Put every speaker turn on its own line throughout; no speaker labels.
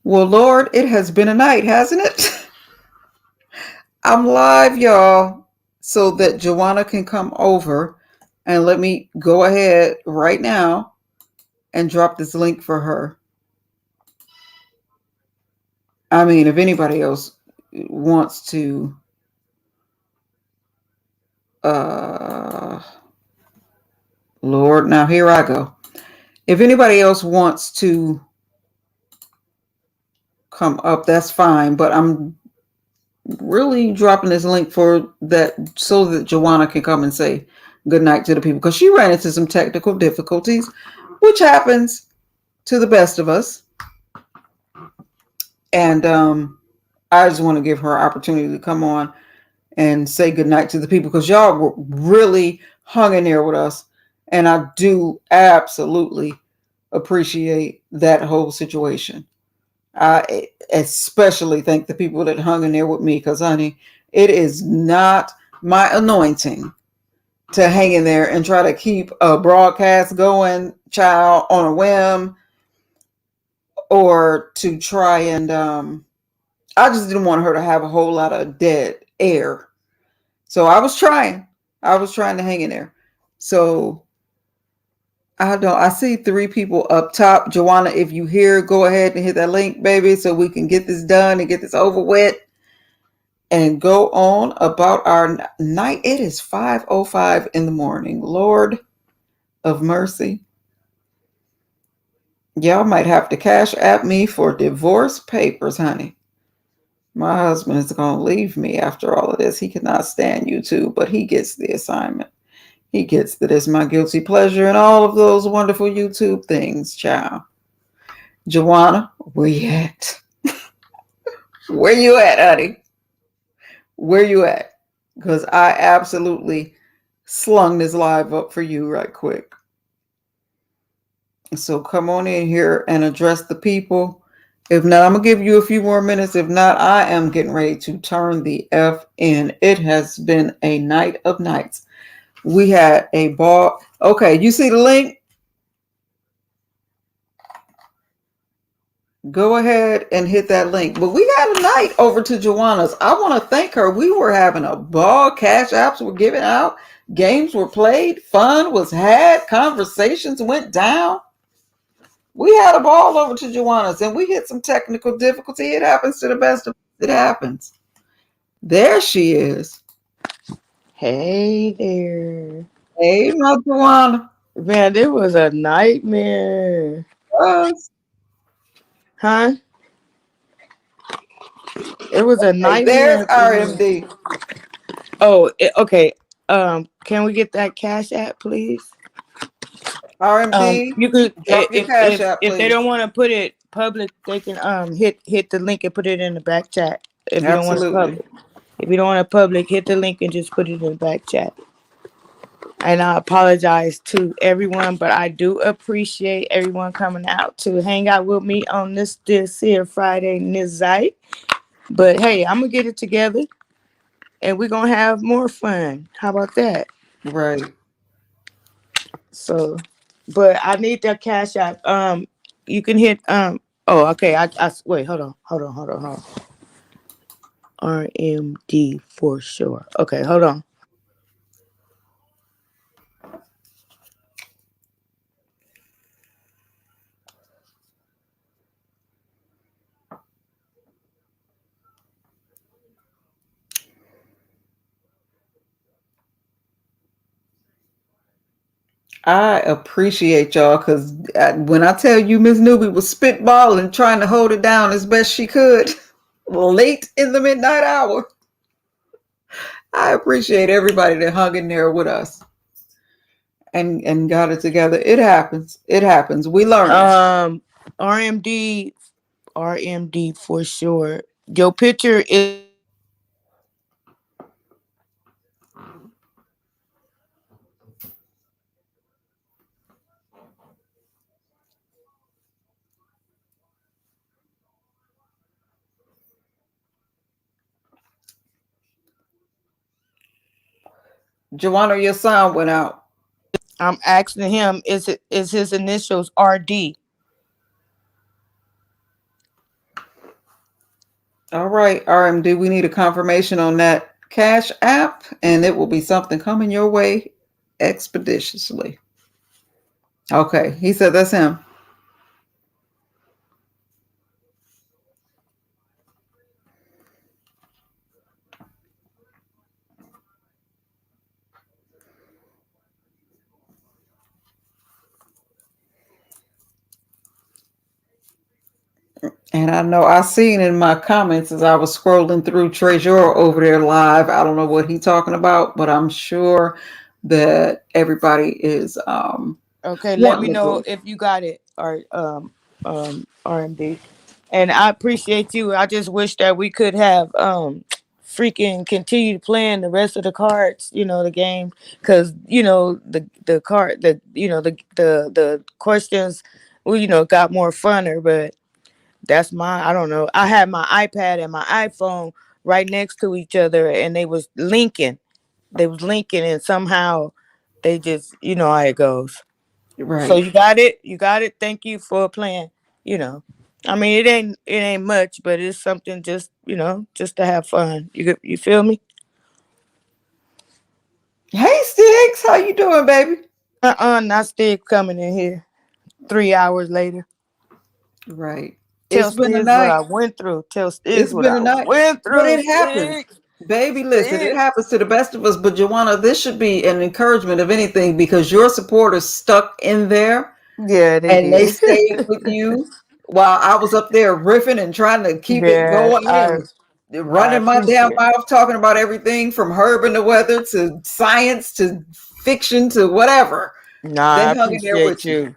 Well, Lord, it has been a night, hasn't it? I'm live, y'all, so that JaWanna can come over and let me go ahead right now and drop this link for her. I mean, if anybody else wants to, uh, Lord, now here I go. If anybody else wants to come up, that's fine, but I'm really dropping this link for that so that JaWanna can come and say good night to the people because she ran into some technical difficulties, which happens to the best of us. And I just want to give her an opportunity to come on and say good night to the people because y'all were really hung in there with us. And I do absolutely appreciate that whole situation. I especially thank the people that hung in there with me because, honey, it is not my anointing to hang in there and try to keep a broadcast going, child, on a whim, or to try and I just didn't want her to have a whole lot of dead air. So I was trying. I was trying to hang in there. So I don't. I see 3 people up top. JaWanna, if you hear, go ahead and hit that link, baby, so we can get this done and get this over with and go on about our night. It is 5:05 in the morning. Lord of mercy. Y'all might have to cash at me for divorce papers, honey. My husband is going to leave me after all of this. He cannot stand YouTube, but he gets the assignment. He gets that it's my guilty pleasure and all of those wonderful YouTube things, child. JaWanna, where you at? Where you at, honey? Where you at? Because I absolutely slung this live up for you right quick. So come on in here and address the people. If not, I'm going to give you a few more minutes. If not, I am getting ready to turn the F in. It has been a night of nights. We had a ball. Okay, you see the link? Go ahead and hit that link. But we got a night over to JaWanna's. I want to thank her. We were having a ball. Cash apps were given out. Games were played. Fun was had. Conversations went down. We had a ball over to JaWanna's and we hit some technical difficulty. It happens to the best of us. It happens. There she is.
Hey there.
Hey, my JaWanna.
Man, it was a nightmare.
Us.
Huh? It was a
Hey, there's
nightmare for me.
RMD.
Oh, okay. Can we get that cash app, please?
RMD,
You could
drop your cash app,
if they
please.
don't want to put it public, they can hit the link and put it in the back chat. If you don't want it
Absolutely.
public, if you don't want it public, hit the link and just put it in the back chat. And I apologize to everyone, but I do appreciate everyone coming out to hang out with me on this here Friday night. But hey, I'm gonna get it together, and we're gonna have more fun. How about that?
Right.
So, but I need that cash app. You can hit Oh, okay. I wait. Hold on. RMD for sure. Okay, hold on.
I appreciate y'all because when I tell you Miss Newbie was spitballing, trying to hold it down as best she could, late in the midnight hour, I appreciate everybody that hung in there with us and got it together. It happens. It happens. We learning.
Um, RMD, RMD for sure. Your picture is
JaWanna, your sound went out.
I'm asking him, is his initials RD?
All right, RMD, we need a confirmation on that Cash App, and it will be something coming your way expeditiously. Okay, he said that's him. And I know I seen in my comments as I was scrolling through Treasure over there live. I don't know what he's talking about, but I'm sure that everybody is
Okay, let me
wanting to
know
go.
if you got it, or RMD. And I appreciate you. I just wish that we could have freaking continue playing the rest of the cards, the game, cuz the card the questions got more funner, but that's my I don't know. I had my iPad and my iPhone right next to each other, and they was linking and somehow they just how it goes. So
Right.
you got it. You got it. Thank you for playing. You know, I mean, it ain't much, but it's something just just to have fun. You feel me?
Hey Sticks, how you doing, baby?
Not still coming in here 3 hours later.
Right.
Tell
It's been a
Sticks what
night.
I went through. Tell Sticks
It's
what
been
I
a night.
went
But
through.
it happens.
Sticks.
Baby, listen, it
Sticks.
happens to the best of us. But JaWanna, this should be an encouragement of anything because your supporters stuck in there
Yeah, they
and they
did.
stayed with you while I was up there riffing and trying to keep it
Yeah,
going and
I
running my damn
appreciate it.
mouth talking about everything from herb and the weather to science to fiction to whatever. They
Nah, I
hung in there
appreciate
with you.
you.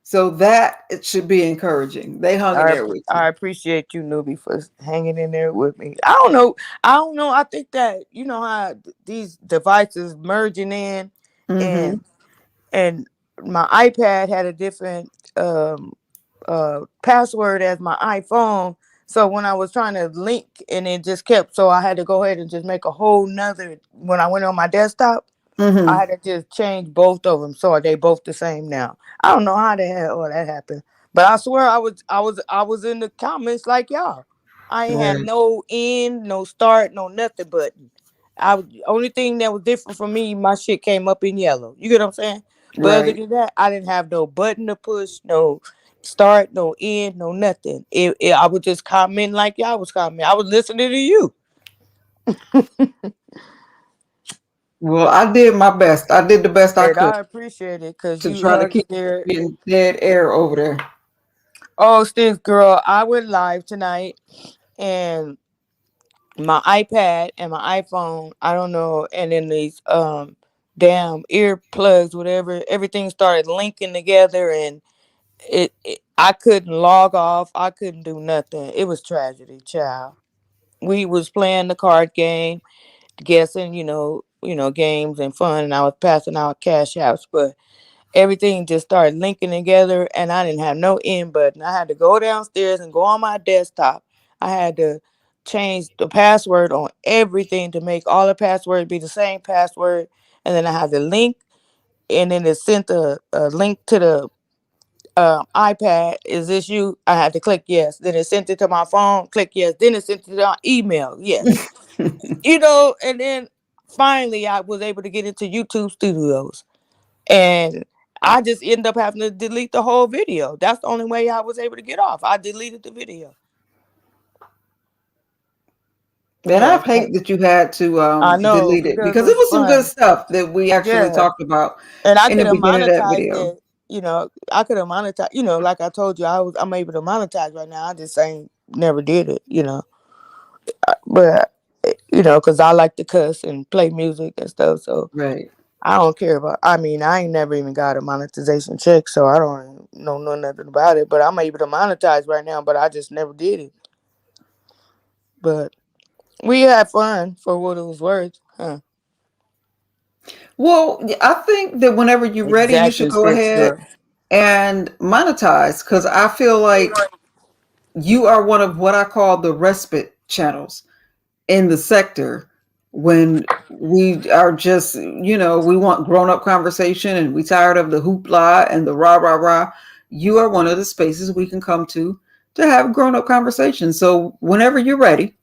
So that it should be encouraging. They hung in there with you.
I appreciate you, newbie, for hanging in there with me. I don't know. I don't know. I think that how these devices merging in,
Mm-hmm.
and and my iPad had a different password as my iPhone. So when I was trying to link, and it just kept, so I had to go ahead and just make a whole nother. When I went on my desktop, I
Mm-hmm.
had to just change both of them, so are they both the same now? I don't know how the hell all that happened, but I swear I was in the comments like y'all. I ain't had
Right.
no end, no start, no nothing button. Only thing that was different for me, my shit came up in yellow. You get what I'm saying? But other
Right.
than that, I didn't have no button to push, no start, no end, no nothing. I was just commenting like y'all was commenting. I was listening to you.
Well, I did my best. I did the best I
And
could
I appreciate it because
to
you
try to
hung in
keep
there.
getting dead air over there.
Oh, Sticks girl, I went live tonight, and my iPad and my iPhone, I don't know, and then these damn earplugs, whatever, everything started linking together, and I couldn't log off. I couldn't do nothing. It was tragedy, child. We was playing the card game, guessing, games and fun, and I was passing out cash outs, but everything just started linking together, and I didn't have no end button. I had to go downstairs and go on my desktop. I had to change the password on everything to make all the passwords be the same password. And then I had the link, and then it sent a link to the iPad. Is this you? I had to click yes. Then it sent it to my phone, click yes. Then it sent it to my email, yes. And then finally I was able to get into YouTube Studios, and I just ended up having to delete the whole video. That's the only way I was able to get off. I deleted the video.
And I
Yeah,
hate that you had to
I know,
delete it
because it
because it
was
was some good
fun.
stuff that we actually
Yeah,
talked about
and I
in
could
the
have
beginning of that
monetized
video.
it. I could have monetized. Like I told you, I'm able to monetize right now. I just ain't never did it. But because I like to cuss and play music and stuff, so
Right.
I don't care about. I mean, I ain't never even got a monetization check, so I don't know nothing about it. But I'm able to monetize right now, but I just never did it. But we had fun for what it was worth, huh?
Well, I think that whenever you're ready, you should
Exactly,
go
six
ahead
girl.
and monetize because I feel like you are one of what I call the respite channels in the sector when we are just, we want grown up conversation and we tired of the hoopla and the rah, rah, rah. You are one of the spaces we can come to have grown up conversations. So whenever you're ready,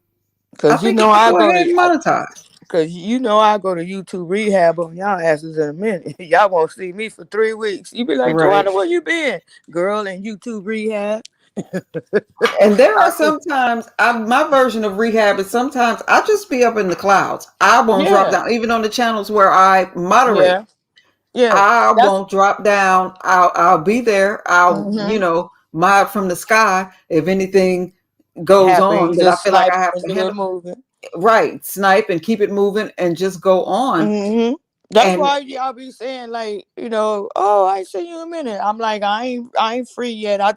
I
Cause you
think you
know
can
I
go
go
ahead
to
and monetize.
Cause you know I go to YouTube rehab on y'all asses in a minute. Y'all won't see me for 3 weeks. You be like,
Right.
JaWanna, where you been? Girl in YouTube rehab.
And there are
I be,
sometimes my version of rehab is sometimes I just be up in the clouds. I won't drop
yeah,
down, even on the channels where I moderate.
yeah, yeah.
I
That's
won't drop down. I'll be there. I'll
mm-hmm.
mod from the sky if anything goes
Happen. You
on that I
just
feel like
snipe
I have
and
to
get it
handle.
moving.
Right, snipe and keep it moving and just go on.
Mm-hmm. That's
And
why y'all be saying like, oh, I ain't seen you in a minute. I'm like, I ain't free yet. I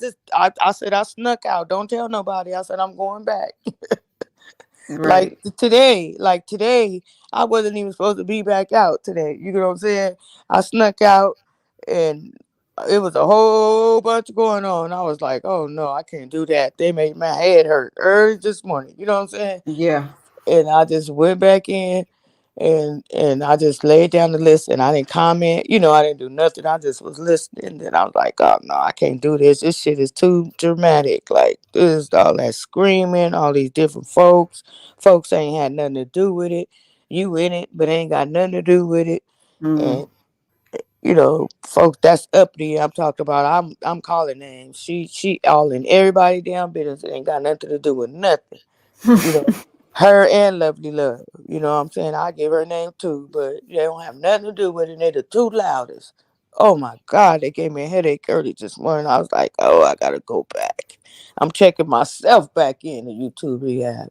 said I snuck out. Don't tell nobody. I said I'm going back. Like
right,
today, I wasn't even supposed to be back out today. You know what I'm saying? I snuck out and it was a whole bunch going on. I was like, oh no, I can't do that. They made my head hurt early this morning. You know what I'm saying?
yeah,
And I just went back in and I just laid down the list and I didn't comment. I didn't do nothing. I just was listening. And I was like, oh no, I can't do this. This shit is too dramatic. Like this all that screaming, all these different folks. Folks ain't had nothing to do with it. You in it, but ain't got nothing to do with it.
mm.
And folks that's uppity. I'm talking about. I'm calling names. She all in everybody damn business. It ain't got nothing to do with nothing. You know, her and Lovely Love. You know what I'm saying? I give her name too, but they don't have nothing to do with it. They're the two loudest. Oh my God, they gave me a headache early this morning. I was like, oh, I gotta go back. I'm checking myself back in the YouTube rehab.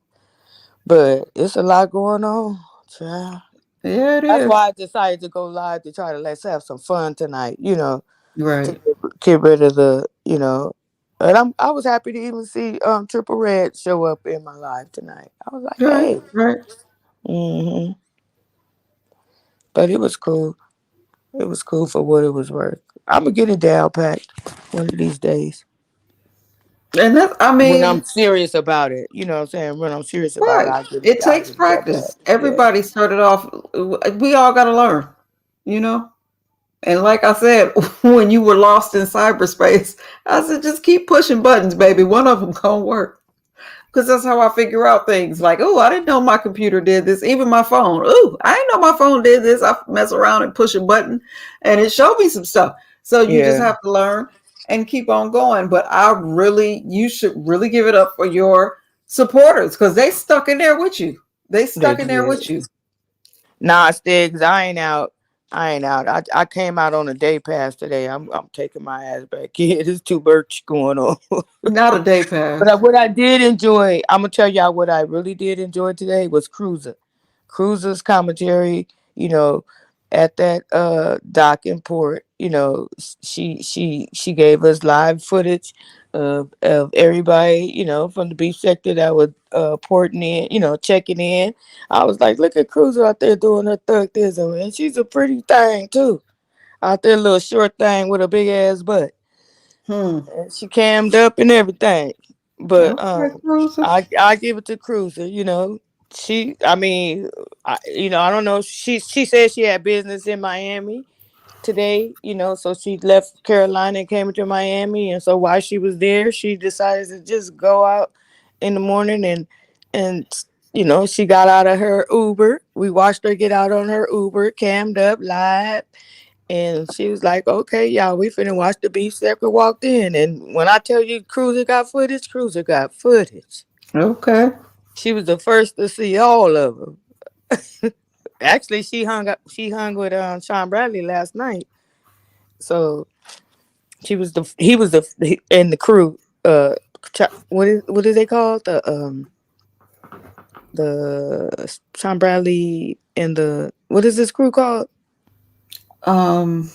But it's a lot going on, child.
Yeah, it
That's
is.
why I decided to go live to try to let's have some fun tonight, to
Right,
get rid of and I was happy to even see Triple Red show up in my life tonight. I was like,
right,
hey.
right.
hmm But it was cool. It was cool for what it was worth. I'm gonna get it down packed one of these days
And that's, I
when I'm
mean,
serious about it. You know what I'm saying? When I'm serious about it,
right. It
I
takes
get it down
practice.
packed. Yeah,
Everybody started off. We all got to learn, you know. And like I said, when you were lost in cyberspace, I said just keep pushing buttons, baby. One of them gonna work. Because that's how I figure out things. Like, oh, I didn't know my computer did this. Even my phone. Oh, I didn't know my phone did this. I mess around and push a button, and it showed me some stuff. So you just
yeah,
have to learn and keep on going. But you should really give it up for your supporters because they stuck in there with you. They
they
stuck in there
did.
with you.
Nah, Stiggs, I ain't out. I ain't out. I came out on a day pass today. I'm taking my ass back in. There's too much going on.
Not a day
But
pass.
what I did enjoy, I'm gonna tell y'all what I really did enjoy today was Cruiser's commentary. You know, at that dock and port. She gave us live footage of everybody. From the beef sector that was porting in. Checking in. I was like, look at Cruiser out there doing her thugism, and she's a pretty thing too. Out there, little short thing with a big ass butt.
Hmm.
And she cammed up and everything. But
Okay, Cruiser.
I give it to Cruiser. I mean, I don't know. She said she had business in Miami today. So she left Carolina and came to Miami, and so while she was there, she decided to just go out in the morning and she got out of her Uber. We watched her get out on her Uber, cammed up, live. And she was like, okay, y'all, we finna watch the beef sector walked in. And when I tell you Cruiser got footage, Cruiser got footage.
Okay.
She was the first to see all of them. Actually, she hung with Sean Bradley last night. So he was and the crew. What is they called? The Sean Bradley and the what is this crew called?
Um.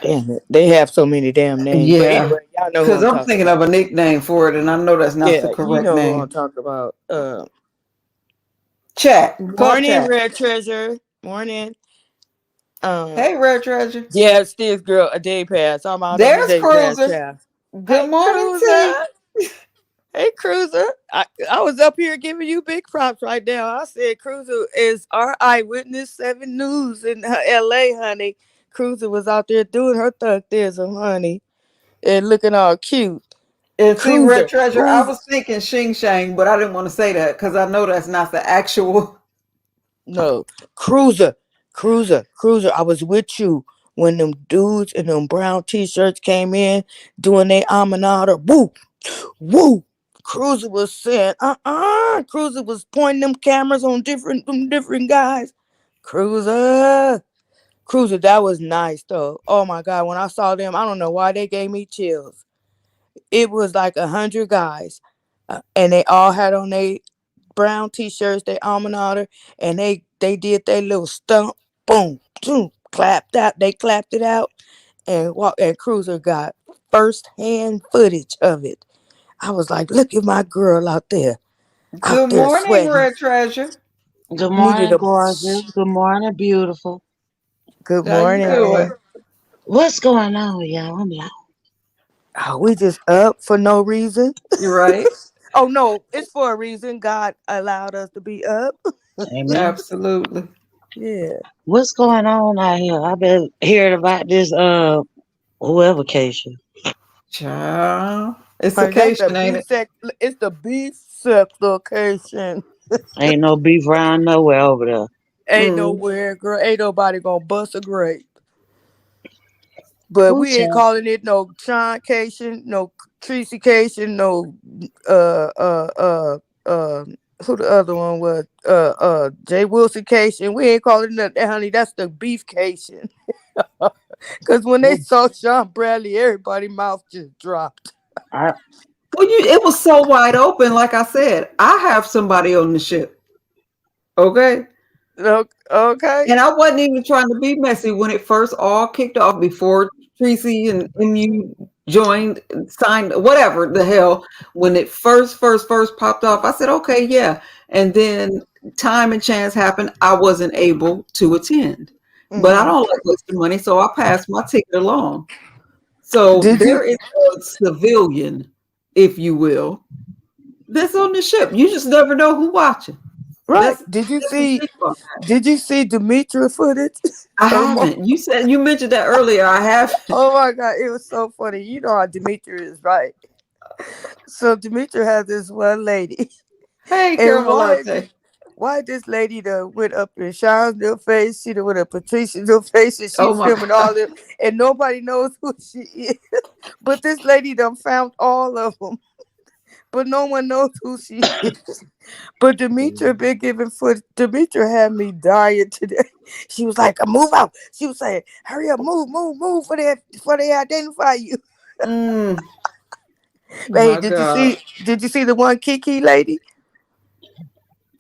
Damn it. They have so many damn names. But
Yeah.
anyway, y'all know who
Because
I'm
I'm
talking
thinking of
about.
a nickname for it, and I know that's not the
Yeah, you
correct
know who I'm
name.
talking about.
Chat. Club
Morning,
chat.
Red Treasure. Morning. Um,
Hey, Rare Treasure.
yeah, Sticks girl, a day pass. I'm out on the
There's
day pass,
Cruiser.
child.
Good
Hey,
morning,
Cruiser.
T.
Hey, Cruiser. I was up here giving you big props right now. I said Cruiser is our eyewitness 7 News in LA, honey. Cruiser was out there doing her thugism, honey. and looking all cute.
And see, Red
Cruiser,
Treasure, I
cruiser.
was thinking Shing Shang, but I didn't want to say that because I know that's not the actual.
No, cruiser, cruiser. I was with you when them dudes in them brown t-shirts came in doing their almanada. Woo, woo. Cruiser was saying, Cruiser was pointing them cameras on different guys. Cruiser, Cruiser. That was nice though. Oh my god, when I saw them, I don't know why they gave me chills. It was like 100 guys, and they all had on their brown t-shirts, they almond order, and they did their little stump, boom, boom, clapped out. They clapped it out, and Cruiser got first hand footage of it. I was like, look at my girl out
Good
there
morning,
sweating.
Red Treasure.
Good
Needed
morning,
a
gorgeous. Good morning, beautiful.
good
How you doing?
morning.
What's going on, y'all? I'm like,
Oh, we just up for no reason.
You right?
Oh no, it's for a reason. God allowed us to be up.
amen.
Absolutely.
Yeah.
What's going on out here? I've been hearing about this whoever vacation.
Child. It's
Honey, that's the
occasion, ain't
beef
it?
sex. It's the beef sex location.
Ain't no beef around nowhere over there.
Ain't
Mm.
nowhere, girl. Ain't nobody gonna bust a grape. But
Ooh,
we ain't
child.
calling it no Sean Cation, no Tracy Cation, no uh uh uh uh who the other one was? Jay Wilson Cation. We ain't calling it that, honey. That's the beef Cation. Cause when they
Ooh,
saw Sean Bradley, everybody mouth just dropped.
I,
Well, it was so wide open. Like I said, I have somebody on the ship. Okay.
Okay.
And I wasn't even trying to be messy when it first all kicked off before Tracy and MU joined, signed, whatever the hell. When it first popped off, I said, okay, yeah. And then time and chance happened. I wasn't able to attend. But I
Hmm.
don't like wasting money, so I passed my ticket along. So
Did you
there is a civilian, if you will, that's on the ship. You just never know who watching.
right?
That's the thing about that.
Did you see Demetra footage?
I
Her mom.
haven't. You mentioned that earlier. I have.
Oh my god, it was so funny. You know how Demetra is, right? So Demetra had this one lady,
Hey,
and
caramel latte.
why this lady done went up in Sean's little face, she done went up Patricia's little face, and she
Oh my
filming all
god.
them, and nobody knows who she is. But this lady done found all of them, but no one knows who she is. But Demetra been giving foot. Demetra had me dying today. She was like, "Move out." She was saying, "Hurry up, move for they identify you."
Mm,
Hey,
my god.
Did you see the one Kiki lady?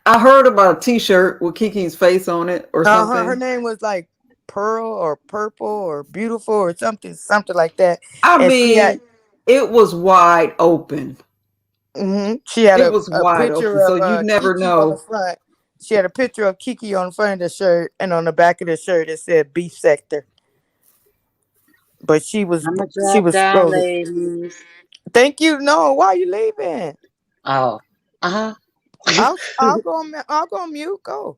I heard about a T-shirt with Kiki's face on it or
Her
something.
name was like Pearl or Purple or Beautiful or something like that.
I
And
mean, it was wide open.
she had
It was
a
wide open,
picture
so
of
you never
Kiki on the
know.
front. She had a picture of Kiki on the front of the shirt, and on the back of the shirt it said Beef Sector. But
I'm going to
she
drop
was
down,
scrolling.
ladies.
Thank you. No, why are you leaving?
Oh, uh-huh.
I'll go on mute. Go.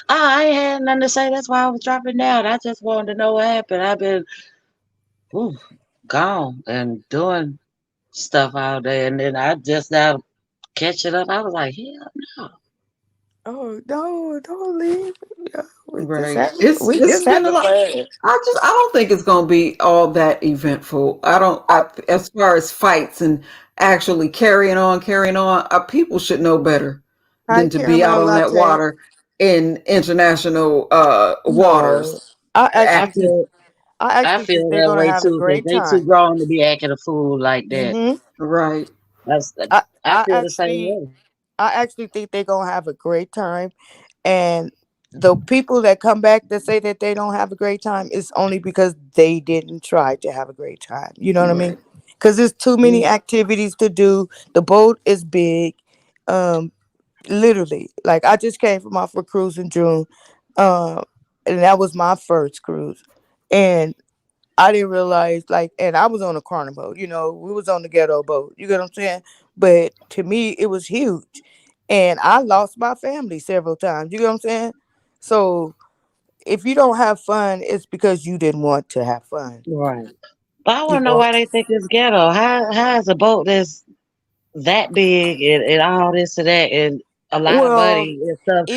I ain't had nothing to say. That's why I was dropping down. I just wanted to know what happened. I've been ooh, gone and doing stuff all day. And then I just now catching up. I was like, hell no.
Oh no, don't leave. Yeah,
Right. It's
we
it's
just
been a
having
lot.
fun.
I don't think it's gonna be all that eventful. I don't
I,
as far as fights and actually carrying on, people should know better
Hi,
than to be out
caramel
on that
latte.
water in international
No,
waters
I
I
actually think
acting
feel
I
I
actually think
feel
they're
that
gonna
way
have a
too because
great
they too
time.
grown to be acting a fool like that.
hmm
right.
That's
I
I
I
feel the same
actually
way.
I actually think they're gonna have a great time, and the people that come back that say that they don't have a great time is only because they didn't try to have a great time. You know what I mean?
Right.
Because there's too many
Mm,
activities to do. The boat is big. Um, Literally, like I just came from off a cruise in June, um, and that was my first cruise, and I didn't realize and I was on a carnival, we was on the ghetto boat, you get what I'm saying? But to me, it was huge, and I lost my family several times. You get what I'm saying? So if you don't have fun, it's because you didn't want to have fun.
right. I
You
want to know
know.
why they think it's ghetto. How is a boat that's that big and all this and that and a lot of
Well,
money and stuff,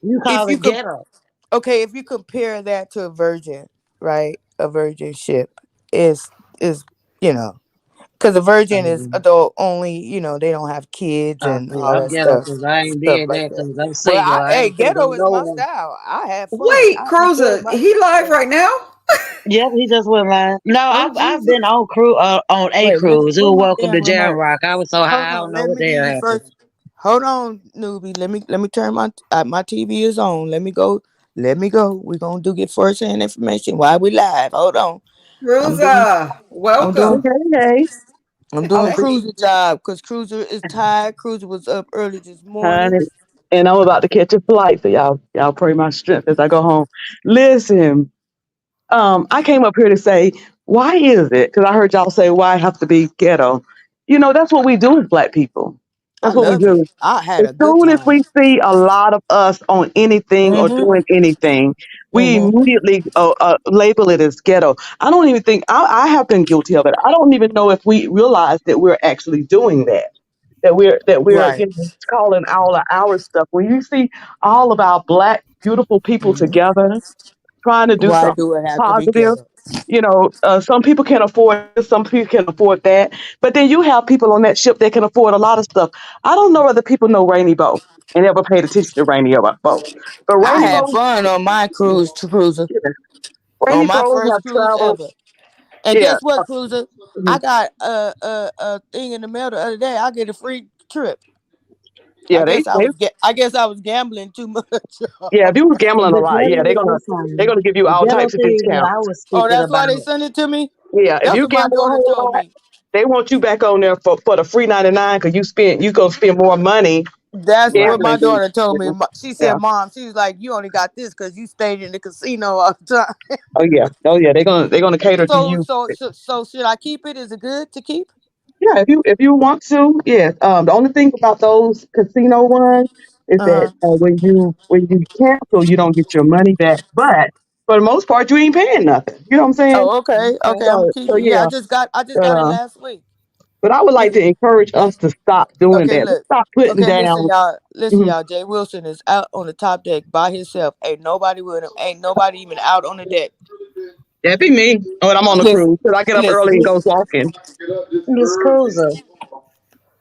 you
if
call
you
it
could,
ghetto?
okay, if you compare that to a virgin, right? A virgin ship is you know, because a virgin is
Um,
adult only. You know, they don't have kids and
see,
all
I'm
that
ghetto
stuff,
because I ain't
stuff
did
like
that
that.
because I'm
But
single. I
hey,
ain't finna go
ghetto is my
nowhere.
style. I have fun.
Wait,
I enjoy
Cruiser,
my.
he live right now?
Yep, he just went live. No,
Oh
I've
Jesus!
been on a
Wait,
cruise. It
where
was
my
welcome to
damn
Jam
remote?
Rock. I was so
Hold
high, I don't
on,
know
let
what
me
the
give
hell
you
happened.
first. Hold on, newbie. Let me turn my TV is on. Let me go. Let me go. We're gonna do get first hand information while we live. Hold on. I'm doing
Cruiser,
I'm doing
welcome.
Hey,
I'm
I'm
doing Cruiser job because Cruiser is tired. Cruiser was up early this morning.
honey, and I'm about to catch a flight, so y'all pray my strength as I go home. Listen, I came up here to say, why is it? Because I heard y'all say, why have to be ghetto? That's what we do as Black people.
I
That's what we
love it.
do.
I had
As
a good
soon as
time.
we see a lot of us on anything or
Mm-hmm.
doing anything, we
Mm-hmm.
immediately label it as ghetto. I don't even think I have been guilty of it. I don't even know if we realize that we're actually doing that. That we're
Right.
calling all of our stuff. When you see all of our Black beautiful people
Mm-hmm.
together trying to do
Why
something
do it have to be
positive.
ghetto?
Some people can afford this, some people can afford that. But then you have people on that ship that can afford a lot of stuff. I don't know whether people know Rainy Boat and ever paid attention to Rainy Boat. But
I
Rainy
had
Boat,
fun on my cruiser.
yeah,
On
Rainy
my
Boat
first
have
cruise
traveled.
ever. And
Yeah.
guess what, Cruiser? I
Mhm.
got a thing in the mail the other day. I get a free trip.
Yeah, they
I guess I was gambling too much.
yeah, if you was gambling a
The
lot, yeah,
ghetto,
they're gonna give you
the
all
ghetto
types of
thing that I
discounts.
was
Oh,
speaking
that's why
about.
they sent it to me.
Yeah, if
That's
you
what my
gamble a
daughter
whole
told
lot,
me.
they want you back on there for the free 99 because you gonna spend more money
That's what my
Right.
gambling.
daughter told me.
Yeah.
She said,
Yeah.
"Mom, she was like, you only got this because you stayed in the casino all the time."
Oh yeah. Oh yeah. They're gonna cater to
So,
you.
should I keep it? Is it good to keep?
Yeah. If you want to, yes. The only thing about those casino ones is
Uh
that
huh.
when you cancel, you don't get your money back. But for the most part, you ain't paying nothing. You know what I'm saying?
Oh, okay,
Okay.
okay. I'm gonna
So
keep it. Yeah,
yeah.
I just got it
Uh,
last week.
but I would like to encourage us to stop doing
Okay,
that. Let's
look.
stop putting
Okay, listen,
down.
y'all. Listen,
Mhm.
y'all. Jay Wilson is out on the top deck by himself. Ain't nobody with him. Ain't nobody even out on the deck.
That'd be me when I'm on the
Listen,
cruise because I get up early
listen.
and go walking.
Miss Cruiser.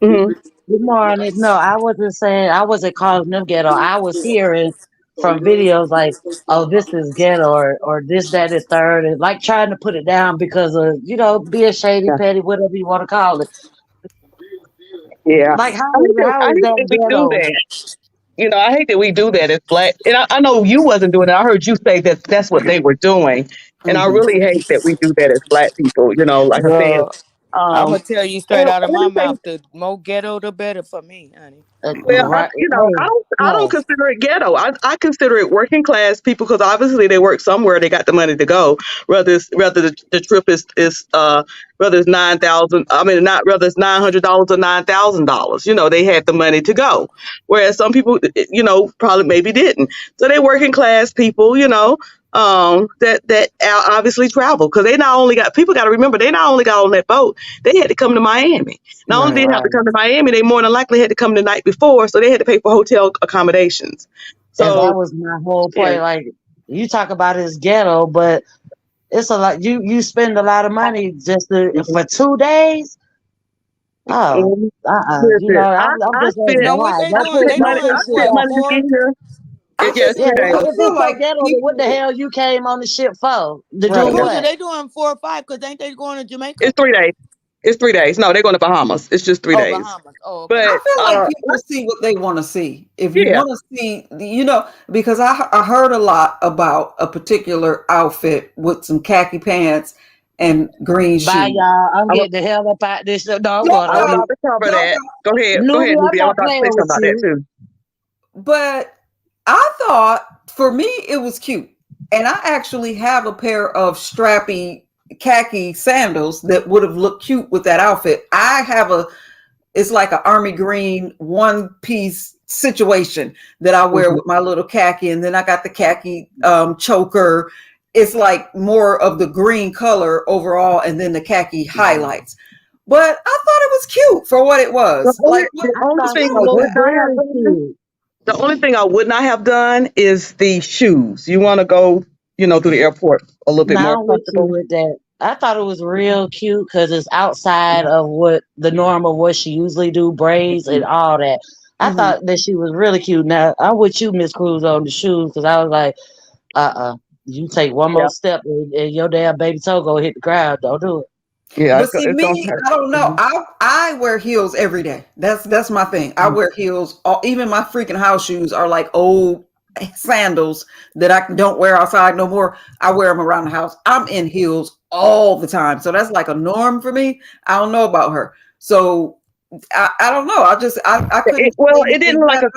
Hmm.
Good morning. No, I wasn't saying I wasn't calling them ghetto. I was hearing from videos like, "Oh, this is ghetto," or this, that, and third, and like trying to put it down because of being shady,
Yeah.
petty, whatever you want to call it.
Yeah.
Like
I hate that, I
how is
hate
that
that we do
ghetto?
that. I hate that we do that as Black. And I know you wasn't doing it. I heard you say that that's what they were doing. And I
Hmm.
really hate that we do that as Black people. Like I said,
Girl, I'm
um,
gonna tell you straight
and
out of my
everything.
mouth. The more ghetto, the better for me, honey.
Well,
Right?
I
Hey,
don't
yes.
consider it ghetto. I consider it working class people because obviously they work somewhere. They got the money to go. Whether the trip is whether it's 9,000. I mean, not whether it's $900 or $9,000. They had the money to go. Whereas some people, probably maybe didn't. So they working class people. That obviously travel because they not only got people got to remember they not only got on that boat, they had to come to Miami. Not only
Right.
did they have to
Right.
come to Miami, they more than likely had to come the night before, so they had to pay for hotel accommodations.
And
So
that was my whole
yeah,
point. Like you talk about it's ghetto, but it's a lot. You spend a lot of money for 2 days. Oh,
and listen,
I'm
I
just asking
spent
Now what
why.
they
Don't
doing? They
push
doing
it
I spent
off.
four,
money to get
four.
here.
I
Yes,
just
Yeah,
3 days.
I
if
feel
it's so
like
ghetto, then what the
people,
hell you came on the ship for? To do
right.
Cruiser,
what?
they doing 4 or 5 because ain't they going to Jamaica?
It's 3 days. It's 3 days. No, they're going to Bahamas. It's just three
Oh,
days.
Bahamas. Oh, okay.
I
But
feel like people see what they want to see. If you
yeah,
want to see, because I heard a lot about a particular outfit with some khaki pants and green
Bye,
shoes.
y'all. I'm
I'm
getting the hell up out this. No, I'm
Don't
going
I'm
on
go,
mute.
about to cover
don't
that.
go.
Go ahead,
Newbie, I'm
Nubi. I'm
not
about to say
playing
something
with
about that
you.
too.
But I thought for me it was cute. And I actually have a pair of strappy khaki sandals that would have looked cute with that outfit. I have it's like an army green one piece situation that I wear
Mhm.
with my little khaki. And then I got the khaki choker. it's like more of the green color overall, and then the khaki highlights. But I thought it was cute for what it was. Like,
The
I
only
thought
thing
she
I
looked
would not have
very
done,
cute.
the only thing I would not have done is the shoes. You want to go, through the airport a little bit more
Now I'm with you
comfortable.
with that. I thought it was real cute because it's outside of what the norm of what she usually do, braids and all that. I
mhm.
thought that she was really cute. Now I'm with you, Miss Cruz, on the shoes because I was like, you take one more
Yeah,
step and your damn baby toe go hit the ground. Don't do it.
yeah,
But see,
it's gonna
me,
hurt.
I don't know.
Mhm.
I wear heels every day. That's my thing. I wear heels. Even my freaking house shoes are like old sandals that I don't wear outside no more. I wear them around the house. I'm in heels all the time, so that's like a norm for me. I don't know about her, so I don't know. I couldn't
Well,
figure that
it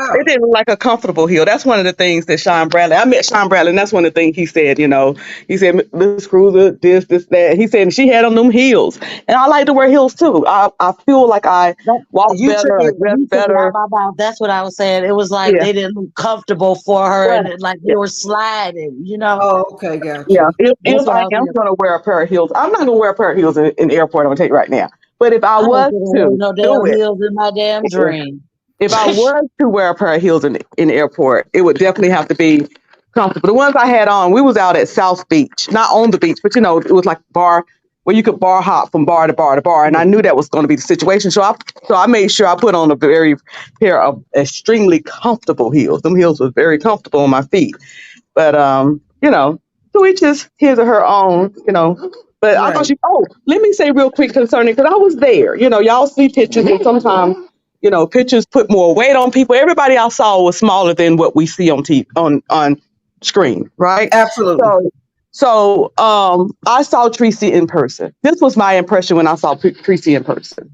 out.
didn't look like a comfortable heel. That's one of the things that Sean Bradley. I met Sean Bradley, and that's one of the things he said. He said Miss Cruiser, this, that. He said she had on them heels, and I like to wear heels too. I feel like I
That,
walk better, I dress
you took it out
better.
my mouth. That's what I was saying. It was like
Yeah,
they didn't look comfortable for her
right.
and like
Yeah,
they were sliding, you know?
Oh, okay,
yeah.
gotcha.
That's
If
what I
I
was
am
saying.
going to wear a pair of heels, I'm not going to wear a pair of heels in the airport. I'm going to tell you right now. But if I
I ain't
was
gonna wear
to
no
do
damn
it,
heels in my damn dream.
if I was to wear a pair of heels in the airport, it would definitely have to be comfortable. The ones I had on, we was out at South Beach, not on the beach, but it was like bar where you could bar hop from bar to bar to bar, and I knew that was going to be the situation. So I made sure I put on a very pair of extremely comfortable heels. Them heels was very comfortable on my feet. But to each his or her own. But I thought
Right.
let me say real quick concerning because I was there. Y'all see pictures and sometimes pictures put more weight on people. Everybody I saw was smaller than what we see on TV on screen, right?
Absolutely.
So I saw Tracy in person. This was my impression when I saw Tracy in person.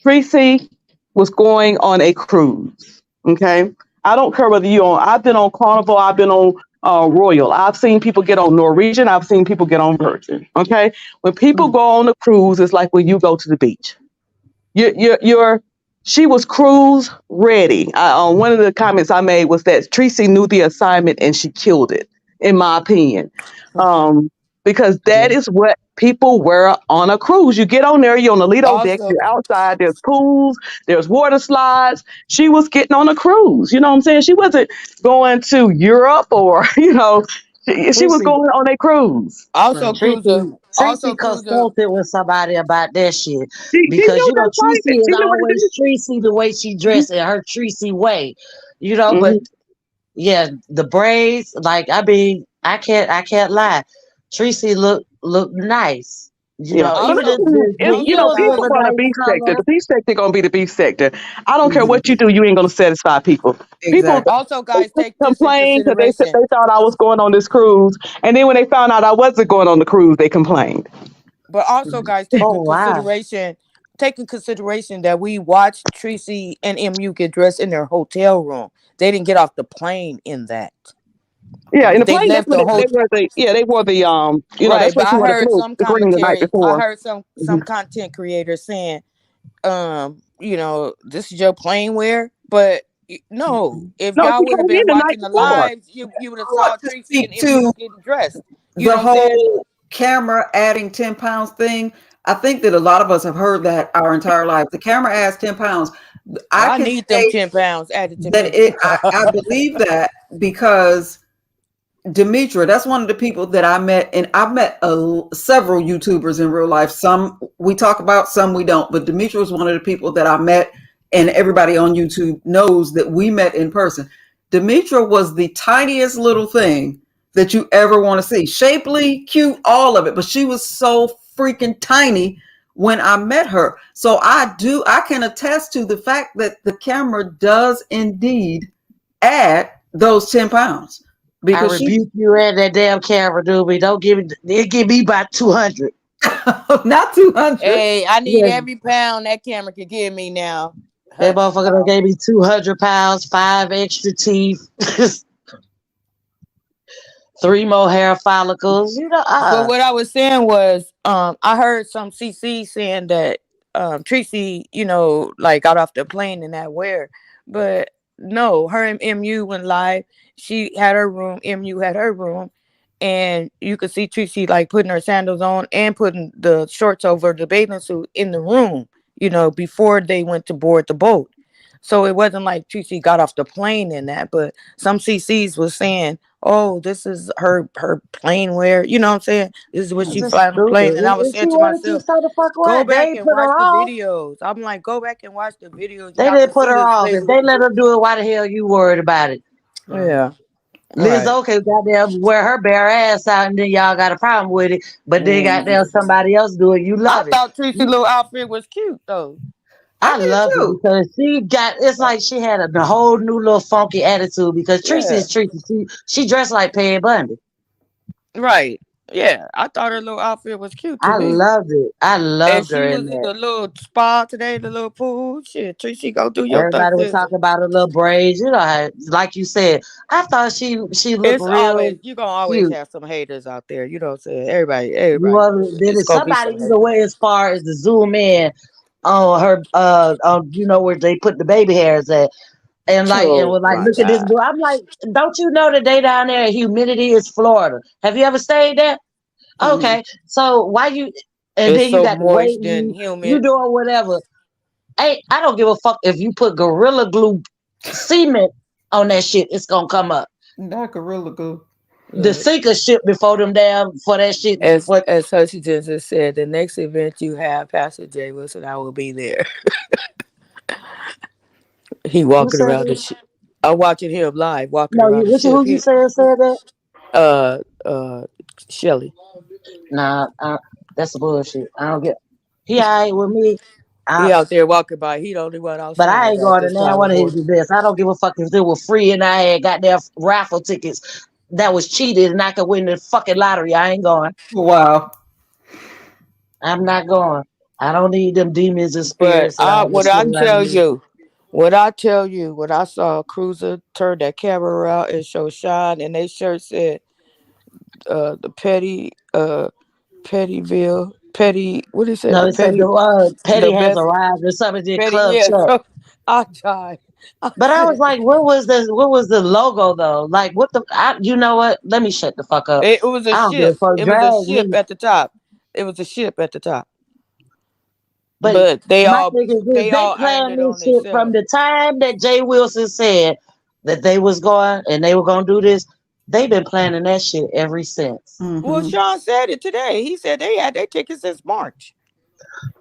Tracy was going on a cruise. Okay. I don't care whether I've been on Carnival, I've been on Royal. I've seen people get on Norwegian, I've seen people get on Virgin. Okay. When people
Mhm.
go on a cruise, it's like when you go to the beach. You're she was cruise ready. One of the comments I made was that Tracy knew the assignment and she killed it, in my opinion. Um, because that is what people wear on a cruise. You get on there, you're on the Lido deck,
Also,
you're outside, there's pools, there's water slides. She was getting on a cruise. You know what I'm saying? She wasn't going to Europe or, she was
Tracy,
going on a cruise.
also Cruiser,
Tracy
also Cruiser.
consulted with somebody about that shit
She
because
knew the
Tracy
assignment.
is
She knew what
always
to
Tracy the way she
do.
dressed in her Tracy way, But
Mhm.
yeah, the braids, like I can't lie, Tracy look nice,
Yeah, but
Even the
Also,
heels was
guys,
people
a
run a
nice
beef sector.
color.
The beef sector gonna be the beef sector. I don't care
Mhm.
what you do, you ain't gonna satisfy people. People
Exactly.
also guys, take this in
complain because they said
consideration.
they thought I was going on this cruise, and then when they found out I wasn't going on the cruise, they complained.
But also, guys,
Oh wow,
take in consideration that we watched Tracy and MU get dressed in their hotel room. They didn't get off the plane in that.
Yeah, in the
They
plane, that's
left
what
the
they
whole
wore they wore
right.
that's
But
what she
I
wore
heard some
the green the night
commentaries. I
before.
heard some
Mhm.
content creators saying, this is your plane wear. But no, if
No,
y'all
she
would have
came in
been
the night
watching the
before.
lives, you would have
I want
saw
to
Tracy
speak
and MU
to
getting dressed. You know
the
what I'm saying?
whole camera adding 10 pounds thing. I think that a lot of us have heard that our entire life. The camera adds 10 pounds.
Well,
I
I
can
need them
say
10 pounds added to
that
me.
I believe that because Demetra, that's one of the people that I met, and I've met several YouTubers in real life. Some we talk about, some we don't. But Demetra was one of the people that I met, and everybody on YouTube knows that we met in person. Demetra was the tiniest little thing that you ever want to see. Shapely, cute, all of it, but she was so freaking tiny when I met her. So I can attest to the fact that the camera does indeed add those 10 pounds
I
because she
rebuke you and that damn camera, dude. Don't give me. They give me about 200.
not 200.
Hey, I need
Yeah,
every pound that camera could give me now.
that
Hush.
motherfucker done gave me 200 pounds, 5 extra teeth, three more hair follicles.
But what I was saying was, I heard some CC saying that Tracy, like got off the plane in that wear. But no, her and MU went live. She had her room, MU had her room, and you could see Tracy like putting her sandals on and putting the shorts over the bathing suit in the room, before they went to board the boat. So it wasn't like Tracy got off the plane in that, but some CCs was saying, "Oh, this is her plane wear." You know what I'm saying? This is what
That's
she
just
flying on the
stupid.
plane. And I was
If she
saying to
wanted to,
myself,
so the fuck
go
what? They
back
ain't
and
put
watch
her
the
off.
videos. I'm like, go back and watch the videos.
They
Y'all can
didn't put
see
her
the
off. If
slavery.
they let her do it, why the hell you worried about it?
Right.
Yeah, right.
Lizzo can goddamn wear her bare ass out and then y'all got a problem with it. But then
Mhm.
goddamn somebody else do it, you
I
love it.
thought Tracy's little outfit was cute though.
I
I
did
loved it
too.
because she got it's like she had a whole new little funky attitude because Tracy
Yeah,
is Tracy. She dressed like Peg Bundy.
right. Yeah, I thought her little outfit was cute to
I
me.
loved it. I
And
loved her
she
in
was in
that.
the little spa today, the little pool. Shit, Tracy, go do your thing,
Everybody was
sis.
talking about her little braids. You know, like you said, I thought she looked
It's
real
always you gonna always
cute.
have some haters out there. You know what I'm saying?
You
Everybody
want
knows it.
did
It's
it
gonna be
somebody
some
even
haters.
went as far as to zoom in on her on where they put the baby hairs at and
Oh
was like
my
look at this
god.
blue. I'm like, don't you know that they down there humidity is Florida? Have you ever stayed there?
Mm.
Okay, so why you and
It's
then you
so
got to wait
moist and
you
humid.
doing whatever. Hey, I don't give a fuck if you put gorilla glue cement on that shit, it's gonna come up.
Not Gorilla Glue.
The
Look,
sinker ship before them down for that shit for
as Hutchinson just said, the next event you have, Pastor Jay Wilson, I will be there. He
who
walking
said
around the
that?
ship. I'm watching him live, walking
No,
around the ship.
who you
He,
said that?
uh, Shelly.
Nah, that's bullshit. I don't get. He alright with me.
He
I,
out there walking by. He the only one
but I
outside
ain't
at
going to
this
now
time
one
of
of his
morning.
events. I don't give a fuck if it was free and I had got their raffle tickets that was cheated and I could win the fucking lottery. I ain't going.
Wow.
I'm not going. I don't need them demons and
But
spirits and all that shit around me.
what I saw a cruiser turn that camera out and show Sean, and they shirt said, the Pettyville, Petty, what is it?
No,
The
it said
Petty,
the
the
Petty has
best
arrived or something did
Petty,
club
yeah.
shut.
So I tried. I
But I was
said,
like, what was the logo though? Like what you know what? Let me shut the fuck up.
it was a
I don't give a
ship.
fuck.
It was a
Drag
ship
me.
at the top. It was a ship at the top.
But
But
my thing is this,
they
they
all ironed
planned
it on
this shit from
themselves.
the time that Jay Wilson said that they was going and they were gonna do this. They've been planning that shit ever since.
Well,
Mm-hmm.
Sean said it today. He said they had their tickets since March.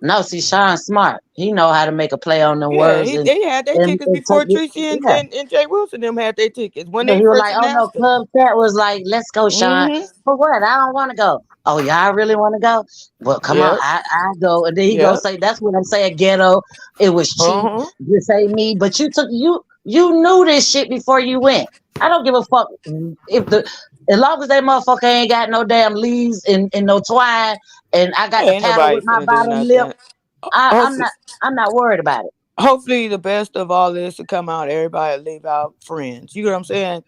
No, see, Sean Smart, he know how to make a play on the
Yeah,
words
they had their tickets
and take
before
it.
Tracy
Yeah.
and Jay Wilson them had their tickets when
Yeah,
they
he was
first
like, "Oh no,
announced it.
Club Chat was like, let's go, Sean.
Mm-hmm.
For what? I don't want to go. Oh, y'all really want to go? Well, come on,
Yep.
I go." And then he gonna
Yep.
say, "That's what I'm saying, ghetto. It was cheap.
Uh-huh.
This ain't me." But you knew this shit before you went. I don't give a fuck if the as long as that motherfucker ain't got no damn leaves and no twine, and I got
Hey,
the
ain't
paddle with
nobody
my
finna do
bottom lip.
nothing.
I'm
Hopefully,
not worried about it.
hopefully the best of all this to come out. Everybody leave out friends. You know what I'm saying?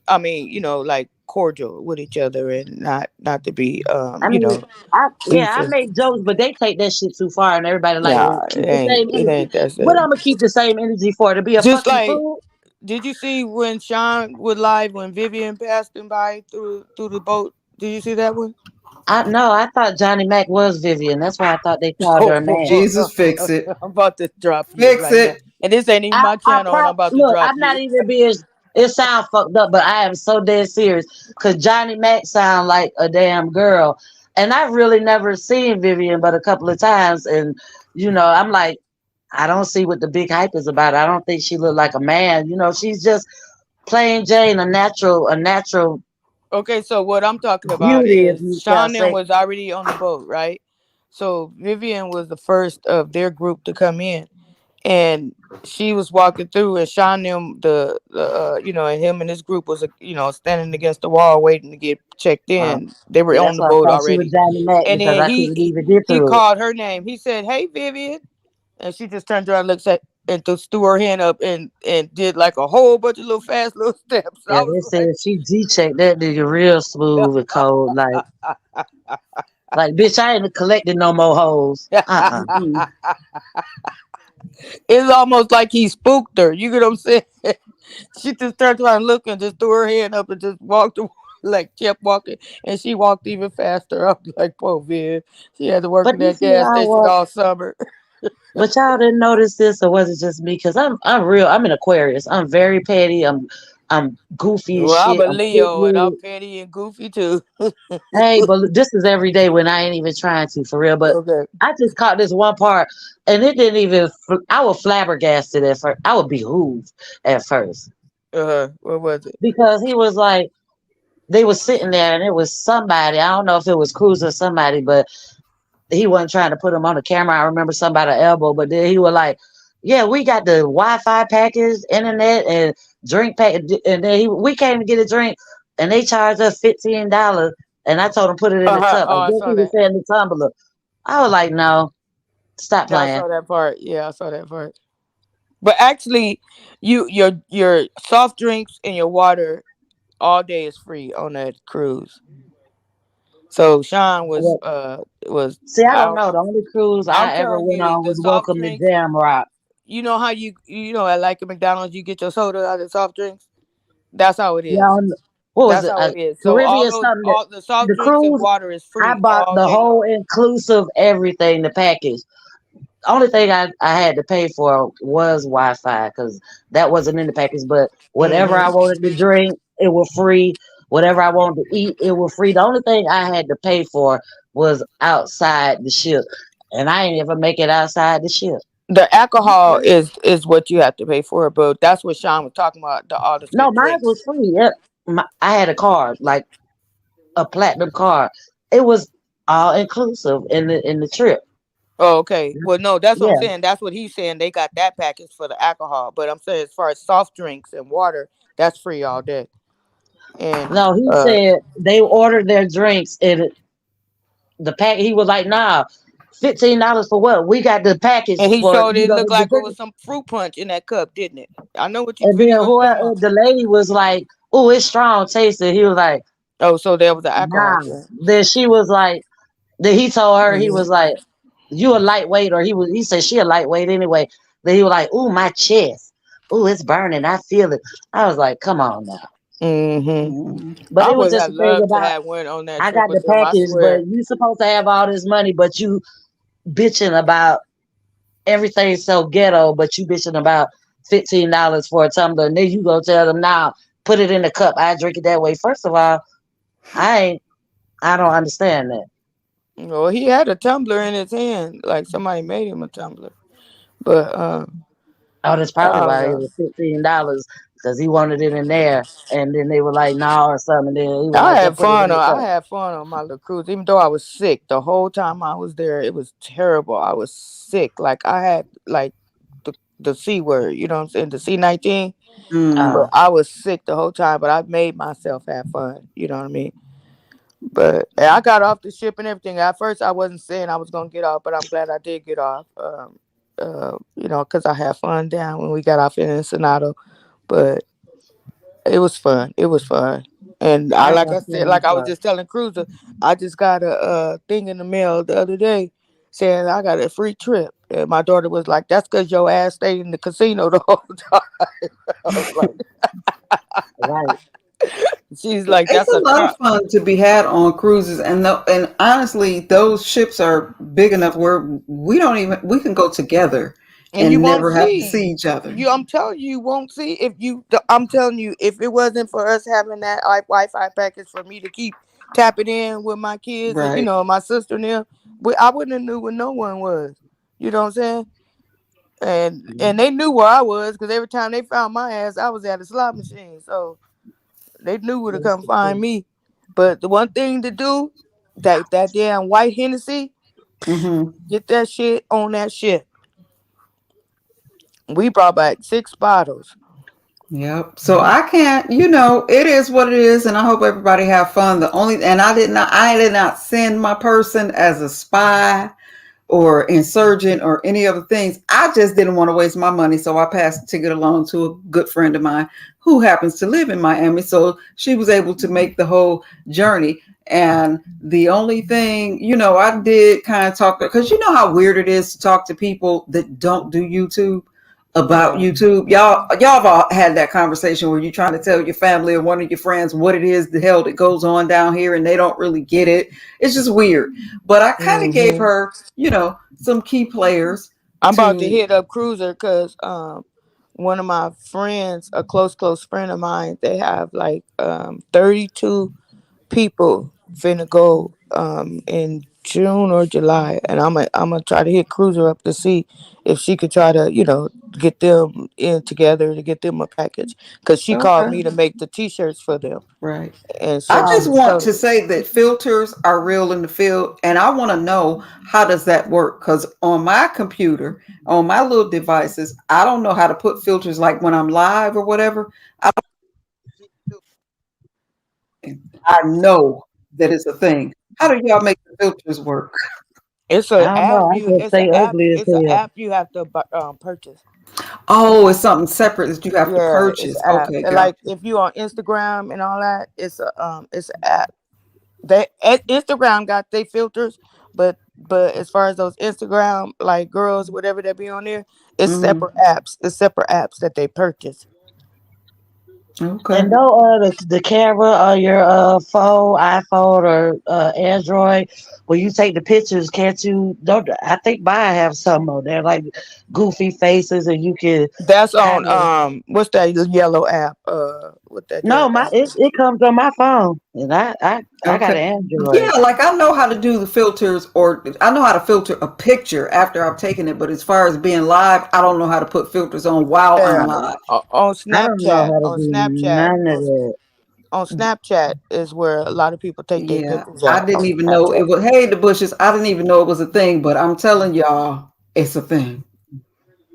I mean, like cordial with each other and not to be
I mean, I
beefing.
make jokes, but they take that shit too far, and everybody like,
Nah,
well,
it
keep the
ain't.
same
It
energy.
ain't that
What
serious.
I'm gonna keep the same energy for? To be a
Just
fucking
like,
fool?
did you see when Sean was live when Vivian passed him by through the boat? Did you see that one?
I no, I thought Johnny Mac was Vivian. That's why I thought they called her a man.
Jesus, fix it.
I'm about to drop you
Fix
right now,
it.
and this ain't even my channel, and I'm about to
Look.
drop
I'm not
you.
even being. It sounds fucked up, but I am so dead serious because Johnny Mac sound like a damn girl, and I've really never seen Vivian but a couple of times, and I'm like, I don't see what the big hype is about. I don't think she looked like a man. She's just plain Jane, a natural
Okay, so what I'm talking about
beauty, if
is
you shall
Sean them
say.
was already on the boat, right? So Vivian was the first of their group to come in, and she was walking through, and Sean them and him and his group was standing against the wall waiting to get checked
Uh,
in. They were on
that's
the
why I
boat
thought she was
already,
Johnny Mac
and
because
then
I
he
couldn't
he,
even get
he
through it.
called her name. He said, "Hey, Vivian," and she just turned around, looks at, and just threw her hand up and did like a whole bunch of little fast little steps.
Yeah,
I was
they said she G-checked that nigga real smooth and cold. Like, bitch, I ain't collecting no more hoes. Uh-uh.
Mm-mm.
it's almost like he spooked her. You get what I'm saying? She just turned around, looked, and just threw her hand up and just walked away. like kept walking, and she walked even faster. I was like, poor Viv. She had to work
But
in
you
that
see
gas
how
station all summer.
but y'all didn't notice this, or was it just me? Because I'm real. I'm an Aquarius. I'm very petty. I'm goofy as
Well, I'm
shit.
a
I'm quick
Leo, and I'm
witted.
petty and goofy too.
Hey, but this is every day when I ain't even trying to for real. But
Okay.
I just caught this one part, and it didn't even. I was flabbergasted at first. I would behooved at first
What was it?
because he was like they was sitting there, and it was somebody. I don't know if it was Cruz or somebody, but he wasn't trying to put him on the camera. I remember somebody elbow, but then he was like, "Yeah, we got the Wi-Fi package, internet, and drink pack." And then we came to get a drink, and they charged us $15. And I told him put it in the cup. I
Oh, I
guess
saw
he was
that.
saying the tumbler. I was like, "No, stop
Yeah, I
playing."
saw that part. Yeah, I saw that part. But actually, your soft drinks and your water all day is free on that cruise. So Sean
Well,
was
see, I don't
I,
know. The only cruise
I'm
I ever
telling
went
you
on
the
was
soft
Welcome to
drinks.
Jam Rock.
You know how you know at like a McDonald's you get your soda out of the soft drinks. That's how it
Yeah,
is.
what was
That's
it?
how it is. So
Caribbean something.
all the soft
The
drinks and
cruise,
water is
I
free
bought
all
the
day
whole
long.
inclusive everything, the package. Only thing I had to pay for was Wi-Fi because that wasn't in the package. But whatever I
Hmm.
wanted to drink, it was free. Whatever I wanted to eat, it was free. The only thing I had to pay for was outside the ship, and I ain't ever make it outside the ship.
The alcohol is what you have to pay for, but that's what Sean was talking about. The all the
No,
good
mine was
drinks.
free. Yeah, I had a card, like a platinum card. It was all inclusive in the trip.
Oh, okay. Well, no, that's what I'm
Yeah.
saying. That's what he's saying. They got that package for the alcohol, but I'm saying as far as soft drinks and water, that's free all day. And
No, he said they ordered their drinks and the pack. He was like, "Nah, $15 for what? We got the package
and he
for
showed it looked
the
like it was
drink."
some fruit punch in that cup, didn't it? I know what you
And then
video you
who?
talking about.
The lady was like, "Oh, it's strong tasting." He was like,
Oh, so there was an alcohol
"Nah."
drink.
Then she was like, then he told her he
Hmm.
was like, "You a lightweight," or he said she a lightweight anyway. Then he was like, "Ooh, my chest. Ooh, it's burning. I feel it." I was like, "Come on now."
Hmm.
But
I
it was
would
just
have
the thing
loved to
about
have went on that
I
trip
got the
with them. I
package, but
swear.
you supposed to have all this money, but you bitching about everything so ghetto, but you bitching about $15 for a tumbler, and then you go tell them now, put it in a cup. I drink it that way. First of all, I ain't. I don't understand that.
Well, he had a tumbler in his hand, like somebody made him a tumbler. But
Oh, that's
I
probably
don't
why it
know.
was $15 because he wanted it in there, and then they were like, "No," or something. And then he was like, "Then put it in the
I
cup."
had fun on my little cruise, even though I was sick the whole time I was there. It was terrible. I was sick. Like I had like the C word, you know what I'm saying? The C-19.
Mm.
But
Oh,
I was sick the whole time, but I made myself have fun. You know what I mean? But and I got off the ship and everything. At first, I wasn't saying I was gonna get off, but I'm glad I did get off. You know, because I had fun down when we got off in Ensenado. But it was fun. It was fun. And I,
that's
like
what
I
I'm
said,
saying.
like I was just telling Cruiser, I just got a thing in the mail the other day saying I got a free trip. And my daughter was like, "That's because your ass stayed in the casino the whole time." I was like,
Right.
she's like,
It's
"That's
a
a
lot of
trap."
fun to be had on cruises, and and honestly, those ships are big enough where we can go together
And you
and
won't
never have to
see
see each other.
you. I'm telling you, you won't see if you. I'm telling you, if it wasn't for us having that like Wi-Fi package for me to keep tapping in with my kids and
Right.
my sister and them, I wouldn't have knew where no one was. You know what I'm saying? And they knew where I was because every time they found my ass, I was at a slot machine, so they knew where to
That's
come
the
find
truth.
me. But the one thing to do, that damn white Hennessy,
Mm-hmm.
get that shit on that shit. We brought back 6 bottles.
Yep. So I can't, it is what it is, and I hope everybody have fun. And I did not send my person as a spy or insurgent or any other things. I just didn't want to waste my money, so I passed the ticket along to a good friend of mine who happens to live in Miami. So she was able to make the whole journey. And the only thing, I did kind of talk because you know how weird it is to talk to people that don't do YouTube. about
Yeah.
YouTube. Y'all have all had that conversation where you're trying to tell your family or one of your friends what it is the hell that goes on down here and they don't really get it. It's just weird. But I kind of gave
Hmm.
her, some key players
I'm about to
to
hit up Cruiser because one of my friends, a close friend of mine, they have like 32 people finna go in June or July, and I'm gonna try to hit Cruiser up to see if she could try to get them in together to get them a package because she called
okay.
me to make the T-shirts for them,
Right.
and
I
so
just
she
want
so
to say that filters are real in the field, and I want to know how does that work? Because on my computer, on my little devices, I don't know how to put filters like when I'm live or whatever. I I know that it's a thing. How do y'all make the filters work?
it's
I
a
don't
app
know. I
you
just
it's
stay
a app
ugly as
it's a
hell.
app you have to purchase.
Oh, it's something separate that you have to
Yeah, it's
purchase.
an app.
Okay,
And
gotcha.
like if you on Instagram and all that, it's an app. Instagram got they filters, but as far as those Instagram like girls, whatever that be on there, it's
Hmm.
separate apps. It's separate apps that they purchase.
Okay.
And no, the camera on your phone, iPhone or Android, when you take the pictures, can't you? Don't I think mine have some on there like goofy faces, and you can
That's
kind
on
of.
what's that yellow app? What that
No,
damn
my
app is?
it comes on my phone, and I got
Okay.
an
Yeah,
Android.
like I know how to do the filters, or I know how to filter a picture after I've taken it, but as far as being live, I don't know how to put filters on while I'm
Yeah,
live.
on
I don't know
Snapchat,
how to do none of that.
on Snapchat is where a lot of people take their
Yeah,
pictures
I
at
didn't
on
even know it
Snapchat.
was. Hey, the bushes. I didn't even know it was a thing, but I'm telling y'all, it's a thing.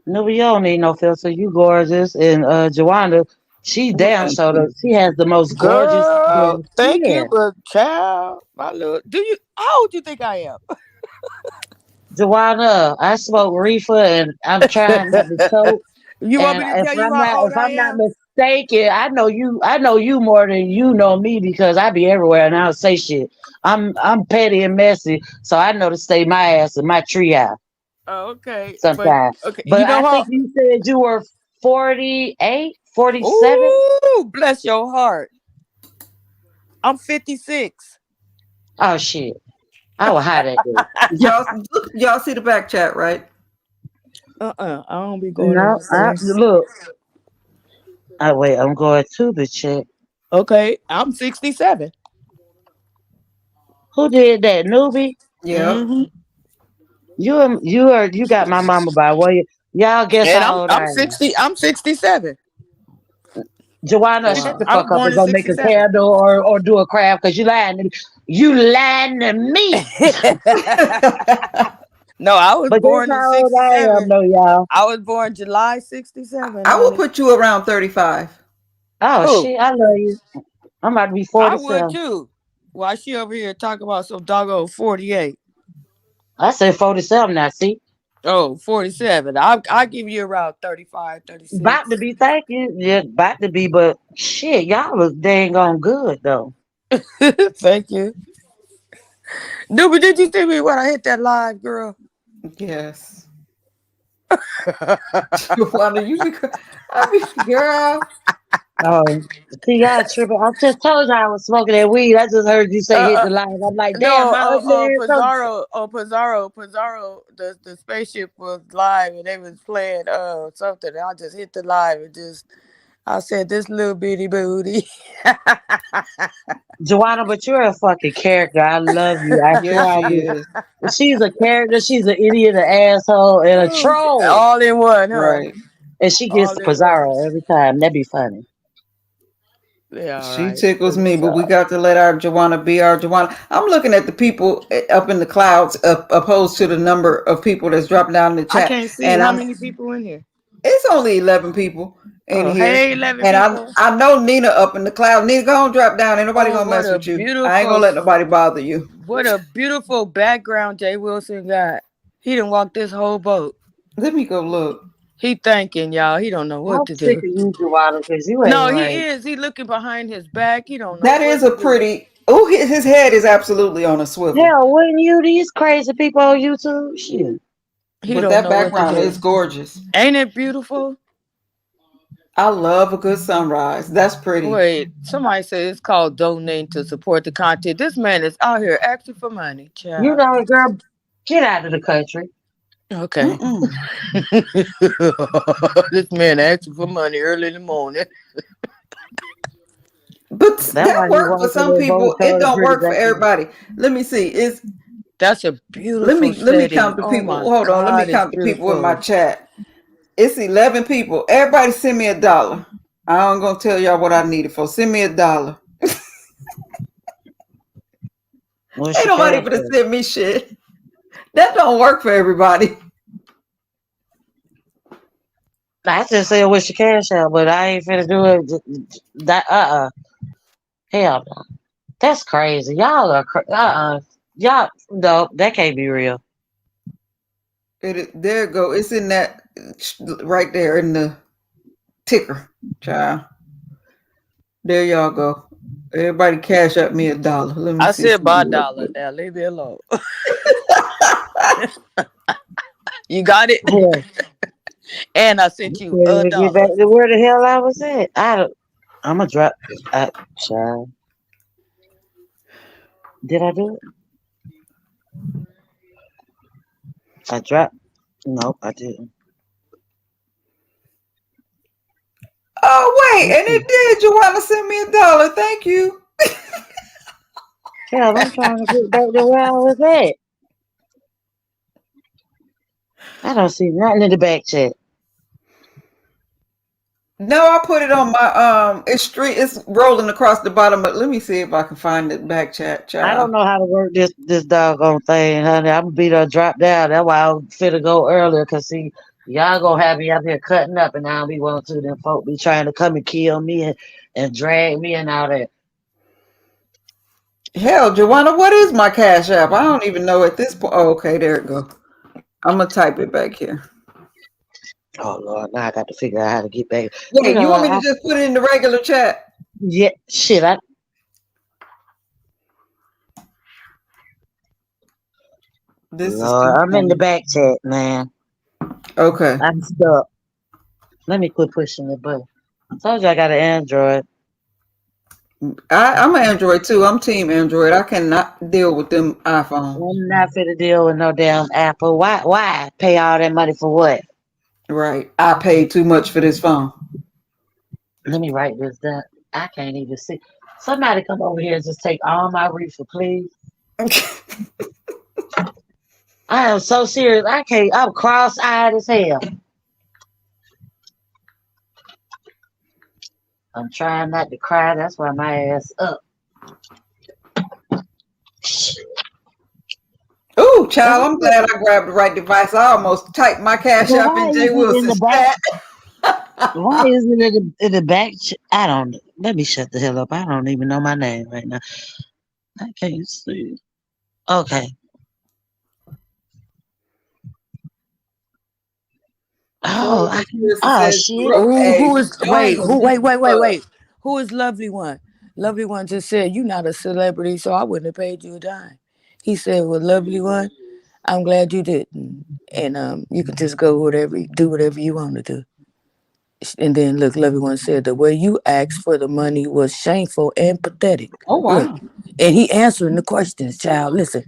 No, you don't need no filter. You gorgeous, and JaWanna, she
Well,
damn
thank
so
you.
she has the most gorgeous
Girl,
damn
thank you,
skin.
but child, my little, do you? How old you think I
JaWanna, I smoke reefer, and I'm trying not to
am?
choke.
You want
And
me to tell you how old
if
I
I'm not
am?
mistaken, I know you more than you know me because I be everywhere and I don't say shit. I'm petty and messy, so I know to stay my ass in my tree house
Oh, okay, but
sometimes.
okay,
But
you know
I
how?
think you said you were 48, 47.
Ooh, bless your heart. I'm 56.
Oh shit. I will hide that dude.
Y'all look. Y'all see the back chat, right?
I don't be going in
No,
that thing.
look. I wait, I'm going to the check.
Okay, I'm 67.
Who did that? Newbie?
Yep.
Mm-hmm.
You got my mama by way. Y'all guess
And
how old I
I'm
am.
60. I'm 67.
Joanna,
And
shut
Wow.
the
I was
fuck up
born
and
in
go make a
67.
candle or do a craft because you lying to me. You lying to me.
No, I was
But guess
born in
how old I am
67.
though, y'all.
I was born July 67,
I will
honey.
put you around 35.
Oh
Who?
shit, I love you. I'm about to be
I would
47.
too. Why she over here talking about some doggone 48?
I said 47 now, see?
Oh, 47. I'll give you around 35,
About
36.
to be, thank you. Yeah, about to be, but shit, y'all was dang on good though.
Thank you. Dude, but did you see me when I hit that live, girl?
Yes. Why do you? I mean, girl.
Oh, see, y'all tripping. I just told y'all I was smoking that weed. I just heard you say hit
uh,
the line. I'm like,
no,
damn, my ugly ass.
Pizarro, the spaceship was live and they was playing something. I just hit the live and just I said this little bitty booty.
Joanna, but you're a fucking character. I love you. I
Yes,
swear I
she
do.
is.
She's a character. She's an idiot, an asshole, and a troll.
All in one, huh?
Right.
And she gets
All
the
in one.
Pizarro every time. That'd be funny.
Yeah, all
She
right.
tickles
Let me
me, but we
stop.
got to let our Joanna be our Joanna. I'm looking at the people up in the clouds, opposed to the number of people that's dropping down in the
I
chat,
can't see
and
how
I'm.
many people in here.
It's only 11 people in
Oh,
here,
hey, 11
and I
people.
I know Nina up in the clouds. Nina, go on, drop down. Ain't nobody
Oh,
gonna
what
mess
a
with you. I ain't gonna
beautiful,
let nobody bother you.
what a beautiful background Jay Wilson got. He done walked this whole boat.
Let me go look.
He thinking, y'all. He don't know what
I'm
to
sick
do.
of you, Joanna, because you ain't
No, he
right.
is. He looking behind his back. He don't know
That is
what
a
to do.
pretty. Oh, his head is absolutely on a swivel.
Hell, wouldn't you? These crazy people on YouTube? Shit.
He
But
don't
that
know what to
background is
do.
gorgeous.
Ain't it beautiful?
I love a good sunrise. That's pretty.
Wait, somebody said it's called donating to support the content. This man is out here asking for money,
You
child.
know, girl, get out of the country.
Okay.
Mm-mm.
This man asking for money early in the morning.
But
That's
that
why he
worked for
walking
some
with both
people. It
toes
don't
pretty
work for
back there.
everybody. Let me see. Is
That's a beautiful
let me
setting.
count the
Oh
people.
my
Hold on. Let me
God, it's
count the people in my
beautiful.
chat. It's 11 people. Everybody send me $1. I'm gonna tell y'all what I need it for. Send me $1.
What's
Ain't
your
nobody
cash
gonna
at?
send me shit. That don't work for everybody.
I just said what's your cash out, but I ain't finna do it. That hell no. That's crazy. Y'all are y'all no, that can't be real.
There it go. It's in that right there in the ticker, child. There y'all go. Everybody cash up me $1. Let me
I
see
said
something
by
real
dollar.
quick.
Now leave me alone. You got it?
Yeah.
And I
I
sent you
can't
a
even get back
dollar.
to where the hell I was at. I'ma drop child. Did I do it? I dropped nope, I didn't.
Oh wait,
Let's
and
see.
it did. You want to send me $1? Thank you.
Hell, I'm trying to get back to where I was at. I don't see nothing in the back chat.
No, I put it on my it's rolling across the bottom, but let me see if I can find it back chat,
I
child.
don't know how to work this doggone thing, honey. I'm gonna be done drop down. That's why I'm finna go earlier. Cause see, y'all gonna have me up here cutting up, and I don't be wanting to. Them folk be trying to come and kill me and drag me and all that.
Hell, JaWanna, what is my cash app? I don't even know at this point. Oh, okay, there it go. I'm gonna type it back here.
Oh Lord, now I got to figure out how to get back. You
Wait, you
know,
want me to just put it in the regular chat?
yeah, shit.
This is
Lord,
too
I'm in the
funny.
back chat, man.
Okay.
I'm stuck. Let me quit pushing the button. I told you I got an Android.
I'm an Android too. I'm team Android. I cannot deal with them iPhone.
I'm not finna deal with no damn Apple. Why pay all that money for what?
Right. I paid too much for this phone.
Let me write this down. I can't even see. Somebody come over here and just take all my reefer, please. I am so serious. I can't. I'm cross-eyed as hell. I'm trying not to cry. That's why my ass up.
Ooh,
Why
child, I'm glad I grabbed the right device. I almost typed my cash
but
app
why
in Jay
is it in the
Wilson's
back?
chat.
Why is it in the back? I don't. Let me shut the hell up. I don't even know my name right now. I can't see. Okay.
Troy
Oh, I can.
Wilson
Oh
says,
shit.
Oh,
hey,
who is
join
wait,
the
who
Zen Club.
wait. Who is Lovely One? Lovely One just said you not a celebrity, so I wouldn't have paid you a dime. He said, well, Lovely One, I'm glad you didn't. And you can just go do whatever you want to do. And then look, Lovely One said the way you asked for the money was shameful and pathetic.
Oh
Look.
wow.
And he answering the questions, child. Listen.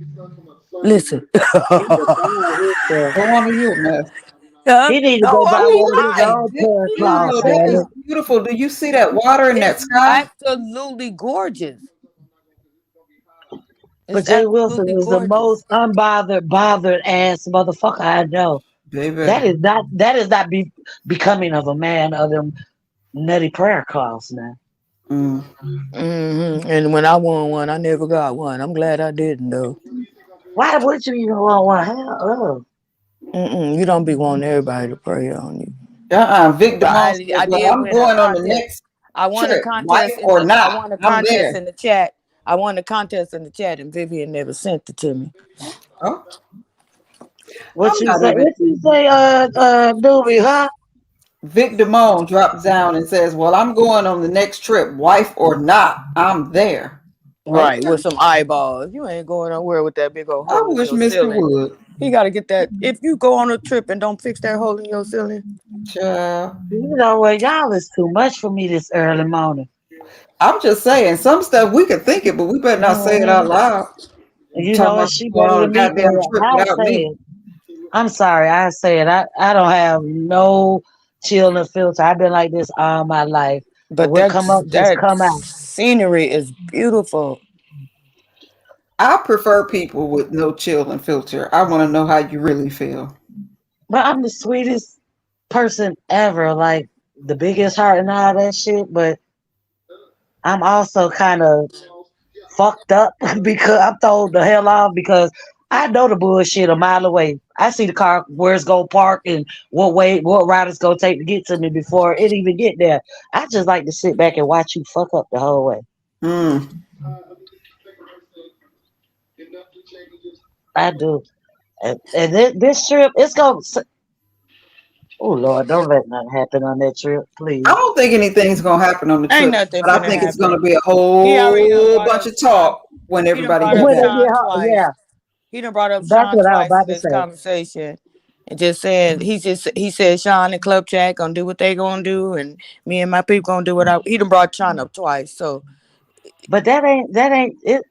Listen.
He just found himself.
Don't want to hear, man.
Huh?
He need to go
Oh,
buy
I'm
Ooh,
one of
look
his
at
lying.
own
this
prayer cloths,
view. That
damn
is
it.
beautiful. Do you see that water in that
It's
sky?
absolutely gorgeous.
But
It's
Jay Wilson
absolutely
is the
gorgeous.
most bothered ass motherfucker I know.
Baby.
That is not becoming of a man of them nutty prayer cloths now.
Mm.
And when I won one, I never got one. I'm glad I didn't though.
Why would you even want one? Hell,
You don't be wanting everybody to pray on you.
Vic
But
Damone says,
I
well,
did
I'm
win a
going on the
contest.
next
I won a
trip, wife
contest in
or
the I
not.
won a
I'm
contest
there.
in the chat. I won a contest in the chat and Vivian never sent it to me.
Oh,
what
I'm
you
not
say?
even.
What you say? Doobie, huh?
Vic Damone drops down and says, well, I'm going on the next trip, wife or not. I'm there.
Right,
Okay.
with some eyeballs. You ain't going nowhere with that big old
I
hole in
wish
your
Mr.
ceiling.
would.
He got to get that. If you go on a trip and don't fix that hole in your ceiling,
Child.
You know what? Y'all is too much for me this early morning.
I'm just saying, some stuff we can think it, but we better not say it out
Mhm.
loud.
You know
Talking
what?
about
She
you going
better
on a
than me,
goddamn
but
trip
I'll
without
say
me.
it. I'm sorry. I say it. I don't have no chill and filter. I've been like this all my life. But
but
what come up just
that
come out.
scenery is beautiful.
I prefer people with no chill and filter. I want to know how you really feel.
But I'm the sweetest person ever. Like the biggest heart and all that shit. But I'm also kind of fucked up because I'm told the hell off because I know the bullshit a mile away. I see the car where it's gonna park and what route it's gonna take to get to me before it even get there. I just like to sit back and watch you fuck up the whole way.
Mm.
I do. And this trip, it's gonna. Oh Lord, don't let nothing happen on that trip,
I
please.
don't think anything's gonna happen on the
Ain't
trip,
nothing
but I
finna
think it's gonna
happen.
be a
He already done
whole
brought
bunch
up
of
Sean.
talk when
He done
everybody
brought
get
up
When
back.
they get
Sean
hot,
twice.
yeah,
He done brought up
that's
Sean
what I was
twice
about
in
to
this
say.
conversation, and just said he said Sean and Club Chat gonna do what they gonna do, and me and my people gonna do what I. He done brought Sean up twice, so
But that ain't it.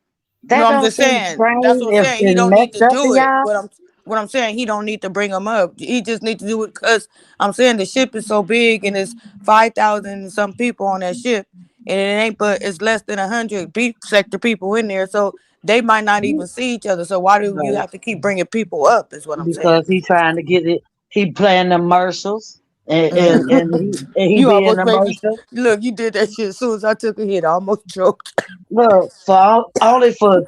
no,
That
I'm
don't
just
seem
saying. That's
strange
what I'm
if
saying. He
it
don't need
messed
to
up to
do it.
y'all.
What I'm saying. He don't need to bring them up. He just need to do it because I'm saying the ship is so big and it's 5,000 and some people on that ship, and it ain't but it's less than 100 beach sector people in there, so they might not even see each other. So why do you
Right.
have to keep bringing people up? Is what I'm saying.
Because he trying to get it. He playing the commercials and and,
Mm.
and he
You
being
almost
the
made me
commercial.
look. You did that shit as soon as I took a hit. I almost choked.
Look for only for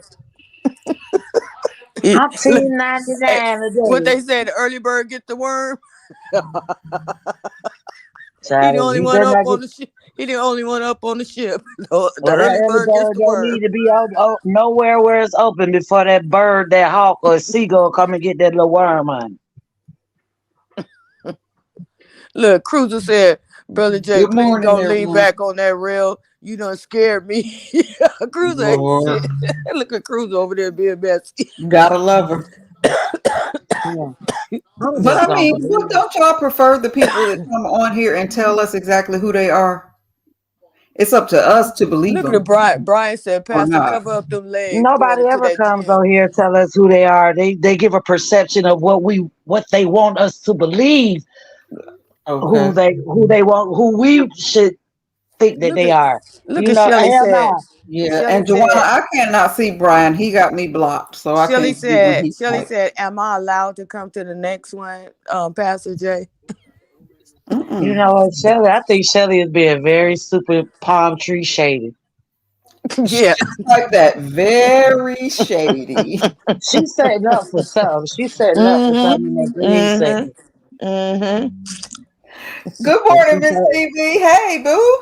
Look, hey,
$14.99 a
what
day.
they said, the early bird get the worm. He the
Child,
only
he
one
better
up
not get.
on the ship. He the only one up on the ship. The
Well, that
early
early
bird gets
bird
the
don't
worm.
need to be nowhere where it's open before that bird, that hawk, or seagull come and get that little worm on.
Look, Cruiser said, "Brother Jay,
Good
please
morning,
don't lean
everyone.
back on that rail. You done scared me." Cruiser ain't
Lord,
shit. Look at Cruiser over there being messy.
gotta love her.
Yeah, I'm
But
just
I
gonna
mean, what
believe.
don't y'all prefer the people that come on here and tell us exactly who they are? It's up to us to believe
Look at the
them
Brian. Brian said,
or
"Pastor,
not.
cover up them legs going
Nobody
into
ever
that
comes
gym."
on here and tell us who they are. They give a perception of what they want us to believe
Okay.
who we should think that
Look
they
at
are.
look
You
at
know,
Shelly
hell
said.
no.
Yeah,
Shelly
and JaWanna,
said.
I cannot see Brian. He got me blocked, so I can't see when he
Shelly
types.
said, "Am I allowed to come to the next one, Pastor Jay?"
You
Mm-mm.
know what, Shelly? I think Shelly is being very super palm tree shady.
She
Yeah.
just like that, very shady.
She's setting up for something. She's setting up for
Mm-hmm.
something in that green
Mm-hmm.
sector.
Mm-hmm.
Good
'Cause
morning, Miss TV. Hey, boo.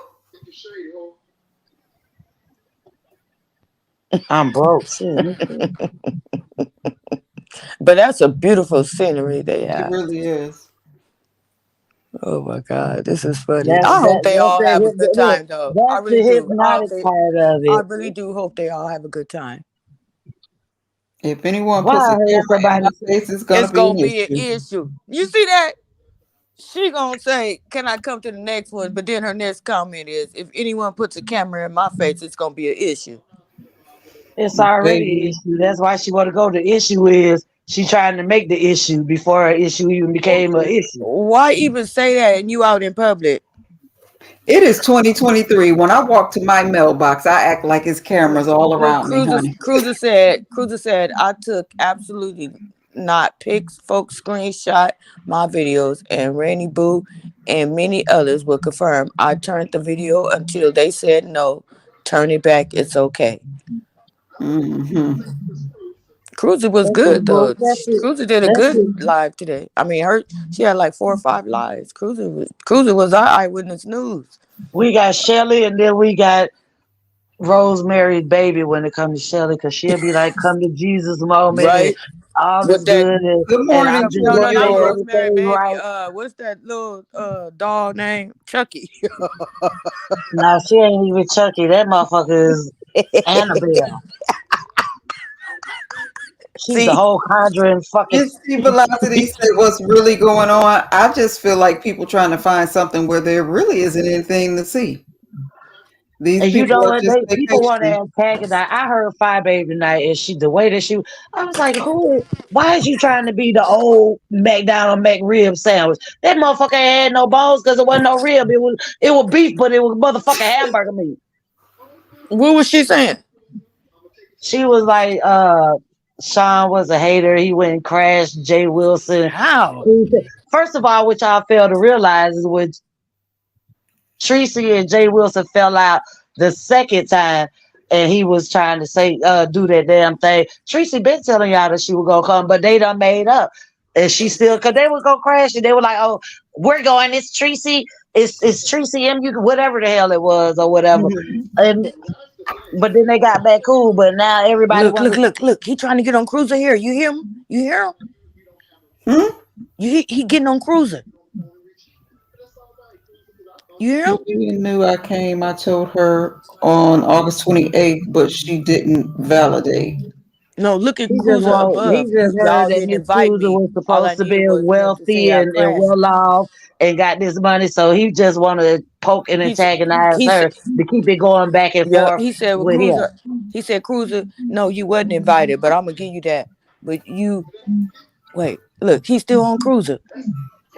I'm broke. Shit, me too.
But that's a beautiful scenery they
It
have.
really is.
Oh my God, this is funny.
That
I
that
hope they
that's
all
that
have a
hip.
good
Look,
time, though. I
that's the
really do.
hypnotic part of
I
it.
really do hope they all have a good time.
If anyone
Why
puts a
I heard
camera in
somebody
my
say,
face, it's gonna
It's
be
gonna
an
be an
issue.
issue. You see that? She gonna say, "Can I come to the next one?" But then her next comment is, "If anyone puts a camera in my face, it's gonna be an issue."
it's already an
Baby.
issue. That's why she want to go. The issue is she trying to make the issue before her issue even became an issue.
Why even say that and you out in public?
It is 2023. When I walk to my mailbox, I act like it's cameras all
Look,
around me, honey.
Cruiser said, "I took absolutely not pics, folks screenshot my videos, and Rainy Boo and many others will confirm. I turned the video until they said no. Turn it back. It's okay."
Hmm.
Cruiser was
That's it,
good
boy.
though.
That's it.
Cruiser did a
That's
good
it.
live today. I mean, she had like 4 or 5 lives. Cruiser was our eyewitness news.
We got Shelly, and then we got Rosemary's Baby when it comes to Shelly, because she'll be like, come to Jesus moment and
Right.
all
With
is
that
good,
Good
and
morning,
I'm just
no,
Julie
no,
gonna
not
make
George.
Rosemary
everything
Baby.
right.
What's that little dog name? Chucky.
Now she ain't even Chucky. That motherfucker is Annabelle. She's the
See,
whole conjuring fucking.
And see, Velocity said what's really going on. I just feel like people trying to find something where there really isn't anything to see. These
And you
people
know
are
what?
just
People want to
vacationing.
antagonize. I heard Five Baby tonight, and she the way that she. I was like, who? Why is you trying to be the old McDonald McRib sandwich? That motherfucker ain't had no bones because it wasn't no rib. It was beef, but it was motherfucking hamburger meat.
what was she saying?
She was like, Sean was a hater. He went and crashed Jay Wilson.
How?
First of all, what y'all fail to realize is when Tracy and Jay Wilson fell out the second time, and he was trying to say, do that damn thing. Tracy been telling y'all that she was gonna come, but they done made up. And she still, cause they was gonna crash and they were like, oh, we're going, it's Tracy, it's Tracy MU, whatever the hell it was or whatever.
Mhm.
And but then they got back cool, but now everybody
Look, look,
wanna
look, look. He trying to get on Cruiser here. You hear him? You hear him?
Hmm?
He getting on Cruiser. You hear him?
She knew I came. I told her on August 28th, but she didn't validate.
No, look at
he just
Cruiser
want he
above.
just heard
Y'all
that
didn't
Miss
invite
Cruiser
me.
was
All I
supposed to be
needed was him to say
wealthy
I
and
crashed.
well off and got this money, so he just wanted to poke and
He said,
antagonize
he
her
said,
to keep it going back and
yeah,
forth
he said, well,
with him.
Cruiser, he said, Cruiser, no, you wasn't invited, but I'm gonna give you that. But you, wait, look, he's still on Cruiser.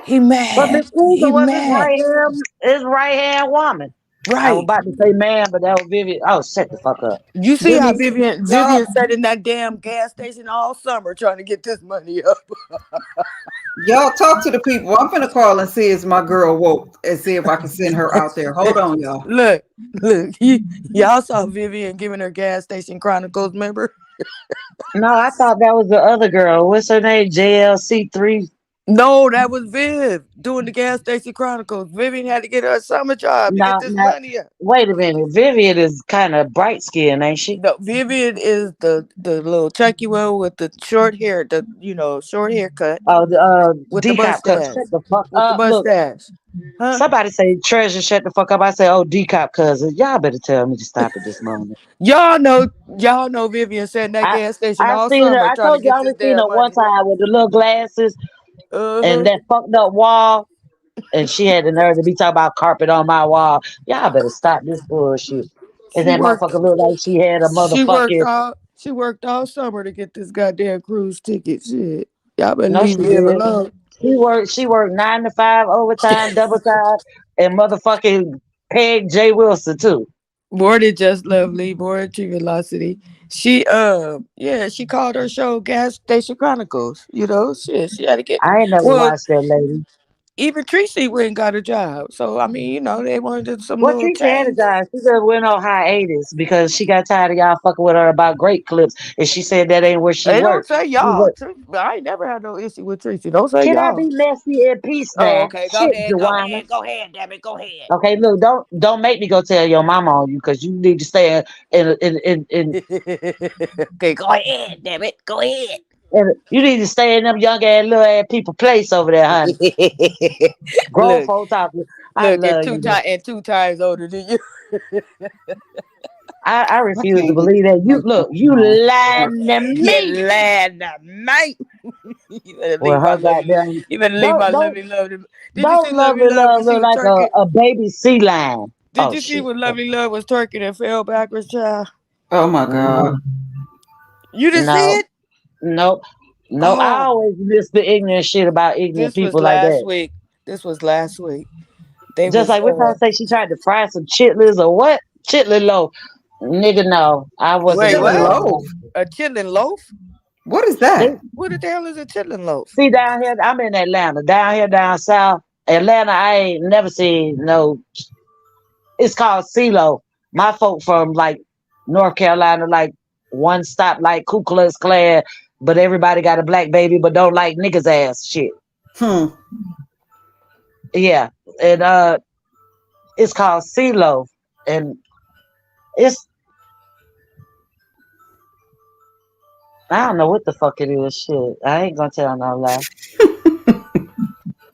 He
But
mad.
Miss Cruiser
He
was
mad.
his right hand woman. I was
Right.
about to say man, but that was Vivian. Oh, shut the fuck up.
You see how
Denise, y'all,
Vivian sat in that damn gas station all summer trying to get this money up.
y'all talk to the people. I'm gonna call and see if my girl woke and see if I can send her out there. Hold on, y'all.
Look, look, y'all saw Vivian giving her gas station chronicles, remember?
No, I thought that was the other girl. What's her name? JLC3.
No, that was Viv doing the gas station chronicles. Vivian had to get her a summer job to get
No,
this
no.
money up.
Wait a minute. Vivian is kind of bright skinned, ain't she?
No, Vivian is the little chunky one with the short hair, the short haircut
Oh,
with the
decop cousin.
mustache,
Shut the fuck
with the
up. Look,
mustache, huh?
somebody say treasure. Shut the fuck up. I say, oh, decop cousin. Y'all better tell me to stop at this moment.
Y'all know, y'all know Vivian sat in that
I
gas station
I
all
seen her.
summer
I
trying to
told you I
get
only
this
seen her
damn
one
money.
time with the little glasses and
Uh-huh.
that fucked up wall. And she had the nerve to be talking about carpet on my wall. Y'all better stop this bullshit. And
She
that
worked.
motherfucker looked like she had a motherfucking.
She worked all summer to get this goddamn cruise ticket. Shit, y'all better
No,
leave
she
me
did.
alone.
She worked 9 to 5 overtime, double time, and motherfucking pegged Jay Wilson too.
More than just lovely, more than tree velocity. She yeah, she called her show Gas Station Chronicles. You know, shit, she had to get
I ain't never
well,
watched that lady.
even Tracy went and got a job. So I mean, they wanted some
What
little
Tricia had to
change.
die. She just went on hiatus because she got tired of y'all fucking with her about great clips, and she said that ain't where she
They don't
worked.
say
She
y'all.
worked.
Tracy, but I ain't never had no issue with Tracy. Don't say
Can I
y'all.
be messy in peace
Oh,
now?
okay. Go
Shit,
ahead. Go
JaWanna.
ahead. Go ahead. Damn it. Go ahead.
Okay, look, don't make me go tell your mama on you because you need to stay
Okay. Go ahead. Damn it. Go ahead.
you need to stay in them young ass little ass people place over there, honey. Grown
look,
folk talking. I
look,
love you, though.
and 2 times older than you.
I
I
refuse to
can't get
believe that. You
this
look,
phone
you
on.
lying to me.
You lying to me. You better
Well,
leave my
her
lovely love.
goddamn
You better leave
don't
my
don't
lovely love. Did you see
don't
Lovely
lovely
Love
love
when she
look
was
like
twerking?
a baby sea lion.
Did
Oh
you see
shit.
when Lovely Love was twerking and fell backwards, child?
Oh my God.
Mm,
You didn't see
no,
it?
no, no. I
Oh,
always miss the ignorant shit about ignorant
this was
people like
last
that.
week. This was last week. They
Just
was
like we're trying to say she tried to fry some chitlins or what? Chitlin loaf. Nigga, no. I wasn't
wait,
in
Chitlin
her
what?
loaf.
room.
A chitlin loaf?
What is
They
that?
What the hell is a chitlin loaf?
see down here, I'm in Atlanta. Down here, down south. Atlanta, I ain't never seen no. It's called CeeLo. My folk from like North Carolina, like one stop like Ku Klux Klan, but everybody got a black baby, but don't like niggas ass shit.
Hmm.
Yeah, and it's called CeeLo, and it's I don't know what the fuck it is. Shit, I ain't gonna tell no lie.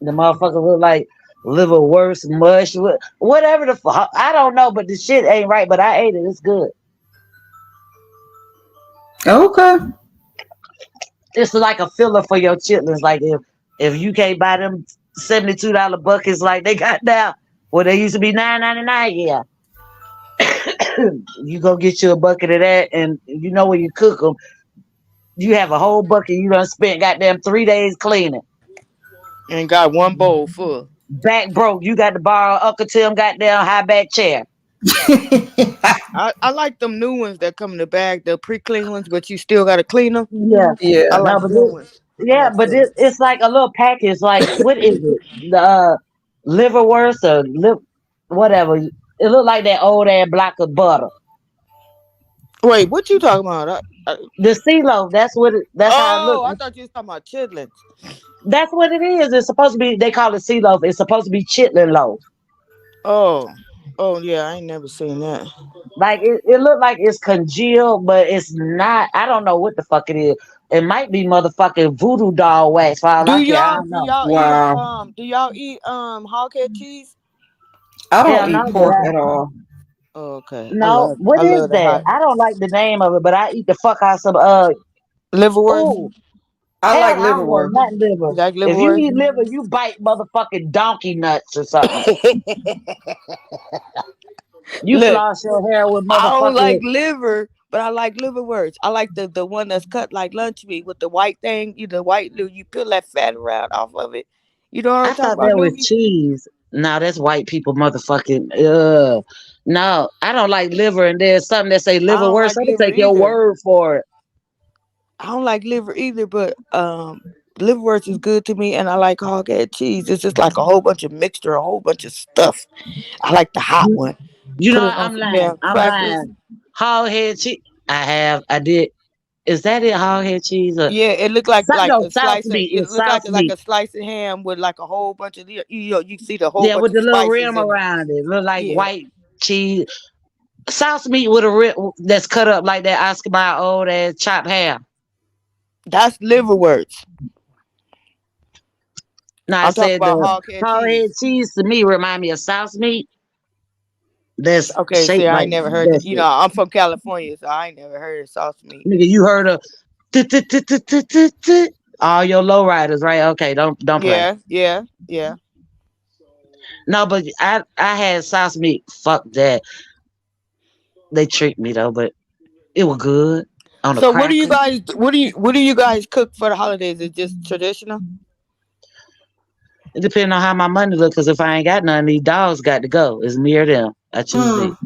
The motherfucker look like liverwurst mush, whatever the fuck. I don't know, but the shit ain't right. But I ate it. It's good.
Okay.
it's like a filler for your chitlins. Like if you can't buy them $72 buckets like they got now, well they used to be $9.99. Yeah, you go get you a bucket of that, and you know when you cook them, you have a whole bucket you done spent goddamn 3 days cleaning.
And got one bowl full.
Back broke, you got to borrow Uncle Tim goddamn high back chair.
I like them new ones that come in the bag, the pre-clean ones, but you still gotta clean them.
Yeah,
I
Yeah.
no,
like
but
them ones. I
yeah,
like
but
them.
it's like a little package. Like what is it? The liverwurst or whatever. It looked like that old ass block of butter.
Wait, what you talking about?
The CeeLo, that's what that's how it
Oh,
looks.
I thought you was talking about chitlins.
That's what it is. It's supposed to be. They call it CeeLo. It's supposed to be chitlin loaf.
Oh, oh yeah, I ain't never seen that.
Like it looked like it's congealed, but it's not. I don't know what the fuck it is. It might be motherfucking voodoo doll wax. For all
Do
I care, I
y'all
don't
do
know.
y'all eat
Wow.
do y'all eat hog head cheese?
I don't
Hell no,
eat
but
pork at all.
Oh, okay.
no. What
I
is
love the
that?
hot
I don't like the name of it, but I eat the fuck out some.
liverwurst.
Oh
I
hell,
like
I don't want
liverwurst.
nothing liver.
You like
If you
liverwurst?
eat liver, you bite motherfucking donkey nuts or something. You
Look,
floss your hair with
I don't like
motherfucking.
liver, but I like liverwurst. I like the one that's cut like lunch meat with the white thing. You the white you peel that fat around off of it. You know what I'm
I
talking
thought
about,
that was
newbie?
cheese. No, that's white people motherfucking. No, I don't like liver, and there's something that say
I don't
liverwurst.
like
I'm gonna
liver
take your
either.
word for it.
I don't like liver either, but liverwurst is good to me, and I like hog head cheese. It's just like a whole bunch of mixture, a whole bunch of stuff. I like the hot
You,
one.
you know,
Put it on
I'm
some
lying.
damn
I'm
crackers.
lying. Hog head cheese. I have. I did. Is that it? Hog head cheese? Or
Yeah, it looked like
no,
a
sauce
slice of
meat.
it
It's
looked
sauce
like
meat.
a slice of ham with like a whole bunch of you see the whole
Yeah,
bunch
with
of
the little
spices
rim
in it.
around it. Look like
Yeah,
white cheese. Sauce meat with a rib that's cut up like that Oscar Mayer old ass chopped ham.
that's liverwurst.
Now I
I'm talking
said
about
the
hog head
hog head
cheese.
cheese to me remind me of sauce meat that's
Okay, see,
shaped
I
like
ain't never heard that.
that's
You know,
it.
I'm from California, so I ain't never heard of sauce meat.
Nigga, you heard of all your lowriders, right? Okay, don't play.
Yeah, yeah, yeah.
No, but I had sauce meat. Fuck that. They tricked me though, but it was good on a
So what do you
cracker.
guys what do you guys cook for the holidays? Is it just traditional?
It depends on how my money look, cause if I ain't got none, these dogs got to go. It's me or them. I choose
Mm,
it.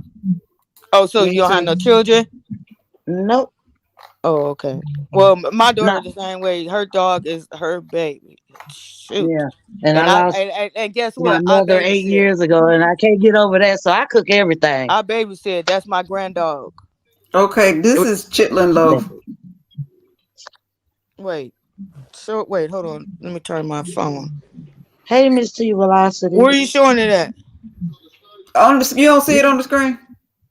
Oh, so
me
you don't have
too.
no children?
Nope.
Oh, okay. Well, my daughter
Not
the same way. Her dog is her baby. Shoot.
yeah. And I
And I
lost
and guess
my
what? I
mother eight
babysit.
years ago, and I can't get over that. So I cook everything.
I babysit. That's my grand dog.
Okay, this is chitlin loaf.
Wait. So wait, hold on. Let me turn my phone.
Hey, Miss T Velocity.
Where are you showing it at?
On the, you don't see it on the screen?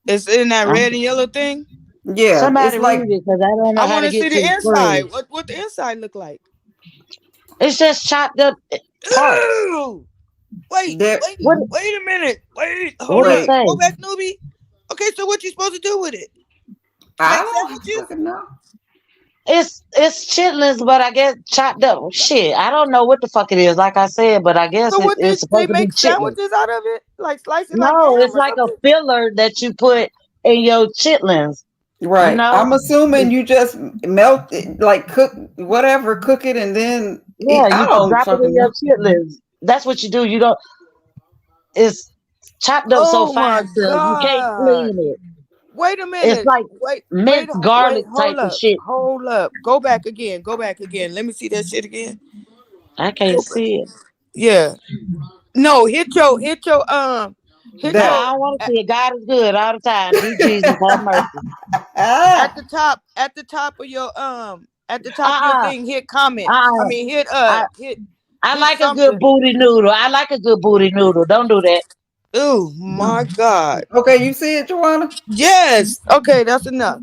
It's in that
Um,
red and yellow thing.
Yeah, it's
somebody
like
read it because I don't
I
know how
want
to
to see
get to
the
the
inside.
screen.
What the inside look like?
It's just chopped up parts.
Ew! Wait,
that.
What
wait a minute. Wait,
what
hold
it
up.
Wait,
say?
Go back, newbie. Okay, so what you supposed to do with it?
I
Make
don't
sandwiches?
fucking know.
It's chitlins, but I guess chopped up. Shit, I don't know what the fuck it is. Like I said, but I guess
So what
it's
they
supposed to be
make
chitlins.
sandwiches out of it? Like slice it like
No,
ham
it's
or
like a
something?
filler that you put in your chitlins. You
Right.
know?
I'm assuming you just melt it, like cook whatever, cook it, and then eat.
Yeah,
I
you just
don't
drop it in
fucking
your
know.
chitlins. That's what you do. You don't. It's chopped up so
Oh my
fine till you can't
god.
clean it.
Wait a
It's
minute.
like minced garlic type
Hold
of
up.
shit.
Hold up. Go back again. Go back again. Let me see that shit again.
I can't
Go back.
see it.
Yeah. No, hit
No,
your
That.
I don't want to see it. God is good all the time. Dear Jesus, have mercy.
Ah.
at the top of your
Uh-uh.
thing, hit comments. I
Uh-uh.
mean
I, I
hit
like a good
something.
booty noodle. I like a good booty noodle. Don't do that.
Oh my god.
Okay, you see it, Joanna?
Yes. Okay, that's enough.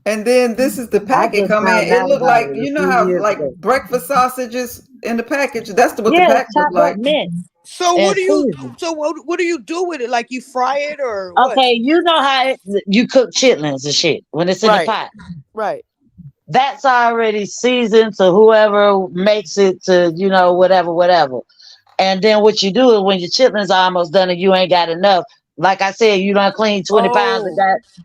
And then this is the
I
packet
just
come in.
found
It
out
looked
about
like
it a
you know
few
how
years
like
ago.
breakfast sausages in the package. That's what the
Yeah, it's
pack looked
chopped up
like.
mint
So
and
what do you
seasoned.
what do you do with it? Like you fry it or what?
Okay, you know how you cook chitlins and shit when it's in the
Right.
pot.
Right.
that's already seasoned to whoever makes it to, whatever, whatever. And then what you do is when your chitlins are almost done and you ain't got enough, like I said, you done clean 20 pounds and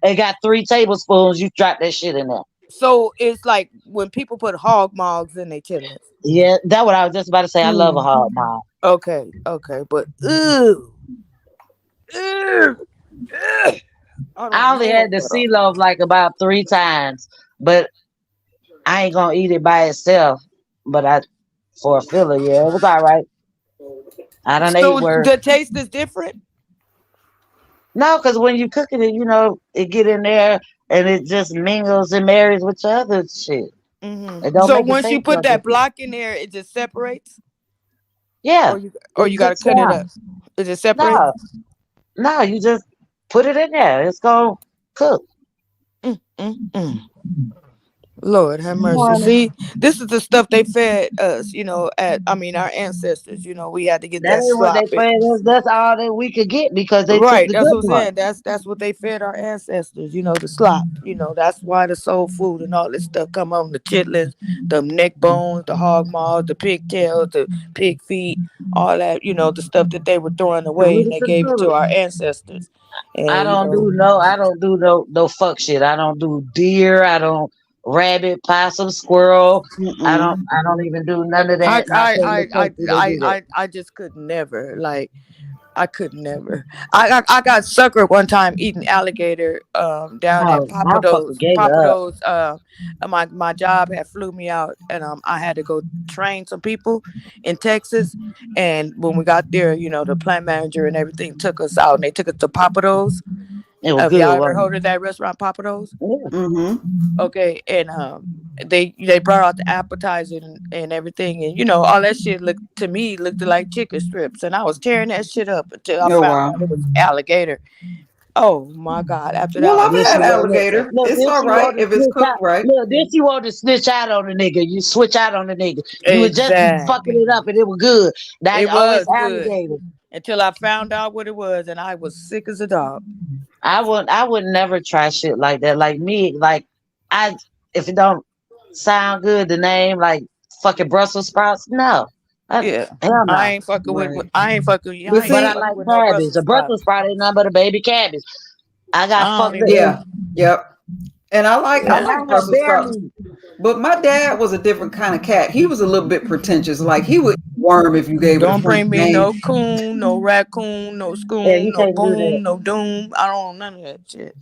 Oh,
got 3 tablespoons, you drop that shit in there.
so it's like when people put hog maws in their chitlins.
Yeah, that's what I was just about to say. I love a
Mm.
hard mile.
Okay, okay, but ew, ew, ew. I
I
don't
only
know
had the
about
sea loaf like about 3 times, but I ain't gonna eat it by itself. But for a filler, yeah, it was all right. I
that.
done ate
So
worse.
the taste is different.
No, because when you cooking it, it get in there and it just mingles and marries with your other shit. It don't
So
make it
once you
taste
put
no
that
different.
block in there, it just separates,
Yeah,
or
it
you got to
cooks
cut it
down.
up. It just separates.
No, no, you just put it in there. It's gonna cook.
Mm, mm, mm. Lord have mercy.
Morning.
See, this is the stuff they fed us, our ancestors, we had to get
That
that
ain't what they
sloppy.
fed us. That's all that we could get because they took
Right,
the
that's
good
what I'm
part.
saying. That's what they fed our ancestors, the slop. That's why the soul food and all this stuff come on the chitlins, the neck bones, the hog maws, the pigtails, the pig feet, all that, the stuff that they were throwing away and
Really
they gave it to
consider.
our ancestors.
I
And
don't do no. I don't do no fuck shit. I don't do deer. I don't rabbit, possum, squirrel. I don't.
Mm-mm.
I don't even do none of
I
that. My
I
favorite
I I
country, they
I
do that.
I, I just could never like I could never. I got suckered one time eating alligator down at
No, I fucking gave it up.
Papados. My job had flew me out and I had to go train some people in Texas. And when we got there, the plant manager and everything took us out and they took us to Papados.
It was
Have y'all
good,
ever
wasn't
heard of that restaurant, Papados?
it? Yeah.
Mm-hmm.
Okay, and they brought out the appetizer and everything, and all that shit looked like chicken strips, and I was tearing that shit up until I
Oh
found
wow.
out it was alligator. Oh my god! After that,
Well,
I
I've
Then
said,
she
had
want look,
"Listen,
alligator.
look.
It's
Then
all
she
right
want to
if it's
snitch
cooked
out.
right.
Look, then she want to snitch out on the nigga. You switch out on the nigga. You was just fucking
exactly,
it up and it was good. Now,
it
oh, it's
was good."
alligator.
Until I found out what it was, and I was sick as a dog.
I would never try shit like that. Like me, like I if it don't sound good, the name like fucking Brussels sprouts. No, I,
Yeah,
hell
I
no.
ain't fucking with.
Right. But
I
But
ain't
I
see,
fucking
like
with no
cabbage.
Brussels
A Brussels
sprouts.
sprout ain't nothing but a baby cabbage. I got
I don't
fucked
even.
up.
yeah, yep. And I
And
Yeah.
like
I have
Brussels
bear
sprouts.
meat.
But my dad was a different kind of cat. He was a little bit pretentious. Like he would eat worm if you gave it a
Don't
French
bring me
name.
no coon, no raccoon, no
Yeah,
scoon,
you
no
can't do that.
boom, no doom. I don't want none of that shit.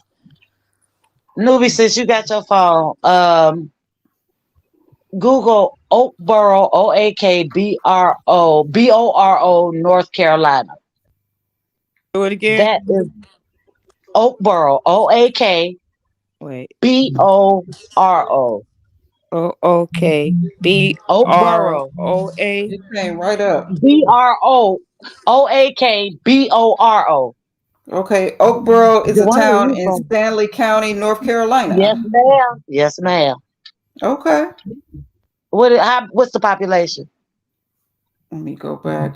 Newbie, since you got your phone, Google Oakboro, Oakboro, North Carolina.
Do it again.
That is Oakboro,
Wait.
Oakboro,
Okay. B R
Oakboro,
O A.
It came right up.
Oakboro.
Okay, Oakboro is a
JaWanna, where
town
you
in
from?
Stanley County, North
Yes,
Carolina.
ma'am. Yes, ma'am.
Okay,
What's the population?
let me go back.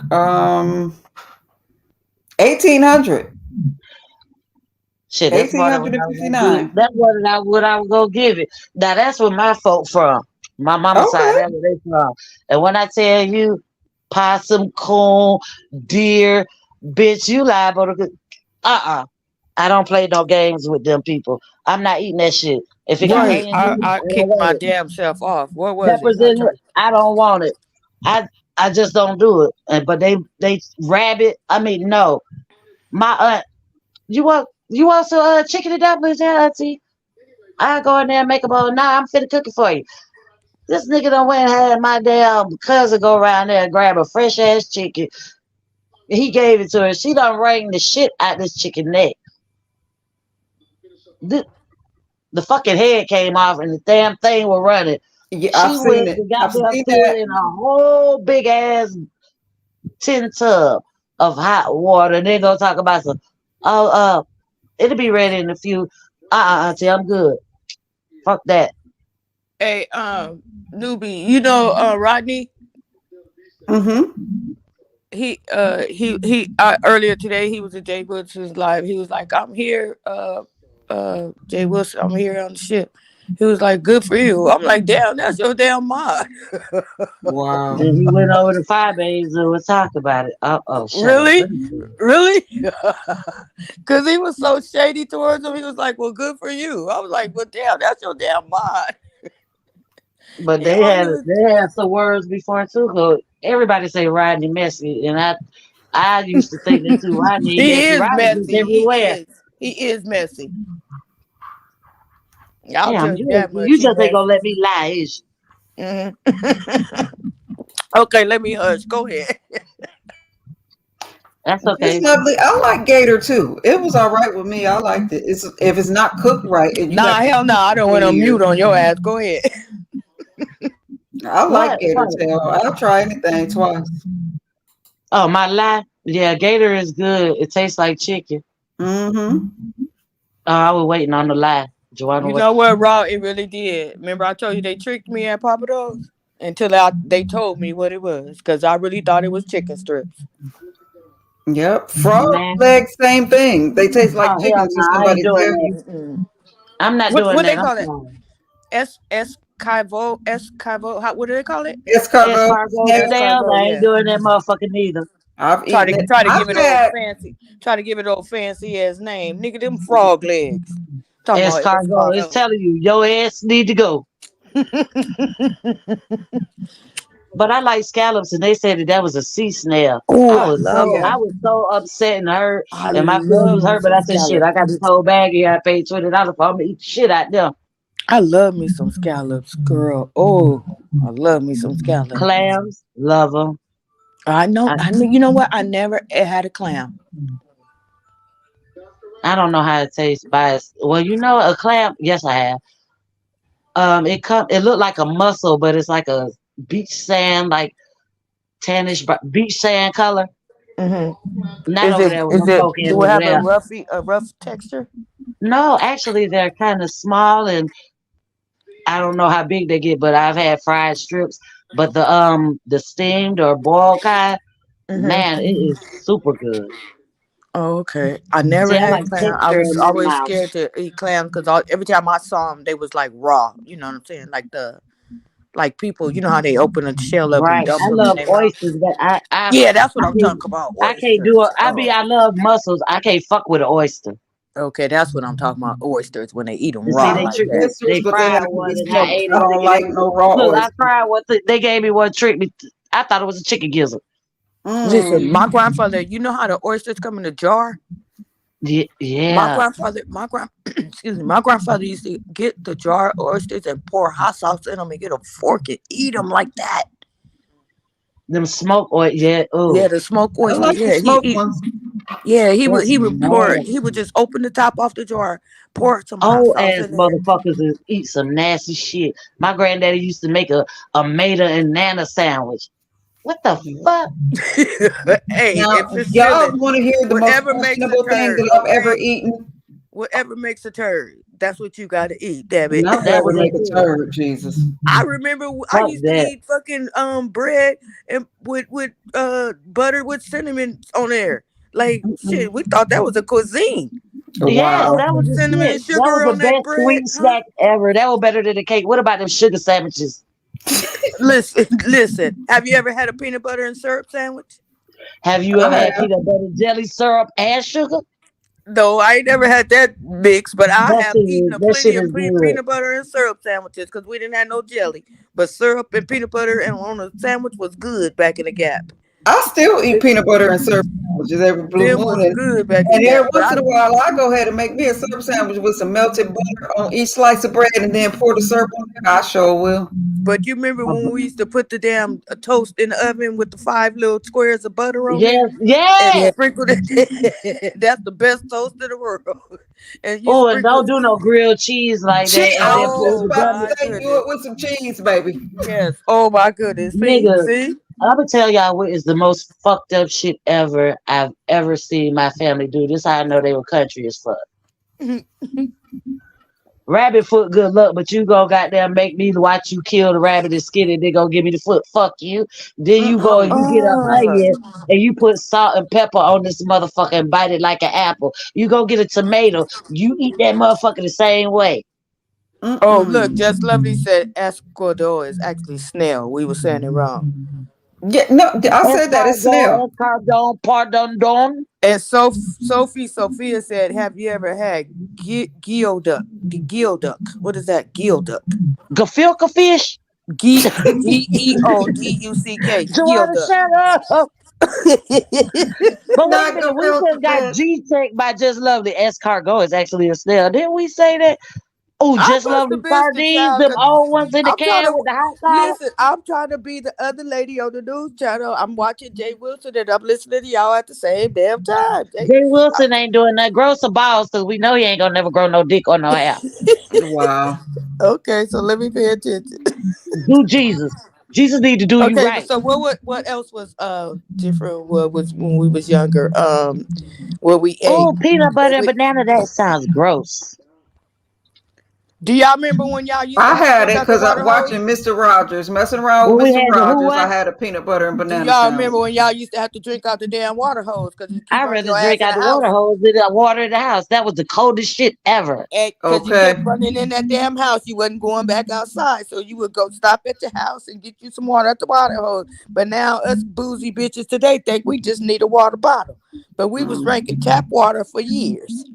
1800,
Shit, that's more than what I was gonna give.
1859.
That's what I was gonna give it. Now that's where my folk from. My mama side,
Okay.
that's where they from. And when I tell you possum, coon, deer, bitch, you liable to I don't play no games with them people. I'm not eating that shit. If it got
Right.
onion
I,
in it,
I
I don't
kicked my
want it.
damn self off. What was it?
Peppers in it, I don't want it. I I just don't do it. But they rabbit. I mean, no. My you want some chicken and dumplings, yeah, auntie? I go in there and make a bowl. Nah, I'm finna cook it for you. This nigga done went and had my damn cousin go around there and grab a fresh ass chicken. He gave it to her. She done wring the shit out this chicken neck. The, the fucking head came off and the damn thing was running.
Yeah, I've
She
seen
went
it.
and
I've
goddamn
seen
threw it
that.
in a whole big ass tin tub of hot water. And then gonna talk about some, oh, it'll be ready in a few. Auntie, I'm good. Fuck that.
Hey, newbie, Rodney?
Mm-hmm.
Earlier today he was at Jay Wilson's live. He was like, I'm here, Jay Wilson, I'm here on the ship. He was like, "Good for you." I'm like, "Damn, that's your damn mod."
Wow.
Then he went over to Firebase and was talking about it. Oh, shut up.
Really,
Let me see.
really, because he was so shady towards him. He was like, "Well, good for you." I was like, "Well, damn, that's your damn mod."
But
And all he was,
they had some words before too. 'Cause everybody say Rodney messy, and I used to think that too. Rodney ain't
he
messy.
is
Rodney just
messy.
everywhere.
He is messy. I'll
Damn,
tell you that much.
you
He
just ain't gonna
messy.
let me lie, is
Mhm. Okay, let me hush. Go ahead.
you? That's
It's
okay.
lovely. I like gator too. It was all right with me. I liked it. It's if it's not cooked right and you
Nah,
have to
hell no.
cook
I
it
don't
for
want to
years.
mute on your ass. Go ahead.
I like
What?
gator
What?
tail. I'll try anything twice.
Oh, my lie. Yeah, Gator is good. It tastes like chicken.
Mm-hmm.
Oh, I was waiting on the lie. JaWanna
You
was
know what, Raw? It really did. Remember, I told you they tricked me at Papa Do's until they told me what it was because I really thought it was chicken strips.
Yep. Frog
man.
legs, same thing. They taste like
Oh
chicken
hell
until
no, I ain't
somebody
doing
tell
that.
you.
Mm-mm.
I'm not
What
doing
they
that. I'm
call it?
sorry.
Escargot. What do they call it?
Escargot
Escargot
snail.
snails,
Escargot.
I ain't
Yeah.
doing that motherfucker neither.
I've
Try
eaten
to
it.
try to
I've
give it old
had
fancy. Try to give it old fancy ass name, nigga. Them frog legs. Talking about
Escargot is
escargot.
telling you your ass need to go. But I like scallops, and they said that was a sea snail.
Oh,
oh yeah.
I was so upset and hurt,
I
and my feelings
love
was
me
hurt. But
some
I said, shit,
scallops.
I got this whole bag here. I paid $20 for. I'm gonna eat the shit out them.
I love me some scallops, girl. Oh, I love me some scallops.
Clams, love them.
I know.
I,
I know. You know what? I never had a clam.
I don't know how it tastes by well, you know, a clam. Yes, I have. It looked like a mussel, but it's like a beach sand, like tannish beach sand color.
Hmm.
Not
Is
over
it?
there with
Is
them
it?
folk in
Do it
over
have
there.
a rough texture?
No, actually, they're kind of small, and I don't know how big they get, but I've had fried strips. But the steamed or boiled kind,
Hmm.
man, it is super good.
Oh, okay. I
See,
never
I
had
like
clam. I
texture
was
in my
always
mouth.
scared to eat clams because every time I saw them, they was like raw. You know what I'm saying? Like people. You know how they open a shell up and
Right.
dump
I
them in
love
their mouth.
oysters, but
Yeah, that's what
I
I'm
can't
talking about.
I can't do
Oysters.
it.
Oh,
I love mussels. I can't fuck with an oyster.
okay. That's what I'm talking about. Oysters when they eat them
And see,
raw
I
they
like
like
tricked
that.
me.
oysters,
They
but they
fried
have to
one
be
and I
smoked.
ate
I
it
don't
thinking it
like
was.
no raw
Look, I
oysters.
fried one. They gave me one trick. I thought it was a chicken gizzard.
Listen,
Mm.
my grandfather. You know how the oysters come in a jar.
Yeah.
Excuse me, my grandfather used to get the jar of oysters and pour hot sauce in them and get a fork and eat them like that.
Them smoke oil. Yeah.
Yeah,
Oh,
the smoked
I
oysters.
like the
Yeah,
smoked ones.
that's
he would pour it. He would
nasty.
just open the top off the jar, pour some hot
Old
sauce
ass
in there.
motherfuckers eat some nasty shit. My granddaddy used to make a Maida and Nana sandwich. What the fuck?
Hey,
Now,
if it's
y'all
silly,
want to hear the most
whatever makes a
questionable thing
turd,
that I've ever
okay?
eaten?
Whatever makes a turd, that's what you got to eat. Damn it.
Not
That
whatever
what they
make a
said.
turd, Jesus.
I remember I
Fuck
used to
that.
eat fucking bread and with butter with cinnamon on there. Like shit, we thought that was a cuisine.
Yes,
Wow.
that was
Put
the
cinnamon and
shit. That was
sugar
the
on that
best
bread,
sweet
huh?
snack ever. That was better than the cake. What about them sugar sandwiches?
Listen, listen. Have you ever had a peanut butter and syrup sandwich?
Have you ever
I
had
have.
peanut butter jelly syrup and sugar?
No, I ain't never had that mix, but I have eaten a
That shit
plenty of
is good.
peanut butter and syrup sandwiches because we didn't have no jelly. But syrup and peanut butter and on a sandwich was good back in the Gap.
I still eat peanut butter and syrup sandwiches every blue
Them
moon.
was good back in
And
Gap.
every once in a while, I go ahead and make me a syrup sandwich with some melted butter on each slice of bread and then pour the syrup on there. I sure will.
But you remember when we used to put the damn toast in the oven with the 5 little squares of butter on
Yes,
there and
yes.
sprinkle it? That's the best toast in the world. And you
Oh, and
sprinkle.
don't do no grilled cheese like
Cheese.
that, and
I
then
was
put
just
Oh
the
about
butter.
to
my
say, do
goodness.
it with some cheese, baby.
Yes. Oh my goodness. See,
Nigga,
see.
I'm gonna tell y'all what is the most fucked up shit ever I've ever seen my family do. This how I know they were country as fuck. Rabbit foot, good luck, but you go goddamn make me watch you kill the rabbit and skin it. They gonna give me the foot. Fuck you. Then you go and
Mm-mm.
you get an
Uh,
onion and you put salt and pepper on this motherfucker and bite it like an apple. You go get a tomato. You eat that motherfucker the same way.
Oh, look,
Mm-mm.
Just Lovely said escargot is actually snail. We were saying it wrong.
Yeah, no, I said that it's
Escargot,
snail.
escardon, pardon, don.
And Sophia said, "Have you ever had geoduck? The geoduck. What is that? Geoduck.
Gefilte fish.
Geoduck.
JaWanna,
Geoduck."
shut up. But wait a
Not
minute,
gonna
we
build the
just got
fish.
G checked by Just Lovely. Escargot is actually a snail. Didn't we say that? Oh,
I
Just
must
Lovely
have missed the
sardines,
child.
them
Cause
old ones in the
I'm trying
can
to
with the hot sauce.
listen. I'm trying to be the other lady on the news channel. I'm watching Jay Wilson and I'm listening to y'all at the same damn time.
Jay Wilson ain't doing that. Grow some balls because we know he ain't gonna never grow no dick or no hair.
Wow.
Okay, so let me pay attention.
Do Jesus. Jesus need to do you
Okay, but
right.
so what else was different? What was when we was younger? What we ate?
Oh, peanut butter and
We,
banana. That sounds gross.
do y'all remember when y'all used to
I
have to
had
drink
it
out the
because I
water hose?
watching Mr. Rogers, messing around
When
with
we
Mr.
had the who
Rogers. I
what?
had a peanut butter and
Do
banana
y'all remember
sandwich.
when y'all used to have to drink out the damn water hose because you keep
I'd
running
rather
your ass
drink
in
out
the
the water
house?
hose than the water in the house. That was the coldest shit ever.
And because you
Okay.
kept running in that damn house, you wasn't going back outside. So you would go stop at your house and get you some water at the water hose. But now us boozy bitches today think we just need a water bottle. But we was
Mm.
drinking tap water for years.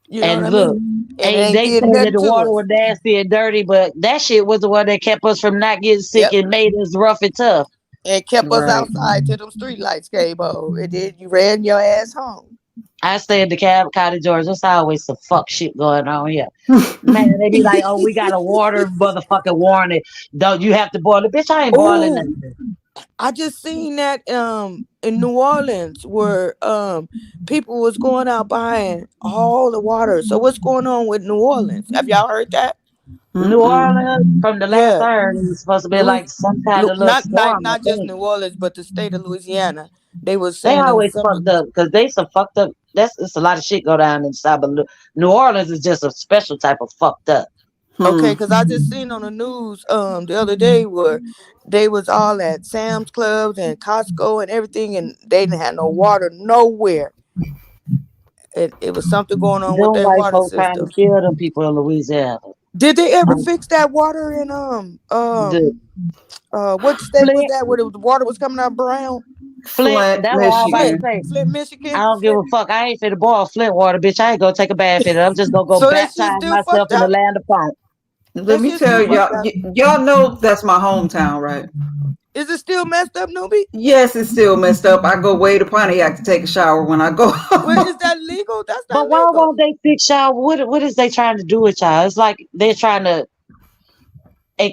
You know what
And
I
look,
mean? And it
and
ain't
they
did
say that
nothing
the
to
water
us.
was nasty and dirty, but that shit was the one that kept us from not getting sick
Yep.
and made us rough and tough.
And kept us
Right.
outside till them street lights came on. And then you ran your ass home.
I stay in the Cottage, Georgia. There's always some fuck shit going on here. Man, they be like, oh, we got a water motherfucking warning. Don't you have to boil it? Bitch, I ain't boiling
Oh,
nothing.
I just seen that in New Orleans where people was going out buying all the water. So what's going on with New Orleans? Have y'all heard that?
New
Mm-mm.
Orleans, from the last
Yeah,
I heard, it was supposed to be
Louis,
like some kind of little
not
storm, I
not just
think.
New Orleans, but the state of Louisiana. They was
They
saying it was
always
something.
fucked up because they some fucked up. That's it's a lot of shit go down in the South, but New Orleans is just a special type of fucked up.
Okay,
Hmm.
because I just seen on the news the other day where they was all at Sam's Clubs and Costco and everything, and they didn't have no water nowhere. It was something going on with
Them
their
white
water
folks trying to
system.
kill them people in Louisiana.
Did they ever
Um,
fix that water in
the
what state was
Flint,
that where the water was coming out brown?
Flint.
Flint,
That's what I was about to
Flint,
Michigan.
say. I
Michigan,
don't give
Flint.
a fuck. I ain't finna boil Flint water, bitch. I ain't gonna take a bath in it. I'm just gonna go
So that shit
baptize
still
myself
fucked
in the
up.
land of funk.
Let
That
me
shit still
tell
fucked
y'all,
up.
y'all know that's my hometown, right?
Is it still messed up, newbie?
Yes, it's still messed up. I go way to Pontiac to take a shower when I go.
Well, is that legal? That's not
But why
legal.
won't they fix y'all? What is they trying to do with y'all? It's like they're trying to eh,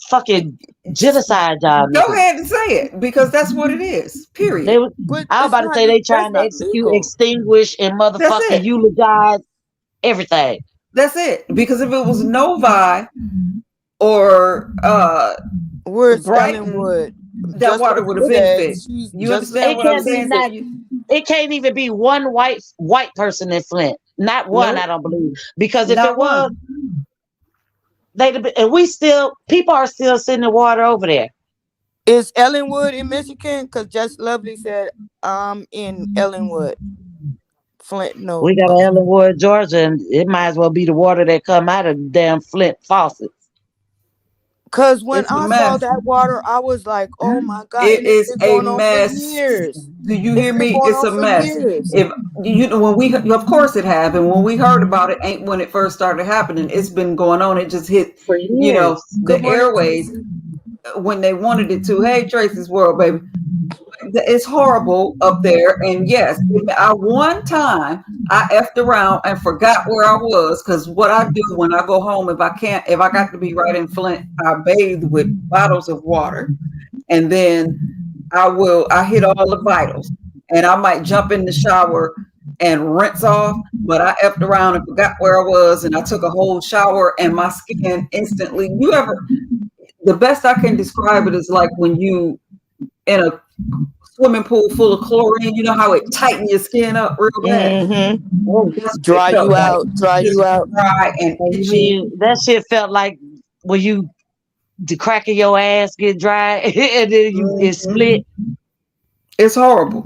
fucking
Just
genocide y'all
go
niggas.
ahead and say it because that's what it is.
They
Period.
was
But
I was
it's
about to
not.
say they
That's
trying to
not
execute,
legal.
extinguish, and
That's
motherfucking
it.
eulogize everything.
That's it. Because if it was Novi or
Where's
Brighton,
Ellenwood?
that
Just
water would
Lovely
have been
said
fixed.
she's
You
just
understand
It
what I'm
can't be
saying? So
not. It can't even be one white person in Flint. Not one, I
no,
don't believe. Because if it
not
was,
one.
they'd have been, and we still people are still sending water over there.
Is Ellenwood in Michigan? Because Just Lovely said I'm in Ellenwood, Flint. No,
We got Ellenwood, Georgia, and it might as well be the water that come out of the damn Flint faucets.
because when
It's a
I saw
mess.
that water, I was like, oh my god,
It
and it's
is
been
a
going on for
mess.
years.
Do you
It's
hear
been
me?
going
It's
on
a
for
mess.
years.
If you know when we, of course it happened. When we heard about it, ain't when it first started happening. It's been going on. It just hit,
For years.
Good
the
morning,
airways
Tracy.
when they wanted it to. Hey, Tracy's World, baby. It's horrible up there. And yes, I one time I effed around and forgot where I was because what I do when I go home, if I got to be right in Flint, I bathe with bottles of water, and then I hit all the vitals, and I might jump in the shower and rinse off, but I effed around and forgot where I was, and I took a whole shower, and my skin instantly. The best I can describe it is like when you in a swimming pool full of chlorine. You know how it tighten your skin up real bad.
Mm-hmm.
Oh,
That's what it
Dry
felt
you
like,
out. Dry
just
you out.
dry and
and you
itchy.
mean that shit felt like when you the crack of your ass get dry and then it
Mhm.
split.
It's horrible,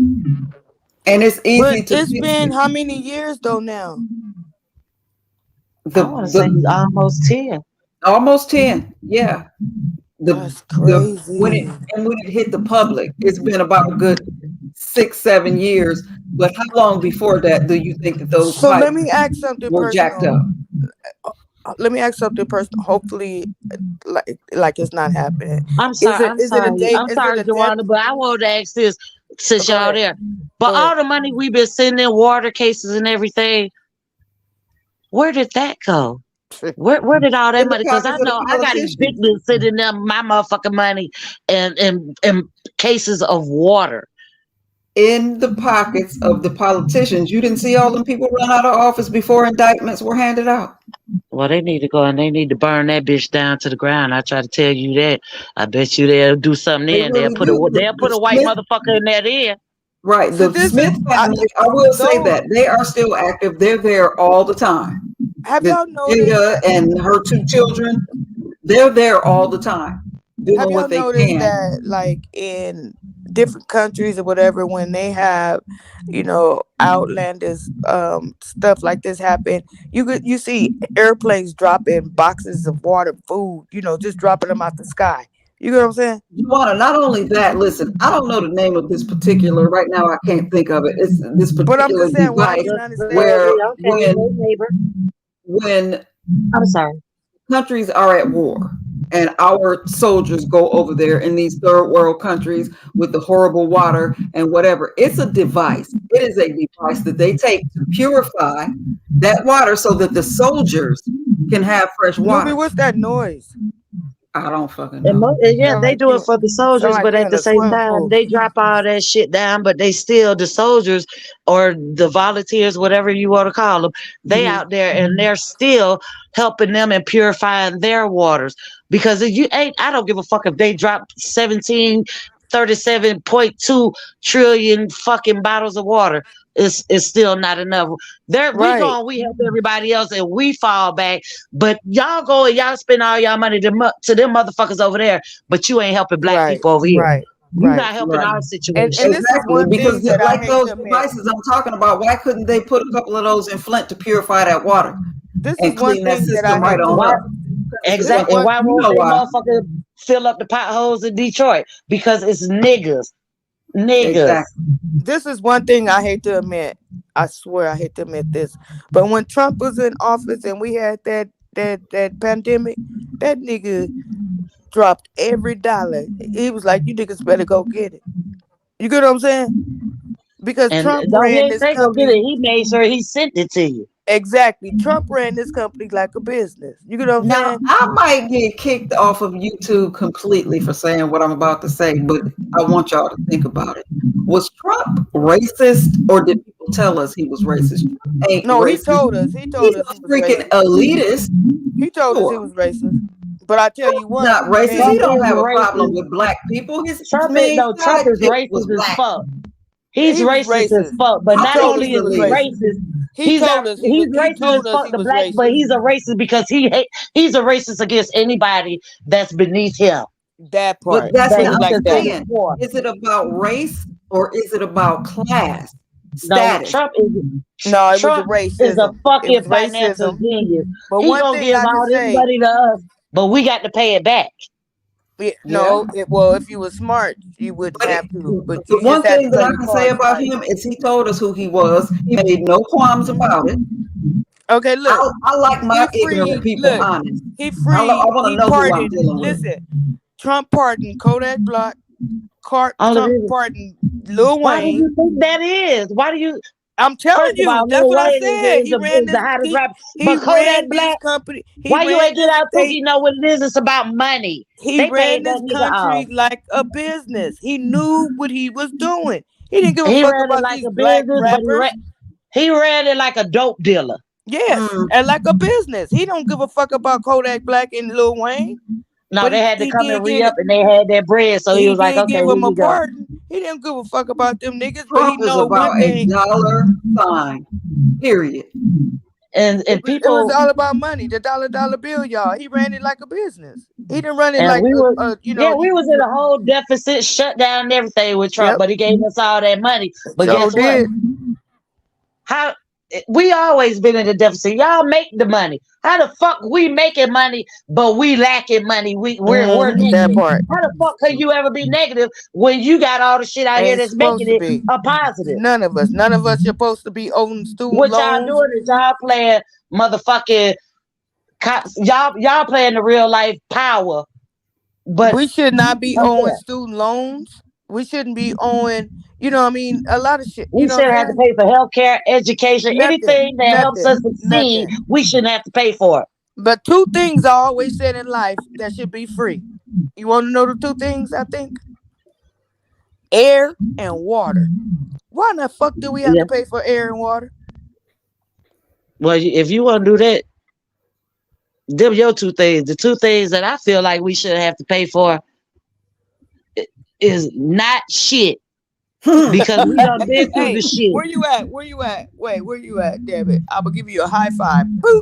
and it's
But
easy to
it's
fix
been
it.
how many years though now?
The
I want to say he's almost 10.
almost 10. Yeah.
That's
The when
crazy.
it hit the public, it's been about a good 6, 7 years. But how long before that do you think that those
So
pipes
let me ask something
were jacked
personal.
up?
Let me ask something personal. Hopefully, like it's not happening.
I'm
Is
sorry.
it
I'm
is it a
sorry.
date?
I'm
Is it
sorry,
a death?
JaWanna, but I want to ask this since
Go
y'all
ahead.
there. But
Go ahead.
all the money we've been sending in water cases and everything, where did that go? Where did all that
In the
money? Because I
pockets of
know
the
I got
politicians.
evicted sending them my motherfucking money and cases of water.
In the pockets of the politicians. You didn't see all them people run out of office before indictments were handed out.
Well, they need to go and they need to burn that bitch down to the ground. I try to tell you that. I bet you they'll do something
They
in. They'll
really
put
do.
a white motherfucker in there then.
Right.
So
The
this is
Smith family, I will say
those.
that they are still active. They're there all the time.
Have
The
y'all noticed?
Jada and her 2 children, they're there all the time
Have
doing
y'all
what they
noticed
can.
that, like in different countries or whatever, when they have, outlandish stuff like this happen, you see airplanes dropping boxes of water, food, just dropping them out the sky. You get what I'm saying?
JaWanna, not only that, listen, I don't know the name of this particular, right now I can't think of it. It's this
But I'm
particular
just saying, why
device
United States?
where
Okay, hey neighbor.
when
I'm sorry.
countries are at war and our soldiers go over there in these third world countries with the horrible water and whatever, it's a device. It is a device that they take to purify that water so that the soldiers can have fresh
Nubi,
water.
what's that noise?
I don't fucking
And
know.
yeah,
Sound
they
like
do it
you.
for the
Sound
soldiers,
like
but
you
at
in
the
a
same
swimming
time,
pool.
they drop all that shit down. But they still, the soldiers or the volunteers, whatever you want to call them, they
Mhm.
out there and they're still helping them and purifying their waters. Because if you ain't, I don't give a fuck if they drop 37.2 trillion fucking bottles of water. It's still not enough.
Right,
We help everybody else and we fall back. But y'all go and y'all spend all y'all money to them motherfuckers over there, but you ain't helping black
right,
people over here.
right,
You
right.
not helping
Right.
our
And
situation.
this is
Exactly.
one
Because
thing that I
like
hate
those
to admit.
devices I'm talking about, why couldn't they put a couple of those in Flint to purify that water
This is
and
one
clean that
thing that I
system right
hate to.
on
Why
up?
This is
exactly? And
one.
why
You
won't
know
they
why.
motherfucker fill up the potholes in Detroit? Because it's niggas. Niggas.
Exactly.
This is one thing I hate to admit. I swear I hate to admit this. But when Trump was in office and we had that pandemic, that nigga dropped every dollar. He was like, "You niggas better go get it." You get what I'm saying? Because
And
Trump
no, he
ran
ain't
this
say go get it.
company.
He made sure he sent it to you.
Exactly. Trump ran this company like a business. You get what I'm
Now,
saying?
I might get kicked off of YouTube completely for saying what I'm about to say, but I want y'all to think about it. Was Trump racist or did people tell us he was racist? Trump ain't
No, he
racist.
told us. He told
He's
us he
a
was
freaking
racist.
elitist.
He told us he
Sure.
was racist. But I tell you
Trump's
what,
not racist. He
man,
Trump
don't
is
have a problem
racist.
with black people. His
Trump is
main
no, Trump is
sidekick was
racist as
black.
fuck.
yeah,
He's
he was
racist as
racist.
fuck. But
He
I
not
think
told
only
us
he's
he
is
was
he
elitist.
racist.
racist,
He told us
he's
he
racist as
told us
fuck
he
the
was
black, but
racist.
he's a racist because he's a racist against anybody that's beneath him.
That
But
part.
that's
That
Put
what
it
he
like
I'm
that.
considers
saying.
poor.
Is it about race or is it about class,
No,
status?
No, it was a
Trump is a
racism. It
fucking
was
financial
racism.
genius.
But
He
one
gonna
thing
give
I can
all this
say,
money to us, but we got to pay it back.
Yeah.
well, if you were smart, you wouldn't
But
have to. But
the
you just
one
had to
thing that
play
I
your
can say
cards
about
right.
him is he told us who he was. He made no qualms about it.
Okay, look.
I like my
He
ignorant
freed
people
look,
honest. I want to
he
know who I'm
pardoned,
dealing with.
listen, Trump pardoned Kodak Black,
Only
Trump
reason,
pardoned Lil
why do
Wayne.
you think that is? Why do you?
I'm telling
First of
you,
all,
that's
Lil
what I
Wayne
said.
is the hottest rapper,
He
but Kodak
ran this
Black.
company. He
Why you
ran
ain't get
this
out too?
state.
You know what it is? It's about money.
He
They
ran
paid
this
that nigga
country
off.
like a business. He knew what he was doing. He didn't give a
He
fuck
ran it
about
like
these
a
black
business, but
rappers.
he ran it like a dope dealer.
Yes,
Mm.
and like a business. He don't give a fuck about Kodak Black and Lil Wayne.
No,
But
they had to
he
come
did
and re
get
up, and they had that bread, so he
he
was like,
did
"Okay,
give
here
him a
you go."
pardon. He didn't give a fuck about them niggas, but he
Trump is
know one
about a
thing.
dollar sign. Period.
And
It was
people
all about money. The dollar bill, y'all. He ran it like a business. He didn't run it
and
like
we were yeah,
you.
we was in a whole deficit, shut down and everything with Trump,
Yep,
but he gave us all that money. But
Joe
guess what?
did.
How we always been in the deficit. Y'all make the money. How the fuck we making money, but we lacking money? We're
That
negative.
part
How the fuck can you ever be negative when you got all the shit out here
ain't
that's
supposed
making
to
it
be.
a positive?
None of us supposed to be owing student
What y'all
loans.
doing is y'all playing motherfucking cops. Y'all playing the real life power, but
We should not be owing
unfair.
student loans. We shouldn't be owing, you know what I mean, a lot of shit. You
We
know what
shouldn't
I'm
have to
saying?
pay for healthcare, education,
Nothing.
anything that helps
Nothing.
us succeed.
Nothing.
We shouldn't have to pay for it.
But two things I always said in life that should be free. You want to know the two things I think? Air and water. Why in the fuck do we have
Yeah.
to pay for air and water?
Well, if you want to do that, them your two things. The two things that I feel like we should have to pay for is not shit because we done been through the
Hey,
shit.
where you at? Where you at? Wait, where you at? Damn it. I'm gonna give you a high five. Boop.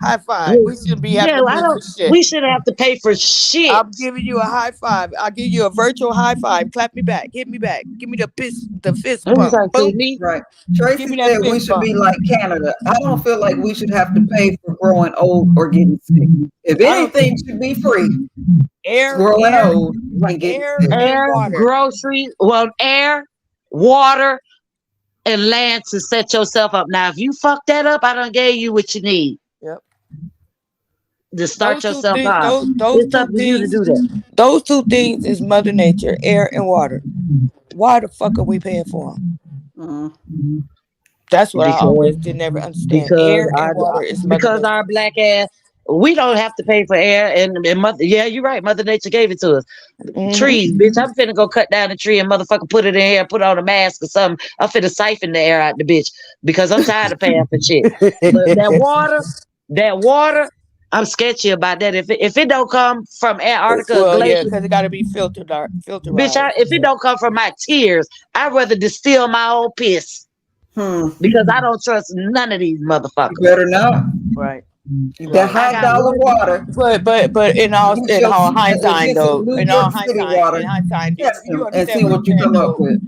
High five. We shouldn't be having
Yeah,
to
I
pay for
don't.
shit.
We shouldn't have to pay for shit.
I'm giving you a high five. I'll give you a virtual high five. Clap me back. Hit me back. Give me the fist
Let me
pump.
talk to
Boom.
me.
Right.
Give
Tracy
me that
said we
fist
should
bump.
be like Canada. I don't feel like we should have to pay for growing old or getting sick. If
I don't
anything should be free, it's
air,
growing
air,
old and getting
air
sick.
and
Air,
water.
groceries, well, air, water, and land to set yourself up. Now, if you fuck that up, I done gave you what you need
Yep.
to start
Those two
yourself
things,
off.
those
It's
two
up to you to
things,
do that.
those two things is Mother Nature, air and water. Why the fuck are we paying for them?
Mm.
That's what I
Because
always did never understand.
because
Air and water is Mother
because
Nature.
our black ass, we don't have to pay for air and mother. Yeah, you're right. Mother Nature gave it to us.
Mm-hmm.
Trees, bitch. I'm finna go cut down a tree and motherfucker put it in here, put on a mask or something. I'm finna siphon the air out the bitch because I'm tired of paying for shit. But that water, I'm sketchy about that. If it don't come from Antarctica or
Well, yeah,
glaciers,
because it got to be filtered,
bitch,
filterized.
if it don't come from my tears, I'd rather distill my own piss
Hmm.
because I don't trust none of these
You
motherfuckers.
better not.
Right. You're
That
right.
I
high
got
dollar
one.
water.
But
Get your
hindsight
get some
though,
New York City water. Test
you
them and
understand
see
what I'm
what you
saying
come up
though.
with.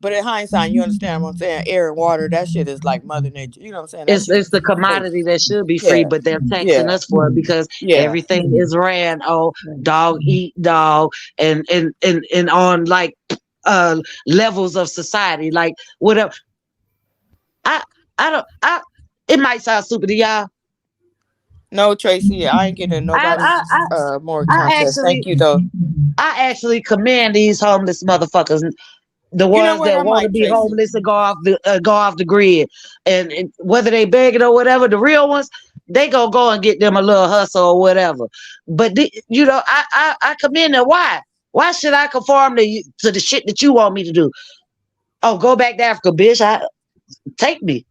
But in hindsight, you understand what I'm saying. Air and water, that shit is like Mother Nature. You know what I'm saying? That shit
It's
is
the
free.
commodity that should be free,
Yeah,
but they're taxing
yeah,
us for it because
yeah.
everything is ran on dog eat dog and on like levels of society, like whatever. I I don't I it might sound stupid to y'all.
No, Tracy, I ain't getting
I
nobody's
I I,
more
I
contest.
actually
Thank you though.
commend these homeless motherfuckers, the
You know
ones
what?
that
I
want to
might,
be
Tracy.
homeless and go off the grid, and whether they begging or whatever, the real ones they go and get them a little hustle or whatever. But I commend them. Why should I conform to the shit that you want me to do? Oh, go back to Africa, bitch. Take me,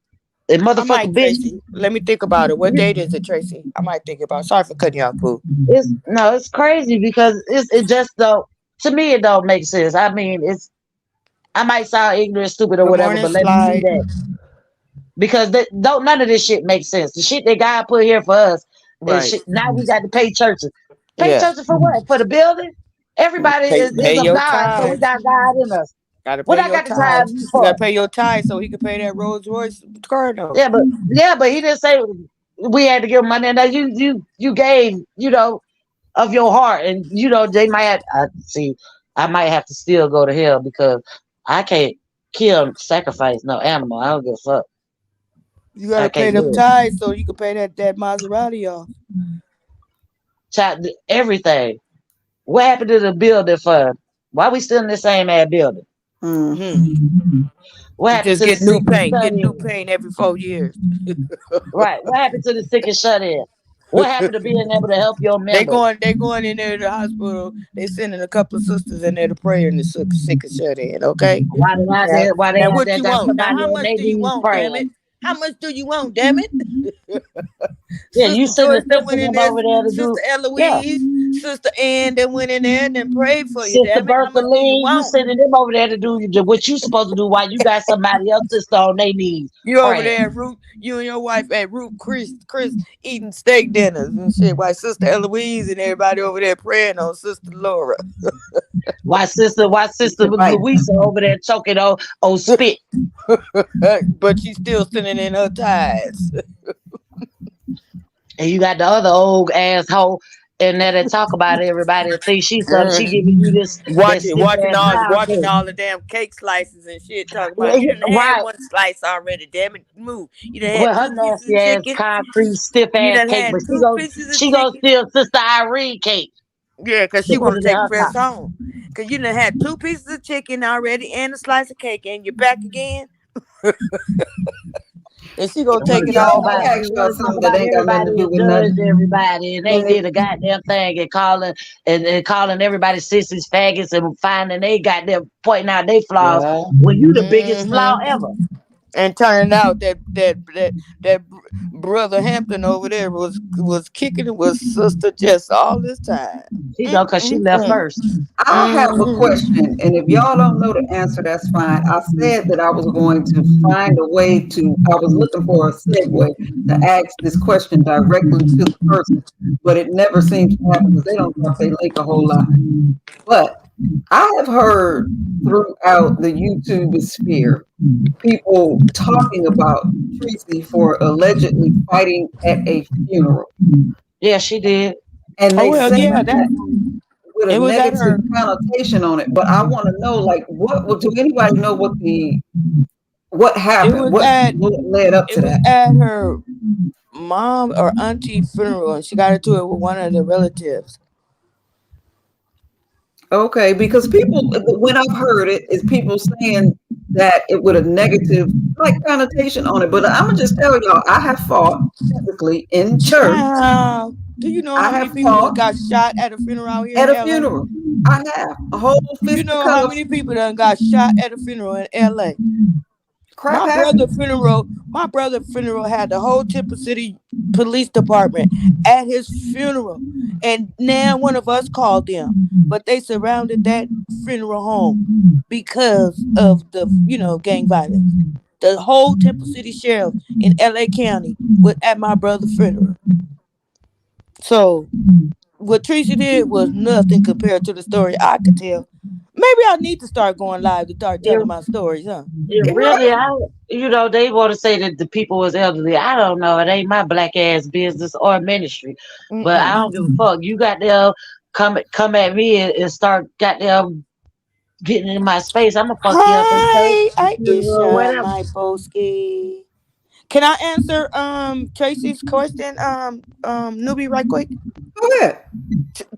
and
I might,
motherfucker, bitch.
Tracy. Let me think about it. What date is it, Tracy? I might think about it. Sorry for cutting you off, boo.
It's crazy because it just don't, to me it don't make sense. I mean, I might sound ignorant, stupid, or
Good
whatever,
morning,
but let me be
Slide.
that. Because don't none of this shit make sense. The shit that God put here for us is
Right.
shit. Now we got to pay churches. Pay
Yeah.
churches for what? For the building? Everybody
Pay
is of
your
God, so we
tithes.
got God in us.
Gotta
What
pay
I
your
got the time
tithes. You
for?
gotta pay your tithes so he can pay that Rolls Royce car note.
Yeah, but he didn't say we had to give money. And that you gave, of your heart, and they might have, see. I might have to still go to hell because I can't kill, sacrifice no animal. I don't give a fuck.
You
I
gotta pay
can't
them
do it.
tithes so you can pay that Maserati off.
Child, everything. What happened to the building fund? Why we still in the same ad building?
Mm.
Hmm.
What
You
happened
just
to the
get new
sick and
paint.
shut
Get new
in?
paint every 4 years.
Right. What happened to the sick and shut in? What happened to being able to help your members?
They going in there to the hospital. They sending a couple of sisters in there to pray and the sick and shut in. Okay.
Why they
Now
have
what
that
you
got
want? Now
somebody
how
on
much
their
do you
knees
want? Damn it!
praying?
How much do you want? Damn it!
Yeah, you
Sister
send the
Joyce that
sister
went in
them
there.
over there to do.
Sister
Yeah,
Eloise. Sister Ann that went in there and then prayed for you.
Sister
Damn it, how
Bertha
much do you
Lee, you
want?
sending them over there to do what you supposed to do while you got somebody else sister on their knees
You over
praying.
there at Root, you and your wife at Root Chris eating steak dinners and shit. While Sister Eloise and everybody over there praying on Sister Laura.
Why sister
Right.
Louisa over there choking on spit.
But she's still sending in her tithes.
And you got the other old asshole in there that talk about everybody and think she's something. She giving you this that
Watching,
stiff
watching
ass
all,
pound
watching
cake.
all the damn cake slices and shit. Talking
Yeah,
about you
yeah,
didn't have
right.
one slice already. Damn it, move. You done had
Well, her
two pieces
nasty
of
ass
chicken.
concrete stiff
You
ass
done
cake, but
had two pieces of
she goes
chicken.
steal Sister Irene cake
Yeah, cause
to
she
put
want
it
to
in
take
her
press
top.
home. Cause you done had two pieces of chicken already and a slice of cake, and you're back again. And she gonna
And want
take
to
it
Y'all,
talk
all
about
let
back.
me ask y'all something that ain't got nothing to
everybody
do
and
with
judge
nothing.
everybody, and they
And
did a goddamn thing and calling everybody sissies, faggots, and finding they goddamn pointing out their flaws
yeah.
when you the biggest flaw
Hmm.
ever.
And turning out that brother Hampton over there was kicking it with Sister Jess all this time.
You know, cause she left
Mm-mm-mm.
first.
I have a question, and if y'all don't know the answer, that's fine. I said that I was going to find a way to, I was looking for a segue to ask this question directly to the person, but it never seems to happen because they don't drop their link a whole lot. But I have heard throughout the YouTube sphere people talking about Tracy for allegedly fighting at a funeral.
Yeah, she did.
And
Oh
they
well,
say
yeah, that
with a
it was at
negative
her.
connotation on it. But I want to know, like, do anybody know what
It
happened?
was
What
at
led up
it
to
was
that?
at her mom or auntie funeral, and she got into it with one of the relatives.
Okay, because people, when I've heard it, is people saying that it with a negative like connotation on it. But I'm gonna just tell y'all, I have fought physically in church.
Child, do you know
I
how
have
many people that
fought
got shot at a funeral out here
at
in
a
LA?
funeral. I have a whole
Do you know how
fisticuffs.
many people that got shot at a funeral in LA?
Crap
My brother
happens.
funeral, my brother funeral had the whole Temple City Police Department at his funeral, and now one of us called them, but they surrounded that funeral home because of the gang violence. The whole Temple City Sheriff in LA County was at my brother's funeral. So what Tracy did was nothing compared to the story I could tell. Maybe I need to start going live to start
It,
telling my stories, huh?
it really,
Right.
they want to say that the people was elderly. I don't know. It ain't my black ass business or ministry, but I
Mm-mm.
don't give a fuck. You got there, come at me and start goddamn getting in my space. I'm gonna fuck you up in church,
Hi, Aisha,
whatever.
my broski. Can I answer Tracy's question, newbie, right quick?
Go ahead.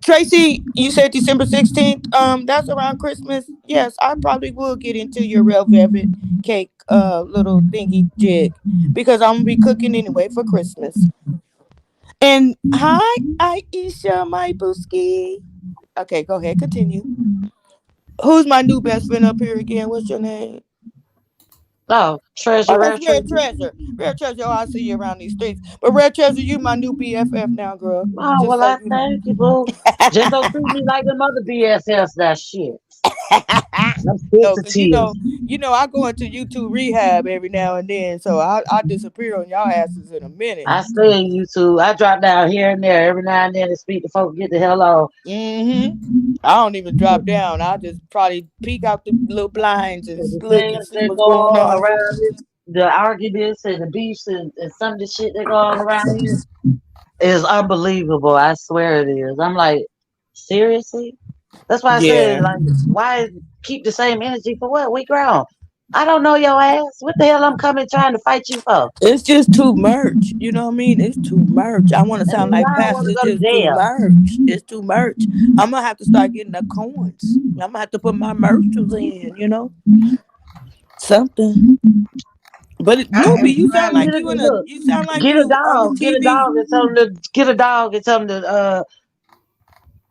Tracy, you said December 16th. That's around Christmas. Yes, I probably will get into your real velvet cake little thingy jig because I'm gonna be cooking anyway for Christmas. And hi, Aisha, my booski. Okay, go ahead, continue. Who's my new best friend up here again? What's your name?
No,
Oh,
treasure,
that's
rare
Red
treasure.
Treasure. Red Treasure, oh, I see you around these streets. But Red Treasure, you my new BFF now, girl.
Oh,
Just
well,
so
I
you know.
thank you, boo. Just don't treat me like them other BSS that shit. I'm
No, cause
sensitive.
I go into YouTube rehab every now and then, so I disappear on y'all asses in a minute.
I stay in YouTube. I drop down here and there every now and then to speak to folks, get the hell on.
Mm-hmm. I don't even drop down. I just probably peek out the little blinds and
The
look and
things
see
that
what's
go
going
on
on.
around this, the arguments and the beefs and some of the shit that go on around here is unbelievable. I swear it is. I'm like, seriously? That's why I said,
Yeah.
like, why keep the same energy for what? We grown. I don't know your ass. What the hell I'm coming trying to fight you for?
It's just too much. You know what I mean? It's too much. I want to
And
sound
then
like
y'all
Pastor.
want to
It's
go to
just too
jail.
much. It's too much. I'm gonna have to start getting the coins. I'm gonna have to put my merchants in. Something. But
I am
newbie, you sound
trying to
like
Get a
you in a.
look.
You sound like
Get a
you on the
dog. Get a
TV.
dog and tell them to get a dog and tell them to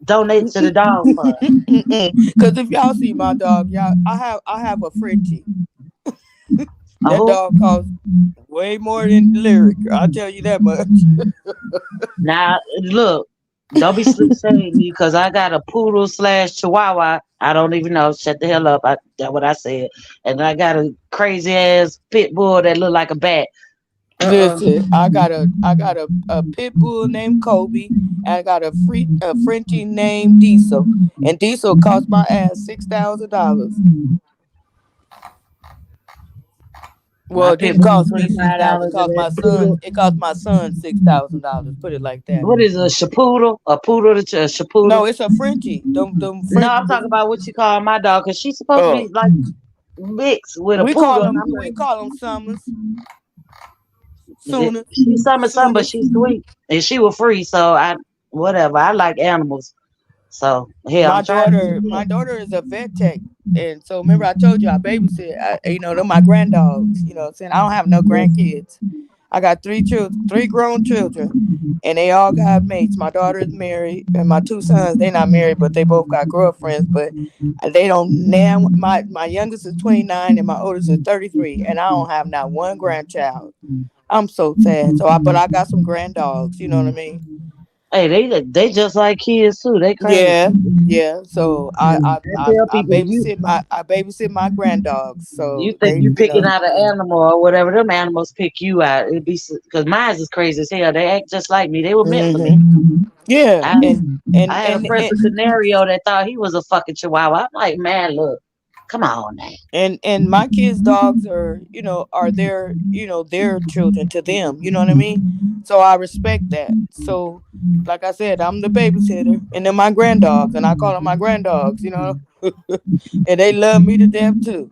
donate to the dog fund.
Because if y'all see my dog, y'all, I have a Frenchie. That
Oh,
dog costs way more than lyric. I'll tell you that much.
now look. Don't be slick saying me because I got a poodle slash chihuahua. I don't even know. Shut the hell up. That's what I said. And I got a crazy ass pit bull that look like a bat.
Uh-oh.
Listen, I got a pit bull named Kobe, and I got a Frenchie named Diesel, and Diesel cost my ass $6,000. Well,
My
it
pit
didn't
bull is
cost me six thousand.
$25
It
and
cost
that
my son.
poodle.
It cost my son $6,000. Put it like that.
What is a shapoodle? A poodle to a shapoodle?
No, it's a Frenchie. Them
No,
French.
I'm talking about what you call my dog because she's supposed to be
Oh,
like mixed with a
we
poodle.
call
And
them.
I'm
We call them Summers.
like,
Sooner.
she's some, but
Sooners.
she's sweet. And she was free. So whatever. I like animals. So, yeah, I'm
My
trying to
daughter.
do
My daughter is a vet tech, and so remember I told you I babysit. They're my granddogs. You know what I'm saying? I don't have no
it.
grandkids. I got three children, three grown children, and they all got mates. My daughter is married, and my two sons, they not married, but they both got girlfriends. But they don't now. My youngest is 29, and my oldest is 33, and I don't have not one grandchild. I'm so sad. But I got some granddogs. You know what I mean?
Hey, they just like kids too. They crazy.
Yeah, yeah. So I
And
I
I
I,
tell
I
people,
babysit my granddogs.
you
So
think
they,
you picking out an animal or whatever, them animals pick you out. It'd be because mine is crazy as hell. They act just like me. They were meant for me.
Yeah,
I
and
I had a
and
friend
and
with Canario that thought he was a fucking chihuahua. I'm like, man, look, come on now.
and my kids' dogs are their children to them. You know what I mean? So I respect that. So like I said, I'm the babysitter, and then my granddogs, and I call them my granddogs. And they love me to death too.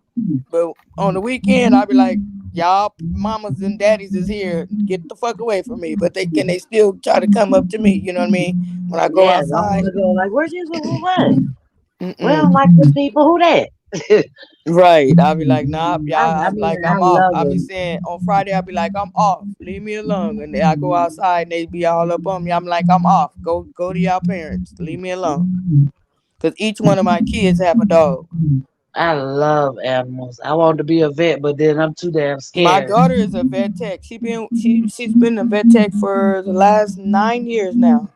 But on the weekend, I be like, y'all mamas and daddies is here. Get the fuck away from me. But they still try to come up to me. You know what I mean? When I go
Yeah, don't want
outside.
to go like, where's you? What? We don't
Mm-mm.
like them people. Who that?
Right. I'll be like, nah, y'all.
I
I'm
mean,
like,
I
I'm off.
love
I'll be
them.
saying on Friday, I'll be like, I'm off. Leave me alone. And then I go outside and they be all up on me. I'm like, I'm off. Go to y'all parents. Leave me alone. Because each one of my kids have a dog.
I love animals. I wanted to be a vet, but then I'm too damn
My
scared.
daughter is a vet tech. She's been a vet tech for the last 9 years now.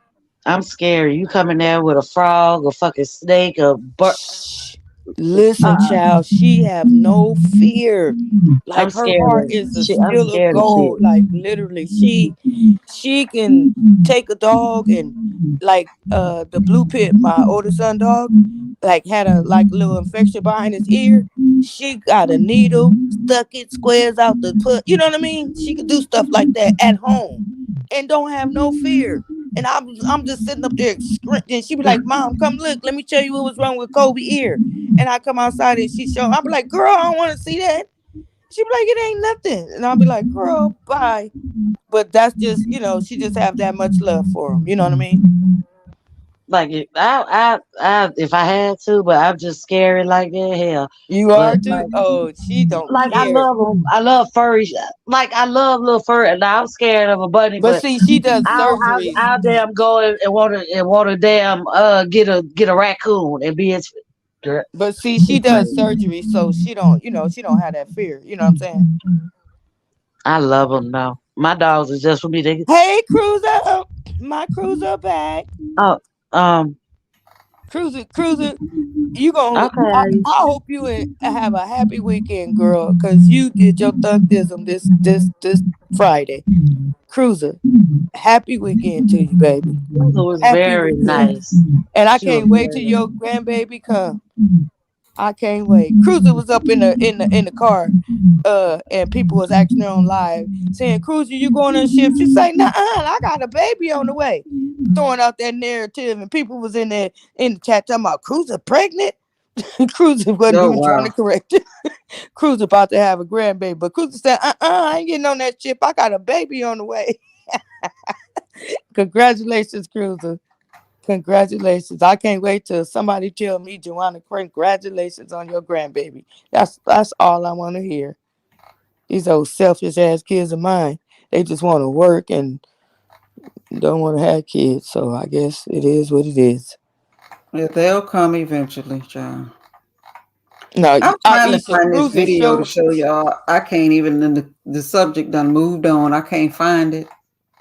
I'm scared. You coming there with a frog, a fucking snake, a bird.
Shh. Listen,
Uh-uh.
child, she have no fear.
I'm
Like her
scared
heart
of
is a
shit. I'm
still of
scared of shit.
gold. Like literally, she can take a dog and like the blue pit, my oldest son dog, like had a like little infection behind his ear. She got a needle, stuck it squares out the put. You know what I mean? She could do stuff like that at home and don't have no fear. And I'm just sitting up there squinting. She be like, "Mom, come look. Let me tell you what was wrong with Kobe ear." And I come outside and she show. I be like, "Girl, I don't want to see that." She be like, "It ain't nothing." And I'll be like, "Girl, bye." But that's just she just have that much love for him. You know what I mean?
Like if I had to, but I'm just scary like that. Hell,
You
but
are too. Oh, she don't
I
care.
love them. I love furry. Like I love little fur, and I'm scared of a bunny,
But
but
see, she does surgeries.
I'll damn go and want to damn get a raccoon and be its girl.
But see, she
She's
does
crazy.
surgery, so she don't have that fear. You know what I'm saying?
I love them now. My dogs are just for me. They
Hey, Cruiser, my Cruiser back.
oh um
Cruiser, you gonna?
okay.
I hope you have a happy weekend, girl, cause you did your thugism this Friday. Cruiser, happy weekend to you, baby.
It was
Happy
very
weekend,
nice.
and I
She was
can't wait till
very
your grandbaby come. I can't wait. Cruiser was up in the car, and people was asking her on live saying, "Cruiser, you going on shift?" She's like, "Nah, I got a baby on the way." Throwing out that narrative, and people was in there in the chat talking about Cruiser pregnant. Cruiser wasn't
Oh,
even trying to
wow.
correct it. Cruiser about to have a grandbaby, but Cruiser said, I ain't getting on that ship. I got a baby on the way." Congratulations, Cruiser. Congratulations. I can't wait till somebody tell me, JaWanna, congratulations on your grandbaby. That's all I want to hear. These old selfish ass kids of mine, they just want to work and don't want to have kids. So I guess it is what it is.
Yeah, they'll come eventually, child.
Now,
I'm trying to
Aisha,
find this
Cruiser
video to
show.
show y'all. I can't even, the subject done moved on. I can't find it.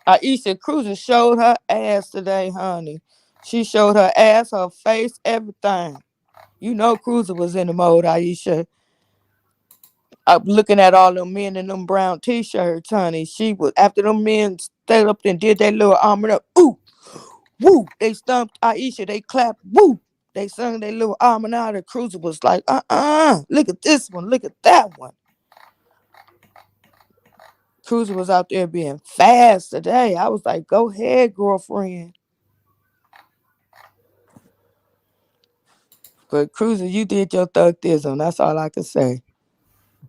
Aisha Cruiser showed her ass today, honey. She showed her ass, her face, everything. You know Cruiser was in the mode, Aisha. I'm looking at all them men in them brown t-shirts, honey. She was after them men stayed up and did that little armor up. Ooh, woo. They stumped Aisha. They clapped. Woo. They sung their little armor out. The Cruiser was like, look at this one. Look at that one. Cruiser was out there being fast today. I was like, go ahead, girlfriend. But Cruiser, you did your thuggism. That's all I can say.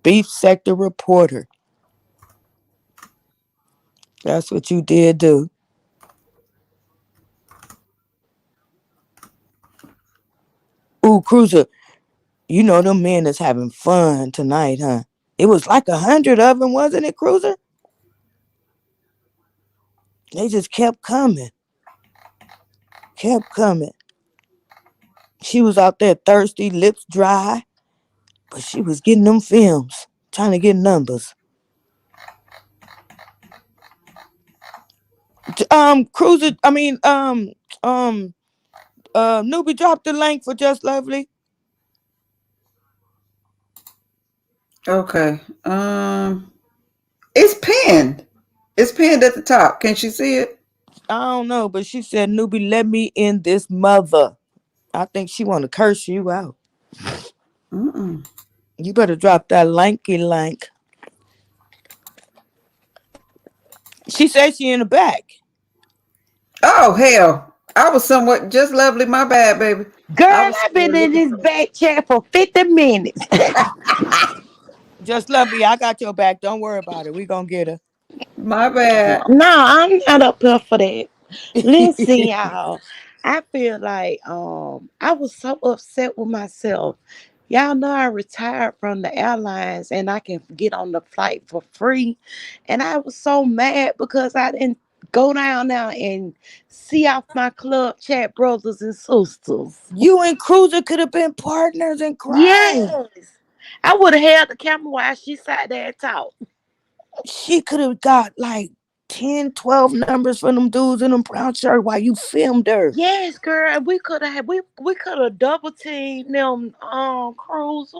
Beef sector reporter. That's what you did do. Ooh, Cruiser, you know them men is having fun tonight, huh? It was like 100 of them, wasn't it, Cruiser? They just kept coming, kept coming. She was out there thirsty, lips dry, but she was getting them films, trying to get numbers. Cruiser, um, Newbie dropped the link for Just Lovely.
Okay. It's pinned. It's pinned at the top. Can she see it?
I don't know, but she said, Newbie, let me in this mother. I think she want to curse you out.
Mm-mm.
You better drop that lanky lank. She said she in the back.
Oh hell! I was somewhat just lovely. My bad, baby. I
Girl,
was
I've been
somewhere
in
looking
this
for.
back chat for 50 minutes.
Just Lovely, I got your back. Don't worry about it. We gonna get her.
My bad.
No, I'm not up here for that. Listen, y'all. I feel like I was so upset with myself. Y'all know I retired from the airlines and I can get on the flight for free. And I was so mad because I didn't go down there and see off my club chat brothers and sisters.
You and Cruiser could have been partners in crime.
Yes. I would have held the camera while she sat there and talked.
She could have got like 10, 12 numbers from them dudes in them brown shirt while you filmed her.
Yes, girl, we could have double teamed them cruiser.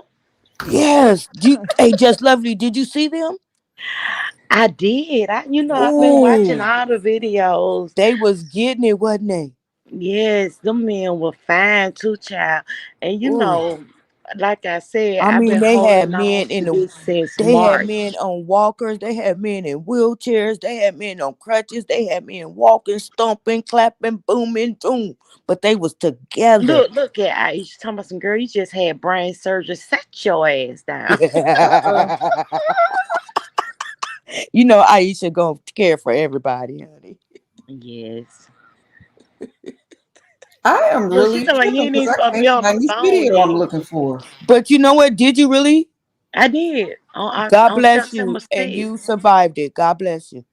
Yes. Hey, Just Lovely, did you see them?
I did. I've been watching
Ooh.
all the videos.
They was getting it, wasn't they?
Yes, them men were fine too, child. And
Ooh.
like I said,
I
I've
mean,
been
they had
holding on
men
to
in the
this since
they had men
March.
on walkers, they had men in wheelchairs, they had men on crutches, they had men walking, stomping, clapping, booming, boom. But they was together.
Look at Aisha talking about some girl. You just had brain surgery. Set your ass down.
Uh-oh.
You know Aisha gonna care for everybody, honey.
Yes.
I am
Look, she
really
talking about you
tripping
ain't
because
even
I
supposed to be
can't
on the
find this
phone,
video I'm
then.
looking for.
But you know what? Did you really?
I did
God
on
bless you.
September
And you
6th.
survived it. God bless you.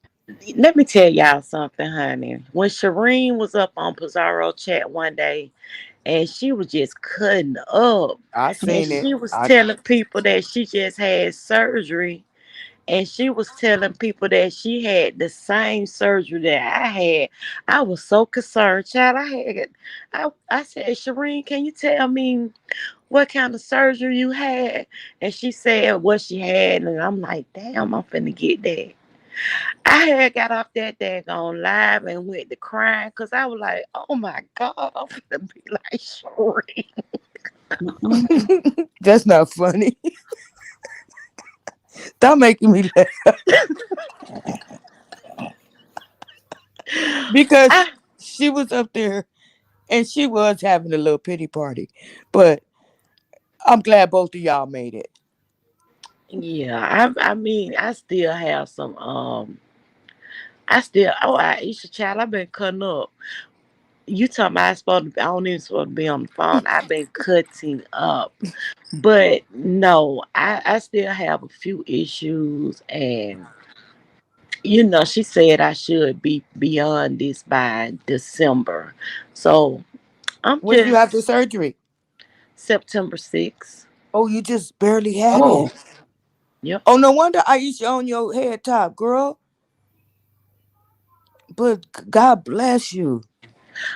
Let me tell y'all something, honey. When Shireen was up on Pizarro chat one day and she was just cutting up
I
and
seen it.
she was telling people that she just had surgery and she was telling people that she had the same surgery that I had. I was so concerned, child. I said, Shireen, can you tell me what kind of surgery you had? And she said what she had, and I'm like, damn, I'm finna get that. I had got off that daggone live and went to crying because I was like, oh my God, I'm gonna be like Sheree.
Mm-mm.
That's not funny. That making me laugh because
I,
she was up there and she was having a little pity party. But I'm glad both of y'all made it.
yeah, I mean, I still have some, Aisha child, I've been cutting up. You talking about I don't even supposed to be on the phone. I've been cutting up. But no, I still have a few issues and she said I should be beyond this by December. So I'm
When you have the
just
surgery?
September 6th.
Oh, you just barely had
Oh,
it.
Yep.
Oh, no wonder Aisha on your head top, girl. but God bless you.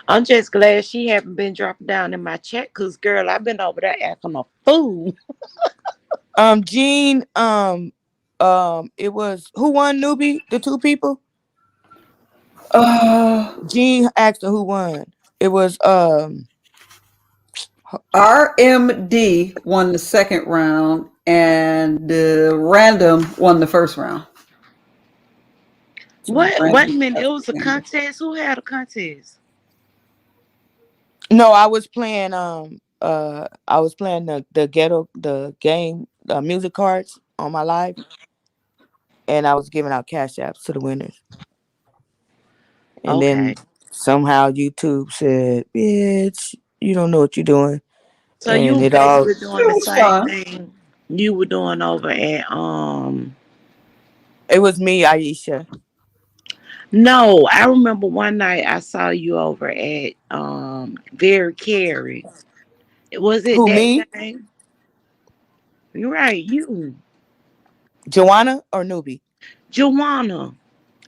I'm just glad she haven't been dropping down in my chat, cause girl, I've been over there acting a fool.
Gene, it was who won newbie? The two people?
Uh,
Gene asked her who won. It was
RMD won the second round, and the random won the first round. So
What? Wait a
random
minute,
got
it
the
was a
game.
contest. Who had a contest?
no, I was playing the ghetto the game music cards on my live, and I was giving out cash apps to the winners. And then
Okay.
somehow YouTube said, "Bitch, you don't know what you're doing,"
So you
and
were
it all.
basically doing
It
the
was
same
fun.
thing you were doing over at
It was me, Aisha.
no, I remember one night I saw you over at Very Carry. Was it
Who
that
me?
game? You're right, you.
JaWanna or Newbie?
JaWanna.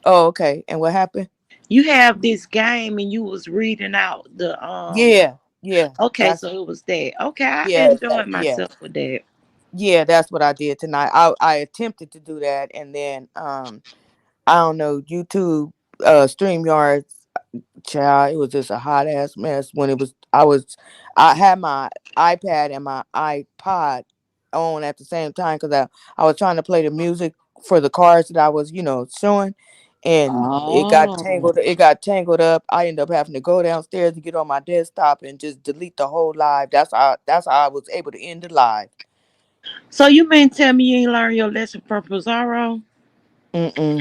Oh, okay. And what happened?
You have this game and you was reading out the
Yeah, yeah.
okay,
That's
so it was that. Okay, I
yeah,
enjoyed
yeah,
myself with that.
yeah. That's what I did tonight. I attempted to do that, and then I don't know YouTube StreamYard. Child, it was just a hot ass mess when it was. I had my iPad and my iPod on at the same time because I was trying to play the music for the cards that I was, showing, and it got
Oh.
tangled. It got tangled up. I ended up having to go downstairs to get on my desktop and just delete the whole live. That's how I was able to end the live.
So you mean tell me you ain't learned your lesson from Pizarro?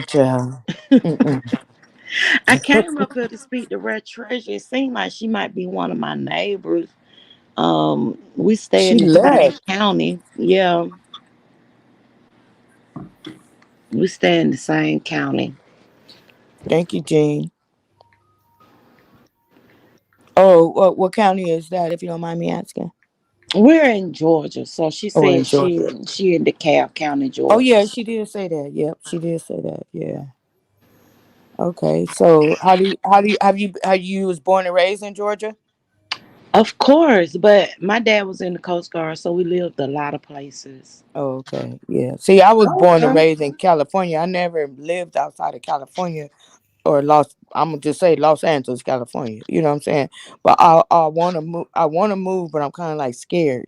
Child. Mm-mm.
I came up here to speak to Red Treasure. It seemed like she might be one of my neighbors. We stay
She
in the same
left.
county. Yeah, we stay in the same county.
Thank you, Jean. Oh, what county is that? If you don't mind me asking.
We're in Georgia, so she
Oh,
said
in Georgia.
she in DeKalb County,
Oh
Georgia.
yeah, she did say that. Yep, she did say that. Yeah. Okay. So how you was born and raised in Georgia?
Of course, but my dad was in the Coast Guard, so we lived a lot of places.
Oh, okay. Yeah. See, I was born and
Okay.
raised in California. I never lived outside of California or I'm gonna just say Los Angeles, California. You know what I'm saying? But I want to move. I want to move, but I'm kind of like scared.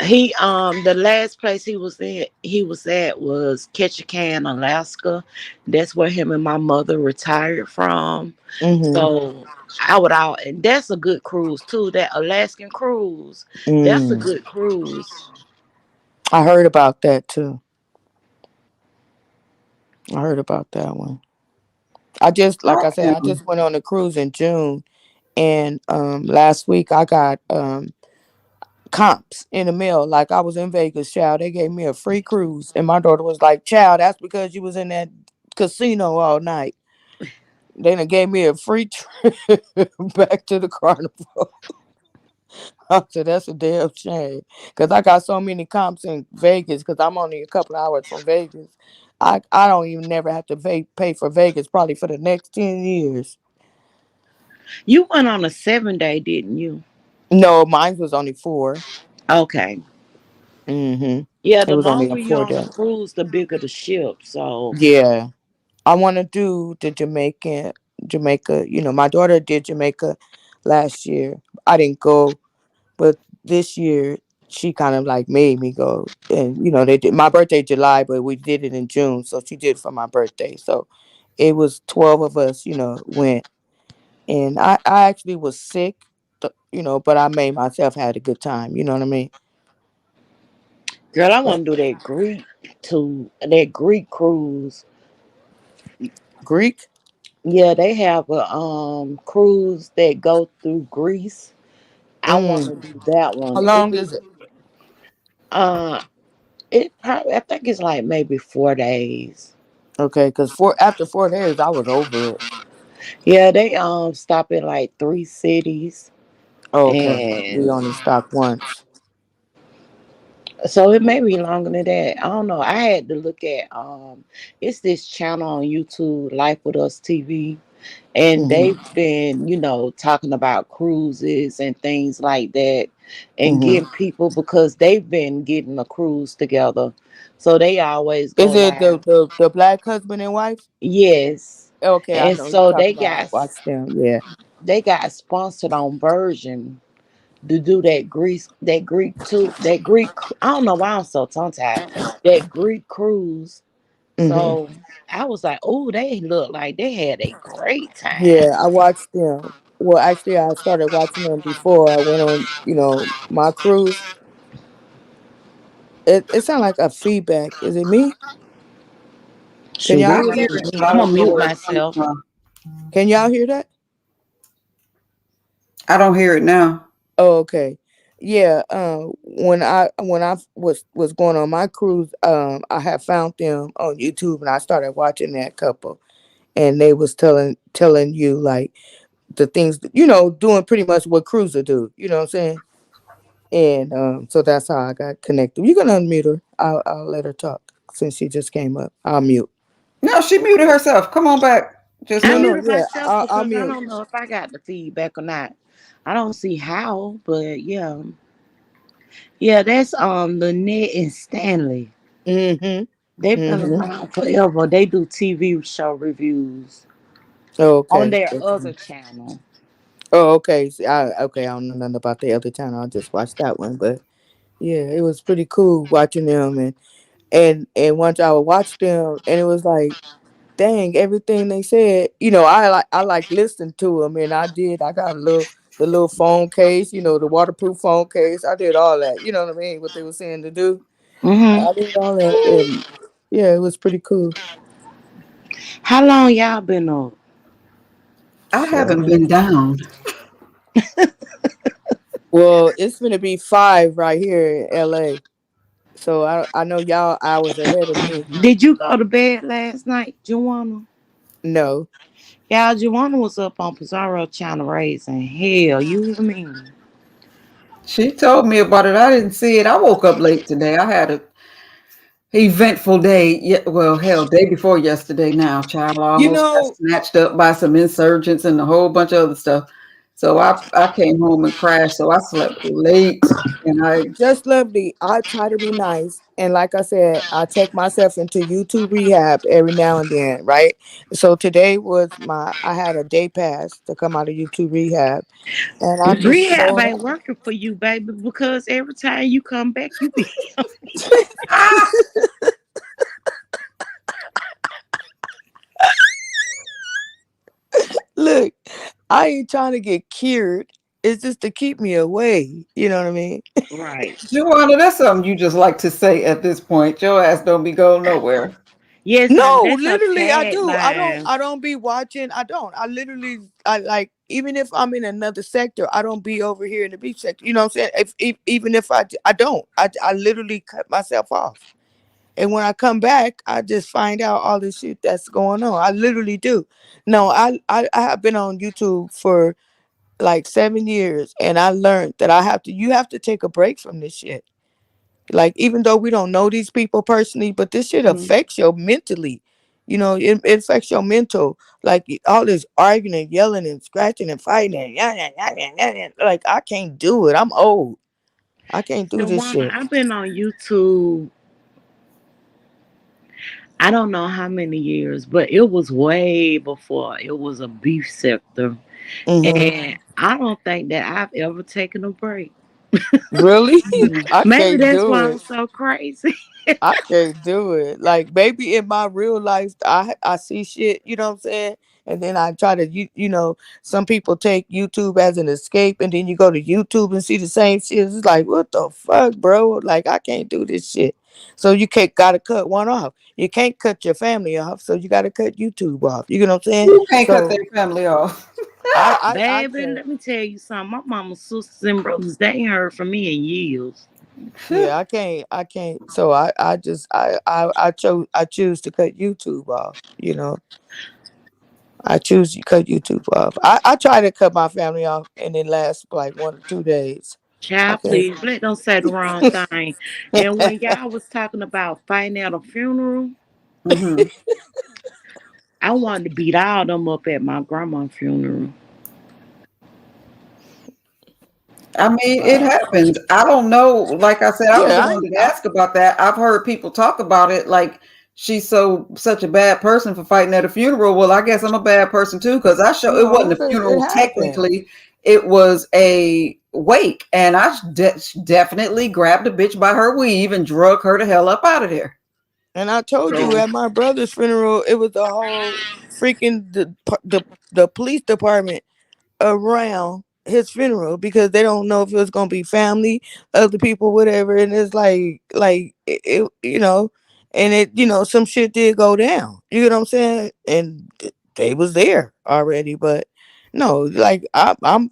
He the last place he was at was Ketchikan, Alaska. That's where him and my mother retired from.
Mhm.
So I would out and that's a good cruise too. That Alaskan cruise. That's a
Mm.
good cruise.
I heard about that too. I heard about that one. Like I said, I
Okay.
just went on a cruise in June, and last week I got comps in the mail. Like I was in Vegas, child. They gave me a free cruise, and my daughter was like, "Child, that's because you was in that casino all night." Then it gave me a free trip back to the carnival. I said, "That's a damn shame," because I got so many comps in Vegas. Because I'm only a couple hours from Vegas. I don't even never have to pay for Vegas probably for the next 10 years.
You went on a 7 day, didn't you?
No, mine was only 4.
Okay.
Mm-hmm.
Yeah,
It
the
was only
longer
a
you're
4
on a
day.
cruise, the bigger the ship. So
Yeah. I want to do the Jamaica. My daughter did Jamaica last year. I didn't go, but this year she kind of like made me go. And they did my birthday July, but we did it in June, so she did it for my birthday. So it was 12 of us, went, and I actually was sick, but I made myself had a good time. You know what I mean?
girl, I
But
want to do that Greek cruise.
Greek.
Yeah, they have a cruise that go through Greece. I want
Mm.
to do that
How
one.
long is it?
Uh it probably I think it's like maybe 4 days.
Okay, because after 4 days, I was over it.
Yeah, they stop in like 3 cities
Oh, okay. We
and
only stopped once.
So it may be longer than that. I don't know. I had to look at it's this channel on YouTube, Life with Us TV, and
Mm-hmm.
they've been, talking about cruises and things like that, and
Mm-hmm.
getting people because they've been getting a cruise together. So they always go
Is it
live.
the black husband and wife?
Yes.
Okay, I
And
know you
so
talk about. I watched them. Yeah.
they got sponsored on version to do that Greek. I don't know why I'm so tongue tied. That Greek cruise.
Mm-hmm.
So I was like, oh, they look like they had a great time.
Yeah, I watched them. Well, actually, I started watching them before I went on, my cruise. It sounded like a feedback. Is it me? Can
Shoot,
y'all
I
hear
hear
that?
it, but
I'm
I
gonna
don't know
mute
where it's coming
myself.
from.
Can y'all hear that?
I don't hear it now.
Oh, okay. Yeah. When I was going on my cruise, I had found them on YouTube and I started watching that couple, and they was telling you like the things doing pretty much what cruiser do. You know what I'm saying? And so that's how I got connected. You can unmute her. I'll let her talk since she just came up. I'll mute.
No, she muted herself. Come on back. Just
I
No, no,
muted
yeah,
myself
I'll
because I
mute.
don't know if I got the feedback or not. I don't see how, but yeah. Yeah, that's Lynette and Stanley.
Mm-hmm.
They've been
Mm-hmm.
around forever. They do TV show reviews on
Okay.
their
Okay.
other channel.
Oh, okay. See, I don't know nothing about the other channel. I just watched that one, but yeah, it was pretty cool watching them, and once I would watch them, and it was like, dang, everything they said. I like listened to them, and I did. I got the little phone case, the waterproof phone case. I did all that. You know what I mean? What they were saying to do.
Hmm.
I did all that, and yeah, it was pretty cool.
How long y'all been up?
I
So,
haven't been down.
well, it's gonna be 5 right here in LA. So I know y'all hours ahead of me.
Did you go to bed last night, JaWanna?
No.
Yeah, JaWanna was up on Pizarro Channel raising hell. You hear me?
She told me about it. I didn't see it. I woke up late today. I had a eventful day. Yeah, well, hell, day before yesterday. Now, child, I
You
almost got
know,
snatched up by some insurgents and a whole bunch of other stuff. So I came home and crashed. So I slept late, and I
just lovely. I try to be nice. And like I said, I take myself into YouTube rehab every now and then, right? So today was I had a day pass to come out of YouTube rehab. And I just
Rehab
showed
ain't
up.
working for you, baby, because every time you come back, you be.
ah,
Look, I ain't trying to get cured. It's just to keep me away. You know what I mean?
Right.
JaWanna, that's something you just like to say at this point. Your ass don't be going nowhere.
Yes, honey,
No,
that's a
literally I do. I don't
tagline.
I don't be watching. I don't. I literally I like even if I'm in another sector, I don't be over here in the beach sector. You know what I'm saying? If even if I don't. I literally cut myself off. And when I come back, I just find out all this shit that's going on. I literally do. No, I have been on YouTube for like 7 years, and I learned that you have to take a break from this shit. Like, even though we don't know these people personally, but this shit
Mhm.
affects you mentally. It affects your mental. Like all this arguing and yelling and scratching and fighting and yeah, yeah, yeah, yeah, yeah, yeah. Like I can't do it. I'm old. I can't do this
JaWanna,
shit.
I've been on YouTube, I don't know how many years, but it was way before it was a beef sector.
Hmm.
And I don't think that I've ever taken a break.
Really?
Mm.
I
Maybe
can't
that's
do
why I'm
it.
so crazy.
I can't do it. Like maybe in my real life, I see shit. You know what I'm saying? And then I try to some people take YouTube as an escape, and then you go to YouTube and see the same shit. It's like what the fuck, bro? Like I can't do this shit. So you can't gotta cut one off. You can't cut your family off, so you gotta cut YouTube off. You know what I'm saying?
You can't cut
So
their family off.
I
Baby,
can't.
let me tell you something. My mama's sisters and brothers, they ain't heard from me in years.
Yeah, I can't. So I just I choose to cut YouTube off. I choose to cut YouTube off. I try to cut my family off and it lasts like 1 or 2 days.
Child,
Okay.
please let them say the wrong thing. And when y'all was talking about fighting at a funeral,
Hmm.
I wanted to beat all them up at my grandma's funeral.
I mean, it
Wow.
happens. I don't know. Like I said, I was the
Yeah,
one that asked about that. I've heard people talk about it like she's such a bad person for fighting at a funeral. Well, I guess I'm a bad person too because it
no,
wasn't a
because it
funeral
happened.
technically. It was a wake, and I definitely grabbed a bitch by her weave and drug her the hell up out of there.
And I told you
So
at my brother's funeral, it was the whole freaking the police department around his funeral because they don't know if it was gonna be family, other people, whatever. And it's and some shit did go down. You know what I'm saying? And they was there already, but no, like I'm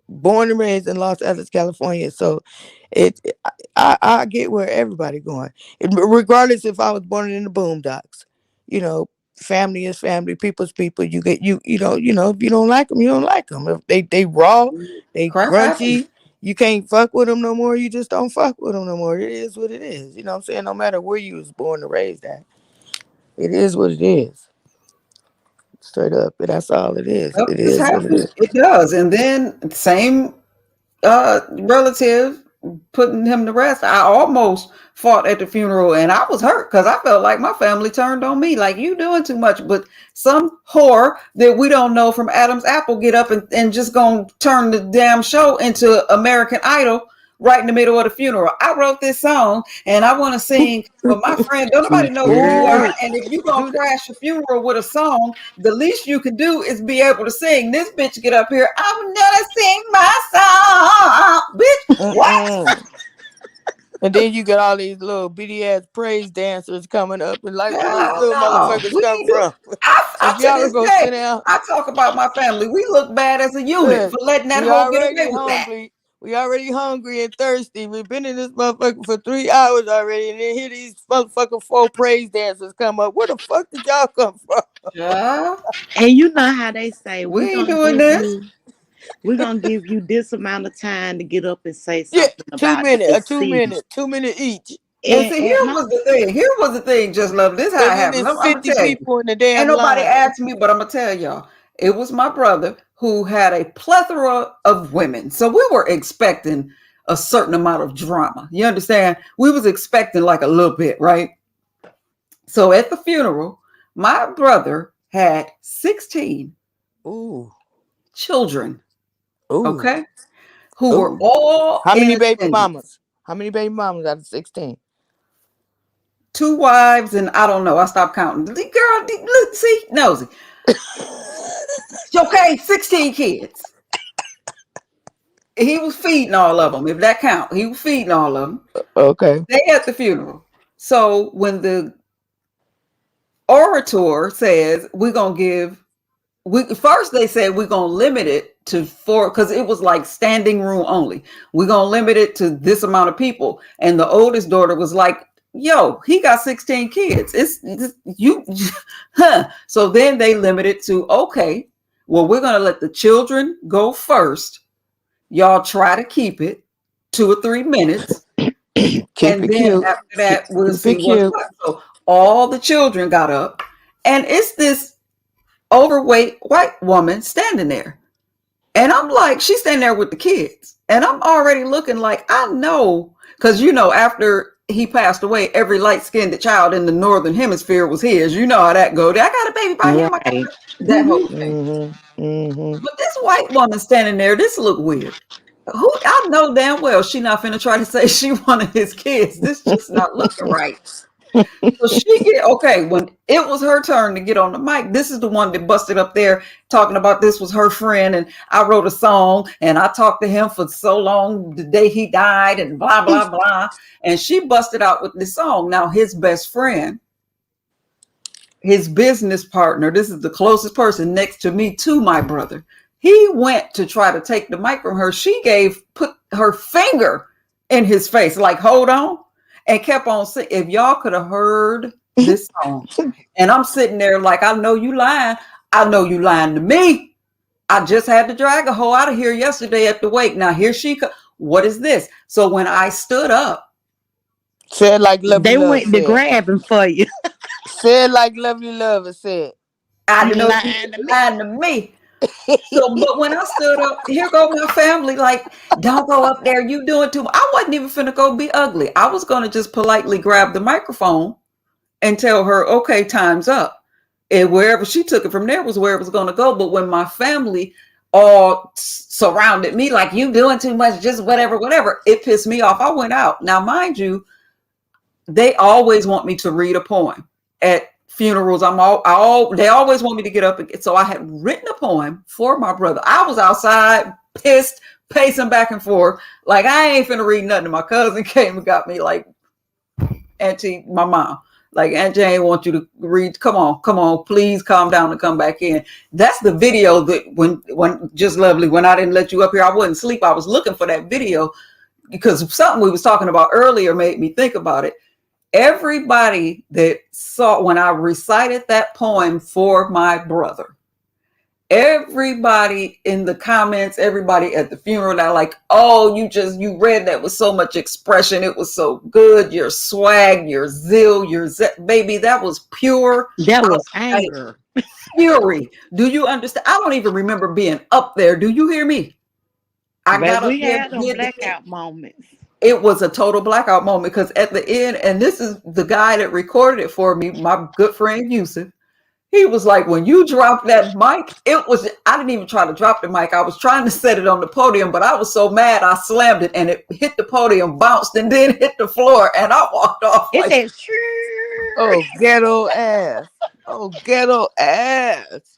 born and raised in Los Angeles, California, so I get where everybody going, regardless if I was born in the boondocks, you know. Family is family, people's people. You get if you don't like them, you don't like them. If they raw, they
crap happens.
grunty, you can't fuck with them no more. You just don't fuck with them no more. It is what it is. You know what I'm saying? No matter where you was born or raised at, it is what it is. Straight up, and that's all it is.
Well,
It
this
is what it
happens.
is.
It does. And then same relative putting him to rest. I almost fought at the funeral and I was hurt because I felt like my family turned on me, like you doing too much. But some whore that we don't know from Adam's Apple get up and just gonna turn the damn show into American Idol right in the middle of the funeral. I wrote this song and I want to sing for my friend. Don't nobody know who you are.
Ooh,
And if you're gonna
do that.
crash a funeral with a song, the least you can do is be able to sing. This bitch get up here, I'm gonna sing my song. Bitch, what?
Mm-mm. And then you got all these little bitty ass praise dancers coming up and like, where these
Hell
little
no.
motherfuckers
We
come
ain't do
from?
I
If
to
y'all are
this
gonna sit
day,
down,
I talk about my family. We look bad as a unit
look,
for letting that
we
hoe get
already
away with that.
hungry. We already hungry and thirsty. We've been in this motherfucker for 3 hours already, and then here these motherfucking four praise dancers come up. Where the fuck did y'all come from?
Yeah,
And you know how they say
we ain't doing this.
we're gonna give you this amount of time to get up and say
Yeah,
something
two
about the
minute, a two
deceased.
minute, 2 minute each.
And see, here
And
was the thing. Here was the thing, just love. This how
And
it
then
happened.
there's
I'm gonna
50
tell you.
people in the
Ain't
damn
nobody
line.
asked me, but I'm gonna tell y'all. It was my brother who had a plethora of women. So we were expecting a certain amount of drama. You understand? We was expecting like a little bit, right? So at the funeral, my brother had 16
Ooh,
children,
ooh,
okay, who were
ooh.
all
How
in
many baby
attendance.
mamas? How many baby mamas out of 16?
Two wives, and I don't know. I stopped counting. The girl, look, see, nosy. Okay, 16 kids. He was feeding all of them, if that count. He was feeding all of them.
Okay.
They at the funeral. So when the orator says we're gonna give, we first they said we're gonna limit it to four because it was like standing room only. We're gonna limit it to this amount of people, and the oldest daughter was like, "Yo, he got 16 kids. It's you, huh?" So then they limited to okay. Well, we're gonna let the children go first. Y'all try to keep it 2 or 3 minutes,
Keep
and
it
then
cute.
after
Keep,
that, we'll
keep it
see what's
cute.
what. So all the children got up, and it's this overweight white woman standing there. And I'm like, she's standing there with the kids. And I'm already looking like, I know, because after he passed away, every light skinned child in the northern hemisphere was his. You know how that goes. I got a baby by him. I got
right.
that whole thing.
Mm-hmm. Mm-hmm.
But this white woman standing there, this look weird. Who I know damn well she not finna try to say she one of his kids. This just not looking right. So she get okay when it was her turn to get on the mic. This is the one that busted up there talking about this was her friend, and I wrote a song and I talked to him for so long the day he died and blah blah blah. And she busted out with this song. Now his best friend, his business partner, this is the closest person next to me to my brother. He went to try to take the mic from her. She put her finger in his face, like, hold on, and kept on singing. If y'all could have heard this song, and I'm sitting there like, I know you lying. I know you lying to me. I just had to drag a hoe out of here yesterday at the wake. Now here she comes. What is this? So when I stood up,
Said like Lovely
They
Love
went to
said.
grabbing for you.
Said like Lovely Love has said.
I
You
didn't know she
lying to
was
me.
lying to me. So, but when I stood up, here go my family, like, don't go up there. You doing too much. I wasn't even finna go be ugly. I was gonna just politely grab the microphone and tell her, okay, time's up. And wherever she took it from there was where it was gonna go. But when my family all surrounded me, like, you doing too much, just whatever, whatever, it pissed me off. I went out. Now, mind you, they always want me to read a poem at funerals. They always want me to get up. So I had written a poem for my brother. I was outside, pissed, pacing back and forth. Like, I ain't finna read nothing. My cousin came and got me, like, Auntie, my mom. Like, Aunt Jane wants you to read. Come on, please calm down and come back in. That's the video that when just lovely, when I didn't let you up here, I wouldn't sleep. I was looking for that video because something we was talking about earlier made me think about it. Everybody that saw when I recited that poem for my brother, everybody in the comments, everybody at the funeral, that like, oh, you read that with so much expression. It was so good. Your swag, your zeal, baby, that was pure
That was
outright
anger.
fury. Do you understand? I don't even remember being up there. Do you hear me? I
But
got up
we
there,
had them
did the thing.
blackout moments.
It was a total blackout moment because at the end, and this is the guy that recorded it for me, my good friend Yusuf. He was like, when you drop that mic, I didn't even try to drop the mic. I was trying to set it on the podium, but I was so mad I slammed it and it hit the podium, bounced, and then hit the floor. And I walked off
It
like,
said, sure.
Oh, ghetto ass. Oh, ghetto ass.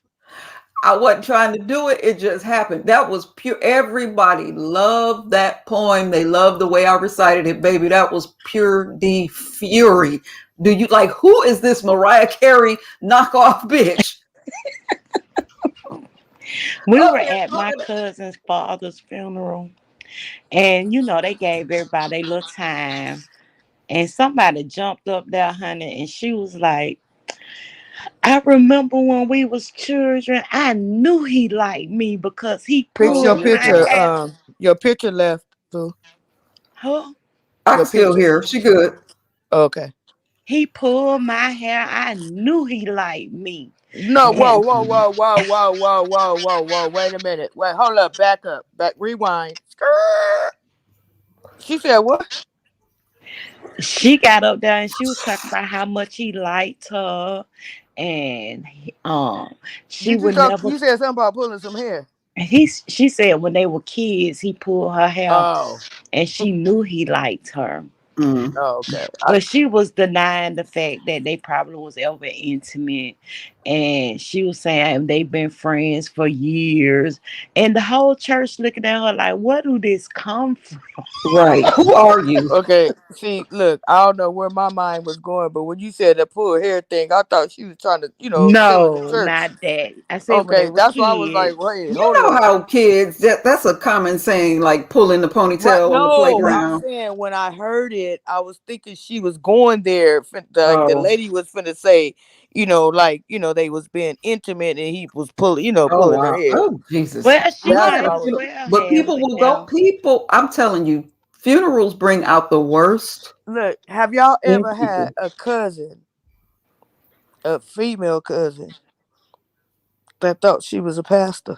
I wasn't trying to do it. It just happened. That was pure. Everybody loved that poem. They loved the way I recited it, baby. That was pure D fury. Do you like, who is this Mariah Carey knockoff bitch?
We
Up
were
here
at my
talking.
cousin's father's funeral, and they gave everybody a little time. And somebody jumped up there, honey, and she was like, I remember when we was children, I knew he liked me because he
Fix
Oh
your
pulled my
picture.
Lord.
hair.
Your picture left. So
Huh?
I
your
can still
picture.
hear her. She good.
Okay.
He pulled my hair. I knew he liked me.
No, whoa,
And
whoa, whoa, whoa, whoa, whoa, whoa, whoa, whoa. Wait a minute. Wait, hold up. Back up. Back. Rewind. Skirt. She said what?
she got up there and she was talking about how much he liked her, and she
Did you
would
talk?
never.
You said something about pulling some hair.
She said when they were kids, he pulled her hair,
Oh.
and she knew he liked her.
Mm.
Oh, okay.
But she was denying the fact that they probably was ever intimate. And she was saying they've been friends for years. And the whole church looking at her like, where do this come from?
Right. Who are you?
Okay. See, look, I don't know where my mind was going, but when you said the pull hair thing, I thought she was trying to, still in the
No,
church.
not that. I said when they
Okay,
were
that's why I was like,
kids.
wait,
You
hold
know
up.
how kids, that's a common saying, like pulling the
Right?
ponytail on the
No, I'm
playground.
saying when I heard it, I was thinking she was going there. Like the
Oh,
lady was finna say, they was being intimate, and he was pulling,
oh
pulling her
wow.
hair.
Oh Jesus.
Well, she
We
That's
had
what
a
I
might
was.
as
funeral,
well
but
have
people
it
will go,
now.
I'm telling you, funerals bring out the worst
Look, have y'all
in
ever had
people.
a cousin, a female cousin, that thought she was a pastor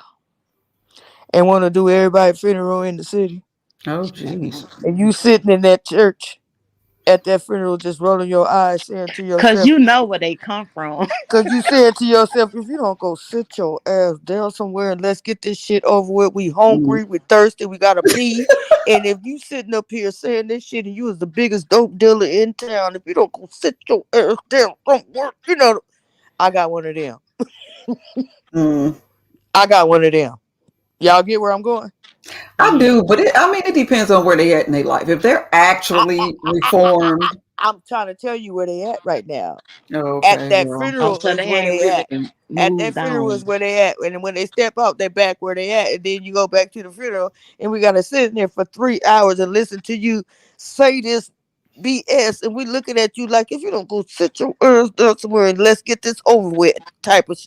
and want to do everybody's funeral in the city,
Oh jeez.
and you sitting in that church at that funeral just rolling your eyes, saying to
Cause
yourself,
you know where they come from.
because you said to yourself, if you don't go sit your ass down somewhere and let's get this shit over with, we
Mm.
hungry, we thirsty, we gotta pee. And if you sitting up here saying this shit and you was the biggest dope dealer in town, if you don't go sit your ass down somewhere, I got one of them.
Mm.
I got one of them. Y'all get where I'm going?
I
Yeah.
do, but I mean, it depends on where they at in their life. If they're
I,
actually reformed,
I'm trying to tell you where they at right now. At
okay,
that
well,
Oh,
funeral
so
is
they
where
ain't
they
really
at. At that
moved
funeral
on.
is where they at. And when they step out, they back where they at. And then you go back to the funeral and we gotta sit in there for 3 hours and listen to you say this BS. And we looking at you like if you don't go sit your ass down somewhere and let's get this over with type of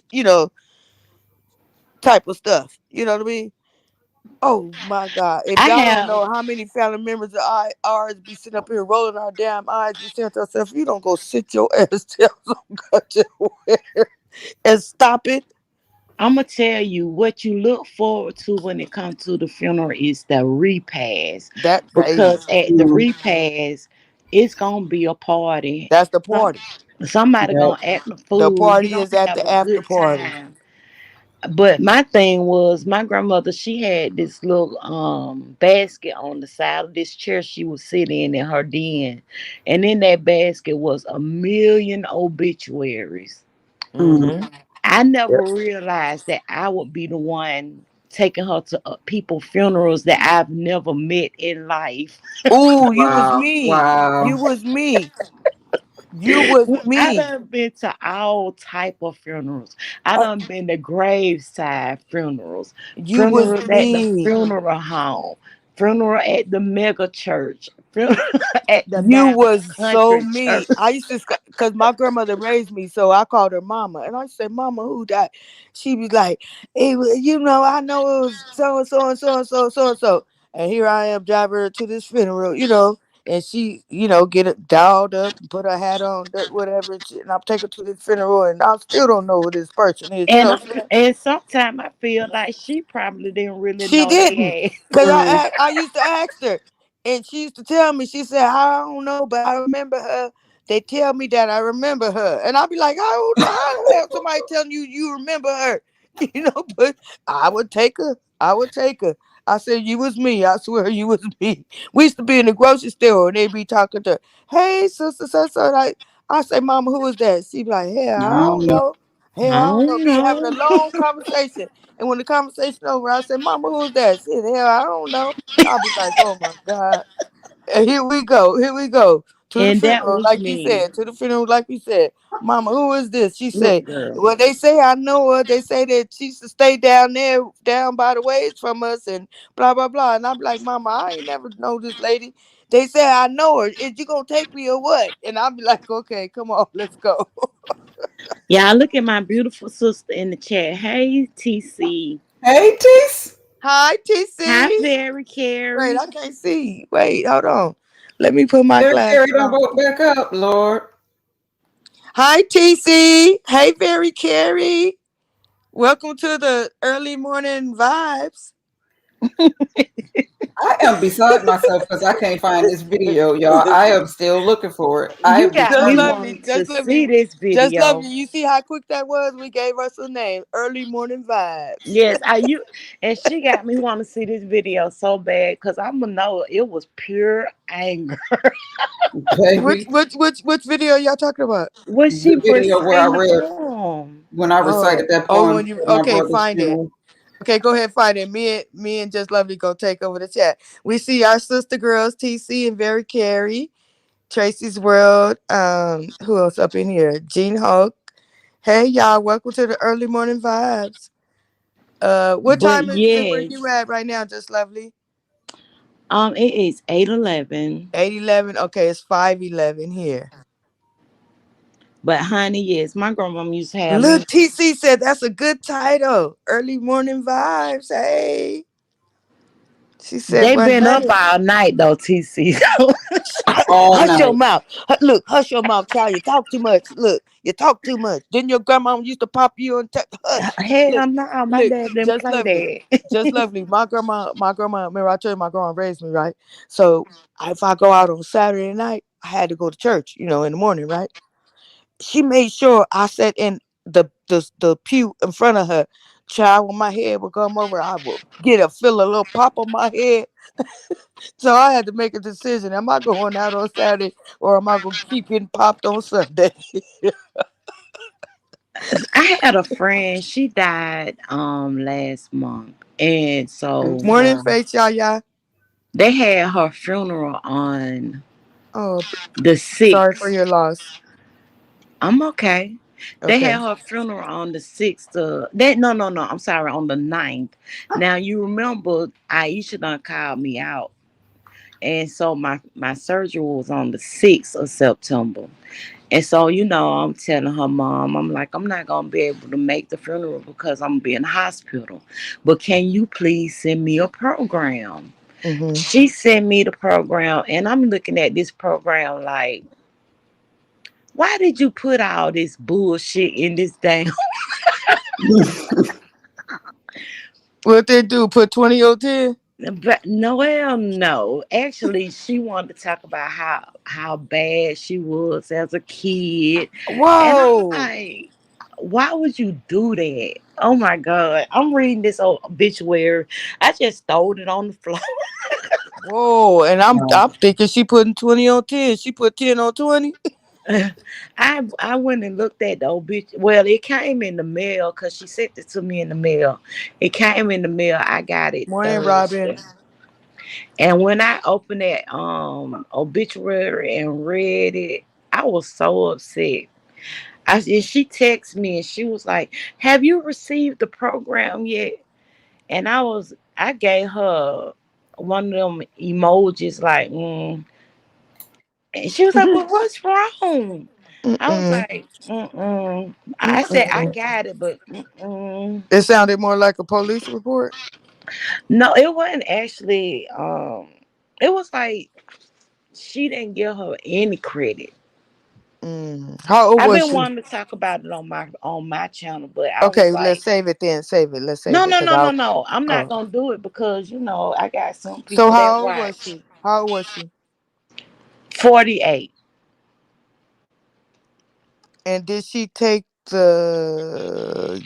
type of stuff. You know what I mean? Oh my God. If
I
y'all don't
have
know how many family members of ours be sitting up here rolling our damn eyes, be saying to ourselves, you don't go sit your ass down somewhere and stop it.
I'm gonna tell you what you look forward to when it comes to the funeral is the repast,
That hey,
because at the
Mm.
repast it's gonna be a party.
that's the
Some,
party.
somebody
Yep.
gonna act the
The
fool. You
party
gonna
is at
have
the
a
after
good
party.
time. But my thing was my grandmother, she had this little basket on the side of this chair she was sitting in her den. And in that basket was a million obituaries.
Mm.
Mm-hmm.
I
Yep.
never realized that I would be the one taking her to people funerals that I've never met in life.
Ooh, you was
Wow.
me. You
Wow.
was me. You was
I
me.
done been to all type of funerals. I
Uh,
done been to graveside funerals,
you was
funerals at the
me.
funeral home, funeral at the mega church, funeral at the
You
down
was so
country church.
me. I used to, cause my grandmother raised me, so I called her mama, and I said, "Mama, who died?" She was like, you know, I know it was so and so and so and so so and so." And here I am driving her to this funeral, and she, get it dolled up, put her hat on, whatever, and I'm taking her to this funeral, and I still don't know who this person is. You know
And
what I'm saying?
and sometimes I feel like she probably didn't really
She
know
didn't,
they
cause
Mm.
I used to ask her, and she used to tell me. She said, "I don't know, but I remember her. They tell me that I remember her," and I'd be like, "I don't know how the hell somebody telling you remember her." But I would take her. I would take her. I said, "You was me. I swear you was me." We used to be in the grocery store, and they'd be talking to her. "Hey, sister, so like." I say, "Mama, who is that?" She be like, "Hell, I
I don't
don't
know.
know. Hell,
I
I don't know."
don't
Be having a
know.
long conversation. And when the conversation over, I said, "Mama, who's that?" She said, "Hell, I don't know." I'll be like, "Oh my God." And here we go. Here we go. To the
And that
funeral,
was
like you
me.
said. To the funeral, like you said. "Mama, who is this?" She
Look,
said,
girl.
"Well, they say I know her. They say that she used to stay down there, down by the ways from us, and blah, blah, blah." And I'm like, "Mama, I ain't never know this lady. They say I know her. Is you gonna take me or what?" And I'll be like, "Okay, come on, let's go."
Y'all look at my beautiful sister in the chat. Hey, TC.
Hey, Tease.
Hi,
Hi,
TC.
Very
Wait,
Carrie.
I can't see. Wait, hold on. Let me put my
There, Carrie,
glasses
don't
on.
woke back up, Lord.
Hi, TC. Hey, Very Carrie. Welcome to the early morning vibes.
I am beside myself because I can't find this video, y'all. I am still looking for it. I
You
am
got
Just
me
determined.
lovely,
wanting to
just lovely,
see this
just lovely.
video.
You see how quick that was? We gave us a name. Early morning vibes.
Yes, I you and she got me want to see this video so bad because I'm gonna know it was pure anger.
Which
Baby,
which which which video y'all talking about?
When she
the video where I
reciting the
read,
poem.
when I recited
Oh,
that
oh, when
poem
you
at my
okay,
brother's
find it.
funeral.
Okay, go ahead, find it. Me and Just Lovely go take over the chat. We see our sister girls, TC and Very Carrie, Tracy's World. Who else up in here? Gene Hulk. Hey y'all, welcome to the early morning vibes. What
But
time is it where you
yes,
at right now, Just Lovely?
it is 8:11.
8:11. Okay, it's 5:11 here.
But honey, yes, my grandmama used to have me.
Look, TC said that's a good title. Early morning vibes. Hey. She said,
They
"Well,
been up
hey,
all night though, TC.
All
hush your
night.
mouth. Look, hush your mouth, child. You talk too much. Look, you talk too much. Didn't your grandma used to pop you and hush? Look,
Hell no, my
look,
dad didn't
just
play
lovely.
that.
Just lovely. My grandma, remember I told you my grandma raised me, right? So if I go out on Saturday night, I had to go to church, in the morning, right? She made sure I sat in the pew in front of her. Child, when my head would come over, I would feel a little pop on my head. So I had to make a decision. Am I going out on Saturday or am I going to keep getting popped on Sunday?
I had a friend, she died last month. And so
Morning face, y'all.
they had her funeral on
Oh,
the
sorry for
6th.
your loss.
I'm okay. They
Okay.
had her funeral on the 6th. That no, I'm sorry, on the 9th. Now you remember Aisha done called me out. And so my surgery was on the 6th of September. And so, I'm telling her mom, I'm like, I'm not gonna be able to make the funeral because I'm gonna be in the hospital. But can you please send me a program?
Mm-hmm.
She sent me the program, and I'm looking at this program like, why did you put all this bullshit in this damn?
What they do? Put 20 on 10?
But Noelle, no. Actually, she wanted to talk about how bad she was as a kid, and I'm
Whoa.
like, why would you do that? Oh my god! I'm reading this old obituary. I just throwed it on the floor.
Whoa. And I'm
Wow.
I'm thinking she putting 20 on 10. She put 10 on 20.
I went and looked at the obituary. Well, it came in the mail because she sent it to me in the mail. It came in the mail. I got it
Morning,
Thursday.
Robin.
And when I opened that obituary and read it, I was so upset. And she texted me and she was like, "Have you received the program yet?" And I gave her one of them emojis like, and she was like, "Well, what's wrong?" I was
Mm-mm.
like, "Mm-mm." I said, "I
Mm-mm.
got it, but mm-mm."
It sounded more like a police report.
No, it wasn't actually. It was like she didn't give her any credit.
How old
I've
was
been
she?
wanting to talk about it on my channel, but I was
Okay, let's
like,
save it then. Save it. Let's save
no,
it.
no,
Cause
no,
I
no, no. I'm not
oh.
gonna do it because I got some
So
people that
how old was
watch.
she? How old was she?
48.
And did she take the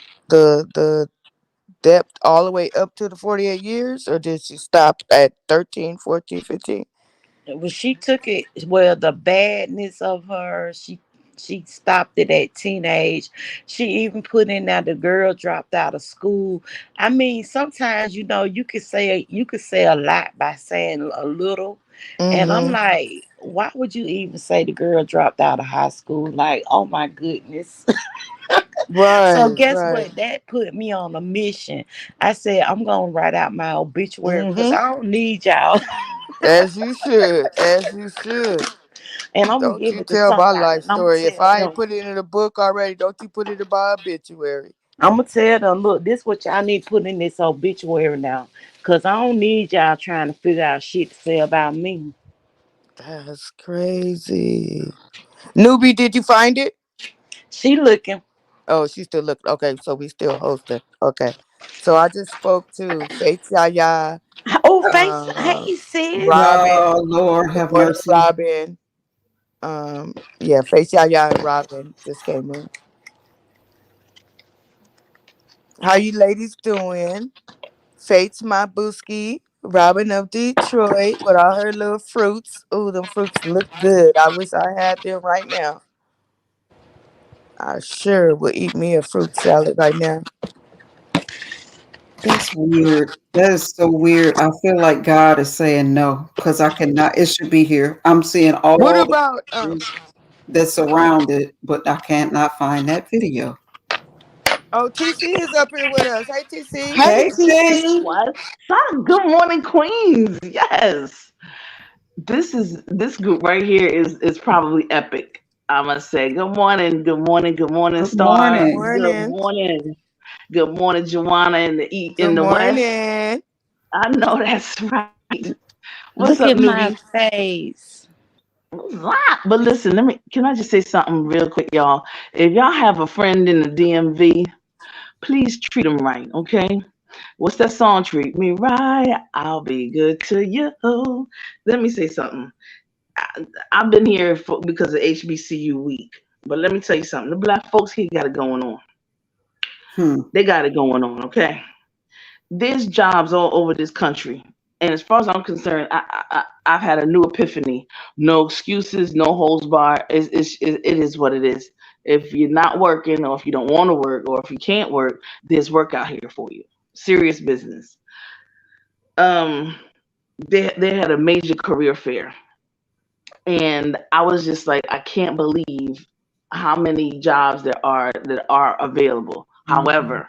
depth all the way up to the 48 years, or did she stop at 13, 14, 15?
When she took it, well, the badness of her, she stopped it at teenage. She even put in that the girl dropped out of school. I mean, sometimes you could say a lot by saying a little, and I'm
Mm-hmm.
like, why would you even say the girl dropped out of high school? Like, oh my goodness. So
Right,
guess
right.
what? That put me on a mission. I said I'm gonna write out my obituary because
Mm-hmm.
I don't need y'all,
As you should. As you should.
and I'm gonna
Don't
give
you
it to
tell my
somebody,
life
and I'm gonna
story. If
tell
I ain't
them.
put it in a book already, don't you put it in my obituary.
I'm gonna tell them, look, this what y'all need to put in this obituary now, cause I don't need y'all trying to figure out shit to say about me.
That's crazy. Newbie, did you find it?
She looking.
Oh, she still looking. Okay, so we still hosting. Okay. So I just spoke to Faith Yaya,
Oh, face.
uh,
Hey, sis.
Robin.
Oh, Lord,
Good
have
morning,
mercy.
Robin. Yeah, Faith Yaya and Robin just came in. How you ladies doing? Faith's my booski. Robin of Detroit with all her little fruits. Ooh, them fruits look good. I wish I had them right now. I sure would eat me a fruit salad right now.
That's weird. That is so weird. I feel like God is saying no because I cannot. It should be here. I'm seeing
What
all the
about
pictures that surround it, but I can't not find that video.
oh, TC is up here with us. Hey, TC.
Hey,
Hey, sis.
TC, what's up? Good morning, Queens. Yes, this group right here is probably epic. I must say, good morning, good morning, good morning,
Good
Good
Star.
morning.
morning.
Good morning, JaWanna
Good
in the West.
morning.
I know that's right. What's
Look
up,
at my
newbie?
face.
What's up? But listen, can I just say something real quick, y'all? If y'all have a friend in the DMV, please treat them right, okay? What's that song? Treat me right, I'll be good to you. Let me say something. I've been here because of HBCU week, but let me tell you something. The black folks here got it going on.
Hmm.
They got it going on, okay? There's jobs all over this country. And as far as I'm concerned, I've had a new epiphany. No excuses, no holds bar. It is what it is. If you're not working, or if you don't want to work, or if you can't work, there's work out here for you. Serious business. Um, they had a major career fair, and I was just like, I can't believe how many jobs there are available.
Mhm.
However,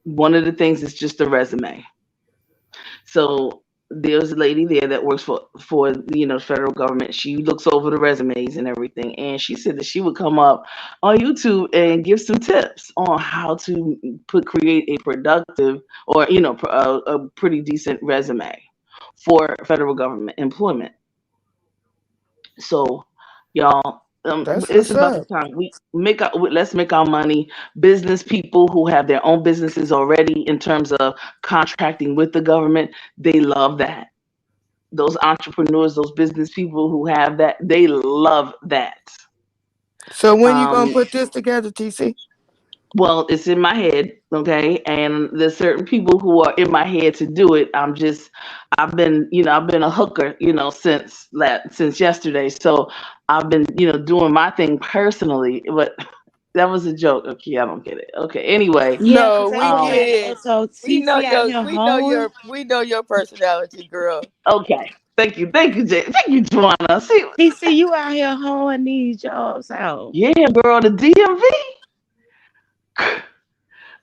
one of the things is just a resume. So there's a lady there that works for the federal government. She looks over the resumes and everything, and she said that she would come up on YouTube and give some tips on how to create a productive or a pretty decent resume for federal government employment. So, y'all,
That's
it's
what's
about the
up.
time let's make our money. Business people who have their own businesses already, in terms of contracting with the government, they love that. Those entrepreneurs, those business people who have that, they love that.
So when you gonna
Um,
put this together, TC?
well, it's in my head, okay, and there's certain people who are in my head to do it. I've been a hooker, since yesterday. So I've been, doing my thing personally, but that was a joke. Okay, I don't get it. Okay, anyway,
Yeah,
No,
cause I
we
was
um,
finna
get it.
ask. So
We know
TC out
your
here
we know
hoeing.
your we know your personality, girl.
okay, thank you, Jay, thank you, Joanna. See,
TC, you out here hoeing these jobs out.
yeah, girl, the DMV.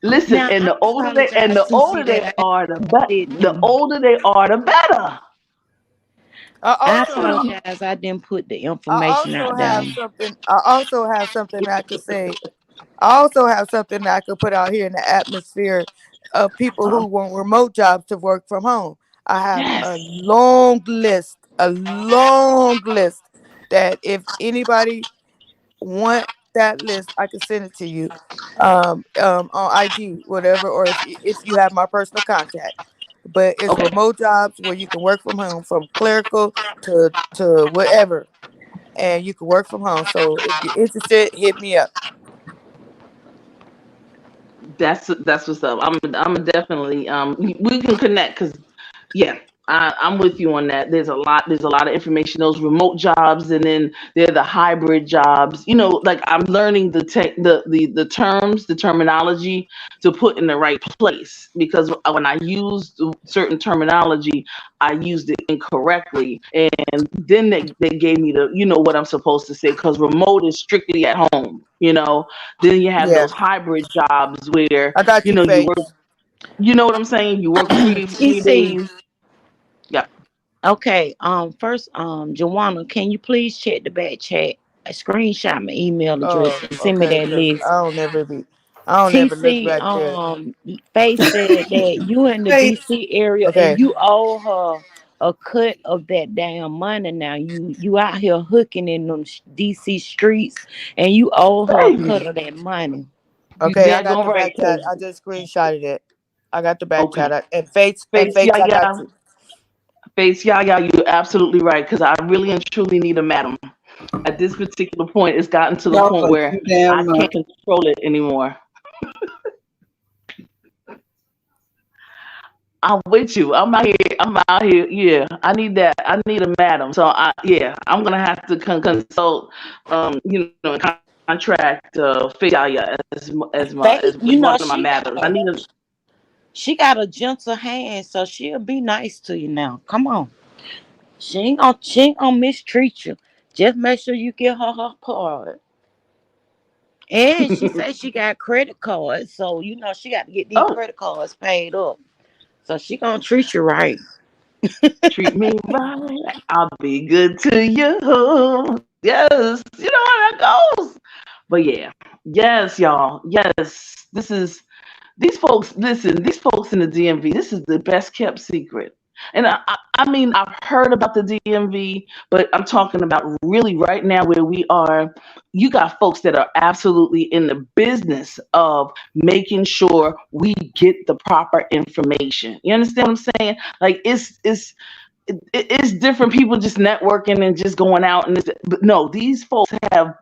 Listen,
Now
and
I apologize,
the
TC,
older they
that
are, the
didn't.
older they are, the better.
I
I
also
apologize. I didn't put the
I
information
also
out there.
have something. I also have something I could say. I also have something that I could put out here in the atmosphere of people
Uh,
who want remote jobs to work from home. I have
yes,
a long list that if anybody want that list, I can send it to you on IG, whatever, or if you have my personal contact. But it's
okay.
remote jobs where you can work from home, from clerical to whatever, and you can work from home. So if you're interested, hit me up.
That's what's up. I'm definitely we can connect because yeah, I'm with you on that. There's a lot of information. Those remote jobs, and then there are the hybrid jobs. Like I'm learning the tech, the terms, the terminology to put in the right place, because when I used certain terminology, I used it incorrectly, and then they gave me the what I'm supposed to say, because remote is strictly at home. Then you have
Yeah,
those hybrid jobs where
I got you,
you work.
Fates.
You know what I'm saying? You work three
TC.
days. Yeah.
Okay. First, JaWanna, can you please check the back chat? Screenshot my email address
Oh,
and send me
okay,
that
because
list.
I don't ever look
TC,
back there.
Faith said that you in the
Faith,
DC area and
Okay,
you owe her a cut of that damn money. Now you out here hooking in them DC streets, and you owe her a
Hey,
cut of that money.
you
okay, I got
daggone
the
right.
back chat.
Cause
I just screenshotted it. I got the back
okay,
chat. And Fates,
face, yeah,
I got
yeah,
you.
face, yeah, yeah. You're absolutely right. Cause I really and truly need a madam. At this particular point, it's gotten to the
y'all
point
play
where
too damn
I
much.
can't control it anymore. I'm with you. I'm out here. I'm out here. Yeah, I need that. I need a madam. So yeah, I'm gonna have to consult, contract Face Yaya as
Faith,
one of my madams. I need a.
she got a gentle hand, so she'll be nice to you now. Come on. She ain't gonna mistreat you. Just make sure you get her card. And she said she got credit cards, so she got to get these
Oh,
credit cards paid up. So she gonna treat you right.
treat me right. I'll be good to you. Yes, you know how that goes. But yeah, yes, y'all. Yes, these folks. Listen, these folks in the DMV. This is the best kept secret. And I mean, I've heard about the DMV, but I'm talking about really right now where we are. You got folks that are absolutely in the business of making sure we get the proper information. You understand what I'm saying? Like it's different people just networking and just going out, and but no, these folks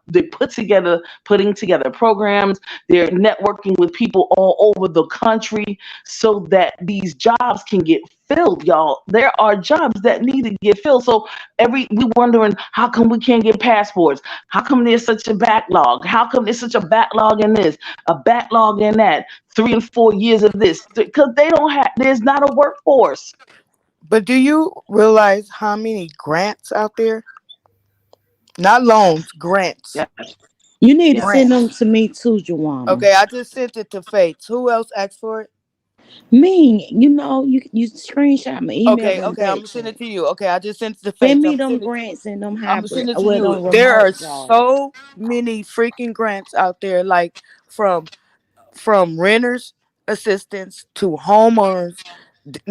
they putting together programs. They're networking with people all over the country so that these jobs can get filled. Y'all, there are jobs that need to get filled. So we wondering, how come we can't get passports? How come there's such a backlog? How come there's such a backlog in this, a backlog in that, 3 and 4 years of this? Because there's not a workforce.
But do you realize how many grants out there? Not loans, grants.
Yes,
You need to
yes.
send them
Grants.
to me too, Joanna.
Okay, I just sent it to Fates. Who else asked for it?
Me, you screenshot my email them
Okay, I'm
back
gonna send
chat.
it to you. Okay, I just sent it to
Send
Faith.
me them grants and them
I'm gonna
hybrid,
send it to
well,
you.
them
There are
remote jobs.
so many freaking grants out there, like from renters assistance to homeowners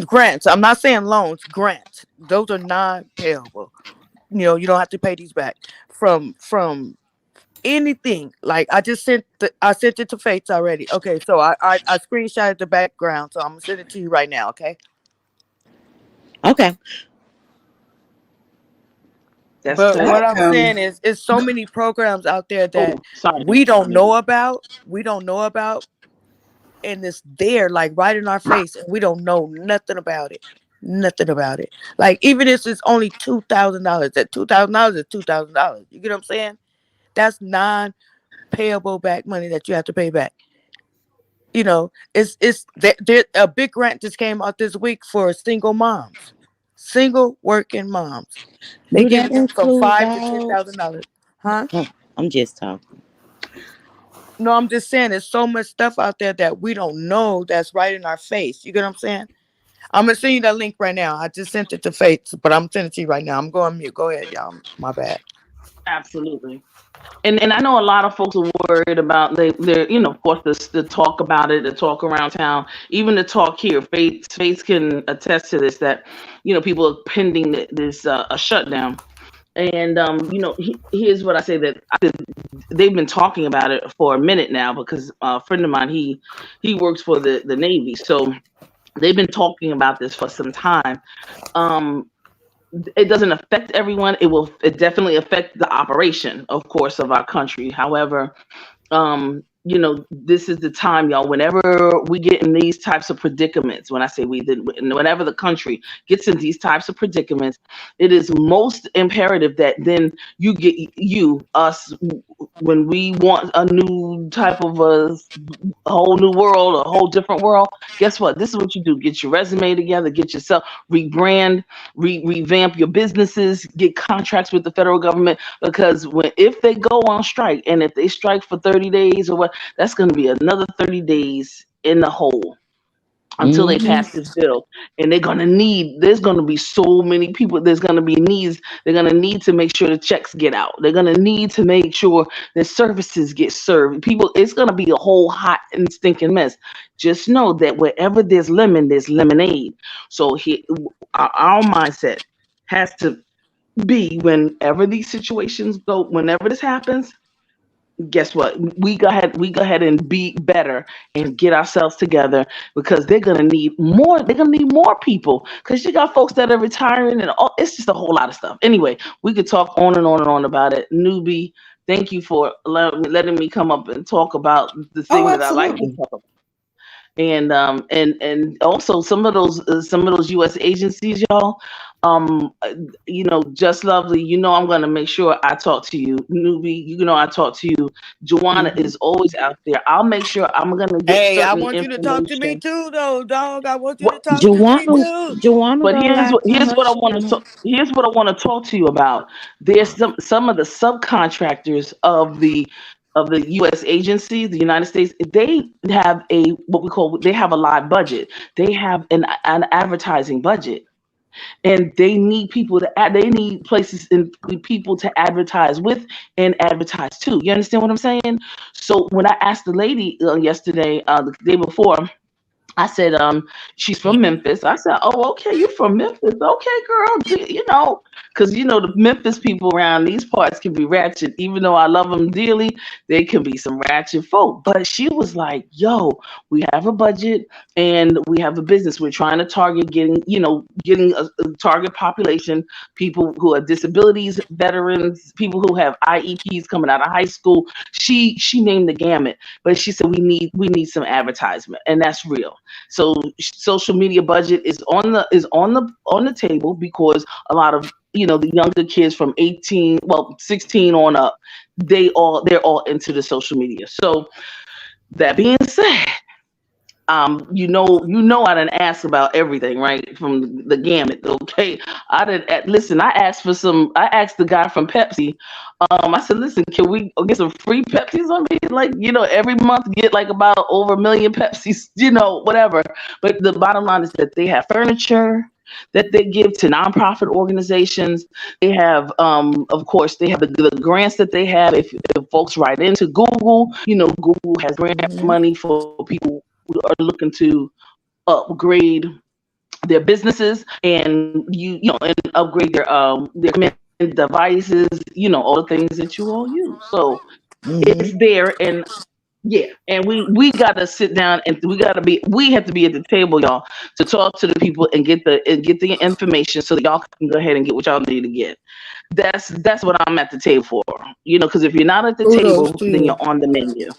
grants. I'm not saying loans, grants. Those are non-payable. You don't have to pay these back. From anything. Like I sent it to Faith already. Okay, so I screenshotted the background, so I'm gonna send it to you right now. Okay,
Okay.
That's
but
good.
what
That
I'm saying is, so many programs out there
Oh,
that
sorry.
we don't know about. And it's there, like right in our face, and we don't know nothing about it. Nothing about it. Like even if it's only $2,000, that $2,000 is $2,000. You get what I'm saying? That's non-payable back money that you have to pay back. There a big grant just came out this week for single moms, single working moms. They
Do that
giving them from
include
five to ten thousand
dogs?
dollars. Huh?
Oh, I'm just talking.
No, I'm just saying there's so much stuff out there that we don't know that's right in our face. You get what I'm saying? I'm gonna send you that link right now. I just sent it to Faith, but I'm sending it to you right now. I'm going mute. Go ahead, y'all. My bad.
Absolutely. And I know a lot of folks are worried about they're of course the talk about it, the talk around town, even the talk here. Faith can attest to this, that people are pending this a shutdown. And here's what I say, that they've been talking about it for a minute now, because a friend of mine, he works for the Navy, so they've been talking about this for some time. Um, it doesn't affect everyone. It definitely affect the operation, of course, of our country. However, this is the time, y'all. Whenever we get in these types of predicaments, when I say whenever the country gets in these types of predicaments, it is most imperative that then us, when we want a new type of a whole new world, a whole different world. Guess what? This is what you do: get your resume together, get yourself rebrand, revamp your businesses, get contracts with the federal government, because if they go on strike, and if they strike for 30 days or what, that's going to be another 30 days in the hole until they
Hmm.
pass this bill. And there's going to be so many people, there's going to be needs. They're going to need to make sure the checks get out. They're going to need to make sure that services get served. It's going to be a whole hot and stinking mess. Just know that wherever there's lemon, there's lemonade. So our mindset has to be, whenever these situations go, whenever this happens, guess what? We go ahead and be better and get ourselves together, because they're gonna need more. They're gonna need more people, because you got folks that are retiring, and it's just a whole lot of stuff. Anyway, we could talk on and on and on about it. Newbie, thank you for letting me come up and talk about the
Oh,
thing that I like to
absolutely.
talk about. And also some of those U.S. agencies, y'all. Just lovely. I'm gonna make sure I talk to you, Newbie. I talk to you. JaWanna
Hmm.
is always out there. I'll make sure I'm gonna get
Hey, I
certain
want you to talk to me
information.
too, though, dog. I want you
What?
to talk to me
Joanna,
too.
Joanna
But
gonna lie on her channel.
here's what I want to talk to you about. There's some of the subcontractors of the U.S. agencies, the United States. They have they have a live budget. They have an advertising budget, and they need people they need places and people to advertise with and advertise to. You understand what I'm saying? So when I asked the lady yesterday, the day before, I said, she's from Memphis. I said, oh, okay, you from Memphis. Okay, girl. Because, the Memphis people around these parts can be ratchet. Even though I love them dearly, they can be some ratchet folk. But she was like, yo, we have a budget and we have a business. We're trying to target getting a target population, people who are disabilities, veterans, people who have IEPs coming out of high school. She named the gamut, but she said we need some advertisement, and that's real. So social media budget is on the table, because a lot of the younger kids from 16 on up, they're all into the social media. So that being said, I didn't ask about everything, right? From the gamut. Okay. I didn't listen, I asked the guy from Pepsi. I said, listen, can we get some free Pepsis on me? Like, every month get like about over a million Pepsis, whatever. But the bottom line is that they have furniture that they give to nonprofit organizations. They have, of course, they have the grants that they have. If folks write into Google, Google has grant
Mm-hmm.
money for people who are looking to upgrade their businesses and and upgrade their command devices, all the things that you all use. So
Mm-hmm.
it's there. And yeah, and we gotta sit down, and we have to be at the table, y'all, to talk to the people and get the information so that y'all can go ahead and get what y'all need to get. That's what I'm at the table for. Because if you're not at the
Kudos
table,
to
then
you.
you're on the menu.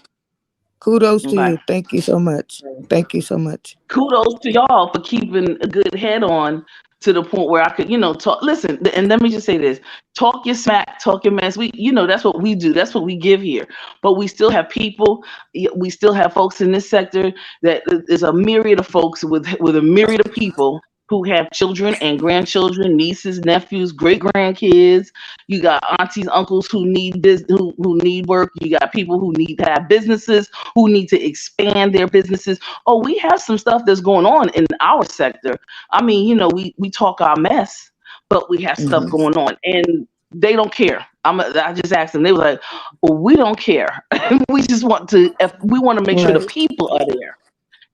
Kudos to
Okay.
you. Thank you so much. Thank you so much.
Kudos to y'all for keeping a good head on, to the point where I could, talk. Listen, and let me just say this: talk your smack, talk your mess. That's what we do. That's what we give here. But we still have people. We still have folks in this sector. That there's a myriad of folks with a myriad of people who have children and grandchildren, nieces, nephews, great grandkids. You got aunties, uncles who need who need work. You got people who need to have businesses, who need to expand their businesses. Oh, we have some stuff that's going on in our sector. I mean, we talk our mess, but we have stuff
Mm-hmm.
going on, and they don't care. I just asked them. They were like, well, "We don't care. We just want to. If we want to make sure the
Right.
people are there."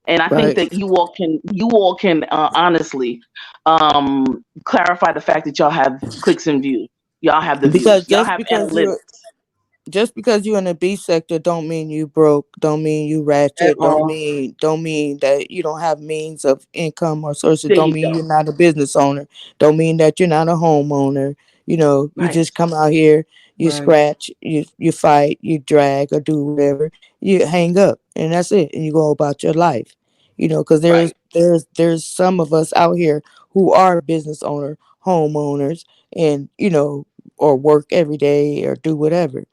And I think
Right.
that you all can honestly clarify the fact that y'all have clicks and views. Y'all have the
Because
views. Y'all have analytics
just because you're in the B sector don't mean you broke, don't mean you
At
ratchet, don't
all.
mean don't mean that you don't have means of income or sources,
There
don't
you
mean
go.
you're not a business owner, don't mean that you're not a homeowner. You
Right.
just come out here, you
Right.
scratch, you fight, you drag or do whatever, you hang up and that's it and you go about your life. Because
Right.
there's some of us out here who are business owner, homeowners, and or work every day or do whatever,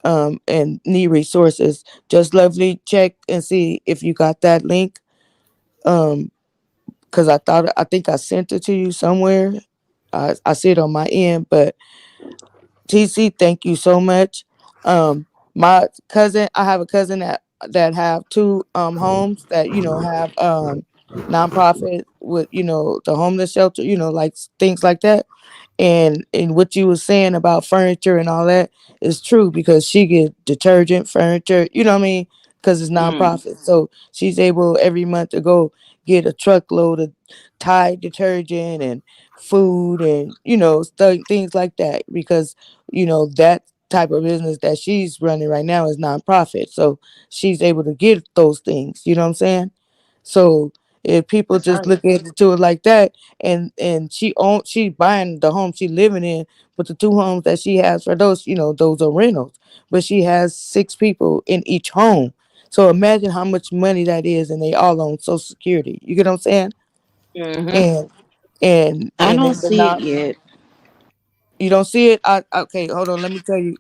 and need resources. Just lovely check and see if you got that link. Um, because I think I sent it to you somewhere. I see it on my end, but TC, thank you so much. My cousin, I have a cousin that have two homes that have nonprofit with the homeless shelter, like things like that. And what you were saying about furniture and all that is true because she get detergent, furniture, you know what I mean? Because it's
Mm.
nonprofit, so she's able every month to go get a truckload of Tide detergent and food and things like that because that type of business that she's running right now is nonprofit, so she's able to get those things. You know what I'm saying? So if people
That's
just
right.
look at it to it like that, and she buying the home she living in, but the two homes that she has for those, those are rentals. But she has six people in each home. So imagine how much money that is, and they all on Social Security. You get what I'm saying?
Hmm.
And and
I
and
don't
in the
see it
not,
yet.
you don't see it. Okay, hold on. Let me tell you.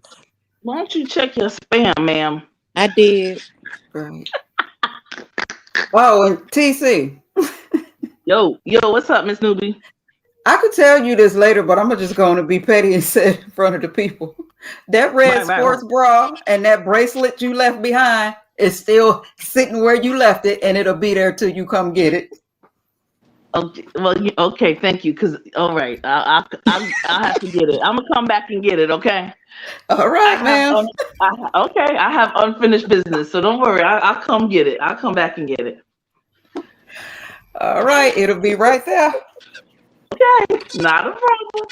Why don't you check your spam, ma'am?
I did.
Right. Oh, and TC,
Yo, what's up, Miss Newbie?
I could tell you this later, but I'm just going to be petty and say it in front of the people. That red
Right, right, right.
sports bra and that bracelet you left behind is still sitting where you left it, and it'll be there till you come get it.
Okay, well, okay, thank you. Cause all right, I'll have to get it. I'm gonna come back and get it. Okay.
All
I
right,
have
ma'am.
un- okay. I have unfinished business, so don't worry. I'll come get it. I'll come back and get it.
All right, it'll be right there.
Okay, not a problem.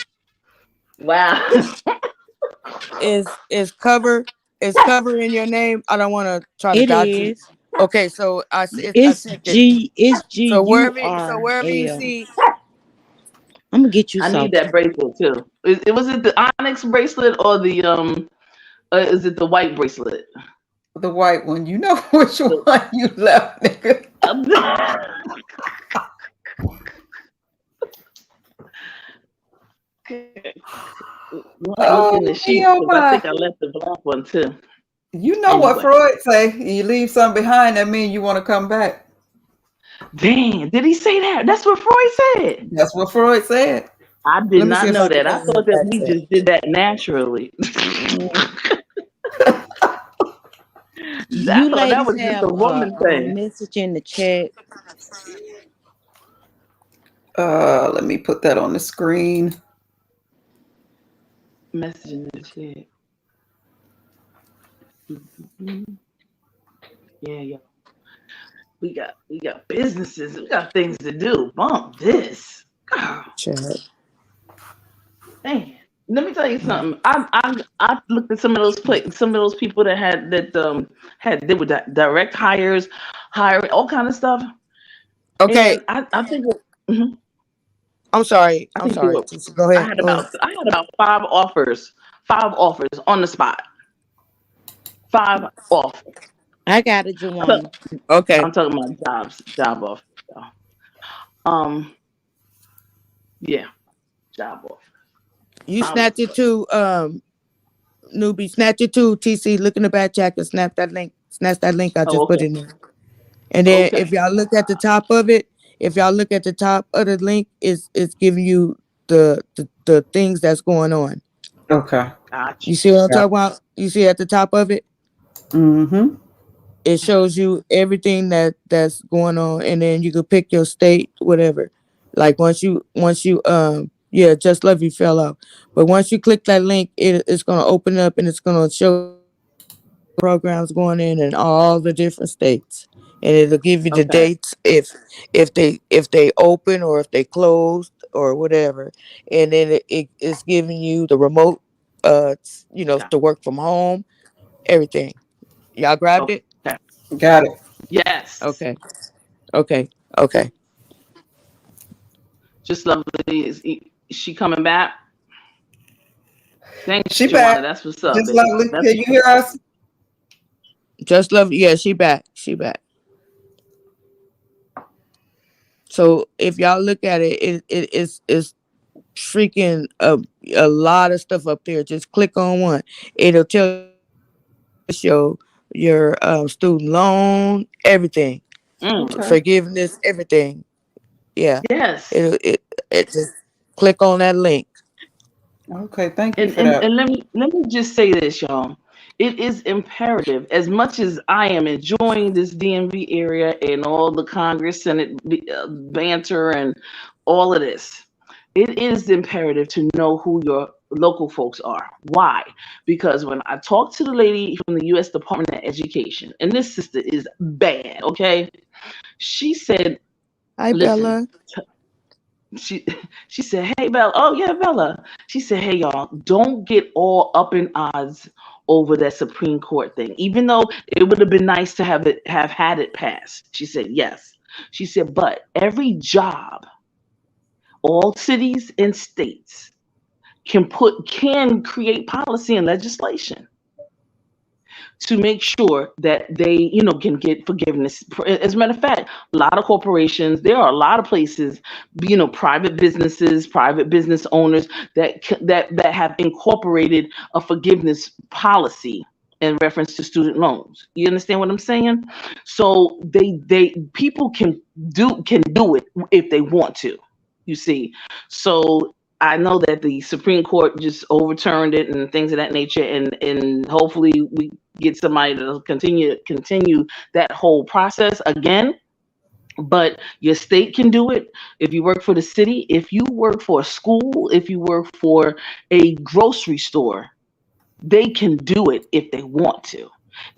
Wow.
Is cover in your name? I don't want to try to
It
dodge you.
is.
Okay, so I sent it.
It's G
So
U
so
R
wherever you
L.
see,
I'm gonna get you
I need
some.
that bracelet too. Was it the onyx bracelet or the is it the white bracelet?
The white one, you know which
The-
one you left, nigga.
Let me look
Oh,
in the
me,
sheets
oh
because I
my.
think I left the black one too.
You know what
Anyway.
Freud say? You leave something behind, that means you want to come back.
Dang, did he say that? That's what Freud said.
That's what Freud said.
I did
Let me see
not
if
know
I put
that.
that
I
in the
thought that
back
we
chat.
just did that naturally.
Mm.
I
You
thought that
ladies
was just a
have
woman
a
thing.
message in the chat.
Let me put that on the screen.
Message in the chat. Mhm. Yeah, yeah. We got businesses. We got things to do. Bump this. God,
Chat.
man. Let me tell you something. I looked at some of those people that had they were direct hires, hiring all kind of stuff,
Okay.
and I think mhm,
I'm sorry.
I
I'm
think they
sorry.
were.
Tissa, go ahead. Go ahead.
I had about five offers on the spot. Five offers.
I got it,
I'm talking,
JaWanna.
Okay.
I'm talking about job offers. Um, yeah, job offers.
You
I was
snatch it
like,
too, newbie. Snatch it too, TC. Look in the back chat and snap that link. Snatch that link I
oh,
just put
okay,
in there. And then if
okay,
y'all look at the top of it, if y'all look at the top of the link, it's giving you the things that's going on.
Okay.
gotcha.
You see what I'm
Yeah.
talking about? You see at the top of it?
Mm-hmm.
It shows you everything that's going on, and then you can pick your state, whatever. Like once you yeah, just love you fell out. But once you click that link, it's gonna open up and it's gonna show programs going in all the different states, and it'll give you the
Okay,
dates if they open or if they closed or whatever, and then it's giving you the remote,
got
to work from home, everything. Y'all grabbed it?
okay.
Got it.
Yes,
Okay, okay, okay.
just lovely. Is she coming back? Thanks,
She
Joanna.
back.
That's what's up,
Just
baby.
lovely.
That's
Can you hear us?
Just love, yeah, she back, she back. So if y'all look at it, it's freaking a lot of stuff up there. Just click on one. It'll tell your student loan, everything,
mm,
Okay.
forgiveness, everything. Yeah,
yes.
it just click on that link.
Okay. Thank you
And,
for
and
that.
and let me just say this, y'all. It is imperative, as much as I am enjoying this DMV area and all the Congress Senate banter and all of this. It is imperative to know who your local folks are. Why? Because when I talked to the lady from the U.S. Department of Education, and this sister is bad, okay? She said,
Hi,
"Listen,
Bella.
she she said, "Hey Bella, oh yeah, Bella." She said, "Hey y'all, don't get all up in odds over that Supreme Court thing. Even though it would have been nice to have had it passed." She said, "Yes." She said, "But every job, all cities and states can create policy and legislation to make sure that they, can get forgiveness. As a matter of fact, a lot of corporations, there are a lot of places, private businesses, private business owners that have incorporated a forgiveness policy in reference to student loans. You understand what I'm saying? So they people can do it if they want to. You see, so I know that the Supreme Court just overturned it and things of that nature, and hopefully we get somebody to continue that whole process again. But your state can do it. If you work for the city, if you work for a school, if you work for a grocery store, they can do it if they want to.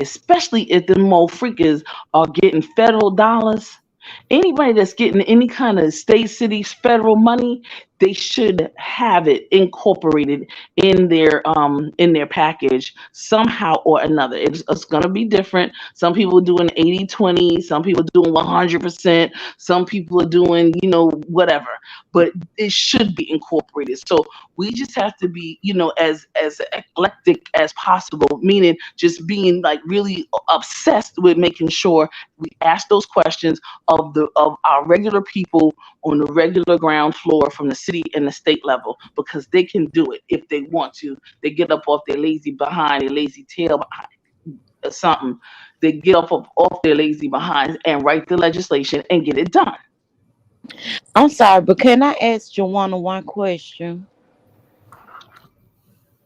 Especially if the mo freakers are getting federal dollars. Anybody that's getting any kind of state, city, federal money, they should have it incorporated in their package somehow or another. It's gonna be different. Some people are doing 80/20, some people are doing 100%, some people are doing, whatever. But it should be incorporated. So we just have to be, as eclectic as possible, meaning just being like really obsessed with making sure we ask those questions of our regular people on the regular ground floor from the city and the state level, because they can do it if they want to. They get up off their lazy behind, their lazy tail something, they get off their lazy behinds and write the legislation and get it done.
I'm sorry, but can I ask JaWanna one question?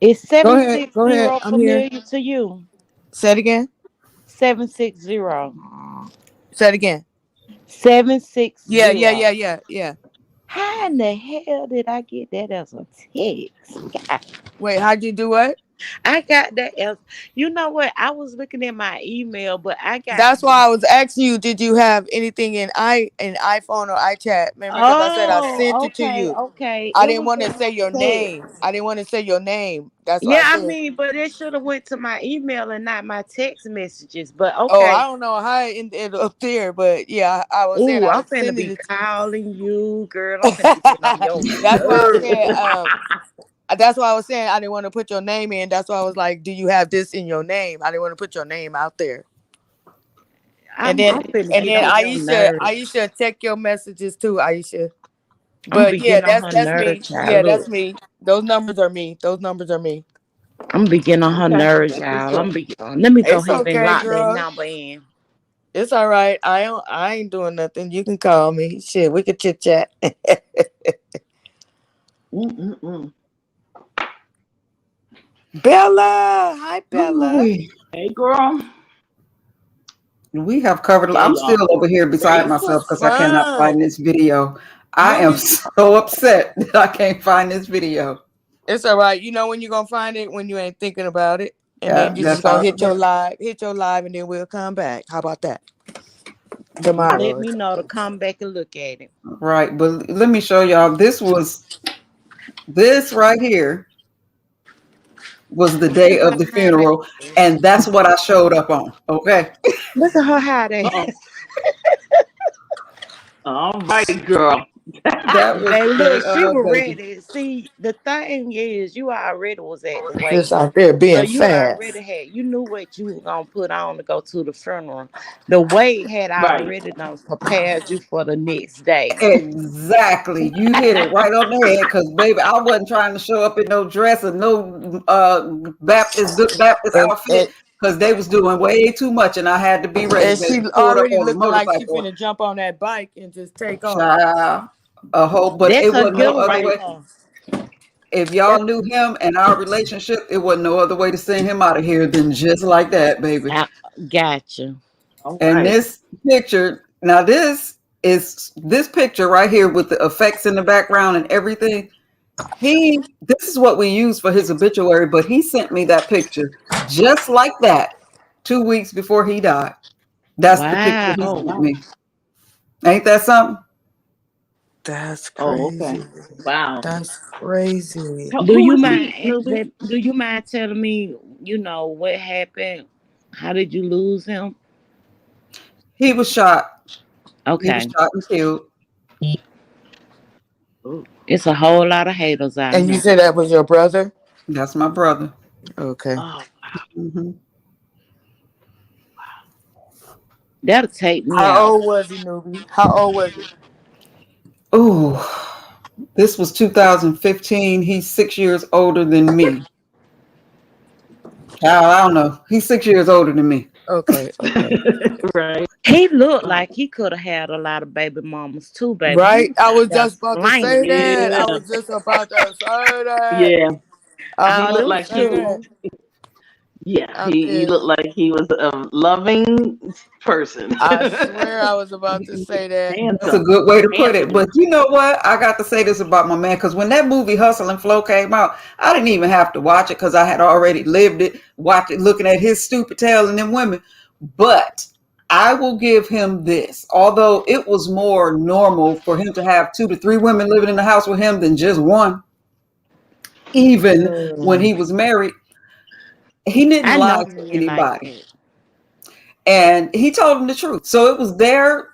Is
Go
seven
ahead.
six
Go ahead.
zero
I'm here.
familiar to you?
Say it again.
760.
Say it again.
760.
Yeah.
How in the hell did I get that as a text? God,
Wait, how'd you do what?
I got that as, you know what? I was looking at my email, but I got,
That's why I was asking you, did you have anything in iPhone or iChat? Remember, because I said I sent
oh,
it to
okay,
you.
okay.
I
It
didn't
was
want to
in
say
my
your name.
text.
I didn't want to say your name. That's why I
Yeah, I
said,
mean, but it should have went to my email and not my text messages. But
oh, I
okay.
don't know how it ended up there, but yeah, I was saying
Ooh,
I
I'm
was
finna
sending
be
it.
calling you, girl. I'm finna be getting on your
That's why I
nerves.
said, that's why I was saying I didn't want to put your name in. That's why I was like, do you have this in your name? I didn't want to put your name out there. And then
I'm finna
and
get
then
on your nerves.
Aisha check your messages too, Aisha.
I'm
But
be
yeah,
getting on her
that's
nerves,
me.
child.
Yeah, that's
Look,
me. Those numbers are me. Those numbers are me.
I'm be getting on her
Okay,
nerves,
that's what's
y'all.
up.
Let me go
It's
ahead and
okay,
lock that
girl.
number in.
It's all right. I ain't doing nothing. You can call me. Shit, we could chit chat.
Mm-mm-mm.
Bella. Hi, Bella.
Ooh-wee.
Hey, girl.
We have covered.
Yeah,
I'm
y'all.
still over here beside
This
myself
was
because I cannot find
fun.
this video. I
When
am
we
so upset that I can't find this video.
It's all right. You know when you're gonna find it when you ain't thinking about it. And then you just
That's
gonna
how.
hit your live, and then we'll come back. How about that?
Let
Tomorrow.
me know to come back and look at it.
Right, but let me show y'all. This right here was the
Look
day
at her
of the
how they
funeral, and that's what I showed up on. Okay,
look at her how they
Oh, all right, girl.
that was
baby,
the day
look, she
of
was
baby.
ready. See, the thing is you already was at the
Just
wake.
out there
So
being
you already
fast.
had, you knew what you were gonna put on to go to the funeral. The weight had
Right.
already done prepared you for the next day.
Exactly, you hit it right on the head. Because baby, I wasn't trying to show up in no dress or no good Baptist
And
outfit because they was doing way too much, and I had to be ready.
and
Baby,
she
pulled up
already
on a
looking like she
motorcycle.
finna jump on that bike and just take off.
Child, a whole, but
That's
it
her
wasn't no
gift
other
right
way.
there.
If y'all
That's
knew him and our relationship, it wasn't no other way to send him out of here than just like that, baby.
I gotcha.
All
And
right.
this picture, now this picture right here with the effects in the background and everything. This is what we use for his obituary, but he sent me that picture just like that 2 weeks before he died. That's the picture he
Oh,
Wow.
sent
wow.
me. Ain't that something?
That's
Oh, okay.
crazy.
Wow.
That's crazy.
Who
Do
who
you
is he,
mind
Nubi?
do you mind telling me, what happened? How did you lose him?
He was shot. He was
Okay.
shot and killed.
Oh,
It's a whole lot of haters out
And you
here.
said that was your brother?
That's my brother.
Okay.
oh,
Hmm.
That'll take me
How
out.
old was he, newbie? How old was he?
Oh, this was 2015. He's 6 years older than me. Child, I don't know. He's 6 years older than me.
Okay, okay.
right.
He looked
Oh,
like he could have had a lot of baby mamas too, baby. He
Right?
was
I
out
was
there
just about to say
slanging it.
that. I
yeah,
was just about to say that.
yeah.
I was
He
about
looked
Them
to
like
say
he,
that.
two.
yeah,
I
he
said,
looked like he was a loving person.
I swear I was about to say that.
That's a
Handsome,
good way to put it.
handsome.
But you know what? I got to say this about my man because when that movie Hustle and Flow came out, I didn't even have to watch it because I had already lived it, watched it, looking at his stupid tail and them women. But I will give him this. Although it was more normal for him to have 2 to 3 women living in the house with him than just one, even when
Mm.
he was married, he didn't
I
lie
know
to
he ain't like
anybody.
that.
And he told them the truth. So it was their,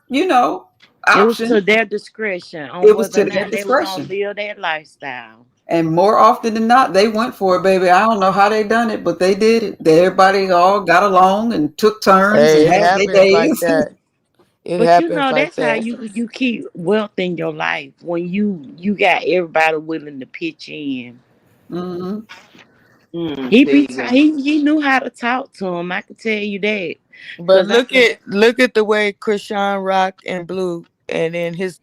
It was to
option.
their discretion on
It was
whether or
to their
not they were gonna
discretion.
live that lifestyle.
And more often than not, they went for it, baby. I don't know how they done it, but they did it. Everybody all got along and took turns and
Hey, it
had their
happens like
days.
that. It
But
happens like
that's how
that.
you keep wealth in your life when you got everybody willing to pitch in.
Hmm.
There you go.
He knew how to talk to him. I can tell you that.
But
Cause I
look at the way Krishan Rock and Blue, and then his,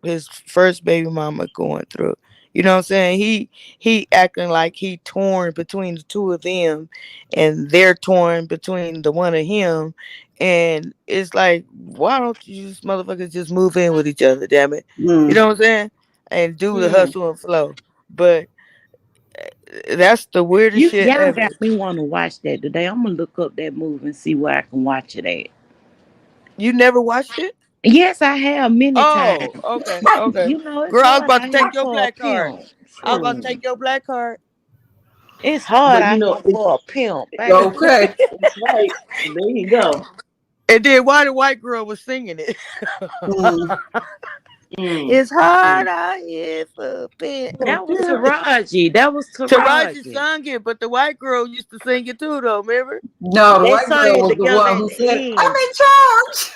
his first baby mama going through. You know what I'm saying? He acting like he torn between the two of them, and they're torn between the one of him. And it's like, why don't you just motherfuckers just move in with each other? Damn it, you
Mm.
know what I'm saying? And do the
Mm.
hustle and flow. But that's the weirdest shit
y'all
ever.
got me want to watch that today. I'm gonna look up that movie and see where I can watch it at.
You never watched it?
Yes, I have many
Oh,
times.
okay, okay.
It's
Girl, I was
hard
about to
out here
take your
for a
black card.
pimp.
I was about to
True.
take your black card.
It's hard
But
out here for a pimp, baby.
Okay.
that's right. There you go.
And then why the white girl was singing it?
Mm.
Mm.
It's hard
Mm.
out here for a pimp.
That was Taraji. That was
Taraji
Taraji.
sung it, but the white girl used to sing it too, though. Remember?
No, the
They
white
sung
girl
it
was the
together
one
at
who
the
said, "I'm
end.
in charge."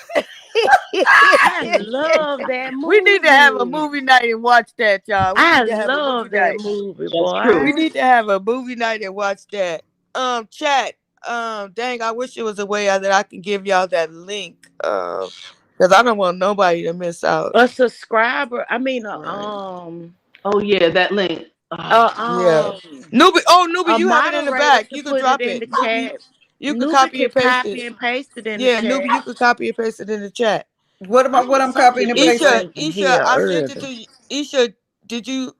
I love that
We need to have a
movie.
movie night and watch that, y'all. We
I
need to have a movie
love that
night.
movie,
That's
We
boy.
true.
need to have a movie night and watch that. Chat. Dang, I wish it was a way that I can give y'all that link. Because I don't want nobody to miss out.
A subscriber. I mean,
Right.
Oh yeah, that link.
uh,
Oh,
Yeah.
um,
Newbie,
a
you have it in the
moderator
back.
can
You could
put it
drop
in
it.
the
Newbie,
chat.
you could
Newbie
copy
can
and paste
copy
it.
and paste it in the
Yeah,
chat.
Newbie, you could copy and paste it in the chat.
What am I?
I'm
What
gonna
I'm
search
copying
if
and
this
Isha,
pasting?
link in
Isha,
here
I sent it
early.
to you. Isha, did you?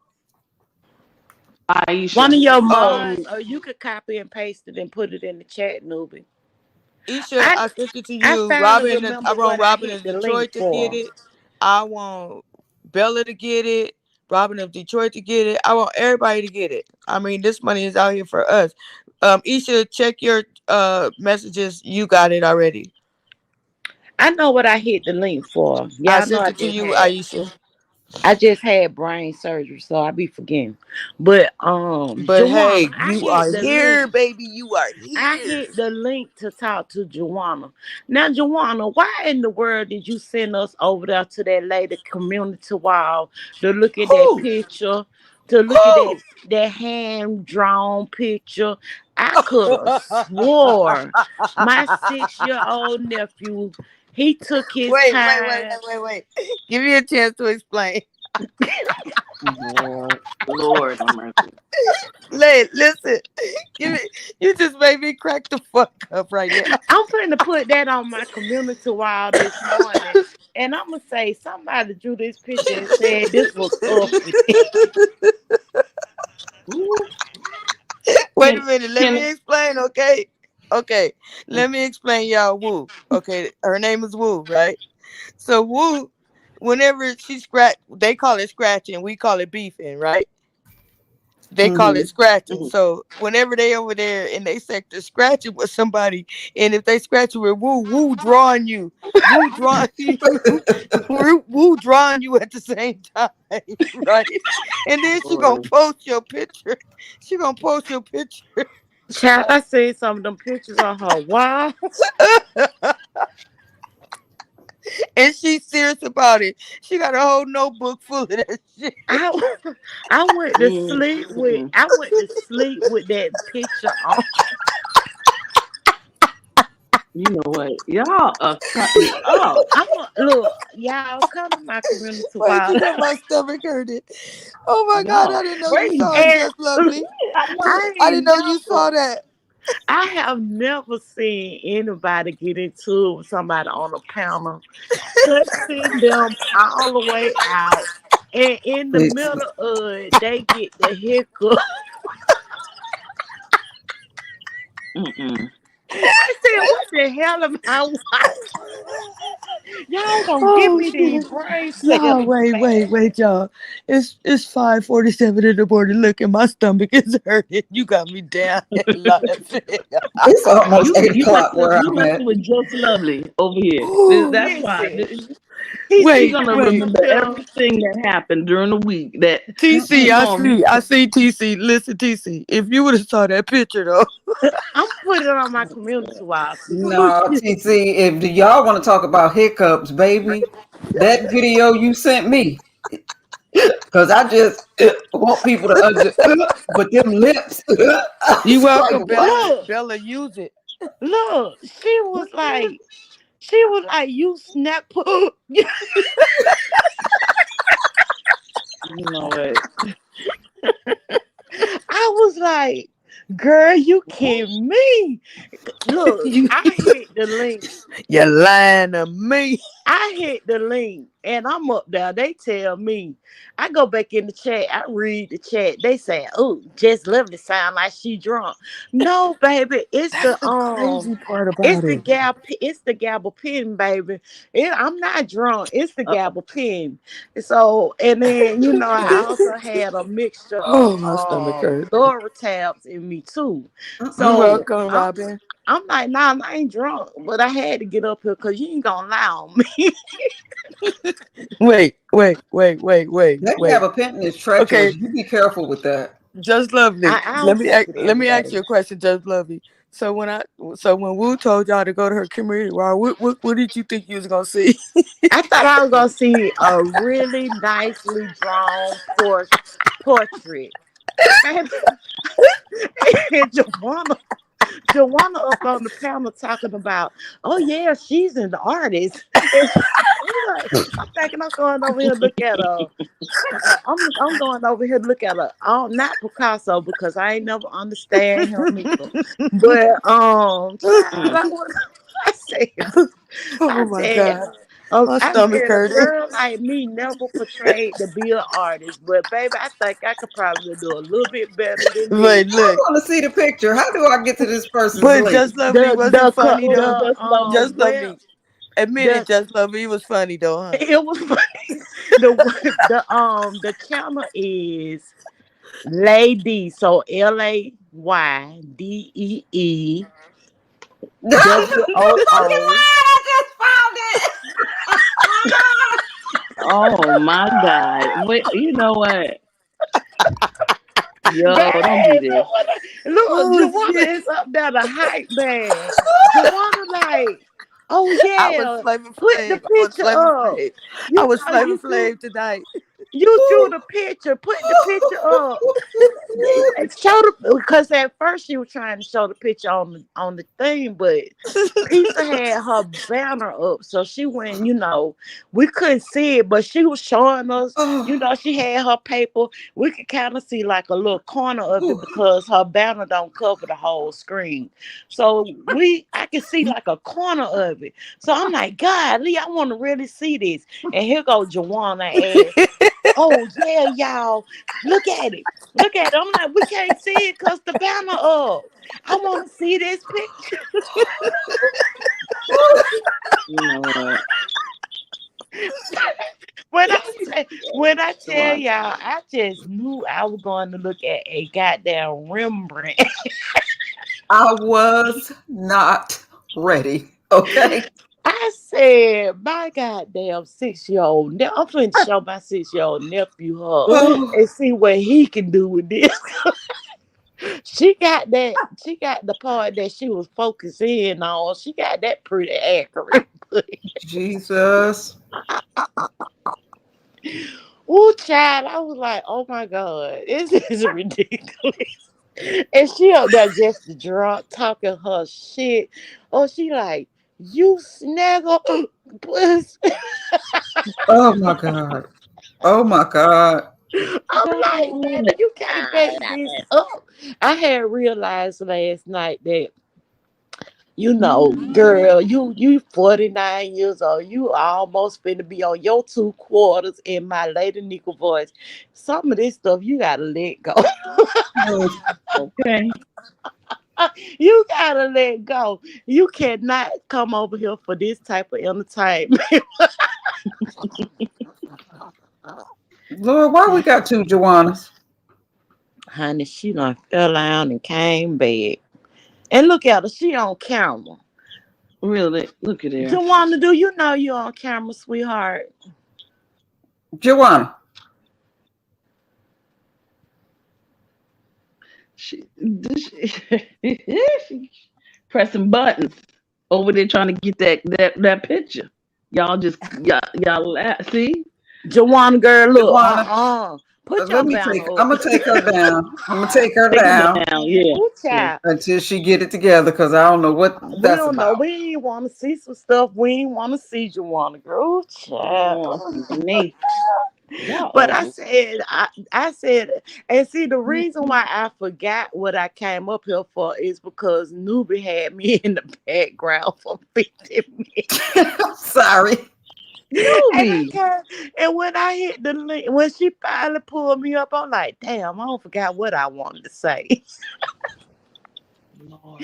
One
Aisha.
of your
Um,
mods, or you could copy and paste it and put it in the chat, Newbie.
Isha,
I
I sent it to
I
you.
finally
I
remember
want
what I
Robin
hit
of
the link
Detroit to get
for.
it. I want Bella to get it. Robin of Detroit to get it. I want everybody to get it. I mean, this money is out here for us. Isha, check your messages. You got it already.
I know what I hit the link for.
I
Y'all know
sent it to you, Aisha.
I just had brain surgery, so I be forgetting. But
But
JaWanna,
hey, you are here, baby. You are
I
here.
hit the link to talk to JaWanna. Now, JaWanna, why in the world did you send us over there to that lady community wall to look at that
Who?
picture, to look at
Who?
that hand drawn picture? I could have swore my 6 year old nephew, he took his time.
Wait. Give me a chance to explain.
Lord, Lord, have mercy.
Listen. Give me. You just made me crack the fuck up right now.
I'm finna put that on my community wall this morning. And I'm gonna say somebody drew this picture and said this was ugly.
Ooh.
Wait a
Can
minute. Let
can
me explain. Okay. Okay. Let me explain y'all. Woo. Okay. Her name is Woo, right? So Woo, whenever she scratch, they call it scratching. We call it beefing, right? They call it
Mm-hmm.
scratching.
Mhm.
So whenever they over there in they sector scratching with somebody, and if they scratch you with Woo drawing you, Woo drawing you, Woo drawing you at the same time, right? And then she gonna
Lord.
post your picture. She gonna post your picture.
Child, I seen some of them pictures on her wall.
And she's serious about it. She got a whole notebook full of that shit.
I
Mm.
I went to sleep with that picture on.
You know what? Y'all are cut me up.
I'm gonna look, y'all come to my community
Wait,
wall.
you got my stomach hurting. Oh my God,
Y'all
I didn't know you saw
crazy.
it,
And
Just Lovely.
I know.
I
I didn't
ain't
know you
never
saw that.
I have never seen anybody get into it with somebody on a panel, cussing them all the way out. And in the
It's,
middle of it, they get the hiccup.
Mm-mm.
I said, what the hell am I watching? Y'all gonna give
Oh
me these
shit.
brain
Y'all,
cells
wait,
back.
y'all. It's 5:47 in the morning. Look, and my stomach is hurting. You got me down and laughing.
it's almost
You
8 o'clock where
you
I'm
messing
at.
with Just Lovely over here.
Ooh,
That's why
Listen, he
she
sent
wait,
gonna
me
wait.
some
remember
pictures.
everything that happened during the week. That
TC,
she
Mm-mm.
gonna
I see TC. Listen, TC. If you would have saw that picture though.
I'm putting it on my community wall.
Oh
No,
shit.
TC, if do y'all want to talk about hiccups, baby, that video you sent me, Cause I just want people to but them lips. I
You
was like,
welcome,
what?
Bella.
Look,
Bella, use it.
look. She was like, you snap.
You know what?
I was like, girl, you kidding me? Look,
you
I hit the link.
you lying to me.
I hit the link and I'm up there. They tell me. I go back in the chat. I read the chat. They say, "Oh, just lovely sound like she drunk." No, baby,
That's the crazy part
it's
about
the
it.
it's the gavel pin, baby. I'm not drunk. It's the
Uh,
gavel pin. So, and then I also had a mixture of
Oh, my stomach hurt.
thorough tabs in me too.
You
So
Mm-mm.
welcome, Robin.
I'm like, nah, I ain't drunk, but I had to get up here because you ain't gonna lie on me.
Wait, wait, wait, wait, wait,
That
wait.
gabapentin is treacherous.
Okay,
You be careful with that.
just lovely.
I don't take it
Let
every
me ask
day.
you a question, just lovely. So when Wu told y'all to go to her community, wow, what did you think you was gonna see?
I thought I was gonna see a really nicely drawn portrait. And, and JaWanna up on the panel talking about, oh yeah, she's an artist. And I'm thinking I'm going over here to look at I'm going over here to look at not Picasso because I ain't never understand him either. But child,
mm.
I said
Oh
I
my
said
god, my
I
stomach
said a
hurting.
girl like me never portrayed to be an artist, but baby, I think I could probably do a little bit better than this.
But
I
look,
want to see the picture. How do I get to this person's
but
link?
just lovely wasn't funny though.
Just love
Just
Well,
lovely, admit it.
the
Just lovely, it was funny though, huh?
it was funny. The channel is Lady, so LAYDEE
No, you fucking
WOO.
lying. I just found it.
Oh my God. Wait, you know what? Yo, don't do
Baby,
this.
look,
Oh
JaWanna
shit!
is up there the hype man. JaWanna like, oh
I was
yeah,
Flavor
put the
Flav. I was
picture
Flavor
up.
Flav. I
You
was
know
Flavor Flav tonight.
you drew the picture, put the picture up. And show the because at first she was trying to show the picture on the thing, but Lisa had her banner up, so she went. We couldn't see it, but she was showing us.
Oh,
She had her paper. We could kind of see like a little corner of it because her banner don't cover the whole screen. So I could see like a corner of it. So I'm like, God, Lee, I want to really see this. And here goes Jawana ass. Oh yeah, y'all, look at it. Look at it. I'm like, we can't see it because the banner up. I want to see this picture.
You know what?
When I tell
Joanna.
y'all, I just knew I was going to look at a goddamn Rembrandt.
I was not ready. Okay.
I said, my goddamn 6-year-old. I'm going to show my 6-year-old nephew her
Oh,
and see what he can do with this. She got that. She got the part that she was focusing on. She got that pretty accurate.
Jesus.
Oh, child, I was like, oh my god, this is ridiculous. And she up there just drunk, talking her shit. Oh, she like, you snaggle puss.
Oh my God. Oh my God.
I'm like, baby, you can't make this up. I had realized last night that girl, you 49 years old. You almost finna be on your 2 quarters in my lady nickel voice. Some of this stuff you gotta let go.
Oh,
Okay.
You gotta let go. You cannot come over here for this type of entertainment.
Lord, why we got two Joannas?
Honey, she done fell down and came back. And look at her, she on camera.
Really? Look at her.
JaWanna, do you know you on camera, sweetheart?
Joanna.
She pressing buttons over there trying to get that picture. Y'all just y'all laugh. See?
JaWanna girl, look,
JaWanna,
put your
let me
banner
take.
up.
I'm gonna take her down. I'm gonna take her
Take it
down
down. Yeah.
Ooh,
Yeah.
child.
until she get it together. Cause I don't know what
We
that's
don't know.
about.
We ain't want to see some stuff. We ain't want to see JaWanna girl. Ooh,
Come
child.
on, Tiffany. Y'all
But I
ugly.
said, I said, and see, the reason why I forgot what I came up here for is because Newbie had me in the background for 50 minutes.
Sorry.
And I
Newbie.
can't, and when I hit the link, when she finally pulled me up, I'm like, damn, I don't forgot what I wanted to say.
Lord.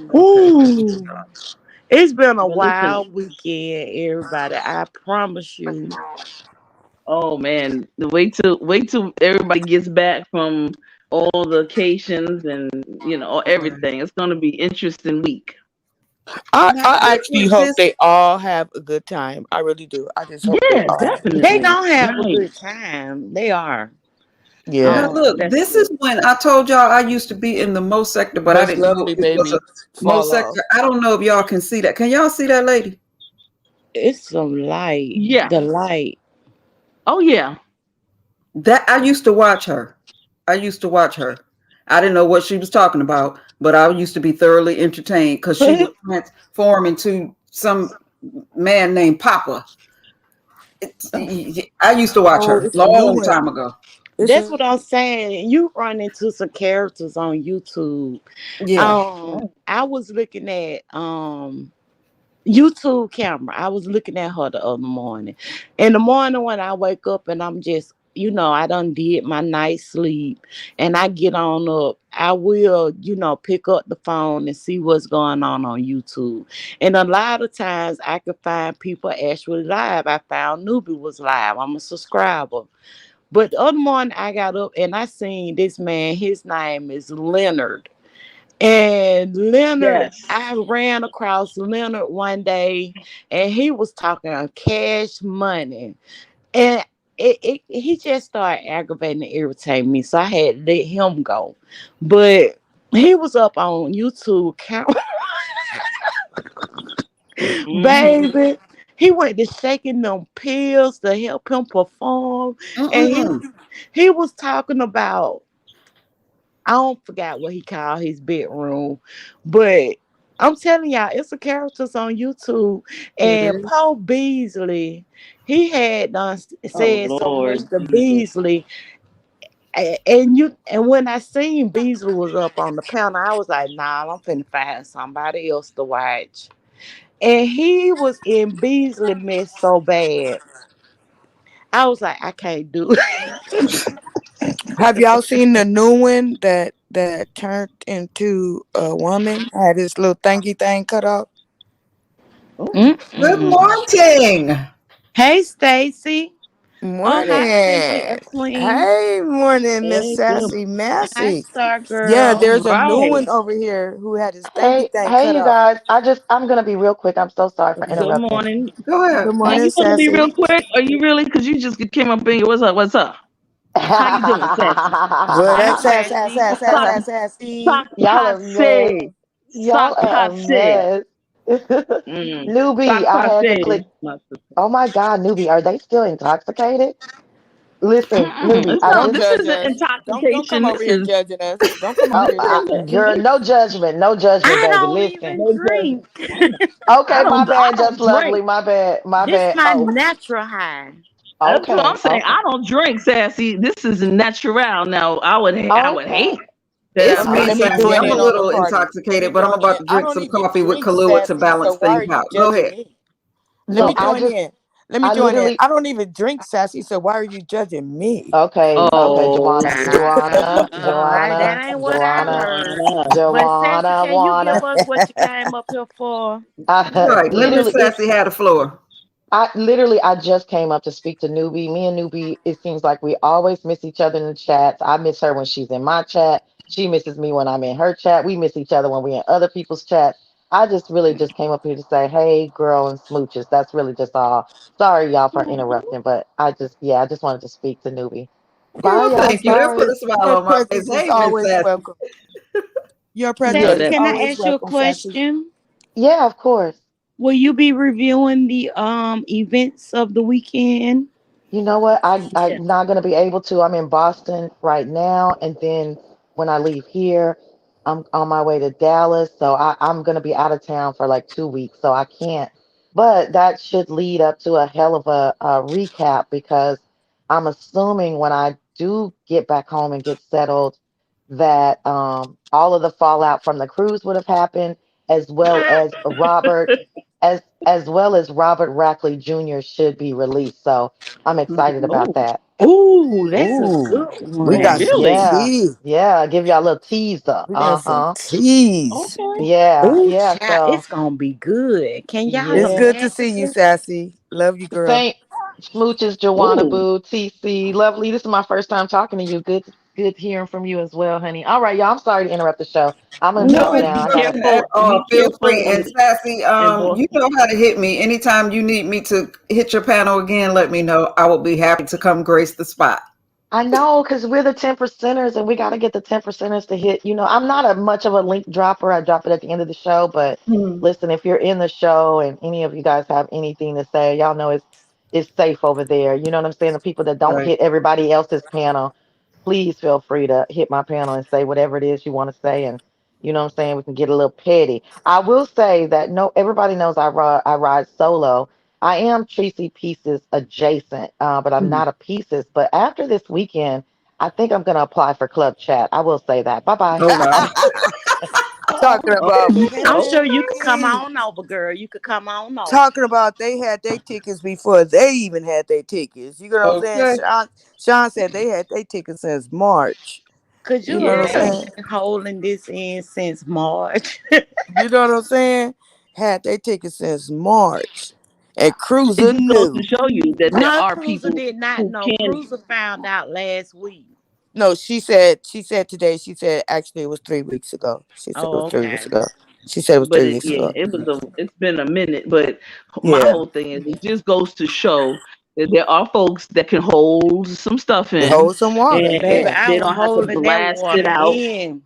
Okay.
Ooh, it's been a
But listen,
wild weekend, everybody. I promise you.
oh man, wait till everybody gets back from all the vacations and everything. It's gonna be interesting week.
Now,
I
this,
actually hope
this
they all have a good time. I really do. I just hope they
Yeah,
all have a good
They
time.
definitely.
gonna have a
Right.
good time. They are.
Yeah.
look,
That's
this is
good.
when I told y'all I used to be in the Mo sector, but I
Much
didn't know
lovely
it was a
baby
Mo
fall off.
sector. I don't know if y'all can see that. Can y'all see that lady?
It's some light.
Yeah.
The light.
Oh yeah.
That I used to watch her. I used to watch her. I didn't know what she was talking about, but I used to be thoroughly entertained because she would transform into some man named Papa. I used to watch
Oh,
her
it's a new
long
one.
time ago.
It's
That's
a
what I'm saying. You run into some characters on YouTube.
Yeah.
I was looking at YouTube camera. I was looking at her the other morning. In the morning when I wake up and I'm just, I done did my night sleep and I get on up, I will, pick up the phone and see what's going on YouTube. And a lot of times I could find people actually live. I found Newbie was live. I'm a subscriber. But the other morning I got up and I seen this man, his name is Leonard. And Leonard,
Yes.
I ran across Leonard one day and he was talking on cash money. And he just started aggravating and irritating me. So I had to let him go. But he was up on YouTube count,
Hmm.
baby. He went to shaking them pills to help him perform. And
Mm-mm.
he was talking about I don't forget what he called his bedroom, but I'm telling y'all, it's a characters on YouTube.
It
And
is.
Paul Beasley, he had done
Oh
said so much
Lord
to
Jesus.
Beasley. And when I seen Beasley was up on the panel, I was like, nah, I'm finna find somebody else to watch. And he was in Beasley mess so bad. I was like, I can't do it.
Have y'all seen the new one that turned into a woman? Had this little thanky thing cut off.
Oh.
Good
Mm-mm.
morning.
Hey, Stacy. Oh, hi, Simply
Morning.
a Queen.
Hey, morning, Miss
Hey, good.
Sassy
Hi,
Massy.
Star
Yeah,
Girl.
All
there's a new
right.
one over here who had his thanky
Hey,
thing
hey,
cut
you
off.
guys. I'm gonna be real quick. I'm so sorry for
Good
interrupting.
morning.
Go ahead.
Good
Now
morning,
you gonna be
Sassy.
real quick? Are you really? Cause you just came up in here. What's up? What's up? How you doing, Sassy?
Hi,
What?
Huh?
Sassy.
Sac
Sassy.
Y'all a mess.
Sakpase.
Y'all are a
Sakpase.
mess.
Mm.
Newbie, I had to
Sakpase.
click. Oh my God, Newbie, are they still intoxicated? Listen,
Mm-mm.
Newbie,
It's
I
no,
Don't
just
this
judge
isn't
us. Don't come
intoxication.
over
This
here
is
judging us. Don't come over
oh,
here
this
judging us.
girl, no
I
judgment, baby.
don't
Listen.
even
no judgment.
drink.
I
Okay, my
don't I
bad,
don't
just
drink.
lovely. My
This
bad.
my
Oh,
natural high.
That's what I'm
okay,
saying.
okay,
I don't drink, Sassy. This is natural. Now I would
okay,
hate to
It's
have
Okay,
me,
to
let me
Sassy.
join
I'm a
in on the
little
party. Let me
intoxicated, but I'm
join
about
in.
to
I
drink
don't
some
even
coffee with
drink
Kahlua to
sassy, so
balance
why are
things
you
out. Go
judging
ahead.
me? Let me
so
okay.
I
join
just
in. Let me
I
join in.
literally
I don't even drink sassy, so why are you judging me?
okay,
Oh,
All right, that ain't what I heard. But Sassy,
Jawana
can you give
wanna.
us what you came up here for?
I
Right. Let Miss
literally it's
Sassy have the floor.
I just came up to speak to Newbie. Me and Newbie, it seems like we always miss each other in the chats. I miss her when she's in my chat. She misses me when I'm in her chat. We miss each other when we're in other people's chats. I just really just came up here to say, hey, girl, and smooches. That's really just all. Sorry, y'all, for interrupting, but I just wanted to speak to Newbie. Bye,
Well,
y'all.
thank you. That put
Sorry.
a smile
Your
on my face.
presence is
Hey, Miss
always
Sassy.
welcome. Your
no,
presence
Sassy,
is
can I
definitely.
always
ask you a
welcome, sassy.
question?
Yeah, of course.
Will you be reviewing the events of the weekend?
You know what? I'm not gonna be able to. I'm in Boston right now, and then when I leave here, I'm on my way to Dallas. So I'm gonna be out of town for like 2 weeks, so I can't. But that should lead up to a hell of a recap because I'm assuming when I do get back home and get settled, that all of the fallout from the cruise would have happened, as well as Robert Rackley Jr. should be released. So I'm excited about
Oh,
that.
Ooh, that's a
Ooh,
good
we
oh,
got
one.
some
really?
Yeah,
tea.
yeah. Give y'all a little teaser.
We got some
Uh-huh.
teas.
Okay.
Yeah,
Ooh,
yeah.
child,
So
it's gonna be good. Can y'all
It's
yeah.
good to see you,
imagine?
Sassy. Love you, girl.
Saint Smooches, Joanna
Oh,
Boo, TC. Lovely. This is my first time talking to you. Good hearing from you as well, honey. All right, y'all. I'm sorry to interrupt the show. I'm gonna
no,
No
jump
but
now.
be
I gotta
interruption at
careful.
all.
Be
Feel
careful
free. And Sassy,
in
you
Boston.
know how to hit me. Anytime you need me to hit your panel again, let me know. I will be happy to come grace the spot.
I know, because we're the 10%ers and we got to get the 10%ers to hit. I'm not a much of a link dropper. I drop it at the end of the show. But
Hmm.
listen, if you're in the show and any of you guys have anything to say, y'all know it's safe over there. You know what I'm saying? The people that don't
Right.
hit everybody else's panel, please feel free to hit my panel and say whatever it is you want to say. And you know what I'm saying? We can get a little petty. I will say that no, everybody knows I ride solo. I am Tracy Pieces adjacent, but I'm
Mhm.
not a Pieces. But after this weekend, I think I'm going to apply for Club Chat. I will say that. Bye bye.
Oh, wow.
Talking
Oh,
about
okay.
I'm sure
Okay.
you could come
petty.
on over, girl. You could come on over.
Talking about they had their tickets before they even had their tickets. You know what I'm saying?
Okay.
Sean said they had their tickets since March.
Cause
You
you
know what I'm
imagine
Yeah.
saying?
holding this in since March.
You know what I'm saying? Had their tickets since March. And
It
Cruiser
just goes to
knew.
show you that there
Her
are
Cruiser
people
did not
who
know.
can.
Cruiser found out last week.
No, she said today, she said actually it was 3 weeks ago. She said it was
Oh,
3 weeks
okay.
ago. She said it was
But
3 weeks
yeah,
ago.
it's been a minute. But my
Yeah.
whole thing is it just goes to show that there are folks that can hold some stuff
It
in,
holds some water.
and
Baby,
Yeah.
I
they
was
don't have to
holding that
blast it
water
out.
in.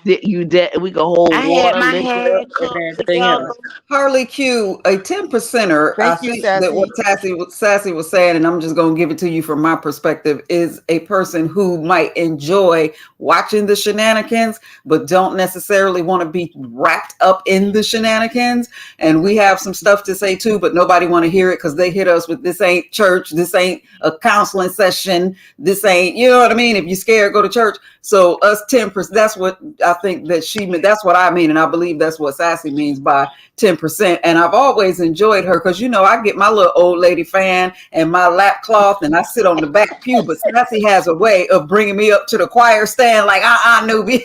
That we can hold
I had
water,
my
liquor,
hand
and
cupped
everything
together.
else.
Harley Q, a 10%er, I
Thank you,
think that what
Sassy.
Sassy was saying, and I'm just going to give it to you from my perspective, is a person who might enjoy watching the shenanigans, but don't necessarily want to be wrapped up in the shenanigans. And we have some stuff to say too, but nobody want to hear it because they hit us with this ain't church, this ain't a counseling session, this ain't, you know what I mean? If you're scared, go to church. So us 10%, that's what I think that she meant. That's what I mean. And I believe that's what Sassy means by 10%. And I've always enjoyed her because, I get my little old lady fan and my lap cloth and I sit on the back pew. But Sassy has a way of bringing me up to the choir stand like, newbie.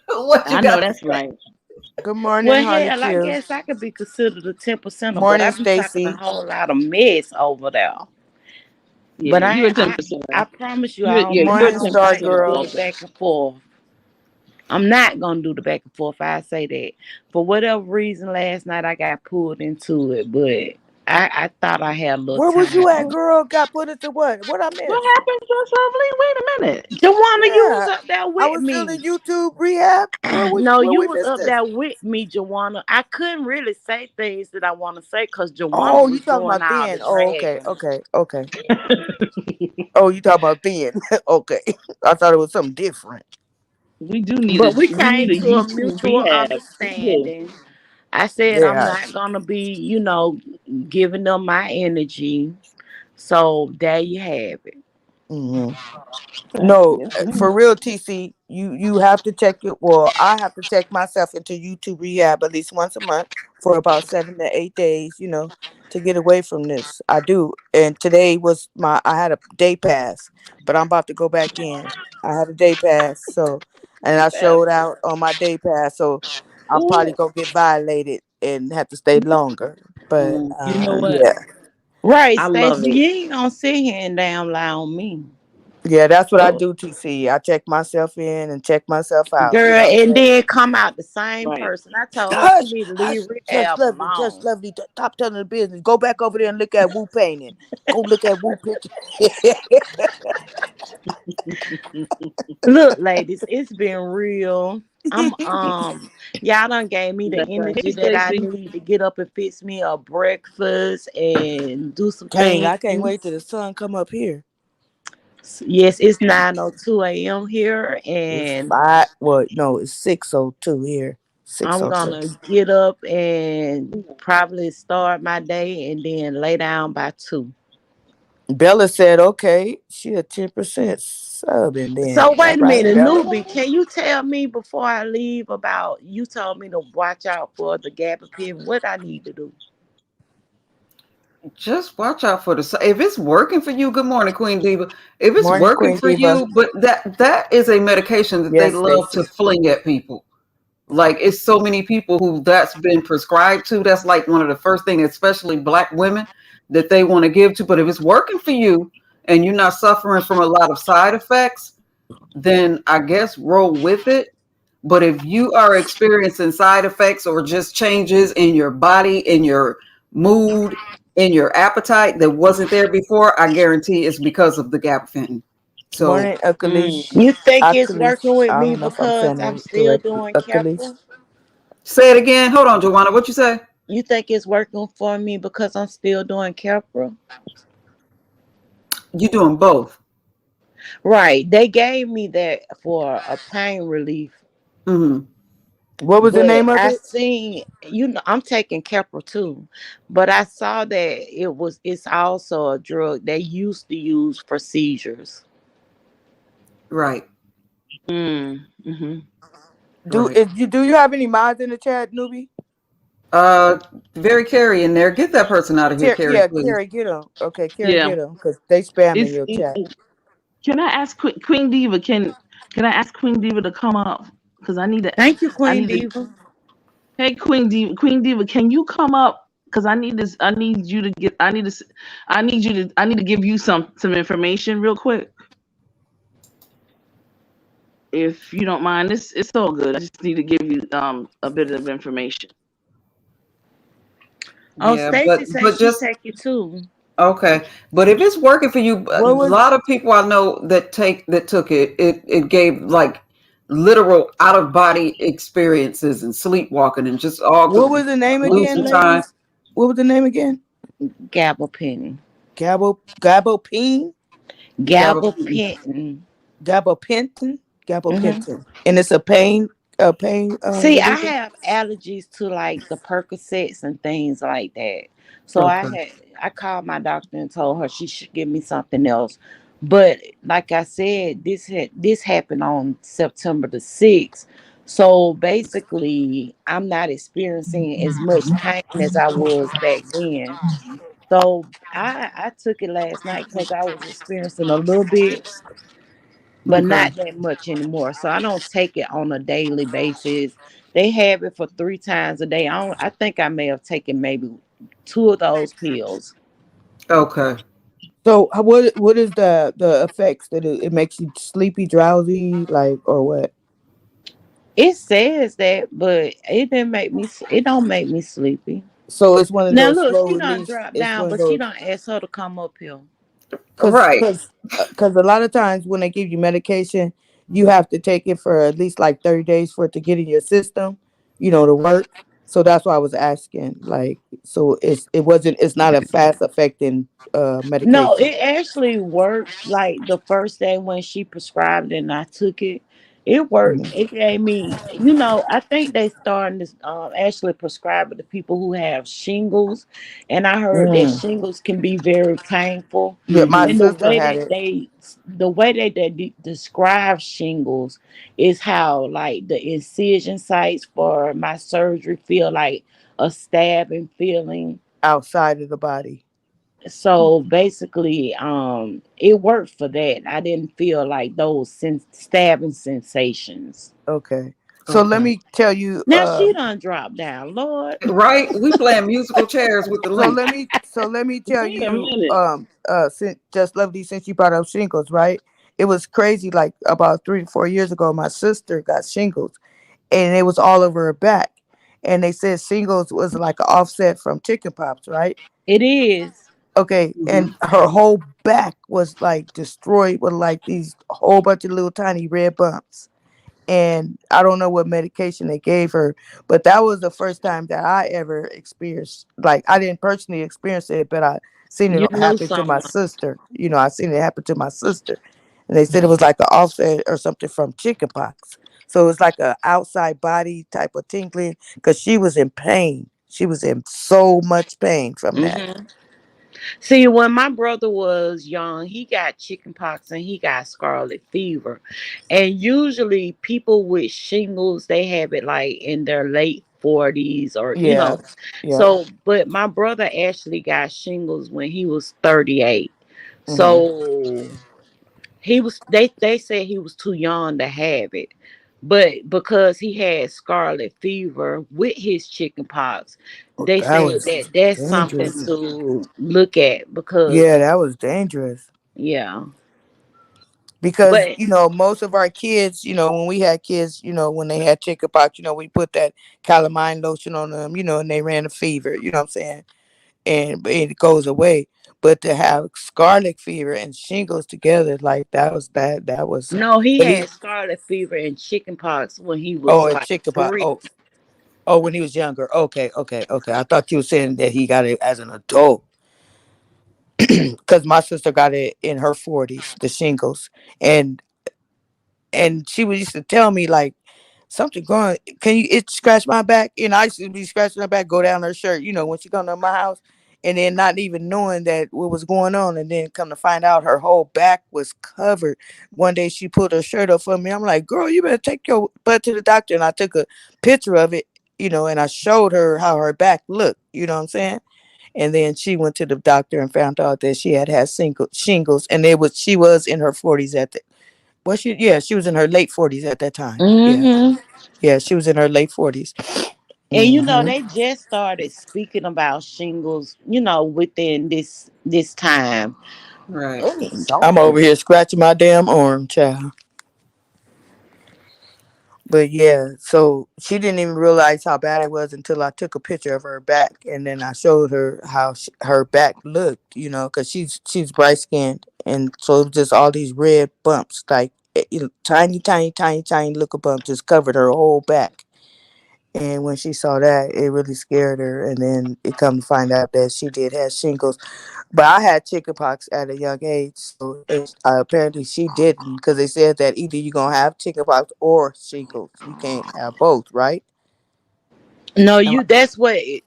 What you
I
got
know
to
that's
say?
right.
Good morning,
Well,
Harley
hell, I
Q.
guess I could be considered a 10%er, but
Morning,
I be talking a
Stacy.
whole lot of mess over there.
Yeah,
But
you're a
I,
ten
I,
percent.
I promise you, I
You
don't
yeah, you're a
Morning,
mind
10%
Star
fighting and
Girl.
going
adult.
back and forth. I'm not gonna do the back and forth. I say that for whatever reason, last night I got pulled into it, but I thought I had a little
Where was you
time.
at, girl? Got put into what? What I
What
missed?
happened, Just Lovely? Wait a minute.
Joanna, you was
Yeah.
up there
I
with
was still
me.
in YouTube rehab.
No,
Where
you
we
was
missed
up
this?
there with me, Joanna. I couldn't really say things that I want to say because Joanna
Oh, you
was
talking
doing
about
all the
thin. Oh, okay,
dragging.
okay, okay. Oh, you talking about thin. Okay. I thought it was something different.
But we
We need
came
a
to a
YouTube
mutual
rehab. We do.
understanding. I said I'm
Yeah.
not gonna be, giving them my energy. So there you have it.
Hmm.
Okay.
No,
Yes, ma'am.
for real, TC, you have to check it. Well, I have to check myself into YouTube rehab at least once a month for about 7 to 8 days. To get away from this. I do, and today was I had a day pass, but I'm about to go back in. I had a day pass, so and
You
I
better.
showed out on my day pass, so I'm probably
Ooh,
gonna get violated and have to stay longer. But
you know what?
yeah,
Right,
I love
Stacey,
it.
you ain't gonna sit here and damn lie on me.
Yeah, that's what I
So
do. TC. I check myself in and check myself out. You
Girl,
know.
and then come out the same
right.
person. I told her she
Hush,
need to
hush.
leave rehab
Just
alone.
lovely. Top telling the business. Go back over there and look at Wu painting. Go look at Wu picture.
Look, ladies, it's been real. I'm y'all done gave me the
That's right. Hey,
energy that I
Stacy.
need to get up and fix me a breakfast and do some
Dang, I
things.
can't wait till the sun come up here.
Yes, it's 9:02 a.m. here,
It's
and
five. Well, no, it's 6:02 here.
I'm
6:02.
gonna get up and probably start my day and then lay down by 2.
Bella said, "Okay, she a 10% sub, and then
So
all
wait a
right,
minute,
Bella."
newbie, can you tell me before I leave about you told me to watch out for the gabapentin? What I need to do?
Just watch out for the if it's working for you. Good morning, Queen Diva. If it's
Morning,
working
Queen
for
Diva.
you, but that is a medication that they
Yes,
love to
Stacy.
fling at people. Like it's so many people who that's been prescribed to. That's like one of the first things, especially Black women, that they want to give to. But if it's working for you and you're not suffering from a lot of side effects, then I guess roll with it. But if you are experiencing side effects or just changes in your body, in your mood, in your appetite that wasn't there before, I guarantee it's because of the gabapentin. So
Morning, Akalish.
You think it's
Akalish.
working with
I
me
don't know if I'm
because
saying
I'm
it
still
correctly.
doing
Akalish.
Keppra?
say it again. Hold on, JaWanna. What you say?
You think it's working for me because I'm still doing Keppra?
You doing both?
Right. They gave me that for a pain relief.
Mm-hmm.
What was the
But
name of
I
it?
seen, I'm taking Keppra too. But I saw that it's also a drug they used to use for seizures.
Right.
Mm-hmm.
Right.
Do you have any mods in the chat, newbie?
Uh, very Carrie in there. Get that person out of here, Carrie,
Yeah,
please.
Carrie, get them. Okay, Carrie,
Yeah.
get them because they spamming
It's
your
it,
chat.
can I ask Queen Diva? Can I ask Queen Diva to come up? Because I need to.
Thank you,
I
Queen
need to.
Diva.
Hey, Queen Diva, can you come up? Because I need this. I need you to get. I need to. I need you to. I need to give you some information real quick, if you don't mind. It's all good. I just need to give you a bit of information.
Oh,
Yeah,
Stacy says
but
she
just
take it too.
okay. But if it's working for you, a
What was
lot of people I know that took it, it gave like literal out of body experiences and sleepwalking and just all
what
could
was the name
lose
again,
some time.
ladies? What was the name again?
Gabapentin.
Gabopine,
Gabapentin.
Gabapentin.
gabapentin,
Hmm.
gabapentin, and it's a pain
See, I
reliever.
have allergies to like the Percocets and things like that. So
Okay.
I called my doctor and told her she should give me something else. But like I said, this happened on September the 6th. So basically, I'm not experiencing as much pain as I was back then. So I took it last night because I was experiencing a little bit, but
Okay.
not that much anymore. So I don't take it on a daily basis. They have it for 3 times a day. I think I may have taken maybe 2 of those pills.
Okay.
So what is the effects that it makes you sleepy, drowsy, like or what?
It says that, but it don't make me sleepy.
So it's one of
Now
those
look,
slow
she done
release.
dropped
It's
down,
one of
but she
those
done asked her to come up here.
because
Right.
because because a lot of times when they give you medication, you have to take it for at least like 30 days for it to get in your system, to work. So that's why I was asking. Like, so it's not a fast affecting
No,
medication.
it actually worked. Like the first day when she prescribed it and I took it, it worked.
Mhm.
It gave me, I think they starting to actually prescribe it to people who have shingles, and I heard that
Mm.
shingles can be very painful.
Yeah, my
Mm-hmm.
And the
sister
way
had
that
it.
they describe shingles is how like the incision sites for my surgery feel like a stabbing feeling.
Outside of the body.
So basically, it worked for that. I didn't feel like those stabbing sensations.
Okay. So let
Okay.
me tell you.
Now she done dropped down, Lord.
Right. We playing musical chairs with the
So
link.
let me tell
Wait a
you.
minute.
Since just lovely, since you brought up shingles, right? it was crazy. Like about 3 to 4 years ago, my sister got shingles, and it was all over her back. And they said shingles was like an offset from chickenpox, right?
It is.
Okay, and her whole back was like destroyed with like these whole bunch of little tiny red bumps. And I don't know what medication they gave her, but that was the first time that I ever experienced. Like I didn't personally experience it, but I seen it
You knew
happen to my
someone.
sister. I seen it happen to my sister, and they said it was like an offset or something from chickenpox. So it's like a outside body type of tingling because she was in pain. She was in so much pain from that.
Hmm. See, when my brother was young, he got chickenpox and he got scarlet fever. And usually people with shingles, they have it like in their late 40s or,
Yeah, yeah.
So, but my brother actually got shingles when he was 38.
Hmm.
So they said he was too young to have it. But because he had scarlet fever with his chicken pox,
Oh,
they
that
said
was
that that's something
dangerous.
to look at
Yeah,
because
that was dangerous.
yeah.
Because
But
most of our kids, when we had kids, when they had chickenpox, we put that calamine lotion on them, and they ran a fever, you know what I'm saying, and it goes away. But to have scarlet fever and shingles together, like that was.
no, he
But he
had scarlet fever and chicken pox when he
oh,
was
and
like
chickenpox.
3.
Oh, when he was younger. Okay, okay, okay. I thought you were saying that he got it as an adult, because my sister got it in her 40s, the shingles, and she was used to tell me like something going. Can you it scratch my back? And I used to be scratching her back, go down her shirt. When she come to my house, and then not even knowing that what was going on, and then come to find out her whole back was covered. One day she pulled her shirt up for me. I'm like, girl, you better take your butt to the doctor. And I took a picture of it, and I showed her how her back looked. You know what I'm saying? And then she went to the doctor and found out that she had shingles, and she was in her 40s at the she was in her late 40s at that time. Yeah.
Hmm.
Yeah, she was in her late 40s.
And
Hmm.
they just started speaking about shingles, within this time.
Right.
Oh,
I'm
Lord.
over here scratching my damn arm, child. But yeah, so she didn't even realize how bad it was until I took a picture of her back, and then I showed her how her back looked, because she's bright skinned, and so it was just all these red bumps, like tiny, tiny, tiny, tiny little bumps, just covered her whole back. And when she saw that, it really scared her. And then it come to find out that she did have shingles. But I had chickenpox at a young age, so apparently she didn't, because they said that either you're gonna have chickenpox or shingles. You can't have both, right?
No,
Am I,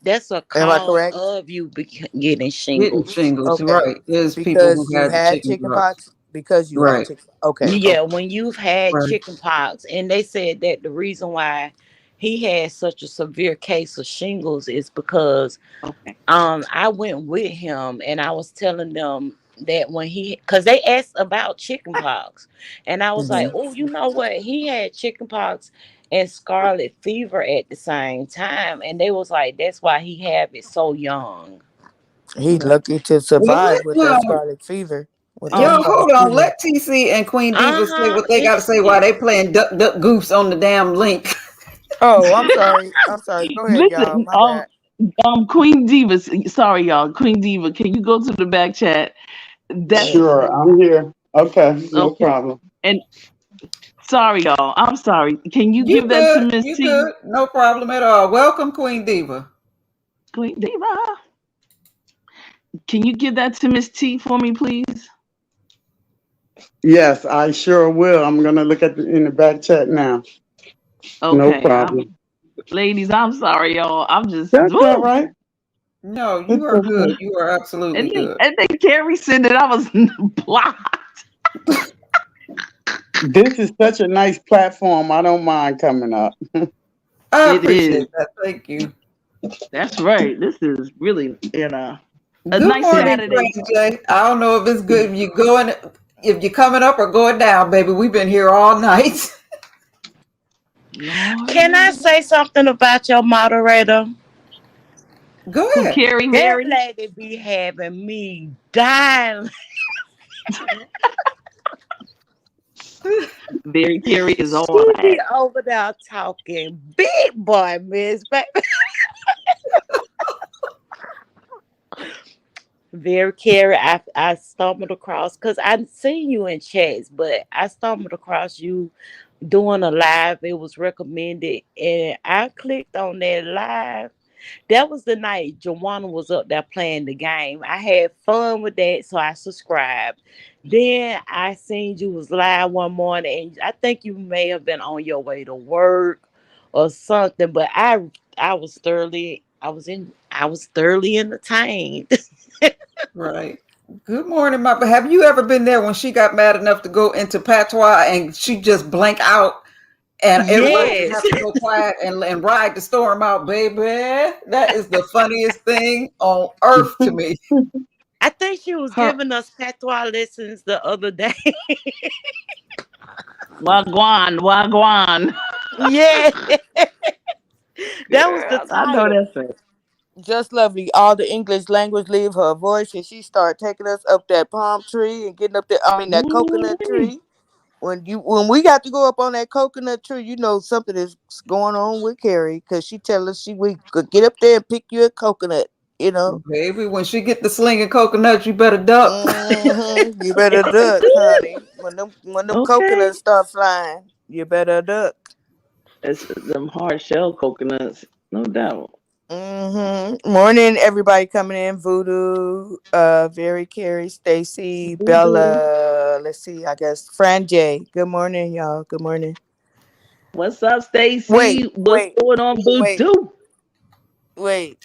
that's a
am I
cause
correct?
of you getting
Getting
shingles.
shingles,
Okay,
right. There's people
because
who
you
had the
had
chicken pox.
chickenpox, because you had
Right,
chicken. Okay,
Yeah,
okay.
when you've had
right.
chicken pox, and they said that the reason why he had such a severe case of shingles is because
Okay.
I went with him and I was telling them that when because they asked about chicken pox, and I was like,
Hmm.
oh, you know what, he had chicken pox and scarlet fever at the same time, and they was like, that's why he have it so young.
He's
Right.
lucky to
Well,
survive with that scarlet fever, with that
y'all
Um.
scarlet
hold on.
fever.
Let TC and Queen Diva say
Uh-huh.
what they got to say while they playing duck, duck, goose on the damn link.
Oh, I'm sorry. I'm sorry. Go ahead, y'all.
Listen.
My bad.
Queen Diva. Sorry, y'all. Queen Diva. Can you go to the back chat?
Go
That's
ahead.
Sure, I'm here. Okay, no
okay.
problem.
And sorry, y'all. I'm sorry. Can you
You
give that to
good?
Miss
You
T?
good? No problem at all. Welcome, Queen Diva.
Queen Diva. Can you give that to Miss T for me, please?
Yes, I sure will. I'm gonna look at in the back chat now. No
Okay.
problem.
Ladies, I'm sorry, y'all. I'm just
That's all
woo.
right.
No, you
It's
are good.
okay.
You are absolutely good.
And then Carrie said that I was blocked.
This is such a nice platform. I don't mind coming up.
I
It is.
appreciate that. Thank you.
That's right. This is really a
Good
nice
morning,
Saturday.
Crazy J. I don't know if it's good if you're coming up or going down, baby. We've been here all night.
Can I
Lord.
say something about your moderator?
Go
Who,
ahead.
Carrie
That
Mary?
lady be having me dying.
Very Carrie is
She
all
be
that.
over there talking big boy, Miss Baby. Very Carrie, I stumbled across because I'd seen you in chats, but I stumbled across you doing a live. It was recommended, and I clicked on that live. That was the night JaWanna was up there playing the game. I had fun with that, so I subscribed. Then I seen you was live one morning, and I think you may have been on your way to work or something. But I was thoroughly entertained.
Right. Good morning, my. Have you ever been there when she got mad enough to go into patois and she just blank out and everybody would
Yes.
have to go quiet and ride the storm out, baby? That is the funniest thing on earth to me.
I think she was
Her,
giving us patois lessons the other day.
Wagwan, wagwan.
Yeah, that was the
Girl, I know
title.
that's it.
Just lovely. All the English language leave her voice, and she started taking us up that palm tree and getting up there. I mean, that coconut
Ooh-wee.
tree. When we got to go up on that coconut tree, you know something is going on with Carrie because she tell us we could get up there and pick you a coconut. You know,
baby, when she get the slinging coconuts, you better duck.
you better duck, honey. When them
Okay.
coconuts start flying, you better duck.
It's them hard shell coconuts, no doubt.
Morning, everybody coming in. Voodoo, Very Carrie, Stacy,
Voodoo.
Bella. Let's see. I guess Fran J. Good morning, y'all. Good morning.
What's up,
Wait,
Stacy? What's
wait,
going on,
wait,
Voodoo?
wait.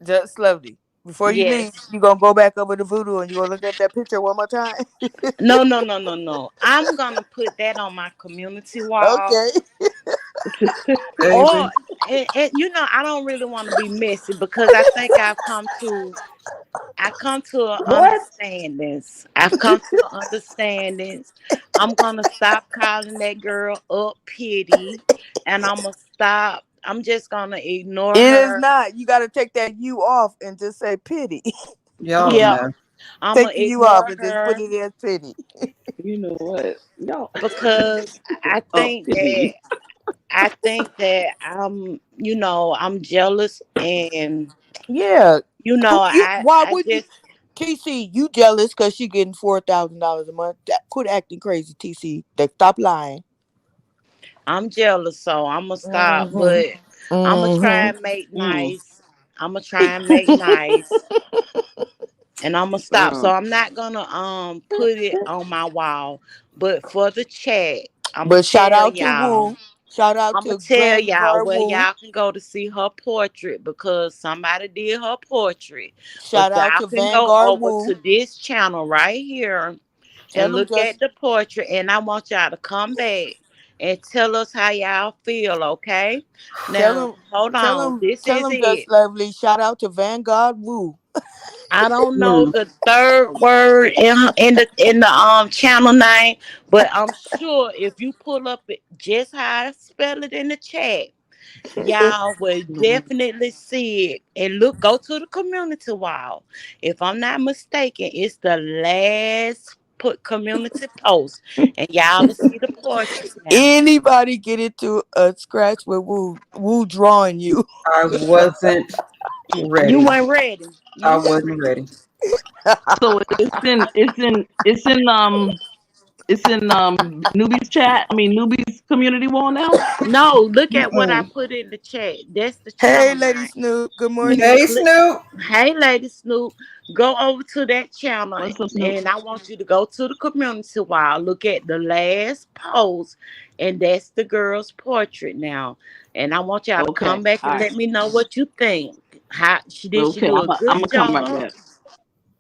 Just lovely. Before you leave,
Yes.
you gonna go back over to Voodoo and you gonna look at that picture one more time.
No, no, no, no, no. I'm gonna put that on my community wall.
Okay.
Or
Baby.
and you know, I don't really want to be messy because I think I come to an
What?
understandings. I've come to an understandings. I'm gonna stop calling that girl up pity, and I'm gonna stop. I'm just gonna ignore
It is
her.
not. You gotta take that you off and just say pity.
Y'all a
Yeah,
mess.
I'm
Take
gonna
the you off
ignore
and just put
her
it as pity.
You know what? Y'all
because I
up
think that
pity.
I'm jealous, and
Yeah. Why
I
would you?
just
TC, you jealous because she getting $4,000 a month? Quit acting crazy, TC. They stop lying.
I'm jealous, so I'm gonna stop.
Mm-hmm.
But I'm gonna try
Mm-hmm.
and make
Mm,
nice. I'm gonna try and make nice, and I'm gonna stop. So
mm.
I'm not gonna put it on my wall. But for the chat, I'm gonna
But shout
tell
out to
y'all.
Woo. Shout out
I'm gonna
to
tell
Grand
y'all
Gar
where
Woo.
y'all can go to see her portrait because somebody did her portrait. But
Shout out
y'all
to
can go
Vanguard
over to
Woo.
this channel right here
Tell
and
them
look at
just
the portrait. And I want y'all to come back and tell us how y'all feel, okay?
tell
Now,
them
hold
tell
on.
them
This
tell
is
them
it.
just lovely. Shout out to Vanguard Woo.
I don't know
Mm.
the third word in the channel name, but I'm sure if you pull up it just how I spell it in the chat, y'all will
Mm.
definitely see it. And go to the community wall. If I'm not mistaken, it's the last put community post, and y'all will see the portrait now.
Anybody get into a scratch with Woo? Woo drawing you.
I wasn't
You
ready.
weren't ready.
I
You weren't
wasn't
ready.
ready.
So it's in newbies chat. I mean newbies community wall now.
No, look at what I
Mm-mm.
put in the chat. That's the
Hey,
channel
Lady
name.
Snoop. Good morning.
Hey, Snoop.
Hey, Lady Snoop, go over to that channel
What's up, Snoop?
and I want you to go to the community wall. Look at the last post, and that's the girl's portrait now. And I want y'all to come
Okay,
back
all
and
right.
let me know what you think. How she
Okay,
do a
I'm
good
gonna come right
job?
back.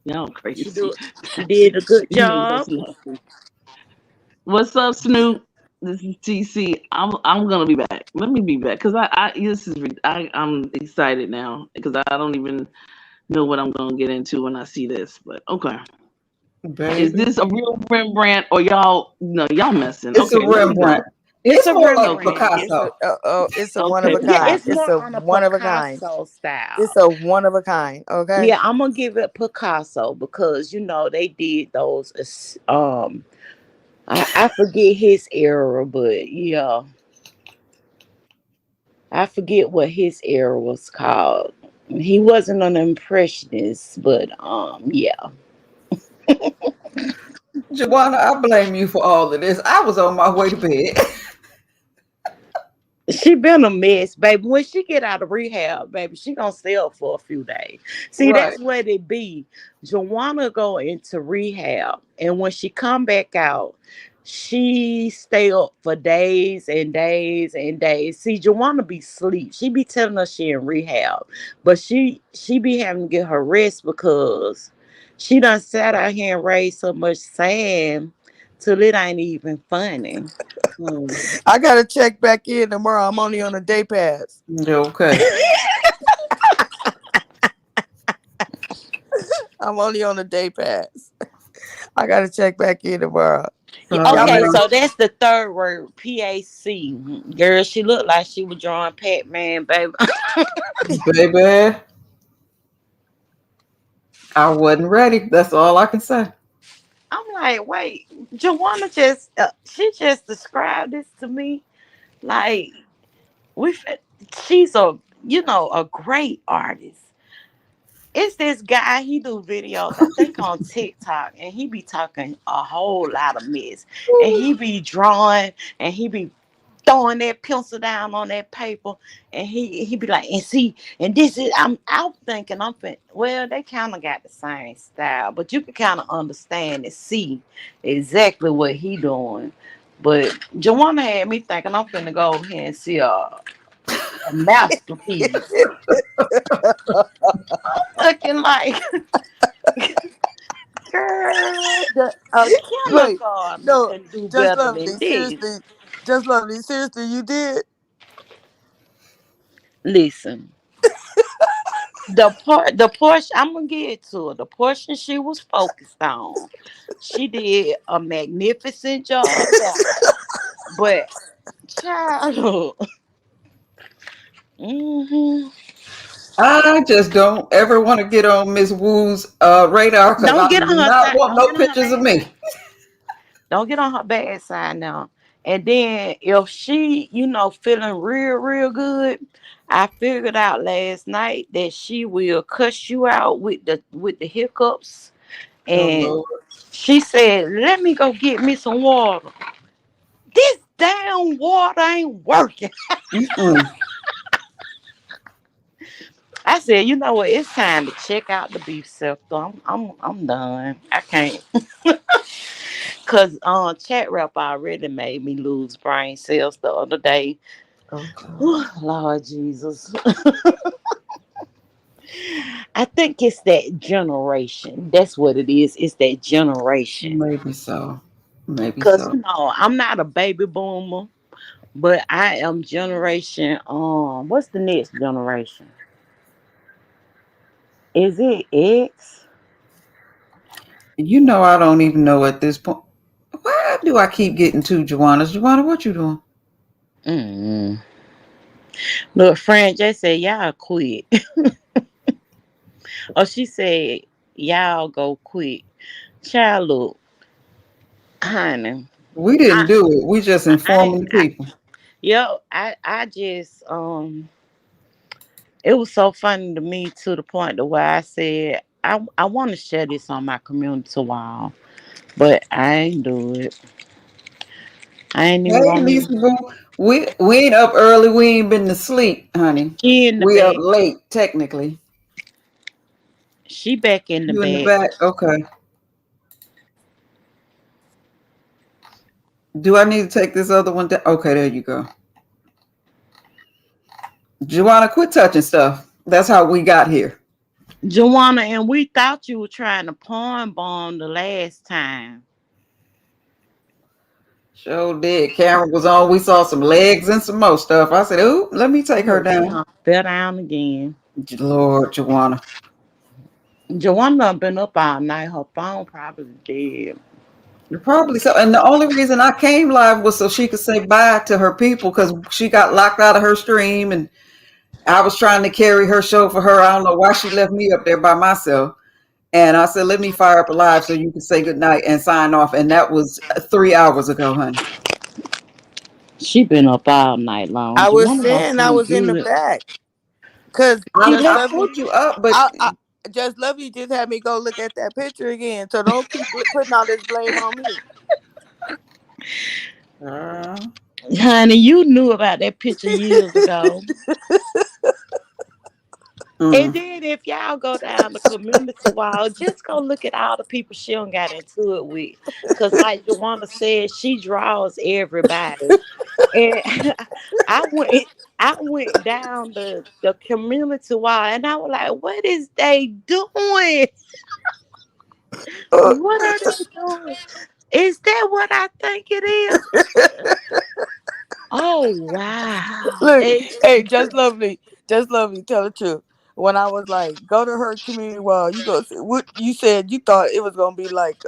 Y'all
She
crazy.
do she did a good
You know that's
job.
lovely. What's up, Snoop? This is TC. I'm gonna be back. Let me be back because I'm excited now because I don't even know what I'm gonna get into when I see this. But okay, is
Baby.
this a real Rembrandt or y'all? No, y'all messing.
It's a
Okay, let me
Rembrandt.
go.
It's
It's
a
more like
Okay,
Rembrandt.
It's a
Picasso.
it's a one of
okay,
a
Yeah,
kind.
it's
It's
more
Picasso.
a
on a
one of a kind.
Picasso style.
It's a one of a kind. Okay.
Yeah, I'm gonna give it Picasso because they did those I forget his era, but yeah, I forget what his era was called. He wasn't an impressionist, but yeah.
JaWanna, I blame you for all of this. I was on my way to bed.
She been a mess, baby. When she get out of rehab, baby, she gonna stay up for a few days. See,
Right.
that's where they be. JaWanna go into rehab, and when she come back out, she stay up for days and days and days. See, JaWanna be sleep. She be telling us she in rehab, but she be having to get her rest because she done sat out here and raised so much sand till it ain't even funny.
Hmm.
I gotta check back in tomorrow. I'm only on a day pass.
Okay.
I'm only on a day pass. I gotta check back in tomorrow.
Yeah,
All
Y'all
okay,
make
right.
so that's the third word, PAC. Girl, she looked like she was drawing Pac-Man, baby.
Baby, I wasn't ready. That's all I can say.
I'm like, wait, JaWanna just she just described this to me like we. She's a a great artist. It's this guy. He do videos, I think, on TikTok, and he be talking a whole lot of mess, and he be drawing, and he be throwing that pencil down on that paper, and he be like, and see, and this is I'm out thinking well, they kind of got the same style, but you can kind of understand and see exactly what he doing. But JaWanna had me thinking I'm finna go over here and see a masterpiece. Looking like girl, a
Wait,
kindergartner
no,
can do
just
better
lovely.
than this.
Seriously, just lovely. Seriously, you did.
Listen, the portion I'm gonna get to it. The portion she was focused on, she did a magnificent job there. But child, hmm
I just don't ever want to get on Miss Wu's radar because I
don't get
do
on her
not
side.
want
Don't
no
get on her
pictures of
bad
me.
side. Don't get on her bad side now. And then if she, feeling real, real good, I figured out last night that she will cuss you out with the hiccups.
Oh
And
Lord.
she said, "Let me go get me some water. This damn water ain't working."
Mm-mm.
I said, "You know what? It's time to check out the beef sector. I'm done. I can't." Cause chat rap already made me lose brain cells the other day.
Oh God.
Lord Jesus. I think it's that generation. That's what it is. It's that generation.
Maybe so. Maybe
Cause
so.
I'm not a baby boomer, but I am generation. What's the next generation? Is it X?
You know I don't even know at this point. Why do I keep getting two Joannas? JaWanna, what you doing?
Mm. Look, friend just said y'all quit. Oh, she said y'all go quit. Child, look, honey.
We
I,
didn't do it. We just
I,
informing the
I,
people.
I just it was so funny to me to the point to where I said I want to share this on my community wall, but I ain't do it. I ain't even
Hey,
gonna.
Lisa Boo. We ain't up early. We ain't been to sleep, honey.
She in the
We up
back.
late, technically.
She back in the
You in the
back.
back? Okay. Do I need to take this other one down? Okay, there you go. JaWanna, quit touching stuff. That's how we got here.
JaWanna, and we thought you were trying to pawn bomb the last time.
Sure did. Camera was on. We saw some legs and some more stuff. I said, "Ooh, let me take her
Look, she
down."
done fell down again.
Lord, JaWanna.
JaWanna done been up all night. Her phone probably dead.
Probably so. And the only reason I came live was so she could say bye to her people because she got locked out of her stream and I was trying to carry her show for her. I don't know why she left me up there by myself. And I said, let me fire up a live so you can say goodnight and sign off. And that was 3 hours ago, honey.
She been up all night long.
I was
JaWanna gonna
saying I
sleep
was in the
good.
back. Cause
She
Just
left.
I
Lovely,
pulled you up, but
I Just Lovely just had me go look at that picture again. So don't keep putting all this blame on me.
uh,
Honey, you knew about that picture years ago. And
mm,
then if y'all go down the community wall, just go look at all the people she done got into it with. Cause like JaWanna said, she draws everybody. And I went down the community wall and I was like, what is they doing?
Uh,
What are they doing? Is that what I think it is? Oh wow.
Look,
And
hey, Just Lovely. Tell the truth. When I was like, go to her community wall, you go. What you said? You thought it was gonna be like,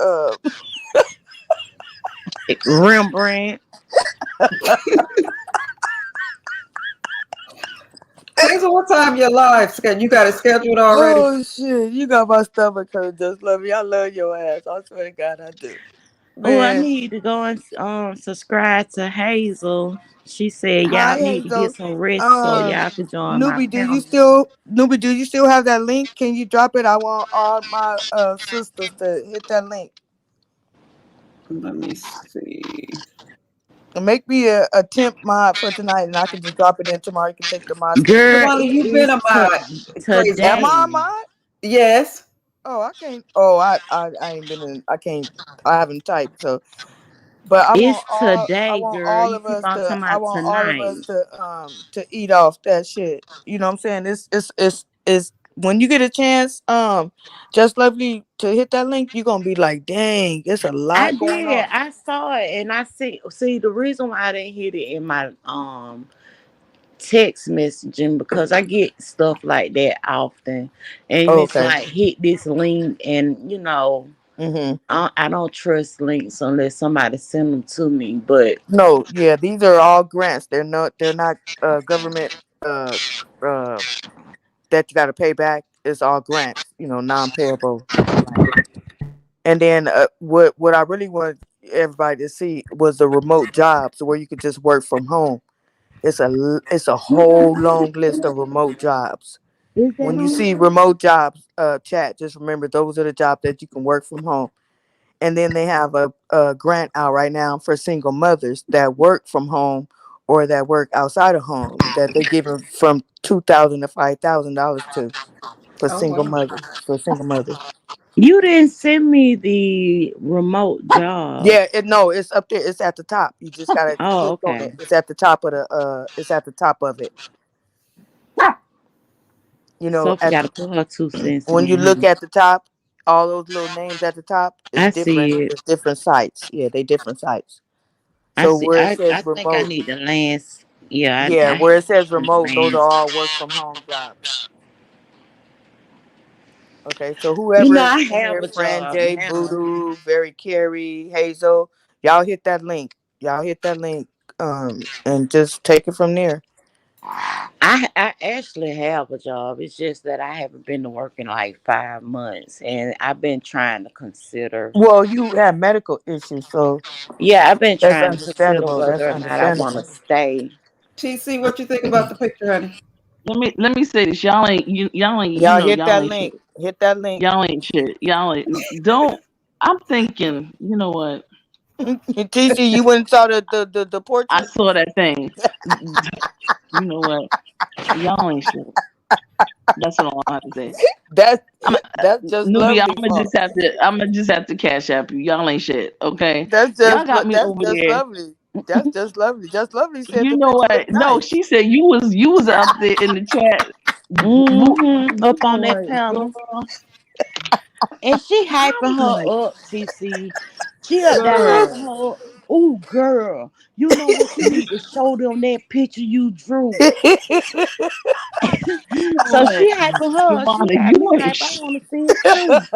Rembrandt.
Hazel, what time your live? You got it scheduled already?
oh shit, you got my stomach hurt. Just Lovely. I love your ass. I swear to God, I do.
Oh, I
Man,
need to go and subscribe to Hazel. She said
hi
y'all need to get
Hazel.
some rest so y'all can join my panel.
Newbie, do you still have that link? Can you drop it? I want all my sisters to hit that link.
Let me see.
And make me a temp mod for tonight, and I can just drop it in tomorrow. You can take the mod sticker with
Girl,
you.
JaWanna,
it
you've been
is
a mod. Praise
Am
God.
I a
today.
mod?
Yes.
Oh, I can't. Oh, I ain't been in. I can't. I haven't typed. So, but
It's
I
today,
want
girl.
all
You
of
keep
us
on
to.
talking
I
about
want all of us
tonight.
to eat off that shit. You know what I'm saying? It's when you get a chance. Just lovely to hit that link. You're gonna be like, dang, it's a
I
lot going
did.
on.
I saw it and I see the reason why I didn't hit it in my text messaging because I get stuff like that often. And
Oh,
it's
okay.
like hit this link and
Mm-hmm.
I don't trust links unless somebody send them to me. But
No, yeah, these are all grants. They're not government uh uh that you got to pay back. It's all grants, non-payable grants. And then what I really wanted everybody to see was the remote jobs where you could just work from home. It's a whole long list of remote jobs.
is that
When you
on
see
there?
remote jobs, chat, just remember those are the jobs that you can work from home. And then they have a grant out right now for single mothers that work from home or that work outside of home that they give them from $2,000 to $5,000 to for
Oh,
single
wow.
mothers for single mothers.
You didn't send me the remote job.
Yeah, no, it's up there. It's at the top. You just gotta
Oh,
click on
okay.
it. It's at the top of the. It's at the top of it.
Sophie
At
got to put her 2 cents
when you
in
look
here.
at the top, all those little names at the top is
I
different.
see it.
It's different sites. Yeah, they different sites.
I
So
see.
where it
I
says
think I
remote,
need the last. Yeah,
yeah,
I
where
have
it says
the
remote, those are
last.
all work from home jobs. Okay, so whoever is
I
in
have
here,
a
Fran
job
J,
now.
Voodoo, Very Carey, Hazel, y'all hit that link. Y'all hit that link. And just take it from there.
I actually have a job. It's just that I haven't been to work in like 5 months, and I've been trying to consider.
Well, you have medical issues, so
Yeah, I've been
that's
trying to consider
understandable.
whether
That's
or not I want to
understandable.
stay.
TC, what you think about the picture, honey?
Let me say this. Y'all ain't
Y'all hit
y'all
that
ain't shit.
link. Hit that link.
Y'all ain't shit. Y'all ain't don't I'm thinking, you know what?
TC, you went and saw the
I
portrait.
saw that thing. You know what? Y'all ain't shit. That's what I have to say.
That's
I'm
that's just
Newbie,
lovely fault.
I'm gonna just have to cash app you. Y'all ain't shit, okay? Y'all got me
That's
over
just
there.
lovely. That's just lovely. Just lovely said
You
the
know
picture
what?
looked
No,
nice.
she said you was up there in the chat. You
Up
know
on
what,
that panel.
girl?
And she
I'm
hyping
like,
her up, TC. She up there hyping
Girl.
her up. Oh, girl, you know what? You need to show them that picture you drew.
you know
So
what,
she hyping her. She
Giovanna,
got
you
me
ain't
hype. I
shit,
want to see it too.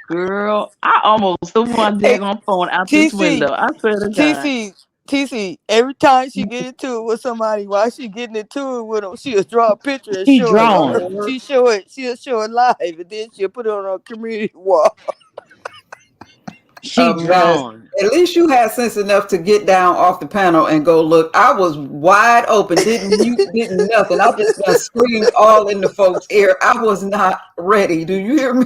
girl. I almost threw my
Hey,
daggone phone out this
TC,
window. I swear to God.
TC, TC, every time she get into it with somebody, while she getting into it with them, she'll draw a picture and
She
show it.
drawing.
She'll show it live, and then she'll put it on her community wall.
She
A mess.
drawing.
At least you had sense enough to get down off the panel and go look. I was wide open, didn't mute, didn't nothing. I just done screamed all in the folks' ear. I was not ready. Do you hear me?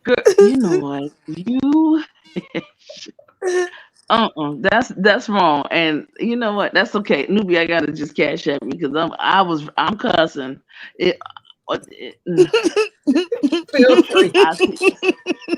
Girl, you know what? You that's wrong. And you know what? That's okay. Newbie, I gotta just cash at me because I'm cussing. It,
Feel free.
I see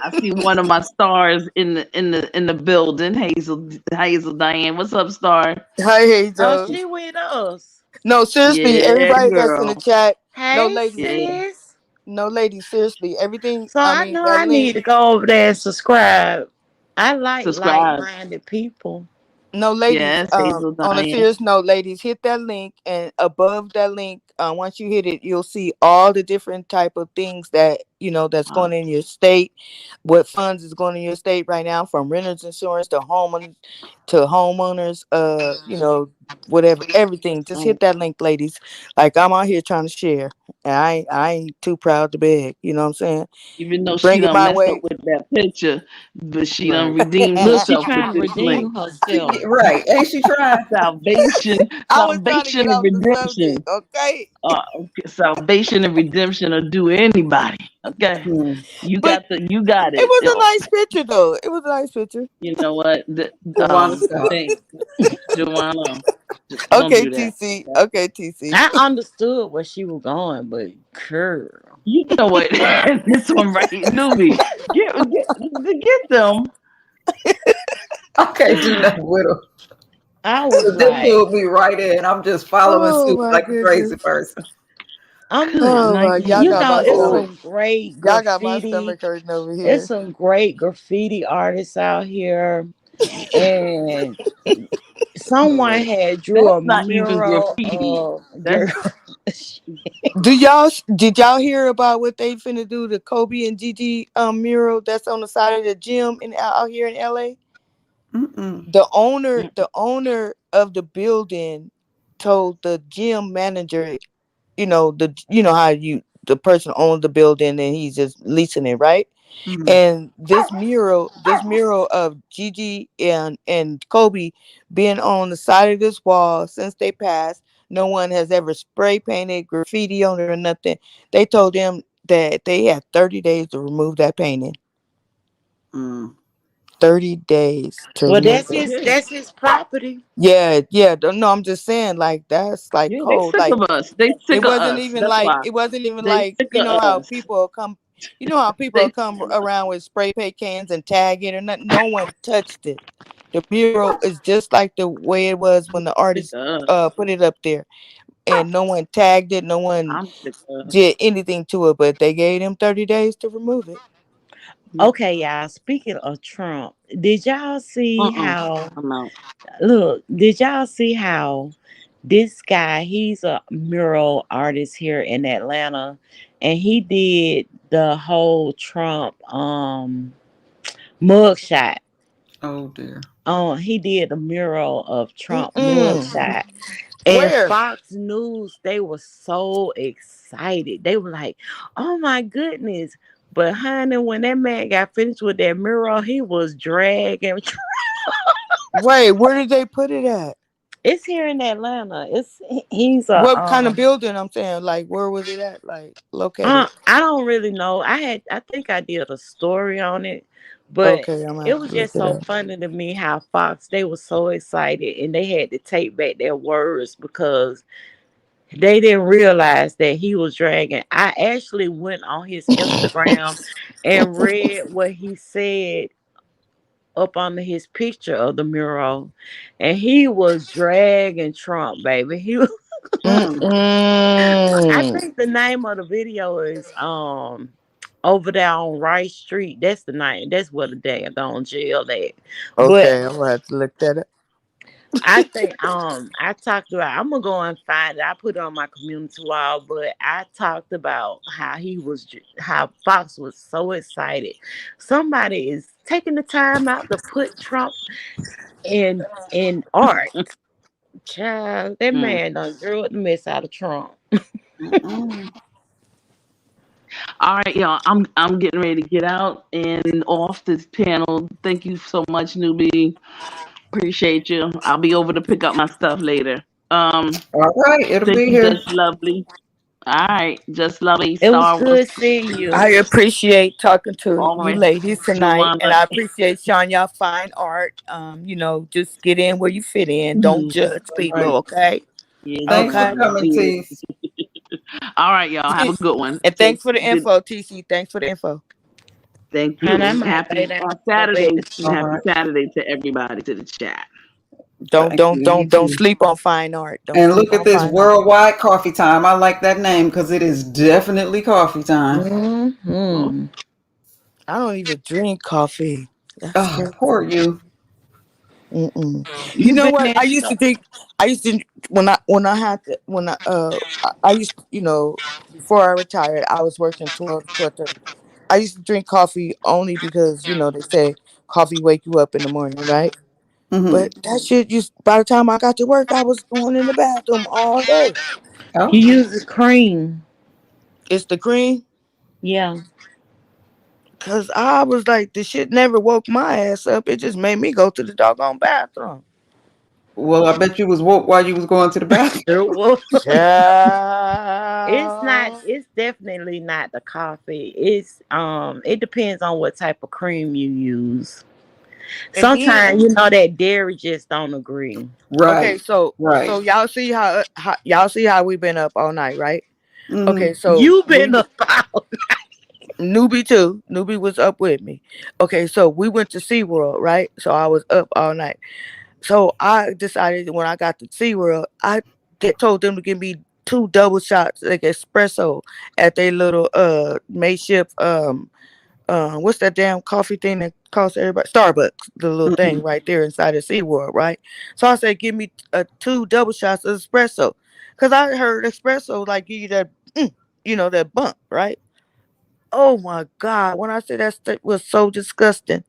I see one of my stars in the building. Hazel Diane. What's up, star?
Hi,
Oh,
Hazel.
she with us.
No, seriously,
Yeah,
everybody that's in the
girl.
chat, no
Hey,
ladies,
Yeah.
sis.
no ladies, seriously, everything.
So
I
I
mean,
know
that
I
link.
need to go over there and subscribe. I like
Subscribe.
like-minded people.
No, ladies.
Yes, Hazel
On a
Diane.
serious note, ladies, hit that link, and above that link, once you hit it, you'll see all the different type of things that that's
Wow.
going in your state. What funds is going in your state right now, from renters insurance to homeowners. Whatever, everything. Just hit
Um,
that link, ladies. Like I'm out here trying to share, and I ain't too proud to beg. You know what I'm saying?
even though she
Bring it
done
my
messed up
way.
with that picture, but she done
Right.
redeemed
Look, she
herself with
trying to
this link.
redeem herself.
Right. Ain't she trying?
Salvation,
I was trying to
salvation
get
and
off the
redemption.
subject, okay?
Okay, salvation and redemption will do anybody. Okay,
Hmm.
But
you got
it
it.
was a nice picture, though. It was a nice picture.
You know what?
Jawana, stop.
Thing, Joanna, don't
Okay,
do that.
TC.
Okay?
Okay, TC.
I understood where she was going, but girl,
You know what? This one right here, newbie. Get them.
I can't do nothing with her.
I was
So they
like,
pulled me right in. I'm just following
Oh
suit
my
like a crazy
goodness.
person.
I'm,
Good
Oh
night.
my, y'all
you
got
know,
my
it's
Lord.
stomach.
some great
Y'all got my
graffiti.
stomach hurting over
It's
here.
some great graffiti artists out here, and someone
Lord.
had drew
That's
a
not even
mural
graffiti.
of
That's
girl.
Did y'all hear about what they finna do to Kobe and Gigi mural that's on the side of the gym out here in LA?
Mm-mm.
The owner of the building told the gym manager, how the person owns the building and he's just leasing it, right?
Mm-hmm.
And this mural of Gigi and Kobe being on the side of this wall since they passed, no one has ever spray painted graffiti on it or nothing. They told them that they had 30 days to remove that painting.
Mm.
30 days to
Well,
remove
that's
it.
his.
yeah.
That's his property.
Yeah, yeah. No, I'm just saying, like, that's like
Yeah, they
cold.
sick
Like,
of us. They
it
sick of
wasn't
us.
even
That's
like
why.
it wasn't even
They
like
sick of us.
how people
They
come around with spray paint cans and tag it or not. No one touched it. The mural is just like the way it was when the
sick
artist
of us.
put it up there, and no one tagged it. No one
I'm sick of us.
did anything to it, but they gave them 30 days to remove it.
Okay, y'all. Speaking of Trump, did y'all see
Uh-uh.
how?
I'm out.
Look, did y'all see how this guy? He's a mural artist here in Atlanta, and he did the whole Trump mugshot.
Oh dear.
He did a mural of Trump
Mm-mm.
mugshot. And
Where?
Fox News, they were so excited. They were like, "Oh my goodness!" But honey, when that man got finished with that mural, he was dragging.
Wait, where did they put it at?
It's here in Atlanta. He's a
What kind of building? I'm saying, like, where was it at? Like, located?
I don't really know. I think I did a story on it, but
Okay, I'm gonna
it
have
was
to look
just
it
so
up.
funny to me how Fox they were so excited and they had to take back their words because they didn't realize that he was dragging. I actually went on his Instagram and read what he said up under his picture of the mural, and he was dragging Trump, baby. He was,
Mm.
I
Mm-mm.
think the name of the video is over there on Rice Street. That's the name. That's where the daggone jail at. But
Okay, I'm gonna have to look that up.
I think I talked about I'm gonna go and find it. I put it on my community wall, but I talked about how how Fox was so excited. Somebody is taking the time out to put Trump. in art. Child, that
Hmm.
man done drew the mess out of Trump.
Mm-mm.
All right, y'all. I'm getting ready to get out and off this panel. Thank you so much, newbie. Appreciate you. I'll be over to pick up my stuff later.
All right, it'll
Thank
be
you,
here.
Just Lovely. All right, Just Lovely,
It was
Star Wars.
good seeing
I
you.
appreciate talking to
All
you
right,
ladies tonight, and
JaWanna.
I appreciate showing y'all fine art. Just get in where you fit in. Don't judge
All
people,
right.
okay?
Yeah,
Thanks for
Okay.
coming,
yeah.
Tease.
All right, y'all. Have a
Yes.
good one.
And
Take
thanks for the
good.
info, TC. Thanks for the info.
Thank
And I
you.
might lay
Happy
down and go back
Saturday.
to
All
sleep.
Happy
right.
Saturday to everybody to the chat.
Don't
Thank
don't
you. You
don't don't
too.
sleep on fine art. Don't
And
sleep
look at
on
this
fine art.
worldwide coffee time. I like that name because it is definitely coffee time.
Oh,
Hmm.
I don't even drink coffee. That's
Oh,
crazy.
poor you.
Mm-mm. You
You
know
been
what?
there?
I used to think. I used to when I had to when I used before I retired I was working 12 to 12:30. I used to drink coffee only because they say coffee wake you up in the morning, right?
Hmm.
But that shit used by the time I got to work, I was going in the bathroom all day.
You
Oh,
use the cream.
It's the cream,
Yeah.
cause I was like the shit never woke my ass up. It just made me go to the doggone bathroom.
well, I bet you was woke while you was going to the bathroom.
Sure was. It's not.
Child.
It's definitely not the coffee. It's It depends on what type of cream you use.
And then
Sometimes that dairy just don't agree.
okay,
Right.
so
Right.
y'all see how we've been up all night, right?
Hmm.
Okay, so
You
we
been about.
newbie too. Newbie was up with me. Okay, so we went to SeaWorld, right? So I was up all night. So I decided when I got to SeaWorld, told them to give me two double shots like espresso at their little makeshift what's that damn coffee thing that costs everybody Starbucks, the little thing
Hmm.
right there inside of SeaWorld, right? So I said, give me two double shots of espresso. Cause I heard espresso like give you that that bump, right? Oh my God. When I said that stuff was so disgusting.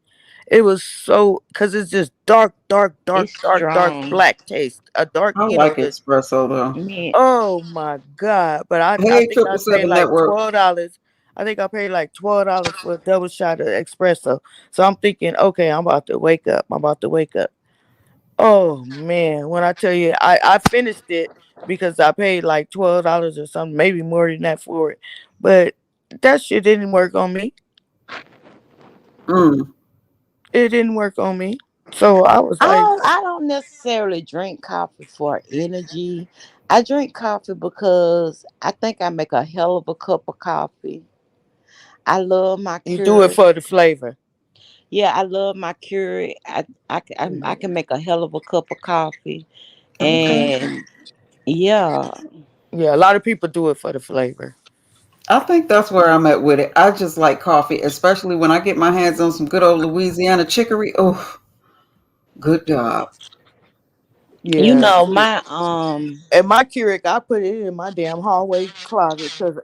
It was so because it's just dark, dark, dark,
It's
dark, dark
strong.
black taste. A dark,
I like espresso though.
Man,
oh my God. But I
Hey,
think I
triple
paid
seven
like
network.
$12. I think I paid like $12 for a double shot of espresso. So I'm thinking, okay, I'm about to wake up. I'm about to wake up. Oh man, when I tell you I finished it because I paid like $12 or something, maybe more than that for it. But that shit didn't work on me.
Mm.
It didn't work on me. So I was like,
I don't necessarily drink coffee for energy. I drink coffee because I think I make a hell of a cup of coffee. I love my
you do it
Keurig.
for the flavor.
Yeah, I love my Keurig. I can make a hell of a cup of coffee,
Okay.
and yeah,
Yeah, a lot of people do it for the flavor.
I think that's where I'm at with it. I just like coffee, especially when I get my hands on some good old Louisiana chicory. Oh, good job.
Yeah. See,
my
and my Keurig, I put it in my damn hallway closet because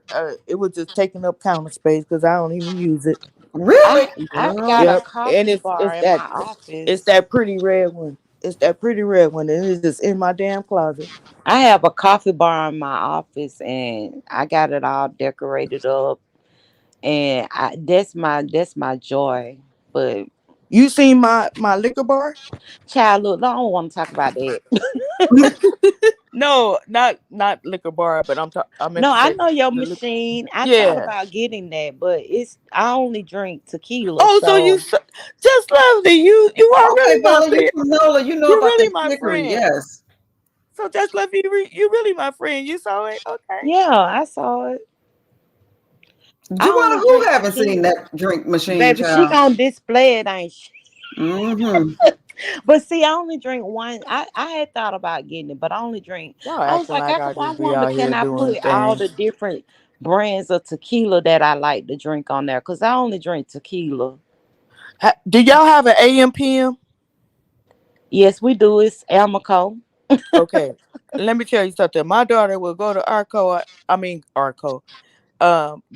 it was just taking up counter space because I don't even use it.
Really?
I've got
Girl.
a
Yep, and
coffee
it's
bar
it's
in
that
my
it's
office.
that pretty red one. It's that pretty red one, and it's just in my damn closet.
I have a coffee bar in my office, and I got it all decorated up, and that's my joy. But
You seen my liquor bar?
child, look, I don't want to talk about that.
No, not liquor bar, but I meant
No,
to
I
say
know your
the liquor.
machine. I thought
Yeah.
about getting that, but I only drink tequila,
Oh, so
so
just lovely. You are
Okay,
really my
Bella, you
friend.
from NOLA. You know
You're
about
really
that
my
chicory,
friend.
yes.
So just lovely. You really my friend. You saw it. Okay.
yeah, I saw it. I
JaWanna,
only
who
drink
haven't seen
tequila.
that drink machine,
Baby, she
child?
gonna display it, ain't she?
Mm-hmm.
But see, I only drink one. I had thought about getting it, but I only drink.
Y'all
I was
acting
like,
like I
why
just be
wonder
out
can
here
I
doing
put all the
things.
different brands of tequila that I like to drink on there? Cause I only drink tequila.
Do y'all have an AM/PM?
Yes, we do. It's Amoco.
Okay. Let me tell you something. My daughter will go to Arco. I mean Arco.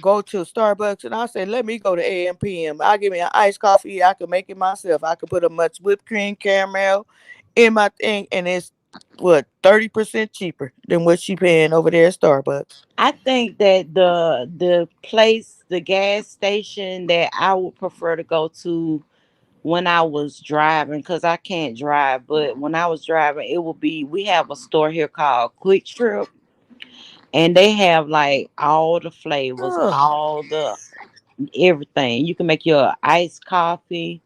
go to Starbucks and I say, let me go to AM PM. I give me an iced coffee. I can make it myself. I could put a much whipped cream caramel in my thing, and it's what 30% cheaper than what she paying over there at Starbucks.
I think that the gas station that I would prefer to go to when I was driving, because I can't drive, but when I was driving, it would be, we have a store here called Quick Trip, and they have like all the flavors,
Oh,
all the everything. You can make your iced coffee,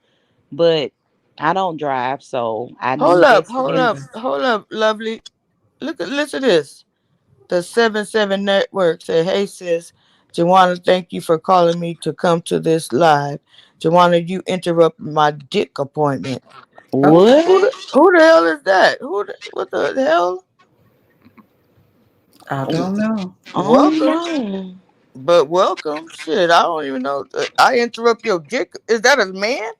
but I don't drive, so I
hold
need
up,
that
hold up,
convenience.
hold up, lovely. Listen to this. The 7-7 Network said, "Hey sis, JaWanna, thank you for calling me to come to this live. JaWanna, you interrupted my dick appointment.
Oh,
What?
Who the hell is that? What the hell?
I don't know.
Oh
Welcome,
no.
but welcome. Shit, I don't even know. I interrupt your dick. Is that a man?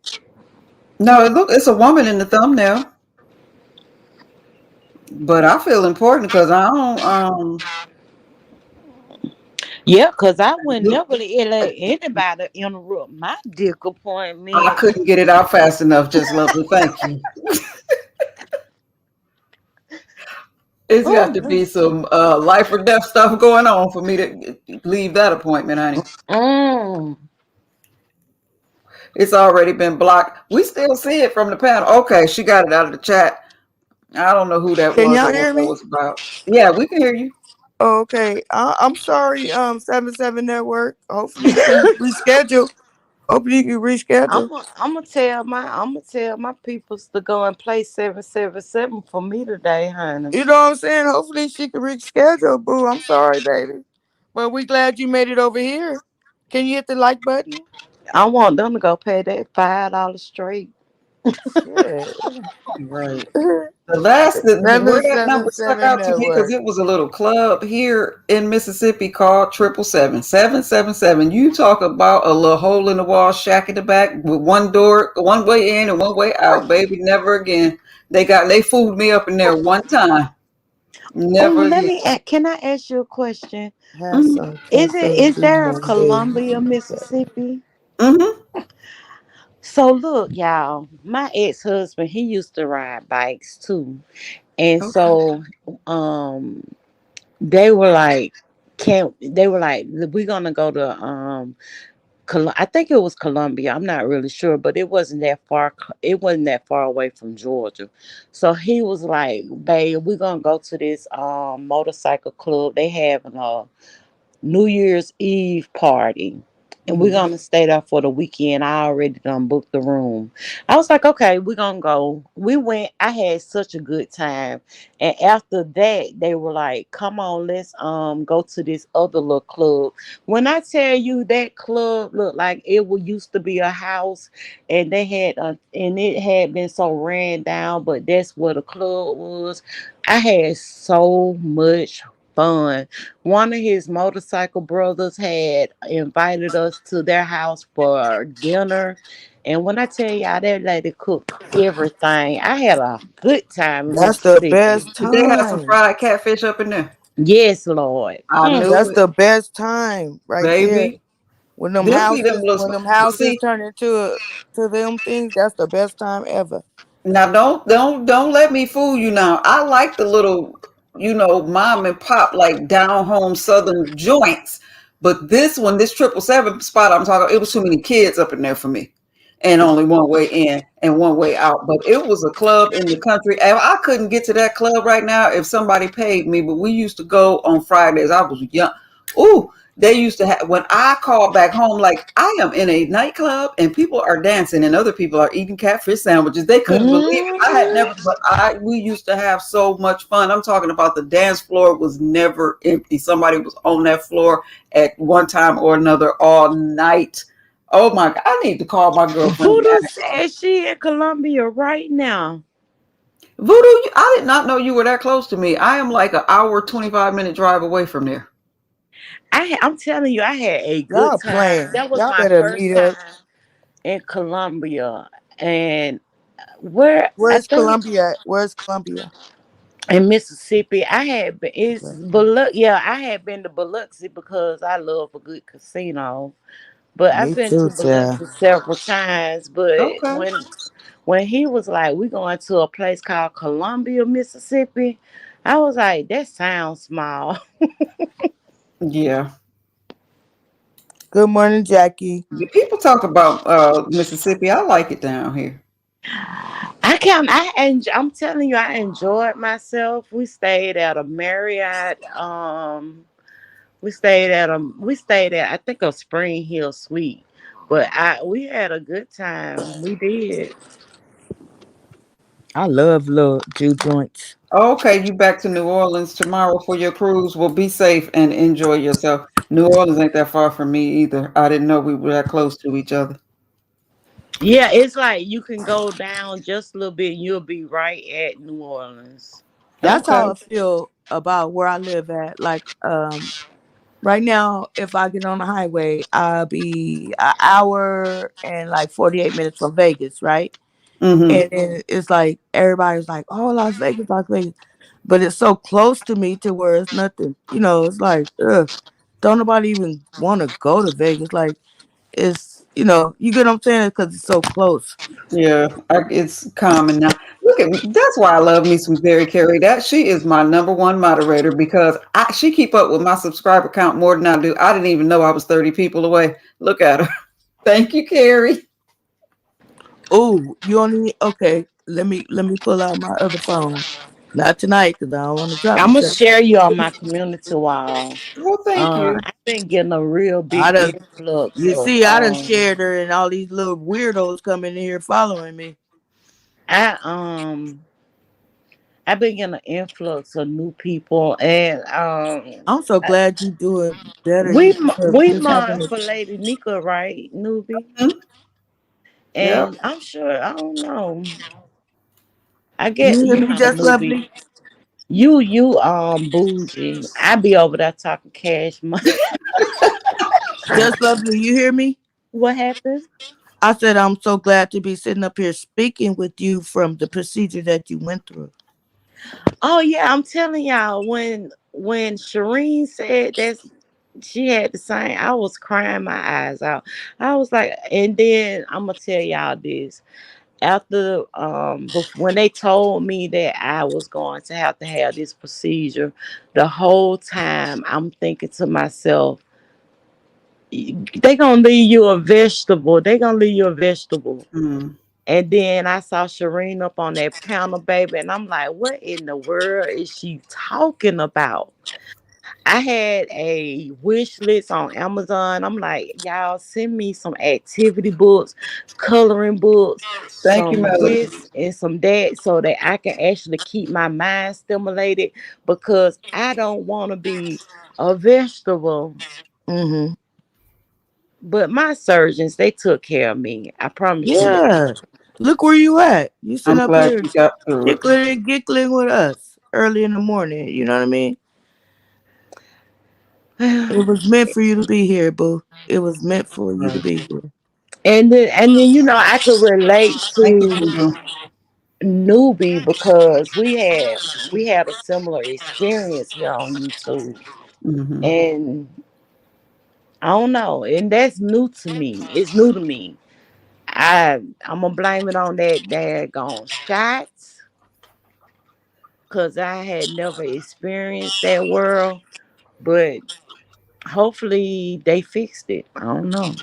No, it's a woman in the thumbnail, but I feel important because I don't
Yeah, because I would
look,
never let anybody interrupt my dick
I
appointment.
couldn't get it out fast enough. Just lovely, thank you. It's got to be some life or death stuff going on for me to leave that appointment, honey.
Mm.
It's already been blocked. We still see it from the panel. Okay, she got it out of the chat. I don't know who that
Can
was or
y'all
what
hear
that
me?
was about. Yeah, we can hear you.
Okay. I'm sorry, 7-7 Network. Hopefully you can reschedule. Hopefully you can reschedule.
I'm gonna tell my peoples to go and play 777 for me today, honey.
You know what I'm saying? Hopefully she can reschedule, boo. I'm sorry, baby. But we glad you made it over here. Can you hit the like button?
I want them to go pay that $5 straight.
Shit.
Right. Where that number stuck
777
out to me because
Network.
it was a little club here in Mississippi called 777 777. You talk about a little hole in the wall shack in the back with one door, one way in and one way out, baby. Never again. They fooled me up in there one time.
Oh,
Never again.
can I ask you a question?
Have
Hmm.
some queso
Is there a
before they
Columbia, Mississippi?
Hmm.
So look, y'all, my ex-husband, he used to ride bikes too. And
Okay.
so um they were like, can't they were like, we're gonna go to I think it was Columbia. I'm not really sure, but it wasn't that far. It wasn't that far away from Georgia. So he was like, "Babe, we're gonna go to this motorcycle club. They having a New Year's Eve party. And we're
Hmm.
gonna stay there for the weekend. I already done booked the room." I was like, okay, we're gonna go. We went. I had such a good time. And after that, they were like, come on, let's go to this other little club. When I tell you that club looked like it used to be a house, and and it had been so ran down, but that's what the club was. I had so much fun. One of his motorcycle brothers had invited us to their house for dinner. And when I tell y'all, that lady cooked everything, I had a good time in
That's the
Mississippi.
best
Did they have some
time.
fried catfish up in there?
Yes, Lord.
I
Mm.
knew
That's
it,
the best time right there.
baby. Them be them little.
When them
But
houses
see,
turn into to them things, that's the best time ever.
now don't let me fool you now. I like the little, mom and pop like down home southern joints. But this one, this 777 spot I'm talking, it was too many kids up in there for me. And only one way in and one way out. But it was a club in the country. And I couldn't get to that club right now if somebody paid me. But we used to go on Fridays. I was young. Ooh, they used to have, when I called back home, like I am in a nightclub and people are dancing and other people are eating catfish sandwiches. They couldn't believe it. I had
Mhm.
never, but we used to have so much fun. I'm talking about the dance floor was never empty. Somebody was on that floor at one time or another all night. Oh my God, I need to call my girlfriend and
Voodoo
ask her.
says she in Columbia right now.
Voodoo, I did not know you were that close to me. I am like an hour, 25-minute drive away from there.
I'm telling you, I had a good
Y'all
time.
playing.
That was
Y'all
my
better
first
meet up.
time in Columbia. And where I
Where's
think
Columbia at? Where's Columbia?
In Mississippi, I had been, it's Biloxi. Yeah, I had been to Biloxi because I love a good casino. But I've
Me
been
too,
to
child.
Biloxi several times. But
Okay.
when he was like, we going to a place called Columbia, Mississippi, I was like, that sounds small.
Yeah.
Good morning, Jackie.
Yeah, people talk about Mississippi. I like it down here.
I'm telling you, I enjoyed myself. We stayed at a Marriott. We stayed at I think a Spring Hill Suite. But I we had a good time. We did.
I love little Jew joints.
Okay, you back to New Orleans tomorrow for your cruise. Well, be safe and enjoy yourself. New Orleans ain't that far from me either. I didn't know we were that close to each other.
Yeah, it's like you can go down just a little bit and you'll be right at New Orleans.
That's
Okay.
how I feel about where I live at. Like, right now, if I get on the highway, I'll be an hour and like 48 minutes from Vegas, right?
Mm-hmm.
And then it's like everybody's like, "Oh, Las Vegas, Las Vegas," but it's so close to me to where it's nothing. It's like, ugh, don't nobody even want to go to Vegas. Like, you get what I'm saying? Because it's so close.
Yeah, it's common now. Look at that's why I love me some Jerry Carey. That she is my number one moderator because she keep up with my subscriber count more than I do. I didn't even know I was 30 people away. Look at her. Thank you, Carrie.
Oh, you only okay? Let me pull out my other phone. Not tonight, because I don't want to drop
I'm
you.
gonna share you on my community wall.
Well, thank you.
I've been getting a real
I
big
done,
influx
you
of
see, I done shared her, and all these little weirdos coming in here following me.
I I've been getting an influx of new people, and
I'm so glad you doing better. You
we
just having
mind
a
for Lady Nika, right, newbie?
Mhm. Yep.
And I'm sure I don't know. I
you
get
hear
you
me,
know
just
newbie.
lovely,
You bougie. I be over there talking cash money.
just lovely. You hear me?
What happened?
I said I'm so glad to be sitting up here speaking with you from the procedure that you went through.
Oh yeah, I'm telling y'all when Shireen said that she had the same, I was crying my eyes out. I was like, and then I'm gonna tell y'all this. After when they told me that I was going to have this procedure, the whole time I'm thinking to myself, they gonna leave you a vegetable. They gonna leave you a vegetable.
Mm.
And then I saw Shireen up on that panel, baby, and I'm like, what in the world is she talking about? I had a wish list on Amazon. I'm like, y'all send me some activity books, coloring books,
Thank you,
some
Melody.
this and some that, so that I can actually keep my mind stimulated because I don't want to be a vegetable.
Mm-hmm.
But my surgeons, they took care of me. I promise you that.
Yeah. Look where you at. You
I'm
sitting up
glad
here
you got through it.
giggling and giggling with us early in the morning. You know what I mean? It was meant for you to be here, boo. It was meant for you to
Right.
be here.
And then I could relate
Thank you,
to
Boo.
newbie because we had a similar experience here on YouTube.
Mm-hmm.
And I don't know, and that's new to me. It's new to me. I'm gonna blame it on that daggone shots because I had never experienced that world, but hopefully they fixed it. I don't know.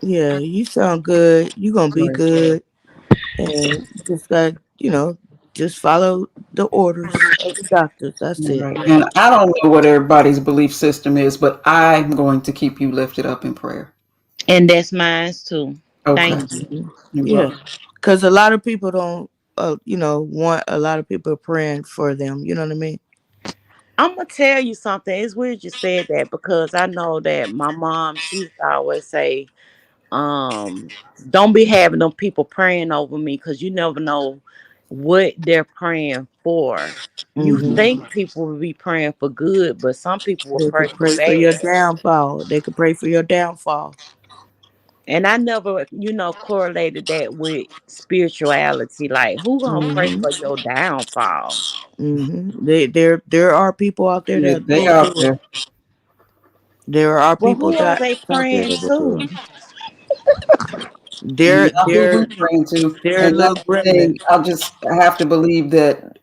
Yeah, you sound good. You gonna be
Right.
good. And just got, just follow the orders of the doctors. That's it.
Right. And I don't know what everybody's belief system is, but I'm going to keep you lifted up in prayer.
And that's mine too.
Okay.
Thank you.
Mhm.
You're
Yeah.
welcome.
Because a lot of people don't, want a lot of people praying for them. You know what I mean?
I'm gonna tell you something. It's weird you said that because I know that my mom, she used to always say, um, don't be having them people praying over me because you never know what they're praying for. You
Hmm.
Mm-hmm.
think people will be praying for good, but some people will
They
pray
could
for
pray for your
bad.
downfall. They could pray for your downfall.
And I never, correlated that with spirituality. Like, who gonna pray
Hmm.
for your downfall?
There are people out there
Yeah,
that
they
will
out
do it.
there.
There are
Well,
people
who are
that
they
out there
praying
that will do
to?
it.
Yeah,
They're
who we
they're
praying to?
they're
And
little
that's the thing.
gremlins.
I just have to believe that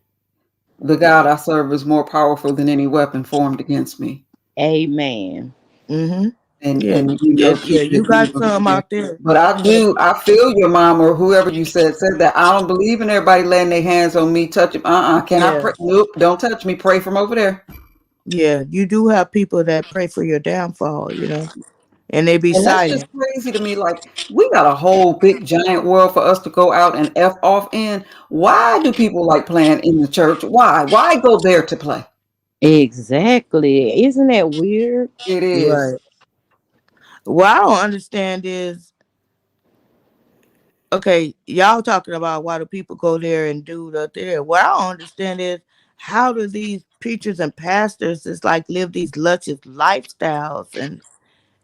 the God I serve is more powerful than any weapon formed against me.
Amen.
Mm-hmm. Yeah,
And
yeah.
keep
You
it
got
moving from
some
there.
out there.
But I feel your mom or whoever you said that. I don't believe in everybody laying their hands on me, touching. Can I
Yeah,
pray? Nope, don't touch me. Pray from over there.
yeah. You do have people that pray for your downfall. And they be
And that's just
silent.
crazy to me. Like, we got a whole big giant world for us to go out and F off in. Why do people like playing in the church? Why? Why go there to play?
Exactly. Isn't that weird?
It is.
Right. What I don't understand is, okay, y'all talking about why do people go there and do the there. What I don't understand is, how do these preachers and pastors just like live these luscious lifestyles,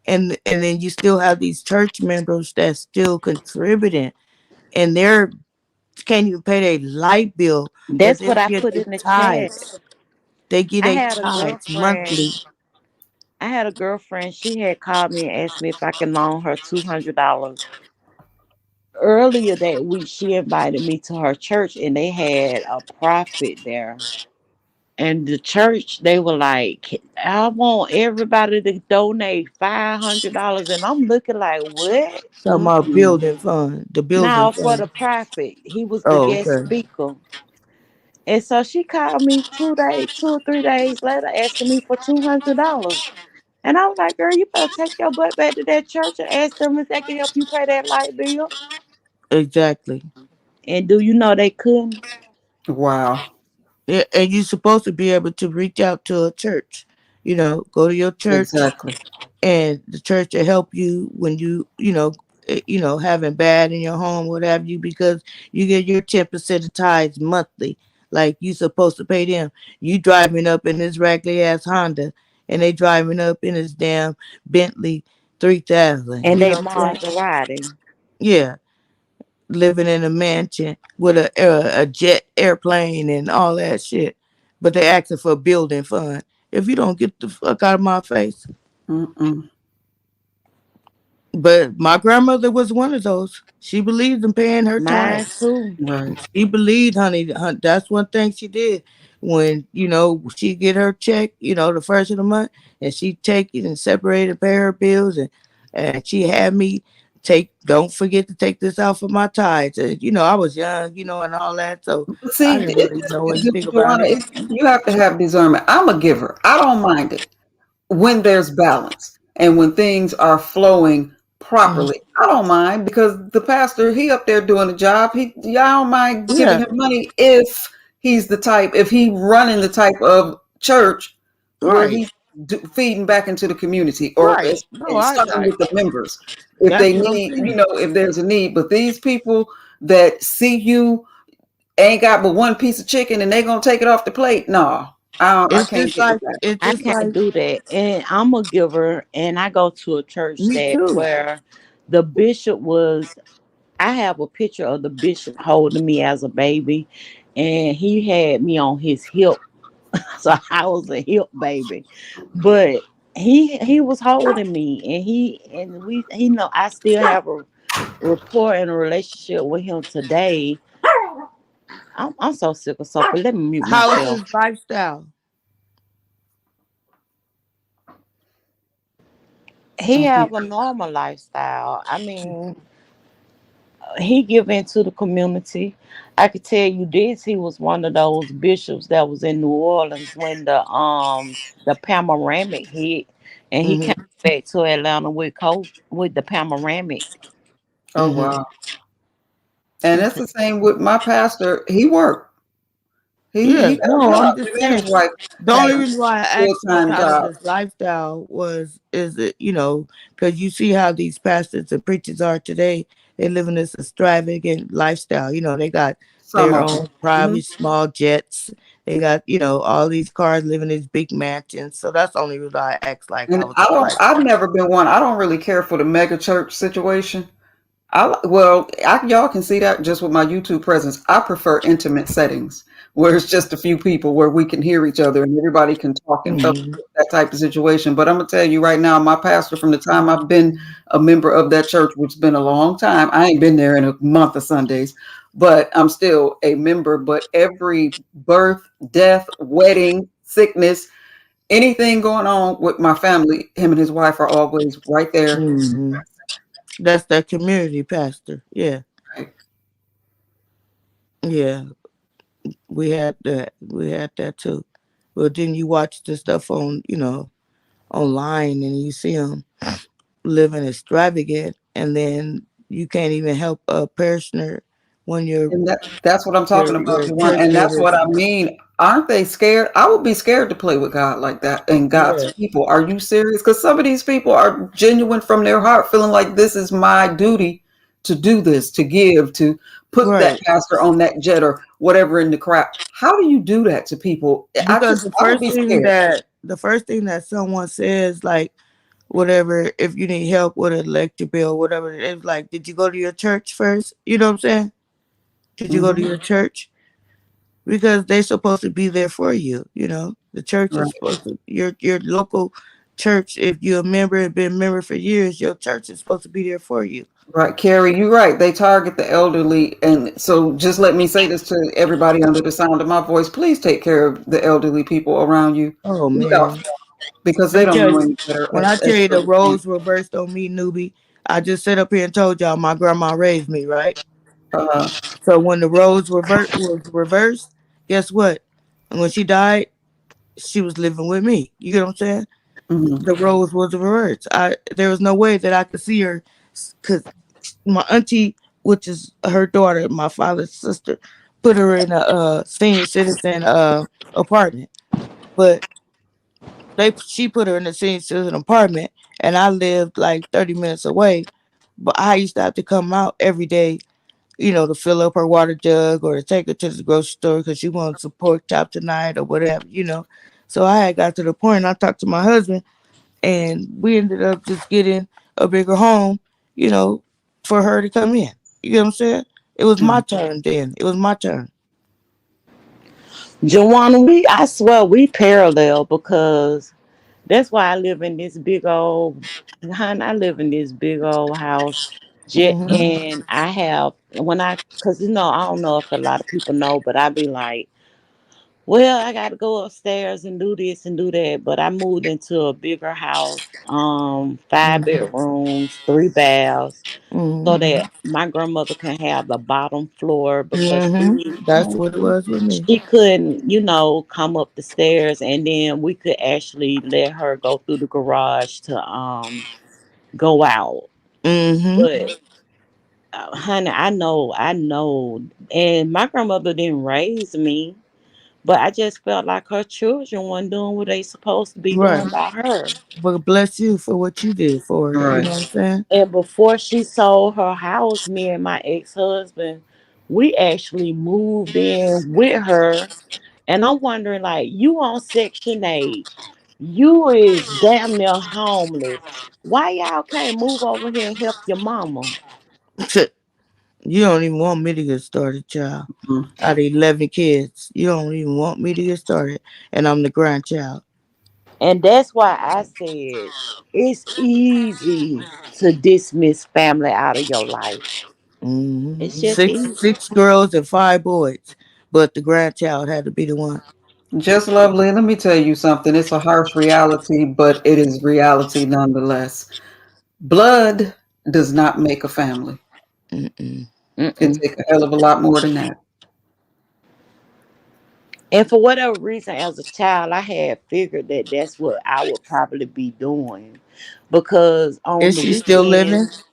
and then you still have these church members that's still contributing, and they're can't even pay their light bill, but
That's
they
what I
get
put
their
in the chat.
tithes. They get
I
their
had a
tithes
girlfriend.
monthly.
I had a girlfriend. She had called me and asked me if I could loan her $200. Earlier that week, she invited me to her church, and they had a prophet there. And the church, they were like, I want everybody to donate $500. And I'm looking like, what?
Talking about
Mm-mm.
building fund, the building
Now for
fund.
the prophet, he was the
Oh,
guest
okay.
speaker. And so she called me 2 or 3 days later asking me for $200. And I was like, girl, you better take your butt back to that church and ask them if they can help you pay that light bill.
Exactly.
And do you know they couldn't?
Wow.
Yeah, and you're supposed to be able to reach out to a church. Go to your church,
Exactly.
and the church will help you when having bad in your home, what have you, because you get your 10% of tithes monthly. Like you supposed to pay them. You driving up in this raggedy ass Honda, and they driving up in this damn Bentley 3000.
And
You
they
know what I'm saying?
Maserati.
Yeah, living in a mansion with a jet airplane and all that shit. But they asking for a building fund. If you don't get the fuck out of my face.
Mm-mm.
But my grandmother was one of those. She believed in paying her
Mine
tithes.
too.
Right.
She believed, honey. That's one thing she did. When she get her check, the first of the month, and she take it and separate and pay her bills, and she had me take. Don't forget to take this out for my tithes. And, I was young, and all that, so
But
I
see,
didn't really know anything about
Joanna,
it.
you have to have discernment. I'm a giver. I don't mind it when there's balance and when things are flowing
Mhm.
properly. I don't mind because the pastor, he up there doing the job. Y'all don't mind giving
Yeah,
him money if he running the type of church where
right,
he's feeding back into the community or
right. No,
it's starting with the members. If
that's
they
what I'm
need,
saying.
if there's a need, but these people that see you ain't got but one piece of chicken and they gonna take it off the plate. No, I
It's
can't
just
get with
like
that.
it's
I
just
can't
like
do that. And I'm a giver, and I go to a church
me
that
too.
where the bishop was. I have a picture of the bishop holding me as a baby, and he had me on his hip, so I was a hip baby. But he was holding me, and he know I still have a rapport and a relationship with him today. I'm so sick of sofa. Let me mute
How is
myself.
his lifestyle?
He
Mhm.
have a normal lifestyle. I mean, he give into the community. I could tell you this: he was one of those bishops that was in New Orleans when the panoramic hit, and he came
Hmm.
back to Atlanta with the panoramic.
Oh
Hmm.
wow. And it's the same with my pastor. He worked. He
Yeah,
got a
no, I'm
job.
just
Him and
saying.
his wife
The
have
only reason why I
full
asked what
time
kind of
jobs.
his lifestyle was is that because you see how these pastors and preachers are today. They live in this extravagant lifestyle. They got
Some
their
of them.
own
Hmm.
private small jets. They got, all these cars, live in these big mansions. So that's the only reason I asked. Like, I
And
was just like,
I've never been one. I don't really care for the mega church situation. Y'all can see that just with my YouTube presence. I prefer intimate settings where it's just a few people where we can hear each other and everybody can talk and fellowship,
mm-hmm,
that type of situation. But I'm gonna tell you right now, my pastor from the time I've been a member of that church, which has been a long time. I ain't been there in a month of Sundays, but I'm still a member. But every birth, death, wedding, sickness, anything going on with my family, him and his wife are always right there.
mm-hmm. That's that community pastor. Yeah,
Right.
yeah. We had that. We had that too. But then you watch the stuff on, online, and you see them living extravagant, and then you can't even help a parishioner when
And that's what I'm talking about,
your
Jawan.
church
And that's what
members.
I mean. Aren't they scared? I would be scared to play with God like that and God's
Yeah,
people. Are you serious? Because some of these people are genuine from their heart, feeling like this is my duty to do this, to give, to put that
right.
pastor on that jet or whatever in the crowd. How do you do that to people?
Because
I would be scared.
the first thing that someone says, like, whatever, if you need help with an electric bill, whatever, it's like, did you go to your church first? You know what I'm saying? Did you go to
Hmm.
your church? Because they're supposed to be there for you. The church is
Right.
supposed to, your local church. If you're a member and been a member for years, your church is supposed to be there for you.
Right, Carrie, you're right. They target the elderly. And so just let me say this to everybody under the sound of my voice. Please take care of the elderly people around you.
Oh
Look out
man,
because
let
they
me
don't
tell
know
you.
any better
When I tell
at
you the
certain points.
roles reversed on me, newbie, I just sat up here and told y'all my grandma raised me, right?
Uh,
So when the roles was reversed, guess what? And when she died, she was living with me. You get what I'm saying?
mhm.
The roles was reversed. There was no way that I could see her, because my auntie, which is her daughter, my father's sister, put her in a senior citizen apartment. But she put her in a senior citizen apartment, and I lived like 30 minutes away. But I used to have to come out every day, to fill up her water jug or to take her to the grocery store because she wanted some pork chop tonight or whatever. So I had got to the point. I talked to my husband, and we ended up just getting a bigger home, you know, for her to come in. You get what I'm saying? It was my turn then. It was my turn.
JaWanna, I swear we parallel because that's why I live in this big old, honey, I live in this big old house.
Hmm.
And I have, because I don't know if a lot of people know, but I be like, well, I got to go upstairs and do this and do that. But I moved into a bigger house, five
Hmm.
bedrooms, three baths, so
Hmm.
that my grandmother can have the bottom floor because
Hmm. That's what it was with me.
she couldn't, come up the stairs, and then we could actually let her go through the garage to go out.
Hmm.
But honey, I know, and my grandmother didn't raise me, but I just felt like her children weren't doing what they supposed to be
Right.
doing by her.
But bless you for what you did for her. You know
Right.
what I'm saying?
And before she sold her house, me and my ex-husband, we actually moved in with her. And I'm wondering, like, you on Section 8, you is damn near homeless. Why y'all can't move over here and help your mama?
You don't even want me to get started, child.
Mhm.
Out of 11 kids, you don't even want me to get started. And I'm the grandchild.
And that's why I said it's easy to dismiss family out of your life. It's just
Six
easy.
six girls and 5 boys, but the grandchild had to be the one.
Just lovely. Let me tell you something. It's a harsh reality, but it is reality nonetheless. Blood does not make a family.
Mm-mm.
It
Mm-mm.
takes a hell of a lot more than that.
And for whatever reason, as a child, I had figured that that's what I would probably be doing. Because on
Is
the
she still living?
weekends,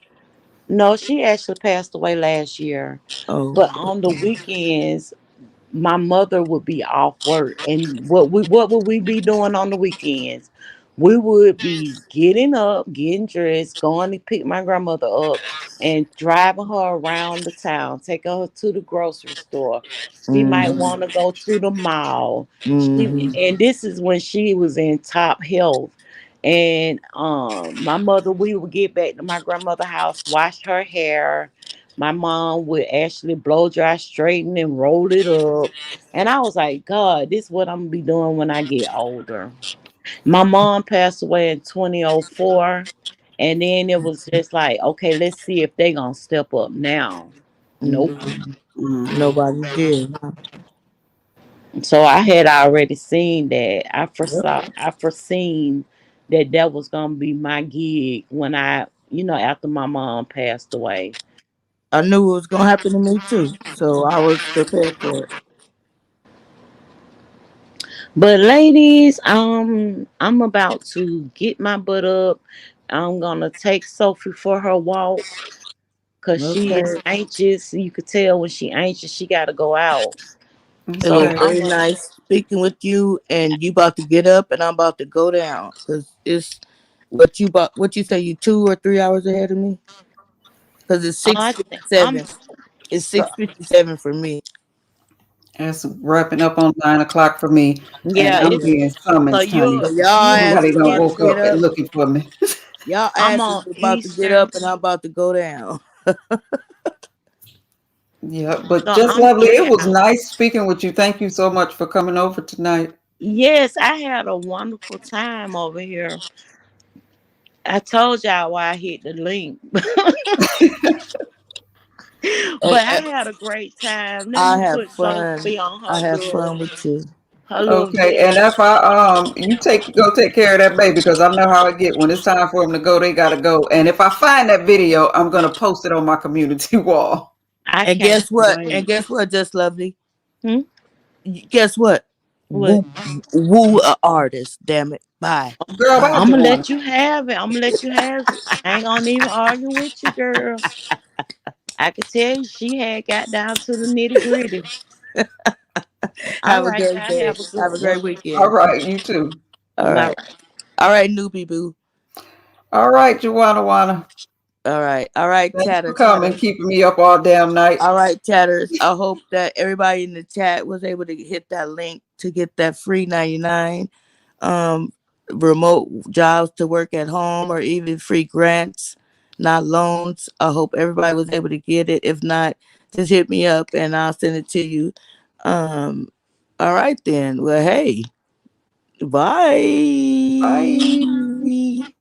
no, she actually passed away last year.
Oh,
But on the weekends, my mother would be off work. And what would we be doing on the weekends? we would be getting up, getting dressed, going to pick my grandmother up, and driving her around the town, take her to the grocery store. She might
Mm-hmm.
want to go to the mall.
Mm-hmm.
And this is when she was in top health. And my mother, we would get back to my grandmother's house, wash her hair. My mom would actually blow dry, straighten, and roll it up. And I was like, God, this is what I'm gonna be doing when I get older. My mom passed away in 2004. And then it was just like, okay, let's see if they gonna step up now. Nope.
Mm-hmm.
Mm.
Nobody did. Huh?
So I had already seen that.
Yep.
I foreseen that that was gonna be my gig when after my mom passed away.
I knew it was gonna happen to me too, so I was prepared for it.
But ladies, I'm about to get my butt up. I'm gonna take Sophie for her walk because she is
Okay.
anxious. You could tell when she anxious, she gotta go out.
It was
So
Okay.
I'm
very
a
nice speaking with you, and you about to get up, and I'm about to go down because it's what you about. What you say? You 2 or 3 hours ahead of me? Because it's six
I
fifty
think I'm
seven. It's
so
6:57 for me.
It's wrapping up on 9 o'clock for me, and
yeah,
I'm
it's
Yeah.
being
so
summoned,
So
honey.
y'all
you
asses
Somebody done
about
it's
to
woke
get
up and
up.
looking for me.
Y'all
I'm
asses
on
about to get
Eastern.
up, and I'm about to go down.
Yeah, but
So
just
I'm
lovely. It
3 hours.
was nice speaking with you. Thank you so much for coming over tonight.
Yes, I had a wonderful time over here. I told y'all why I hit the link.
And,
But I
and
had a great time. Let
I
me
have
put
fun.
Sophie on
I have fun with you.
her little
Okay, and
bed.
if I you go take care of that baby because I know how I get when it's time for them to go. They gotta go. And if I find that video, I'm gonna post it on my community wall.
I
And
can't
guess what? And
wait.
guess what? Just lovely.
Hmm?
Guess what?
What?
Woo, woo, a artist. Damn it. Bye.
Girl,
Bye.
bye,
I'm gonna
JaWanna.
let you have it. I'm gonna let you have it. I ain't gonna even argue with you, girl. I could tell you she had got down to the nitty gritty. All
Have a
right,
great
y'all
day.
have a good
Have a great
one.
All
weekend.
right, you too.
All
Bye.
right. All right, newbie boo.
All right, JaWanna Wanna.
All right. All right,
Thanks for
chatter,
coming,
chatter.
keeping me up all damn night.
All right, chatters. I hope that everybody in the chat was able to hit that link to get that free 99 um remote jobs to work at home or even free grants, not loans. I hope everybody was able to get it. If not, just hit me up and I'll send it to you. Um all right then. Well, hey,
Bye.
bye.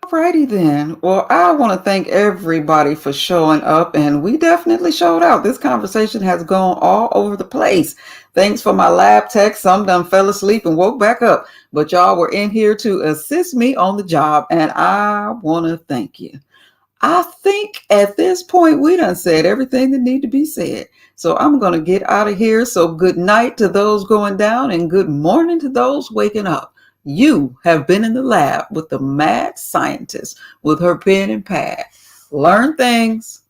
Alrighty then. Well, I want to thank everybody for showing up, and we definitely showed out. This conversation has gone all over the place. Thanks for my lab tech. Some done fell asleep and woke back up, but y'all were in here to assist me on the job, and I want to thank you. I think at this point we done said everything that need to be said. So I'm going to get out of here. So good night to those going down and good morning to those waking up. You have been in the lab with the mad scientist with her pen and pad. Learn things,